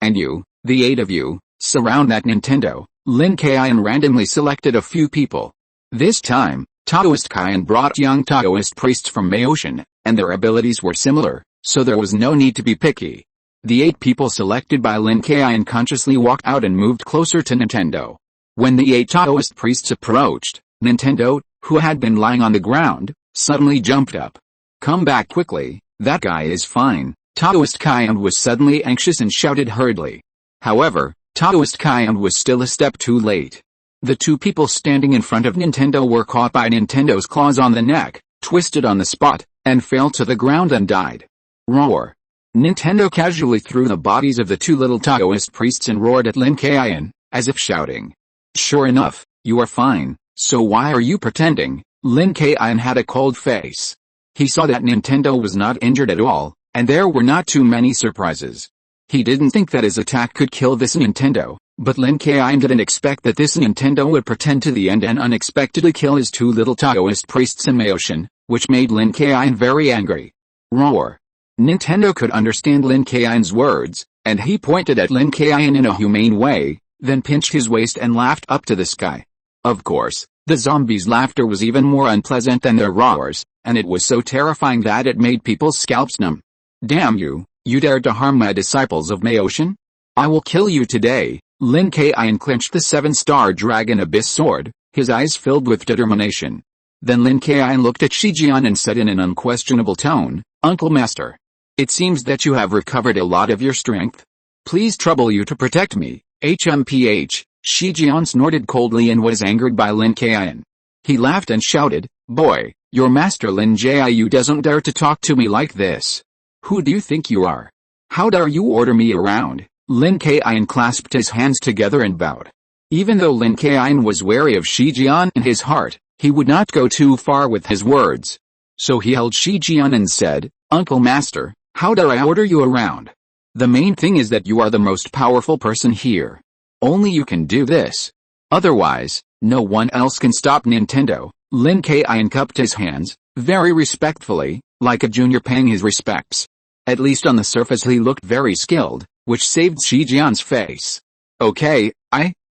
and you, the 8 of you, surround that Nintendo. Lin Kaiyun randomly selected a few people. This time, Taoist Kaiyun brought young Taoist priests from Maotian, and their abilities were similar, so there was no need to be picky. The 8 people selected by Lin Kaiyun consciously walked out and moved closer to Nintendo. When the 8 Taoist priests approached, Nintendo, who had been lying on the ground, suddenly jumped up. Come back quickly, that guy is fine. Taoist Kaiyun was suddenly anxious and shouted hurriedly. However, Taoist Kaiyun was still a step too late. The 2 people standing in front of Nintendo were caught by Nintendo's claws on the neck, twisted on the spot, and fell to the ground and died. Roar. Nintendo casually threw the bodies of the 2 little Taoist priests and roared at Lin Kaiyun, as if shouting. Sure enough, you are fine, so why are you pretending? Lin Kaiyun had a cold face. He saw that Nintendo was not injured at all, and there were not too many surprises. He didn't think that his attack could kill this Nintendo, but Lin Kaiyun didn't expect that this Nintendo would pretend to the end and unexpectedly kill his 2 little Taoist priests in Maotian, which made Lin Kaiyun very angry. Roar. Nintendo could understand Lin Kaiyun's words, and he pointed at Lin Kaiyun in a humane way, then pinched his waist and laughed up to the sky. Of course, the zombies' laughter was even more unpleasant than their roars, and it was so terrifying that it made people's scalps numb. Damn you, you dared to harm my disciples of Maotian? I will kill you today. Lin Kaiyun clenched the 7-star dragon abyss sword, his eyes filled with determination. Then Lin Kaiyun looked at Shijian and said in an unquestionable tone, Uncle Master. It seems that you have recovered a lot of your strength. Please trouble you to protect me, HMPH. Shijian snorted coldly and was angered by Lin Kaiyun. He laughed and shouted, Boy, your master Lin Jiu doesn't dare to talk to me like this. Who do you think you are? How dare you order me around? Lin Kaiyun clasped his hands together and bowed. Even though Lin Kaiyun was wary of Shijian in his heart, he would not go too far with his words. So he held Shijian and said, Uncle Master, how dare I order you around? The main thing is that you are the most powerful person here. Only you can do this. Otherwise, no one else can stop Nintendo. Lin Kaiyun cupped his hands, very respectfully, like a junior paying his respects. At least on the surface he looked very skilled, which saved Shijian's face. Okay,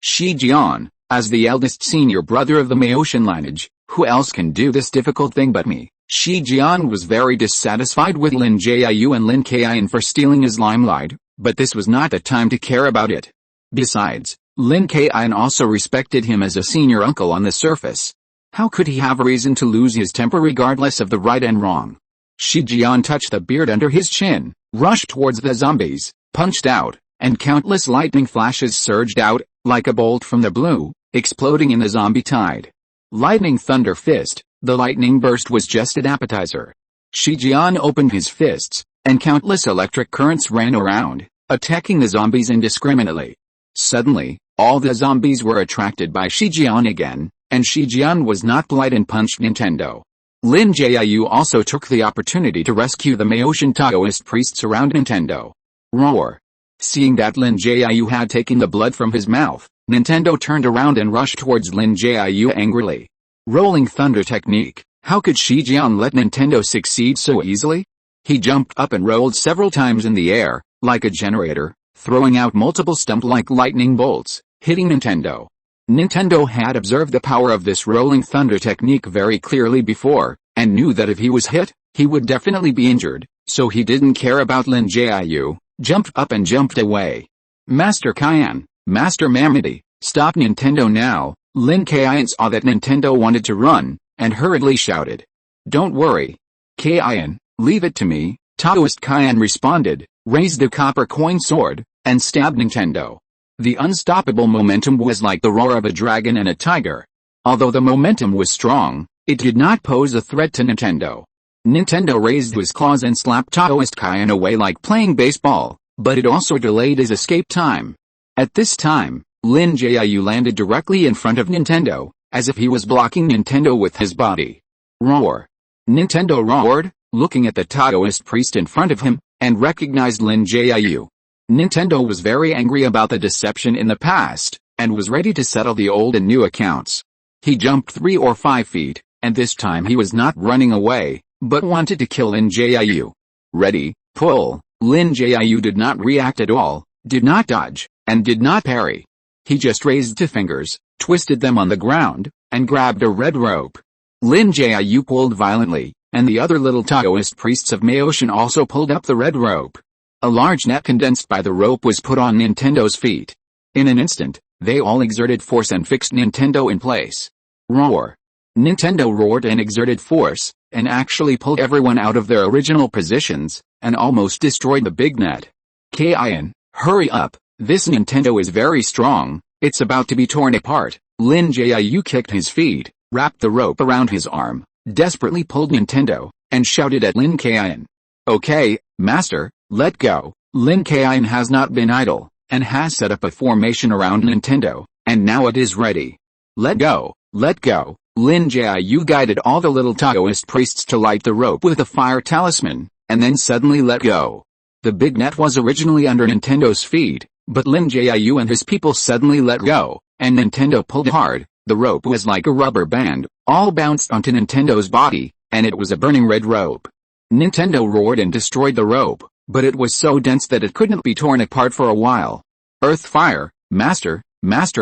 Shijian, as the eldest senior brother of the Maotian lineage, who else can do this difficult thing but me? Shijian was very dissatisfied with Lin Jiu and Lin Kaiyun for stealing his limelight, but this was not the time to care about it. Besides, Lin Kaiyun also respected him as a senior uncle on the surface. How could he have a reason to lose his temper regardless of the right and wrong? Shijian touched the beard under his chin, rushed towards the zombies, punched out, and countless lightning flashes surged out, like a bolt from the blue, exploding in the zombie tide. Lightning Thunder Fist, the lightning burst was just an appetizer. Shijian opened his fists, and countless electric currents ran around, attacking the zombies indiscriminately. Suddenly, all the zombies were attracted by Shijian again, and Shijian was not polite and punched Nintendo. Lin Jiu also took the opportunity to rescue the Maotian Taoist priests around Nintendo. Roar. Seeing that Lin Jiu had taken the blood from his mouth, Nintendo turned around and rushed towards Lin Jiu angrily. Rolling Thunder Technique. How could Shijian let Nintendo succeed so easily? He jumped up and rolled several times in the air, like a generator, throwing out multiple stump-like lightning bolts, hitting Nintendo. Nintendo had observed the power of this Rolling Thunder technique very clearly before, and knew that if he was hit, he would definitely be injured, so he didn't care about Lin Jiu, jumped up and jumped away. Master Kaiyun, Master Mamadi, stop Nintendo now. Lin Kaiyun saw that Nintendo wanted to run, and hurriedly shouted. Don't worry. Kaiyun, leave it to me. Taoist Kaiyun responded, raised the copper coin sword, and stabbed Nintendo. The unstoppable momentum was like the roar of a dragon and a tiger. Although the momentum was strong, It did not pose a threat to Nintendo. Nintendo raised his claws and slapped Taoist Kaiyun away like playing baseball, but it also delayed his escape time. At this time, Lin Jiu landed directly in front of Nintendo, as if he was blocking Nintendo with his body. Roar! Nintendo roared, looking at the Taoist priest in front of him, and recognized Lin Jiu. Nintendo was very angry about the deception in the past, and was ready to settle the old and new accounts. He jumped 3 or 5 feet, and this time he was not running away, but wanted to kill Lin Jiu. Ready, pull. Lin Jiu did not react at all, did not dodge, and did not parry. He just raised 2 fingers, twisted them on the ground, and grabbed a red rope. Lin Jiu pulled violently, and the other little Taoist priests of Maoshan also pulled up the red rope. A large net condensed by the rope was put on Nintendo's feet. In an instant, they all exerted force and fixed Nintendo in place. Roar! Nintendo roared and exerted force, and actually pulled everyone out of their original positions, and almost destroyed the big net. Kaiyun, hurry up, this Nintendo is very strong, it's about to be torn apart. Lin Jiu kicked his feet, wrapped the rope around his arm, desperately pulled Nintendo, and shouted at Lin Kaiyun. Okay, master, let go. Lin Kaiyun has not been idle, and has set up a formation around Nintendo, and now it is ready. Let go, let go. Lin Jiu guided all the little Taoist priests to light the rope with a fire talisman, and then suddenly let go. The big net was originally under Nintendo's feet, but Lin Jiu and his people suddenly let go, and Nintendo pulled hard. The rope was like a rubber band, all bounced onto Nintendo's body, and it was a burning red rope. Nintendo roared and destroyed the rope, but it was so dense that it couldn't be torn apart for a while. Earth fire, master,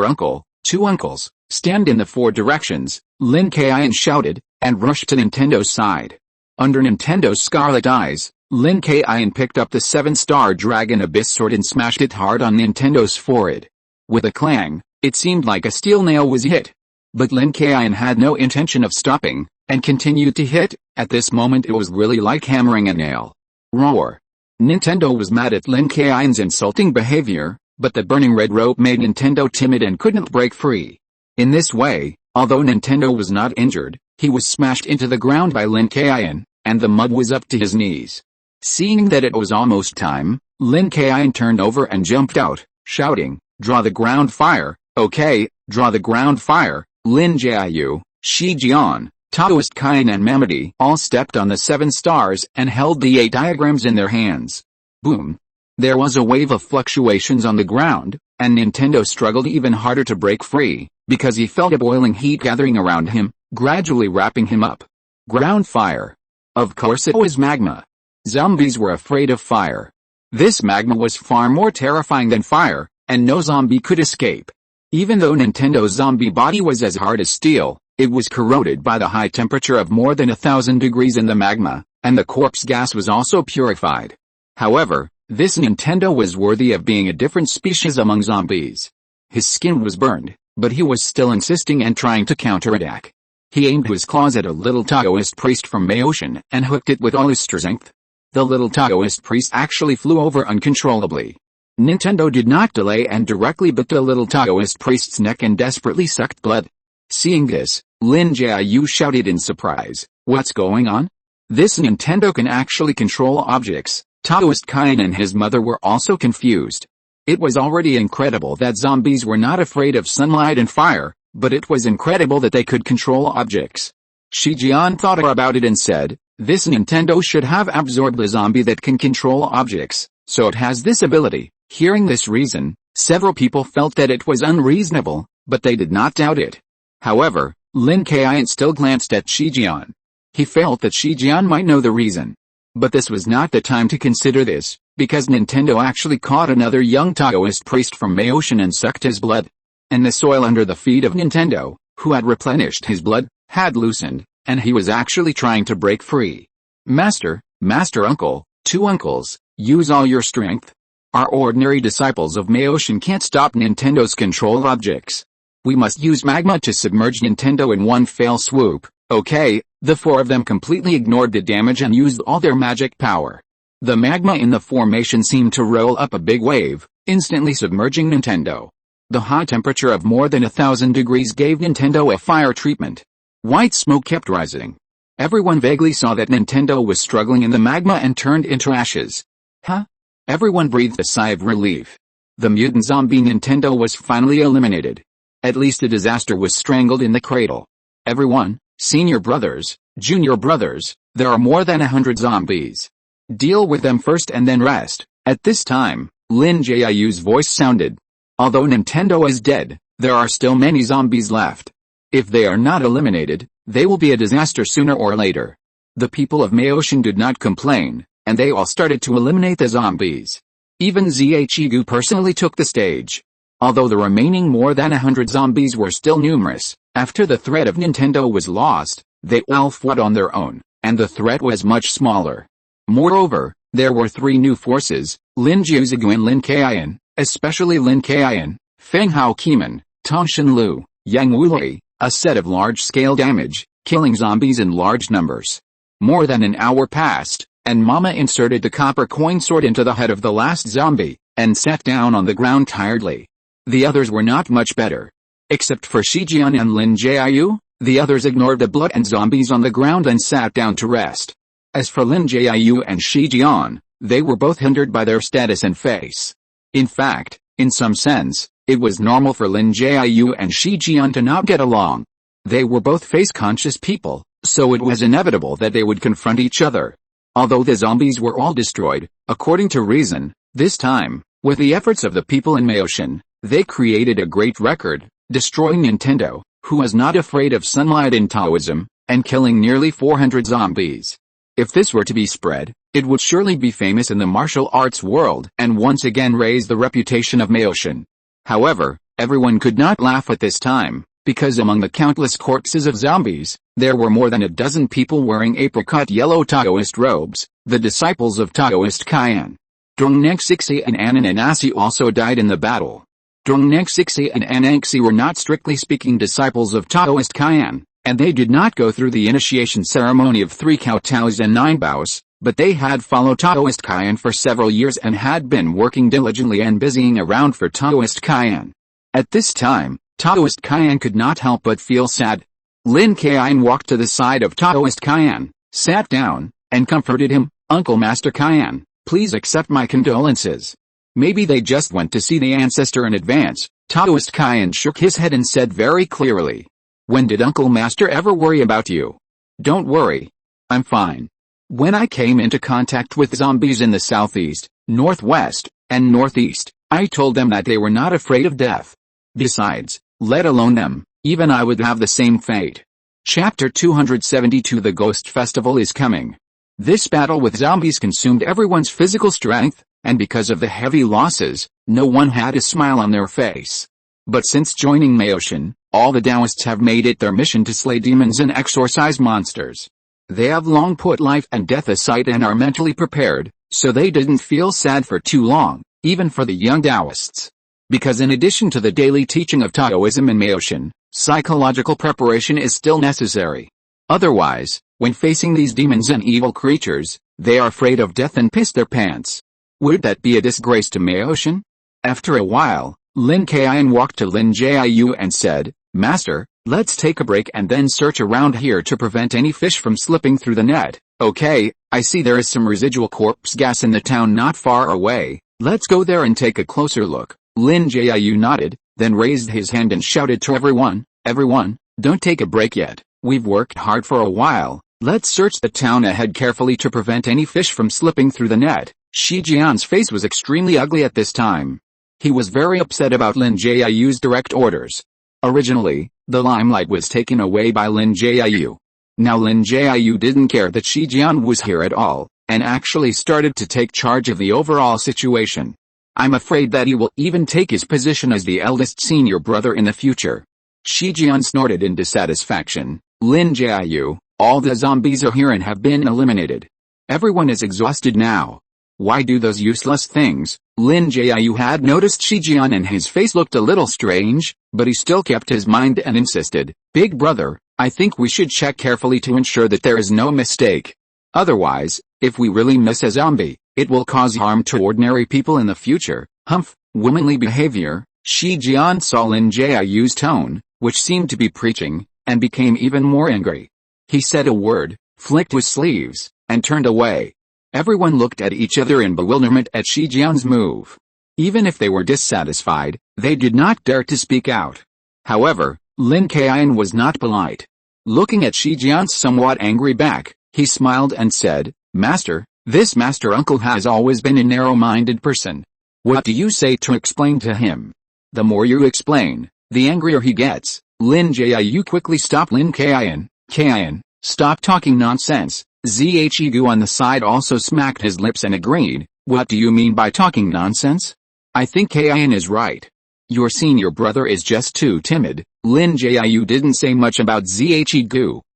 uncle, 2 uncles, stand in the 4 directions, Lin Kaiyun shouted, and rushed to Nintendo's side. Under Nintendo's scarlet eyes, Lin Kaiyun picked up the 7-star Dragon Abyss sword and smashed it hard on Nintendo's forehead. With a clang, it seemed like a steel nail was hit. But Lin Kaiyun had no intention of stopping, and continued to hit. At this moment it was really like hammering a nail. Roar! Nintendo was mad at Lin Kaiyun's insulting behavior, but the burning red rope made Nintendo timid and couldn't break free. In this way, although Nintendo was not injured, he was smashed into the ground by Lin Kaiyun, and the mud was up to his knees. Seeing that it was almost time, Lin Kaiyun turned over and jumped out, shouting, draw the ground fire, okay, draw the ground fire. Lin Jiu, Shi Jian, Taoist Kaiyun and Mamadi all stepped on the 7 stars and held the 8 diagrams in their hands. Boom! There was a wave of fluctuations on the ground, and Nintendo struggled even harder to break free, because he felt a boiling heat gathering around him, gradually wrapping him up. Ground fire. Of course it was magma. Zombies were afraid of fire. This magma was far more terrifying than fire, and no zombie could escape. Even though Nintendo's zombie body was as hard as steel, it was corroded by the high temperature of more than 1,000 degrees in the magma, and the corpse gas was also purified. However, this Nintendo was worthy of being a different species among zombies. His skin was burned, but he was still insisting and trying to counterattack. He aimed his claws at a little Taoist priest from Maoshan and hooked it with all his strength. The little Taoist priest actually flew over uncontrollably. Nintendo did not delay and directly bit the little Taoist priest's neck and desperately sucked blood. Seeing this, Lin Jiu shouted in surprise, "What's going on? This Nintendo can actually control objects." Taoist Kaiyun and his mother were also confused. It was already incredible that zombies were not afraid of sunlight and fire, but it was incredible that they could control objects. Shi Jian thought about it and said, "This Nintendo should have absorbed a zombie that can control objects, so it has this ability." Hearing this reason, several people felt that it was unreasonable, but they did not doubt it. However, Lin Kaiyun still glanced at Shi Jian. He felt that Shi Jian might know the reason. But this was not the time to consider this, because Nintendo actually caught another young Taoist priest from Maoshan and sucked his blood. And the soil under the feet of Nintendo, who had replenished his blood, had loosened, and he was actually trying to break free. Master uncle, 2 uncles, use all your strength. Our ordinary disciples of Maoshan can't stop Nintendo's control objects. We must use magma to submerge Nintendo in one fell swoop. Okay, the 4 of them completely ignored the damage and used all their magic power. The magma in the formation seemed to roll up a big wave, instantly submerging Nintendo. The high temperature of more than 1,000 degrees gave Nintendo a fire treatment. White smoke kept rising. Everyone vaguely saw that Nintendo was struggling in the magma and turned into ashes. Huh? Everyone breathed a sigh of relief. The mutant zombie Nintendo was finally eliminated. At least the disaster was strangled in the cradle. Everyone, senior brothers, junior brothers, there are more than 100 zombies. Deal with them first and then rest. At this time, Lin Jiu's voice sounded. Although Nintendo is dead, there are still many zombies left. If they are not eliminated, they will be a disaster sooner or later. The people of Maoshan did not complain, and they all started to eliminate the zombies. Even Zhigu personally took the stage. Although the remaining more than 100 zombies were still numerous, after the threat of Nintendo was lost, they all fought on their own, and the threat was much smaller. Moreover, there were 3 new forces, Lin Jiu and Lin Kaiyun, especially Lin Kaiyun, Fenghou Qimen, Tongshan Lu, Yang Wulei, a set of large-scale damage, killing zombies in large numbers. More than an hour passed, and Mama inserted the copper coin sword into the head of the last zombie, and sat down on the ground tiredly. The others were not much better. Except for Shijian and Lin Jiu, the others ignored the blood and zombies on the ground and sat down to rest. As for Lin Jiu and Shijian, they were both hindered by their status and face. In fact, in some sense, it was normal for Lin Jiu and Shijian to not get along. They were both face-conscious people, so it was inevitable that they would confront each other. Although the zombies were all destroyed, according to reason, this time, with the efforts of the people in Maoshan, they created a great record, destroying Nintendo, who was not afraid of sunlight in Taoism, and killing nearly 400 zombies. If this were to be spread, it would surely be famous in the martial arts world and once again raise the reputation of Maoshan. However, everyone could not laugh at this time, because among the countless corpses of zombies, there were more than a dozen people wearing apricot yellow Taoist robes, the disciples of Taoist Kaiyun. Dongnexixi and Ananasi also died in the battle. Dongnexixi and Ananxi were not strictly speaking disciples of Taoist Kaiyun, and they did not go through the initiation ceremony of 3 kowtows and 9 bows, but they had followed Taoist Kaiyun for several years and had been working diligently and busying around for Taoist Kaiyun. At this time, Taoist Kaiyun could not help but feel sad. Lin Kaiyun walked to the side of Taoist Kaiyun, sat down, and comforted him. Uncle Master Kaiyun, please accept my condolences. Maybe they just went to see the ancestor in advance. Taoist Kaiyun shook his head and said very clearly. When did Uncle Master ever worry about you? Don't worry. I'm fine. When I came into contact with zombies in the southeast, northwest, and northeast, I told them that they were not afraid of death. Besides, let alone them, even I would have the same fate. Chapter 272 The Ghost Festival is coming. This battle with zombies consumed everyone's physical strength, and because of the heavy losses, no one had a smile on their face. But since joining Maoshan, all the Taoists have made it their mission to slay demons and exorcise monsters. They have long put life and death aside and are mentally prepared, so they didn't feel sad for too long, even for the young Taoists. Because in addition to the daily teaching of Taoism in Maoshan, psychological preparation is still necessary. Otherwise, when facing these demons and evil creatures, they are afraid of death and piss their pants. Would that be a disgrace to Maoshan? After a while, Lin Kaiyun walked to Lin Jiu and said, Master, let's take a break and then search around here to prevent any fish from slipping through the net. Okay, I see there is some residual corpse gas in the town not far away. Let's go there and take a closer look. Lin Jiu nodded, then raised his hand and shouted to everyone, Everyone, don't take a break yet. We've worked hard for a while. Let's search the town ahead carefully to prevent any fish from slipping through the net. Shi Jian's face was extremely ugly at this time. He was very upset about Lin Jiu's direct orders. Originally, the limelight was taken away by Lin Jiu. Now Lin Jiu didn't care that Shi Jian was here at all, and actually started to take charge of the overall situation. I'm afraid that he will even take his position as the eldest senior brother in the future. Shi Jian snorted in dissatisfaction. Lin Jiu, all the zombies are here and have been eliminated. Everyone is exhausted now. Why do those useless things? Lin Jiu had noticed Shi Jian and his face looked a little strange, but he still kept his mind and insisted, Big brother, I think we should check carefully to ensure that there is no mistake. Otherwise, if we really miss a zombie, it will cause harm to ordinary people in the future. Humph, womanly behavior. Shi Jian saw Lin Jiu's tone, which seemed to be preaching, and became even more angry. He said a word, flicked his sleeves, and turned away. Everyone looked at each other in bewilderment at Shi Jian's move. Even if they were dissatisfied, they did not dare to speak out. However, Lin Kaiyun was not polite. Looking at Shi Jian's somewhat angry back, he smiled and said, "Master, this master uncle has always been a narrow-minded person. What do you say to explain to him?" "The more you explain, the angrier he gets." Lin Jiu quickly stopped Lin Kaiyun. "Kaiyun, stop talking nonsense." Zhe on the side also smacked his lips and agreed, "What do you mean by talking nonsense? I think Kaiyun is right. Your senior brother is just too timid." Lin Jiu didn't say much about Zhe,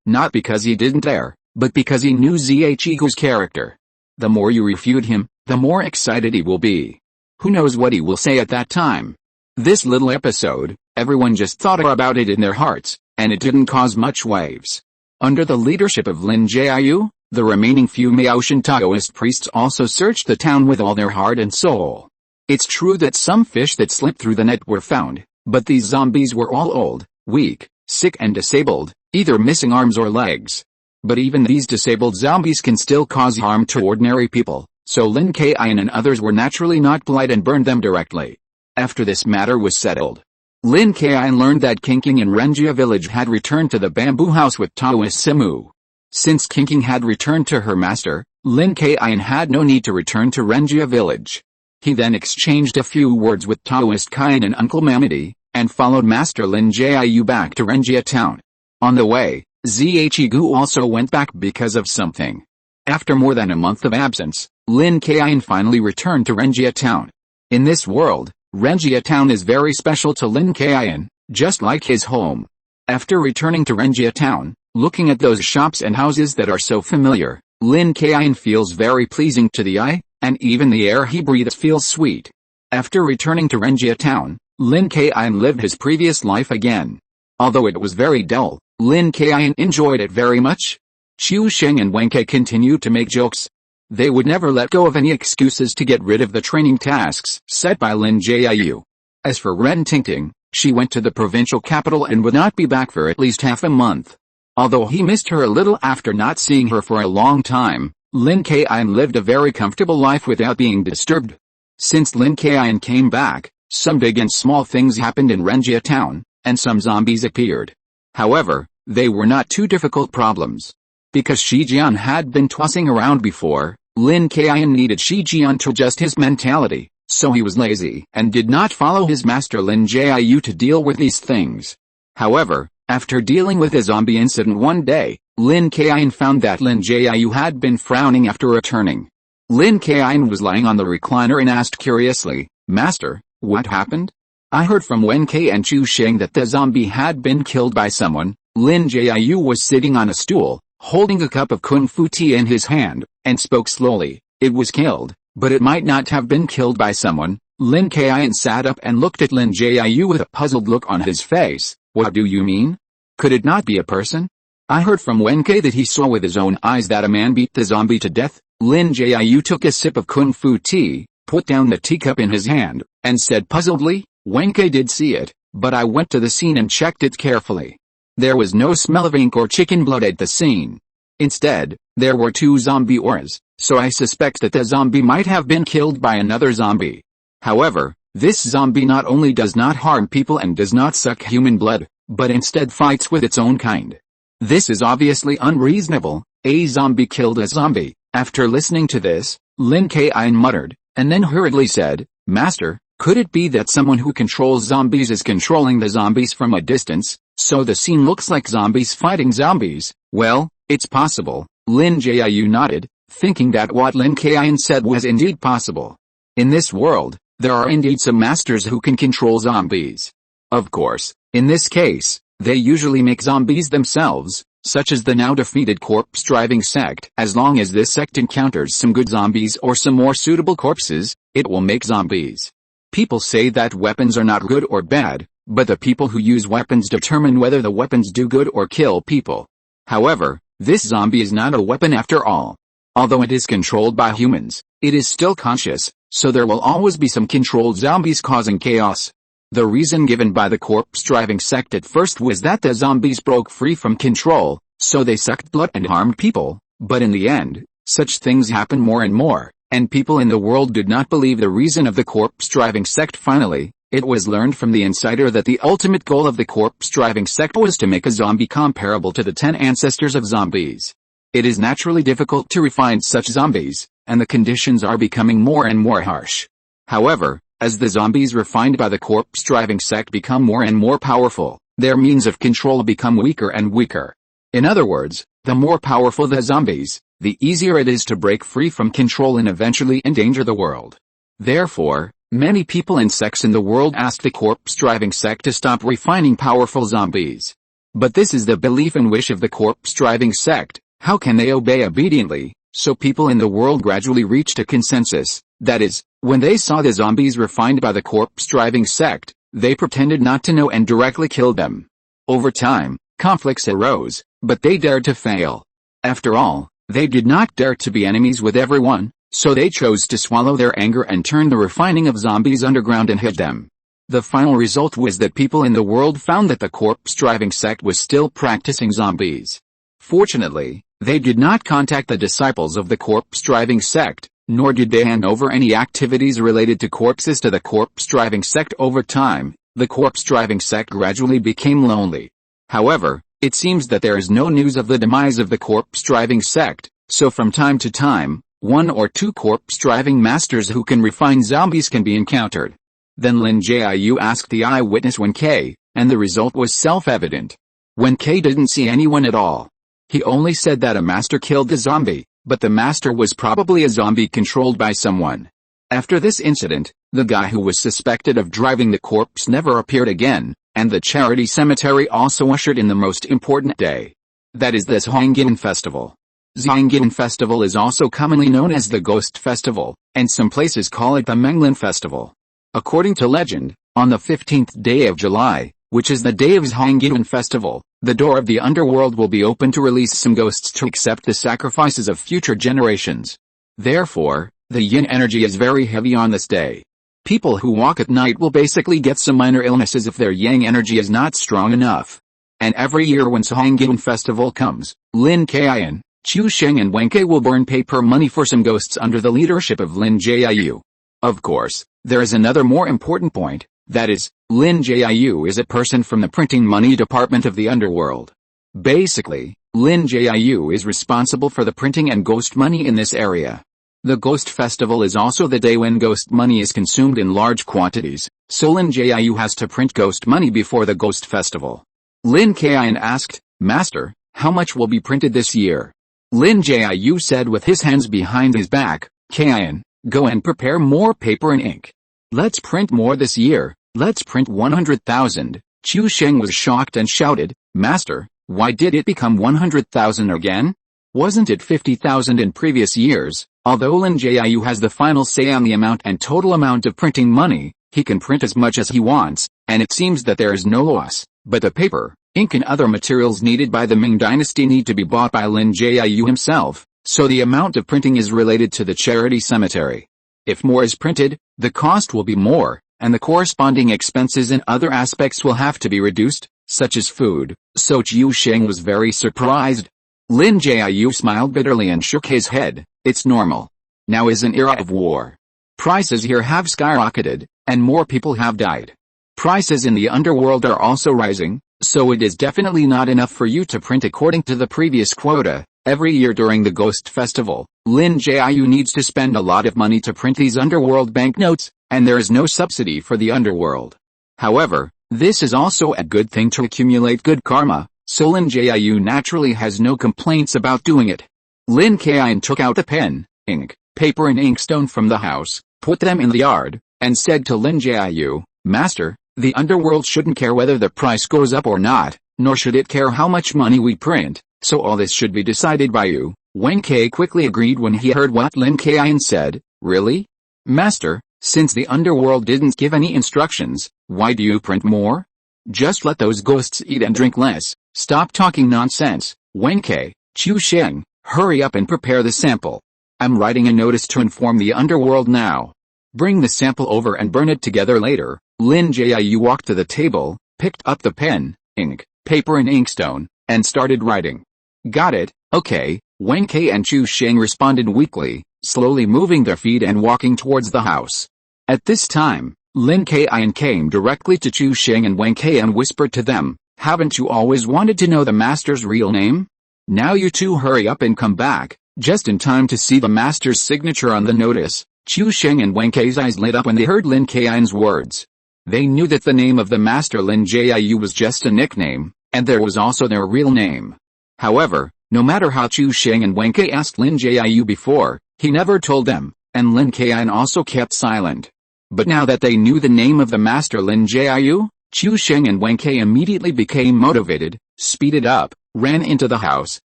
not because he didn't dare, but because he knew Zhe's character. The more you refute him, the more excited he will be. Who knows what he will say at that time? This little episode, everyone just thought about it in their hearts, and it didn't cause much waves. Under the leadership of Lin Jiu, the remaining few Maotian Taoist priests also searched the town with all their heart and soul. It's true that some fish that slipped through the net were found, but these zombies were all old, weak, sick and disabled, either missing arms or legs. But even these disabled zombies can still cause harm to ordinary people, so Lin Kaiyun and others were naturally not polite and burned them directly. After this matter was settled, Lin Kaiyun learned that Qingqing in Renjia village had returned to the bamboo house with Taoist Simu. Since Qingqing had returned to her master, Lin Kaiyun had no need to return to Renjia village. He then exchanged a few words with Taoist Kaiyun and Uncle Mamadi, and followed Master Lin Jiu back to Renjia town. On the way, Zhe also went back because of something. After more than a month of absence, Lin Kaiyun finally returned to Renjia town. In this world, Renjia town is very special to Lin Kaiyun, just like his home. After returning to Renjia town, looking at those shops and houses that are so familiar, Lin Kaiyun feels very pleasing to the eye, and even the air he breathes feels sweet. After returning to Renjia town, Lin Kaiyun lived his previous life again. Although it was very dull, Lin Kaiyun enjoyed it very much. Qiu Sheng and Wenke continued to make jokes. They would never let go of any excuses to get rid of the training tasks set by Lin Jiu. As for Ren Tingting, she went to the provincial capital and would not be back for at least half a month. Although he missed her a little after not seeing her for a long time, Lin Kaiyun lived a very comfortable life without being disturbed. Since Lin Kaiyun came back, some big and small things happened in Renjia town, and some zombies appeared. However, they were not too difficult problems. Because Shi Jian had been tossing around before, Lin Kaiyun needed Shi Jian to adjust his mentality, so he was lazy and did not follow his master Lin Jiu to deal with these things. However, after dealing with a zombie incident one day, Lin Kaiyun found that Lin Jiu had been frowning after returning. Lin Kaiyun was lying on the recliner and asked curiously, "Master, what happened?" "I heard from Wenke and Qiu Sheng that the zombie had been killed by someone." Lin Jiu was sitting on a stool, holding a cup of kung fu tea in his hand, and spoke slowly. "It was killed, but it might not have been killed by someone." Lin Kaiyun sat up and looked at Lin Jiu with a puzzled look on his face. "What do you mean? Could it not be a person? I heard from Wenke that he saw with his own eyes that a man beat the zombie to death." Lin Jiu took a sip of kung fu tea, put down the teacup in his hand, and said puzzledly, "Wenke did see it, but I went to the scene and checked it carefully. There was no smell of ink or chicken blood at the scene. Instead, there were 2 zombie auras, so I suspect that the zombie might have been killed by another zombie. However, this zombie not only does not harm people and does not suck human blood, but instead fights with its own kind. This is obviously unreasonable. A zombie killed a zombie." After listening to this, Lin Kaiyun muttered, and then hurriedly said, "Master, could it be that someone who controls zombies is controlling the zombies from a distance, so the scene looks like zombies fighting zombies?" "Well, it's possible." Lin Jiu nodded, thinking that what Lin Kaiyun said was indeed possible. In this world, there are indeed some masters who can control zombies. Of course, in this case, they usually make zombies themselves, such as the now defeated corpse-driving sect. As long as this sect encounters some good zombies or some more suitable corpses, it will make zombies. People say that weapons are not good or bad, but the people who use weapons determine whether the weapons do good or kill people. However, this zombie is not a weapon after all. Although it is controlled by humans, it is still conscious, so there will always be some controlled zombies causing chaos. The reason given by the corpse-driving sect at first was that the zombies broke free from control, so they sucked blood and harmed people, but in the end, such things happened more and more, and people in the world did not believe the reason of the corpse-driving sect. Finally, it was learned from the insider that the ultimate goal of the corpse-driving sect was to make a zombie comparable to the 10 ancestors of zombies. It is naturally difficult to refine such zombies, and the conditions are becoming more and more harsh. However, as the zombies refined by the corpse-driving sect become more and more powerful, their means of control become weaker and weaker. In other words, the more powerful the zombies, the easier it is to break free from control and eventually endanger the world. Therefore, many people and sects in the world ask the corpse-driving sect to stop refining powerful zombies. But this is the belief and wish of the corpse-driving sect. How can they obey obediently? So people in the world gradually reached a consensus. That is, when they saw the zombies refined by the corpse-driving sect, they pretended not to know and directly killed them. Over time, conflicts arose, but they dared to fail. After all, they did not dare to be enemies with everyone, so they chose to swallow their anger and turn the refining of zombies underground and hid them. The final result was that people in the world found that the corpse-driving sect was still practicing zombies. Fortunately, they did not contact the disciples of the corpse-driving sect, nor did they hand over any activities related to corpses to the corpse-driving sect. Over time, the corpse-driving sect gradually became lonely. However, it seems that there is no news of the demise of the corpse-driving sect, so from time to time, 1 or 2 corpse-driving masters who can refine zombies can be encountered. Then Lin Jiu asked the eyewitness Wen Kai, and the result was self-evident. Wen Kai didn't see anyone at all. He only said that a master killed the zombie, but the master was probably a zombie controlled by someone. After this incident, the guy who was suspected of driving the corpse never appeared again, and the charity cemetery also ushered in the most important day. That is the Zhengying festival. Zhengying festival is also commonly known as the Ghost Festival, and some places call it the Menglin Festival. According to legend, on the 15th day of July, which is the day of Zhengying festival, the door of the underworld will be open to release some ghosts to accept the sacrifices of future generations. Therefore, the yin energy is very heavy on this day. People who walk at night will basically get some minor illnesses if their yang energy is not strong enough. And every year when Zhengying festival comes, Lin Kaiyun, Chu Sheng and Wen Kai will burn paper money for some ghosts under the leadership of Lin Jiu. Of course, there is another more important point, that is, Lin Jiu is a person from the printing money department of the underworld. Basically, Lin Jiu is responsible for the printing and ghost money in this area. The Ghost Festival is also the day when ghost money is consumed in large quantities, so Lin Jiu has to print ghost money before the Ghost Festival. Lin Kaiyun asked, "Master, how much will be printed this year?" Lin Jiu said with his hands behind his back, "Kaiyun, go and prepare more paper and ink. Let's print more this year, let's print 100,000. Chu Sheng was shocked and shouted, "Master, why did it become 100,000 again? Wasn't it 50,000 in previous years?" Although Lin Jiu has the final say on the amount and total amount of printing money, he can print as much as he wants, and it seems that there is no loss, but the paper, ink and other materials needed by the Ming dynasty need to be bought by Lin Jiu himself, so the amount of printing is related to the charity cemetery. If more is printed, the cost will be more, and the corresponding expenses in other aspects will have to be reduced, such as food, so Chu Sheng was very surprised. Lin Jiu smiled bitterly and shook his head. It's normal. Now is an era of war. Prices here have skyrocketed, and more people have died. Prices in the underworld are also rising, so it is definitely not enough for you to print according to the previous quota. Every year during the Ghost Festival, Lin Jiu needs to spend a lot of money to print these underworld banknotes, and there is no subsidy for the underworld. However, this is also a good thing to accumulate good karma, so Lin Jiu naturally has no complaints about doing it. Lin Kaiyun took out the pen, ink, paper and inkstone from the house, put them in the yard, and said to Lin Jiu, "Master, the underworld shouldn't care whether the price goes up or not, nor should it care how much money we print, so all this should be decided by you." Wen Kai quickly agreed when he heard what Lin Kaiyun said. "Really? Master, since the underworld didn't give any instructions, why do you print more? Just let those ghosts eat and drink less. Stop talking nonsense." Wen Kai, Chu Sheng, hurry up and prepare the sample. I'm writing a notice to inform the underworld now. Bring the sample over and burn it together later, Lin Jiu walked to the table, picked up the pen, ink, paper and inkstone, and started writing. Got it, okay, Wen Kai and Chu Sheng responded weakly, slowly moving their feet and walking towards the house. At this time, Lin Kaiyun came directly to Chu Sheng and Wen Kai and whispered to them, "Haven't you always wanted to know the master's real name? Now you two hurry up and come back, just in time to see the master's signature on the notice." Chu Sheng and Wen Kai's eyes lit up when they heard Lin Kaiyun's words. They knew that the name of the master Lin Jiu was just a nickname, and there was also their real name. However, no matter how Chu Sheng and Wen Kai asked Lin Jiu before, he never told them, and Lin Kaiyun also kept silent. But now that they knew the name of the master Lin Jiu, Chu Sheng and Wen Kai immediately became motivated, speeded up, ran into the house,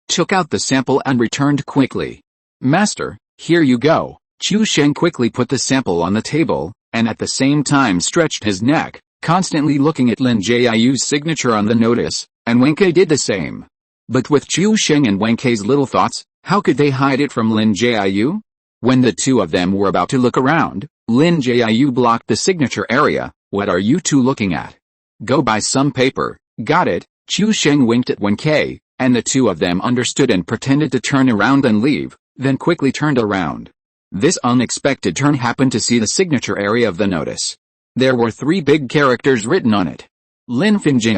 took out the sample and returned quickly. "Master, here you go." Chu Sheng quickly put the sample on the table, and at the same time stretched his neck, constantly looking at Lin Jiu's signature on the notice, and Wen Kai did the same. But with Chu Sheng and Wen Kai's little thoughts, how could they hide it from Lin Jiu? When the two of them were about to look around, Lin Jiu blocked the signature area. "What are you two looking at? Go buy some paper." "Got it." Chu Sheng winked at Wen Kai, and the two of them understood and pretended to turn around and leave, then quickly turned around. This unexpected turn happened to see the signature area of the notice. There were 3 big characters written on it. Lin Jiu.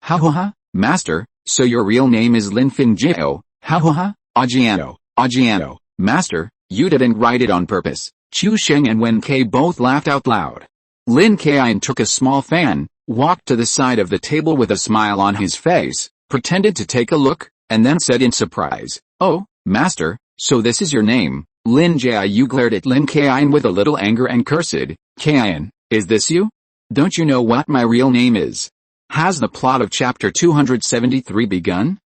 "Ha ha ha, master, so your real name is Lin Jiu, ha ha ha, Ajiano. Master, you didn't write it on purpose." Chu Sheng and Wen Kai both laughed out loud. Lin Kaiyun took a small fan, walked to the side of the table with a smile on his face, pretended to take a look, and then said in surprise, "Oh, master, so this is your name." Lin Jiu glared at Lin Kaiyun with a little anger and cursed, "Kaiyun, is this you? Don't you know what my real name is? Has the plot of chapter 273 begun?"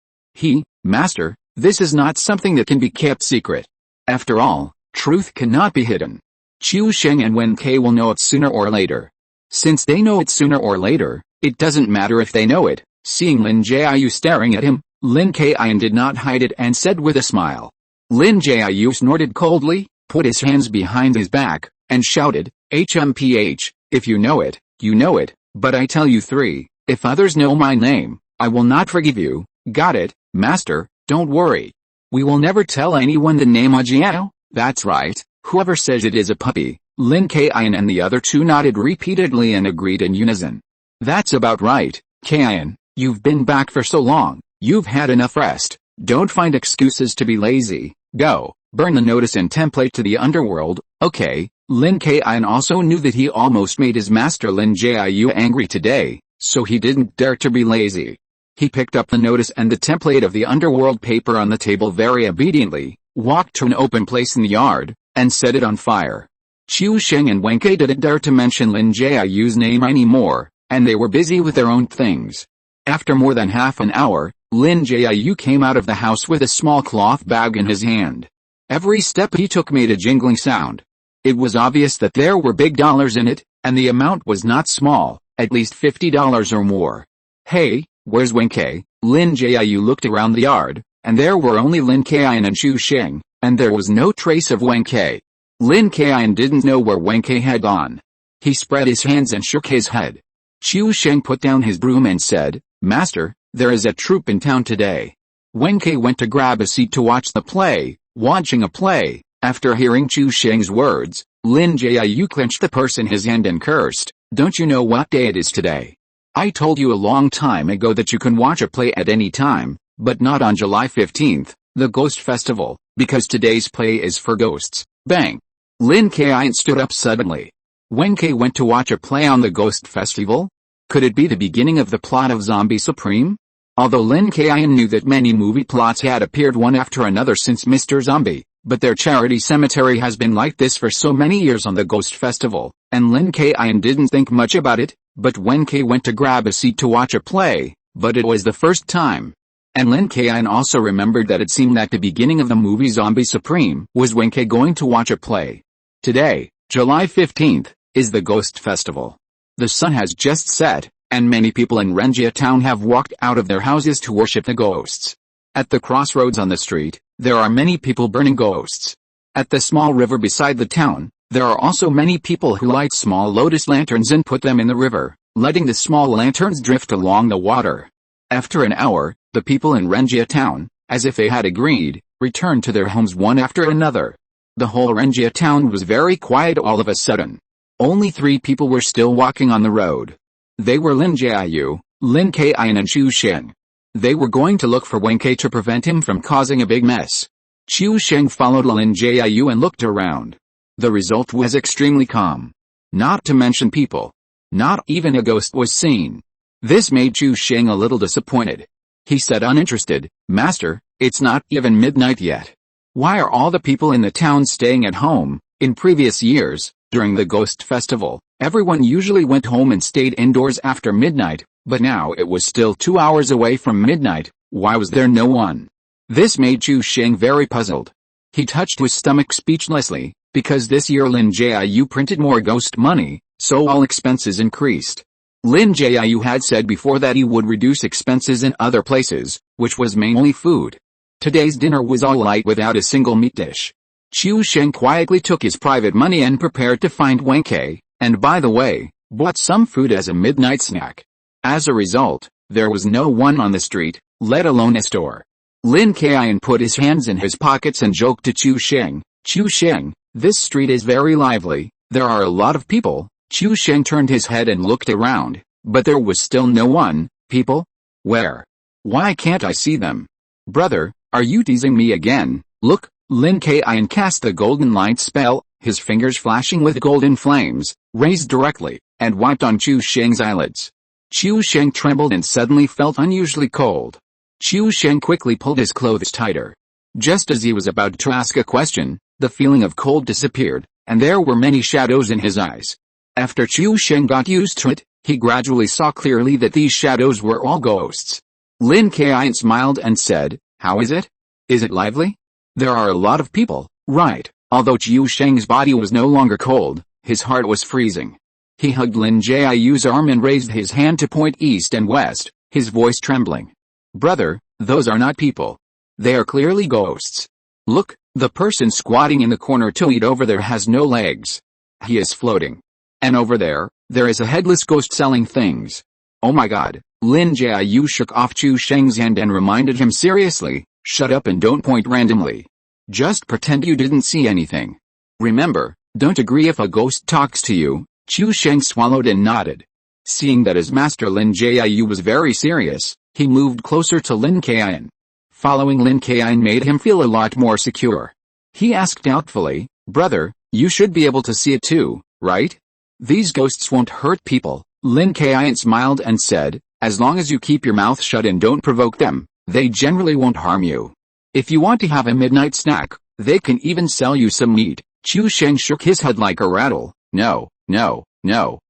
Master, this is not something that can be kept secret. After all, truth cannot be hidden. Chu Sheng and Wen Kai will know it sooner or later. Since they know it sooner or later, it doesn't matter if they know it. Seeing Lin Jiu staring at him, Lin Kaiyun did not hide it and said with a smile. Lin Jiu snorted coldly, put his hands behind his back, and shouted, "HMPH, if you know it, you know it, but I tell you 3, if others know my name, I will not forgive you." "Got it, master, don't worry. We will never tell anyone the name Ajiano." "That's right, whoever says it is a puppy." Lin Kaiyun and the other 2 nodded repeatedly and agreed in unison. "That's about right, Kaiyun, you've been back for so long, you've had enough rest. Don't find excuses to be lazy. Go, burn the notice and template to the underworld." "Okay." Lin Kaiyun also knew that he almost made his master Lin Jiu angry today, so he didn't dare to be lazy. He picked up the notice and the template of the underworld paper on the table very obediently, walked to an open place in the yard, and set it on fire. Chu Sheng and Wen Kai didn't dare to mention Lin Jiu's name anymore, and they were busy with their own things. After more than half an hour, Lin Jiu came out of the house with a small cloth bag in his hand. Every step he took made a jingling sound. It was obvious that there were big dollars in it, and the amount was not small, at least $50 or more. "Hey, where's Wen Kai?" Lin Jiu looked around the yard, and there were only Lin Kaiyun and Chu Sheng, and there was no trace of Wen Kai. Lin Kaiyun didn't know where Wen Kai had gone. He spread his hands and shook his head. Chu Sheng put down his broom and said, "Master, there is a troupe in town today." Wen Kai went to grab a seat to watch the play. Watching a play, after hearing Chu Sheng's words, Lin Jiu clenched the purse in his hand and cursed, "Don't you know what day it is today? I told you a long time ago that you can watch a play at any time, but not on July 15th, the Ghost Festival, because today's play is for ghosts." Bang! Lin Kaiyun stood up suddenly. Wen Kai went to watch a play on the Ghost Festival? Could it be the beginning of the plot of Zombie Supreme? Although Lin Kaiyun knew that many movie plots had appeared one after another since Mr. Zombie, but their charity cemetery has been like this for so many years on the Ghost Festival, and Lin Kaiyun didn't think much about it, but Wen Kai went to grab a seat to watch a play, but it was the first time. And Lin Kaiyun also remembered that it seemed that the beginning of the movie Zombie Supreme was Wen Kai going to watch a play. Today, July 15th, is the Ghost Festival. The sun has just set, and many people in Renjia town have walked out of their houses to worship the ghosts. At the crossroads on the street, there are many people burning ghosts. At the small river beside the town, There are also many people who light small lotus lanterns and put them in the river, letting the small lanterns drift along the water. After an hour, the people in Renjia town, as if they had agreed, returned to their homes one after another. The whole Renjia town was very quiet all of a sudden. Only 3 people were still walking on the road. They were Lin Jiu, Lin Kaiyun and Chu Sheng. They were going to look for Wen Kai to prevent him from causing a big mess. Chu Sheng followed Lin Jiu and looked around. The result was extremely calm. Not to mention people. Not even a ghost was seen. This made Chu Sheng a little disappointed. He said uninterested, "Master, it's not even midnight yet. Why are all the people in the town staying at home? In previous years, during the ghost festival, everyone usually went home and stayed indoors after midnight, but now it was still 2 hours away from midnight. Why was there no one?" This made Chu Sheng very puzzled. He touched his stomach speechlessly, because this year Lin Jiu printed more ghost money, so all expenses increased. Lin Jiu had said before that he would reduce expenses in other places, which was mainly food. Today's dinner was all light without a single meat dish. Chu Sheng quietly took his private money and prepared to find Wen Kai, and by the way, bought some food as a midnight snack. As a result, there was no one on the street, let alone a store. Lin Kaiyun put his hands in his pockets and joked to Chu Sheng, "Chu Sheng, this street is very lively, there are a lot of people." Chu Sheng turned his head and looked around, but there was still no one. People? Where? Why can't I see them? Brother, are you teasing me again? Look, Lin Kaiyun cast the golden light spell, his fingers flashing with golden flames, raised directly, and wiped on Chu Sheng's eyelids. Chu Sheng trembled and suddenly felt unusually cold. Chu Sheng quickly pulled his clothes tighter. Just as he was about to ask a question, the feeling of cold disappeared, and there were many shadows in his eyes. After Chu Sheng got used to it, he gradually saw clearly that these shadows were all ghosts. Lin Kaiyun smiled and said, "How is it? Is it lively? There are a lot of people, right?" Although Chu Sheng's body was no longer cold, his heart was freezing. He hugged Lin Jiu's arm and raised his hand to point east and west, his voice trembling. "Brother, those are not people. They are clearly ghosts. Look, the person squatting in the corner to eat over there has no legs. He is floating. And over there is a headless ghost selling things. Oh my god." Lin Jiu shook off Chu Sheng's hand and reminded him seriously, "Shut up and don't point randomly. Just pretend you didn't see anything. Remember, don't agree if a ghost talks to you." Chu Sheng swallowed and nodded. Seeing that his master Lin Jiu was very serious, he moved closer to Lin Kaiyun. Following Lin Kaiyun made him feel a lot more secure. He asked doubtfully, "Brother, you should be able to see it too, right? These ghosts won't hurt people." Lin Kaiyun smiled and said, "As long as you keep your mouth shut and don't provoke them, they generally won't harm you. If you want to have a midnight snack, they can even sell you some meat." Chu Sheng shook his head like a rattle. No,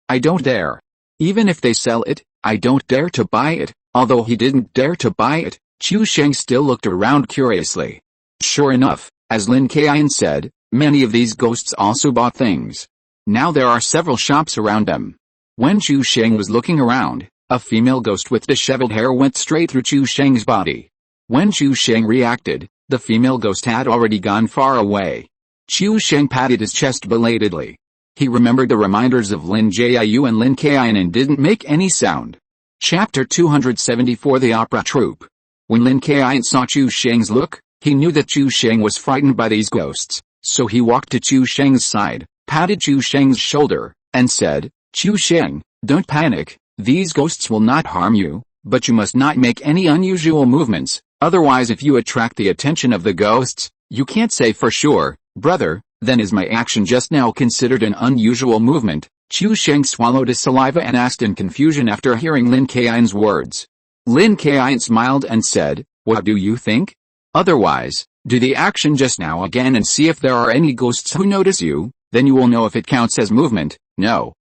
I don't dare. Even if they sell it, I don't dare to buy it." Although he didn't dare to buy it, Chu Sheng still looked around curiously. Sure enough, as Lin Kaiyun said, many of these ghosts also bought things. Now there are several shops around them. When Chu Sheng was looking around, a female ghost with disheveled hair went straight through Chu Sheng's body. When Chu Sheng reacted, the female ghost had already gone far away. Chu Sheng patted his chest belatedly. He remembered the reminders of Lin Jiu and Lin Kaiyun and didn't make any sound. Chapter 274 The Opera Troupe. When Lin Kaiyun saw Chu Sheng's look, he knew that Chu Sheng was frightened by these ghosts, so he walked to Chu Sheng's side, patted Chu Sheng's shoulder, and said, "Chu Sheng, don't panic, these ghosts will not harm you, but you must not make any unusual movements, otherwise if you attract the attention of the ghosts, you can't say for sure, brother, then is my action just now considered an unusual movement?" Chu Sheng swallowed his saliva and asked in confusion after hearing Lin Kaiyun's words. Lin Kaiyun smiled and said, "What do you think? Otherwise, do the action just now again and see if there are any ghosts who notice you, then you will know if it counts as movement." No,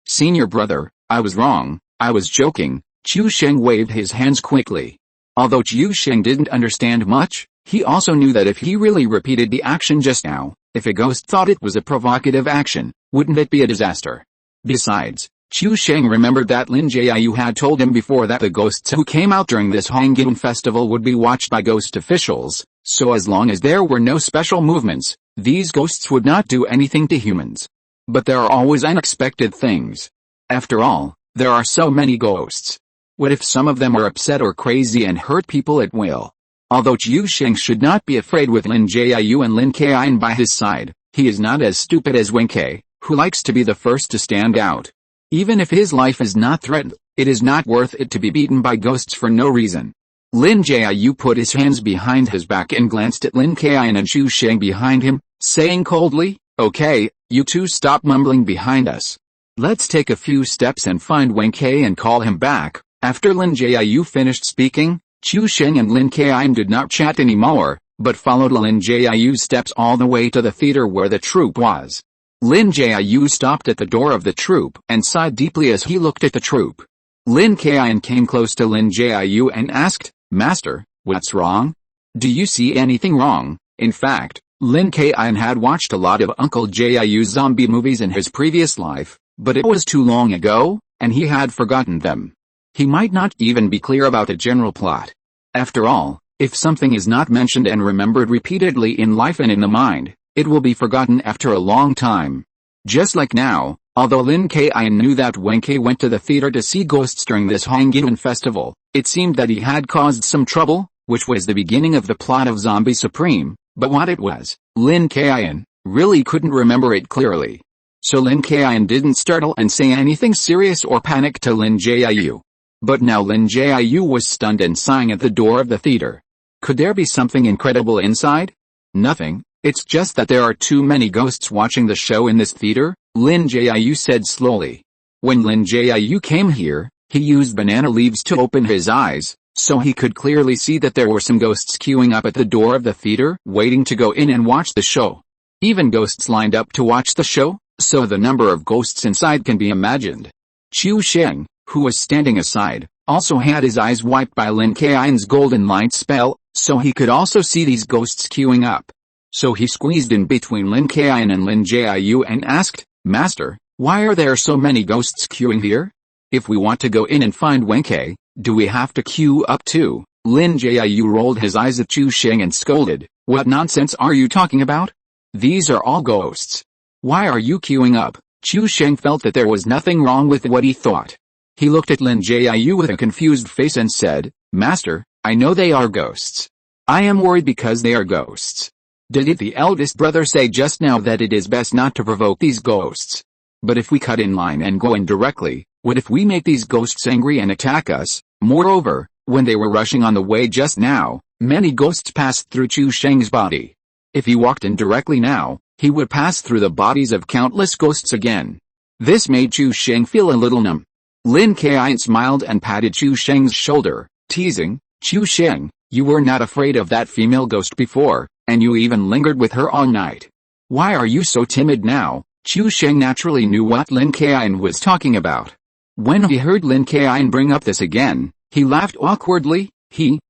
senior brother, I was wrong, I was joking." Chu Sheng waved his hands quickly. Although Chu Sheng didn't understand much, he also knew that if he really repeated the action just now, if a ghost thought it was a provocative action, wouldn't it be a disaster? Besides, Chu Sheng remembered that Lin Jiu had told him before that the ghosts who came out during this Hanging festival would be watched by ghost officials, so as long as there were no special movements, These ghosts would not do anything to humans. But there are always unexpected things. After all, there are so many ghosts. What if some of them are upset or crazy and hurt people at will? Although Qiu Sheng should not be afraid with Lin Jiu and Lin Kaiyun by his side, he is not as stupid as Wen Kai, who likes to be the first to stand out. Even if his life is not threatened, it is not worth it to be beaten by ghosts for no reason. Lin Jiu put his hands behind his back and glanced at Lin Kaiyun and Qiu Sheng behind him, saying coldly, "Okay, you two stop mumbling behind us. Let's take a few steps and find Wen Kai and call him back." After Lin Jiu finished speaking, Qiu Sheng and Lin Kaiyun did not chat anymore, but followed Lin Jiu's steps all the way to the theater where the troupe was. Lin Jiu stopped at the door of the troupe and sighed deeply as he looked at the troupe. Lin Kaiyun came close to Lin Jiu and asked, "Master, what's wrong? Do you see anything wrong?" In fact, Lin Kaiyun had watched a lot of Uncle Jiu's zombie movies in his previous life, but it was too long ago, and he had forgotten them. He might not even be clear about the general plot. After all, if something is not mentioned and remembered repeatedly in life and in the mind, it will be forgotten after a long time. Just like now, although Lin Kaiyun knew that Wen Kai went to the theater to see ghosts during this Hongyan festival, it seemed that he had caused some trouble, which was the beginning of the plot of Zombie Supreme, but what it was, Lin Kaiyun really couldn't remember it clearly. So Lin Kaiyun didn't startle and say anything serious or panic to Lin Jiu. But now Lin Jiu was stunned and sighing at the door of the theater. Could there be something incredible inside? Nothing, it's just that there are too many ghosts watching the show in this theater, Lin Jiu said slowly. When Lin Jiu came here, he used banana leaves to open his eyes, so he could clearly see that there were some ghosts queuing up at the door of the theater, waiting to go in and watch the show. Even ghosts lined up to watch the show, so the number of ghosts inside can be imagined. Qiu Sheng, who was standing aside, also had his eyes wiped by Lin Kaiyun's golden light spell, so he could also see these ghosts queuing up. So he squeezed in between Lin Kaiyun and Lin Jiu and asked, "Master, why are there so many ghosts queuing here? If we want to go in and find Wen Kai, do we have to queue up too?" Lin Jiu rolled his eyes at Qiu Sheng and scolded, "What nonsense are you talking about? These are all ghosts. Why are you queuing up?" Qiu Sheng felt that there was nothing wrong with what he thought. He looked at Lin Jiu with a confused face and said, "Master, I know they are ghosts. I am worried because they are ghosts. Did the eldest brother say just now that it is best not to provoke these ghosts? But if we cut in line and go in directly, what if we make these ghosts angry and attack us?" Moreover, when they were rushing on the way just now, many ghosts passed through Qiu Sheng's body. If he walked in directly now, he would pass through the bodies of countless ghosts again. This made Qiu Sheng feel a little numb. Lin Kaiyun smiled and patted Qiu Sheng's shoulder, teasing, "Qiu Sheng, you were not afraid of that female ghost before, and you even lingered with her all night. Why are you so timid now?" Qiu Sheng naturally knew what Lin Kaiyun was talking about. When he heard Lin Kaiyun bring up this again, he laughed awkwardly.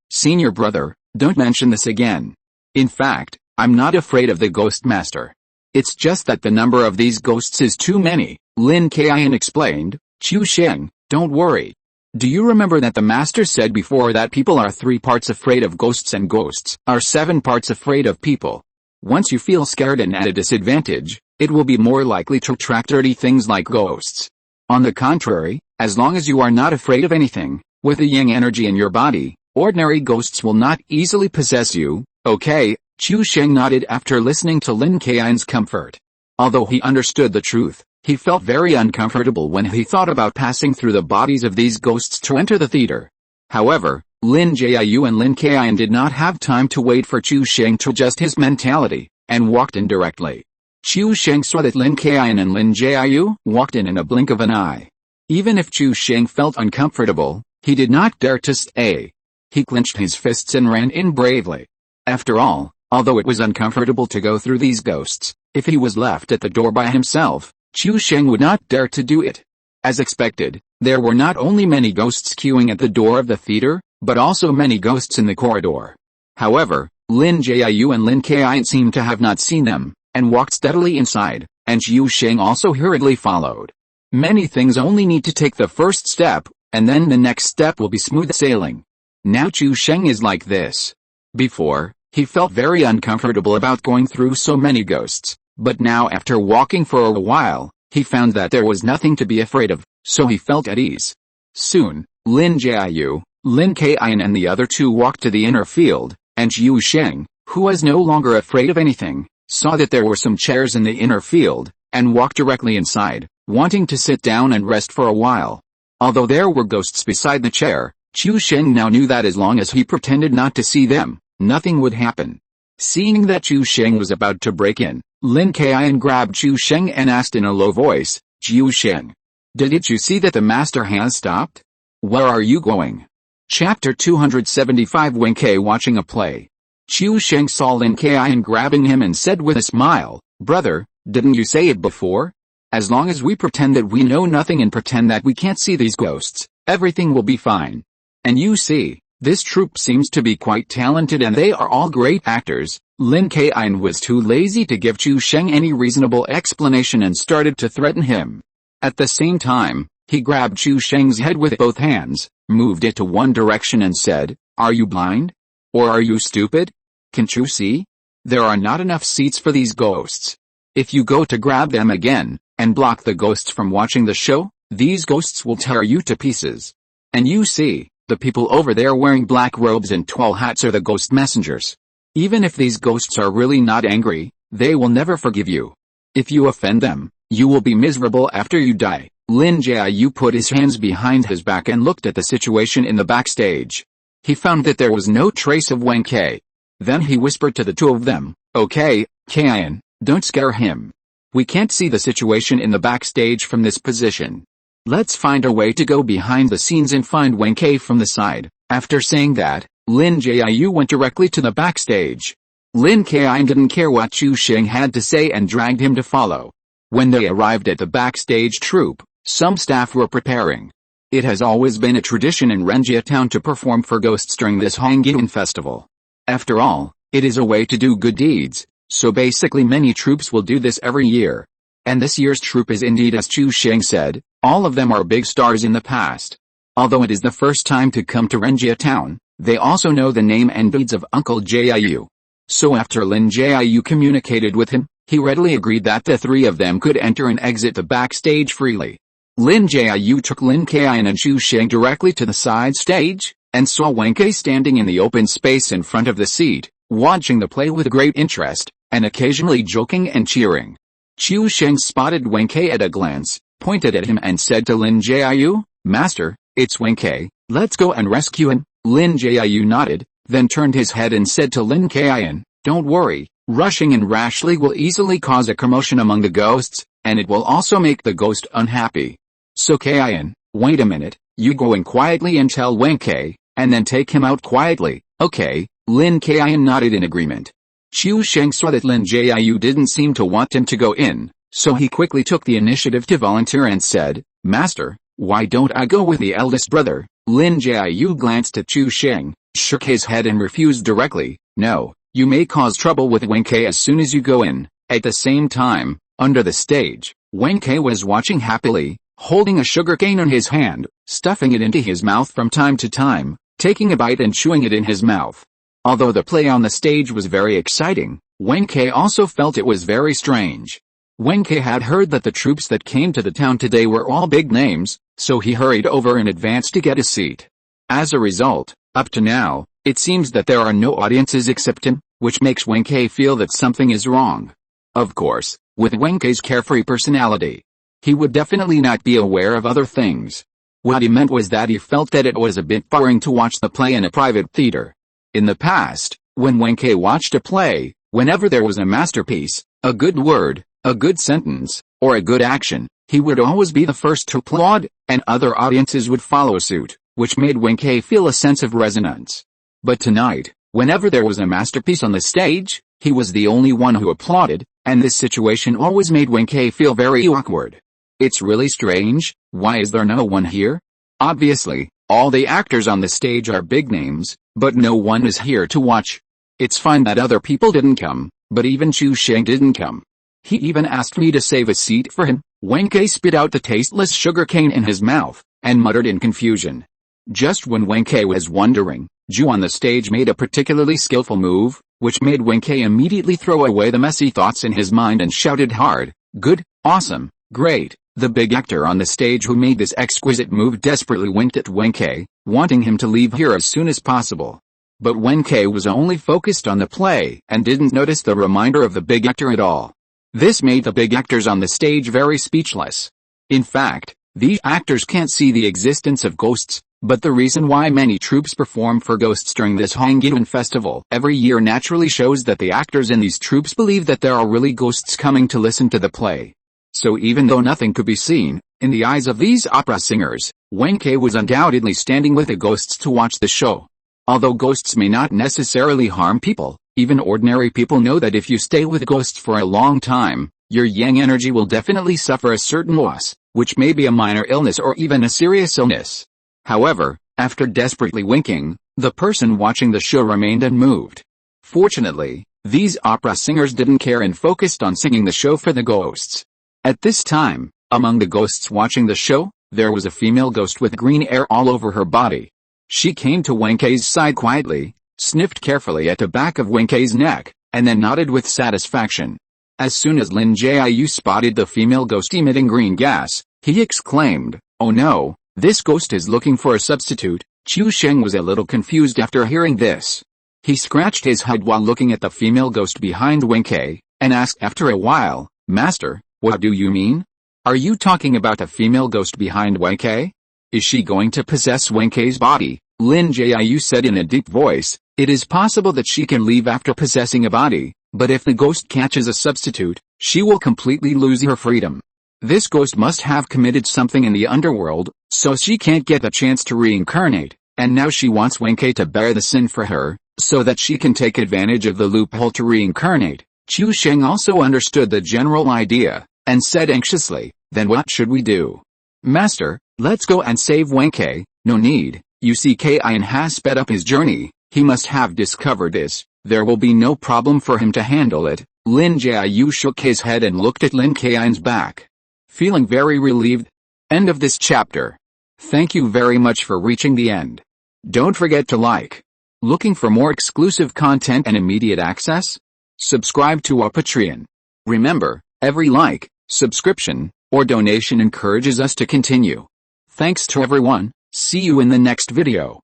"Senior brother, don't mention this again. In fact, I'm not afraid of the ghost master. It's just that the number of these ghosts is too many," Lin Kaiyun explained. "Qiu Sheng, don't worry. Do you remember that the master said before that people are 3 parts afraid of ghosts and ghosts are 7 parts afraid of people? Once you feel scared and at a disadvantage, it will be more likely to attract dirty things like ghosts. On the contrary, as long as you are not afraid of anything, with the yang energy in your body, ordinary ghosts will not easily possess you." "Okay," Qiu Sheng nodded after listening to Lin Kaiyun's comfort. Although he understood the truth, he felt very uncomfortable when he thought about passing through the bodies of these ghosts to enter the theater. However, Lin Jiu and Lin Kaiyun did not have time to wait for Qiu Sheng to adjust his mentality, and walked in directly. Qiu Sheng saw that Lin Kaiyun and Lin Jiu walked in a blink of an eye. Even if Qiu Sheng felt uncomfortable, he did not dare to stay. He clenched his fists and ran in bravely. After all, although it was uncomfortable to go through these ghosts, if he was left at the door by himself, Qiu Sheng would not dare to do it. As expected, there were not only many ghosts queuing at the door of the theater, but also many ghosts in the corridor. However, Lin Jiu and Lin Kaiyun seemed to have not seen them, and walked steadily inside, and Qiu Sheng also hurriedly followed. Many things only need to take the first step, and then the next step will be smooth sailing. Now Qiu Sheng is like this. Before, He felt very uncomfortable about going through so many ghosts, but now after walking for a while, he found that there was nothing to be afraid of, so he felt at ease. Soon, Lin Jiu, Lin Kaiyun and the other two walked to the inner field, and Zhu Sheng, who was no longer afraid of anything, saw that there were some chairs in the inner field, and walked directly inside, wanting to sit down and rest for a while. Although there were ghosts beside the chair, Zhu Sheng now knew that as long as he pretended not to see them, nothing would happen. Seeing that Zhu Sheng was about to break in, Lin Kaiyun grabbed Zhu Sheng and asked in a low voice, "Zhu Sheng, didn't you see that the master has stopped? Where are you going?" Chapter 275 Wen Kai watching a play. Zhu Sheng saw Lin Kaiyun grabbing him and said with a smile, "Brother, didn't you say it before? As long as we pretend that we know nothing and pretend that we can't see these ghosts, everything will be fine. And you see, this troupe seems to be quite talented and they are all great actors." Lin Kaiyun was too lazy to give Zhu Sheng any reasonable explanation and started to threaten him. At the same time, he grabbed Zhu Sheng's head with both hands, moved it to one direction and said, "Are you blind? Or are you stupid? Can't you see? There are not enough seats for these ghosts. If you go to grab them again, and block the ghosts from watching the show, these ghosts will tear you to pieces. And you see, the people over there wearing black robes and tall hats are the ghost messengers. Even if these ghosts are really not angry, they will never forgive you. If you offend them, you will be miserable after you die." Lin Jiu put his hands behind his back and looked at the situation in the backstage. He found that there was no trace of Wen Kai. Then he whispered to the two of them, "Okay, Kaiyun, don't scare him. We can't see the situation in the backstage from this position. Let's find a way to go behind the scenes and find Wen Kai from the side." After saying that, Lin Jiu went directly to the backstage. Lin Kaiyun didn't care what Zhu Sheng had to say and dragged him to follow. When they arrived at the backstage troupe, some staff were preparing. It has always been a tradition in Renjia town to perform for ghosts during this Hongyan festival. After all, it is a way to do good deeds, so basically many troupes will do this every year. And this year's troupe is indeed as Zhu Sheng said, all of them are big stars in the past. Although it is the first time to come to Renjia town, they also know the name and deeds of Uncle Jiu. So after Lin Jiu communicated with him, he readily agreed that the three of them could enter and exit the backstage freely. Lin Jiu took Lin Kaiyun and Zhu Sheng directly to the side stage, and saw Wen Kai standing in the open space in front of the seat, watching the play with great interest, and occasionally joking and cheering. Zhu Sheng spotted Wen Kai at a glance, pointed at him and said to Lin Jiu, "Master, it's Wen Kai, let's go and rescue him." Lin Jiu nodded, then turned his head and said to Lin Kaiyun, "Don't worry, rushing in rashly will easily cause a commotion among the ghosts, and it will also make the ghost unhappy. So Kaiyun, wait a minute, you go in quietly and tell Wen Kai, and then take him out quietly, okay?" Lin Kaiyun nodded in agreement. Zhu Sheng saw that Lin Jiu didn't seem to want him to go in, so he quickly took the initiative to volunteer and said, "Master, why don't I go with the eldest brother?" Lin Jiu glanced at Zhu Sheng, shook his head and refused directly, "No, you may cause trouble with Wen Kai as soon as you go in." At the same time, under the stage, Wen Kai was watching happily, holding a sugarcane in his hand, stuffing it into his mouth from time to time, taking a bite and chewing it in his mouth. Although the play on the stage was very exciting, Wen Kai also felt it was very strange. Wen Kai had heard that the troops that came to the town today were all big names, so he hurried over in advance to get a seat. As a result, up to now, it seems that there are no audiences except him, which makes Wen Kai feel that something is wrong. Of course, with Wen Kai's carefree personality, he would definitely not be aware of other things. What he meant was that he felt that it was a bit boring to watch the play in a private theater. In the past, when Wen Kai watched a play, whenever there was a masterpiece, a good word, a good sentence, or a good action, he would always be the first to applaud, and other audiences would follow suit, which made Wen Kai feel a sense of resonance. But tonight, whenever there was a masterpiece on the stage, he was the only one who applauded, and this situation always made Wen Kai feel very awkward. It's really strange, why is there no one here? Obviously, all the actors on the stage are big names, but no one is here to watch. It's fine that other people didn't come, but even Zhu Sheng didn't come. He even asked me to save a seat for him. Wen Kai spit out the tasteless sugarcane in his mouth, and muttered in confusion. Just when Wen Kai was wondering, Zhu on the stage made a particularly skillful move, which made Wen Kai immediately throw away the messy thoughts in his mind and shouted hard, "Good, awesome, great." The big actor on the stage who made this exquisite move desperately winked at Wen Kai, wanting him to leave here as soon as possible. But Wen Kai was only focused on the play and didn't notice the reminder of the big actor at all. This made the big actors on the stage very speechless. In fact, these actors can't see the existence of ghosts, but the reason why many troupes perform for ghosts during this Hangguan festival every year naturally shows that the actors in these troupes believe that there are really ghosts coming to listen to the play. So even though nothing could be seen, in the eyes of these opera singers, Wen Kai was undoubtedly standing with the ghosts to watch the show. Although ghosts may not necessarily harm people, even ordinary people know that if you stay with ghosts for a long time, your yang energy will definitely suffer a certain loss, which may be a minor illness or even a serious illness. However, after desperately winking, the person watching the show remained unmoved. Fortunately, these opera singers didn't care and focused on singing the show for the ghosts. At this time, among the ghosts watching the show, there was a female ghost with green hair all over her body. She came to Wen Kai's side quietly, sniffed carefully at the back of Wen Kai's neck, and then nodded with satisfaction. As soon as Lin Jiu spotted the female ghost emitting green gas, he exclaimed, "Oh no, this ghost is looking for a substitute." Qiu Sheng was a little confused after hearing this. He scratched his head while looking at the female ghost behind Wen Kai, and asked after a while, "Master, what do you mean? Are you talking about the female ghost behind Wen Kai? Is she going to possess Wen Kai's body?" Lin Jiu said in a deep voice, "It is possible that she can leave after possessing a body, but if the ghost catches a substitute, she will completely lose her freedom. This ghost must have committed something in the underworld, so she can't get the chance to reincarnate, and now she wants Wen Kai to bear the sin for her, so that she can take advantage of the loophole to reincarnate." Qiu Sheng also understood the general idea, and said anxiously, "Then what should we do?" "Master, let's go and save Wen Kai." "No need, you see Kaiyun has sped up his journey, he must have discovered this, there will be no problem for him to handle it." Lin Jiu shook his head and looked at Lin Kaiyun's back, feeling very relieved. End of this chapter. Thank you very much for reaching the end. Don't forget to like. Looking for more exclusive content and immediate access? Subscribe to our Patreon. Remember, every like, subscription, or donation encourages us to continue. Thanks to everyone, see you in the next video.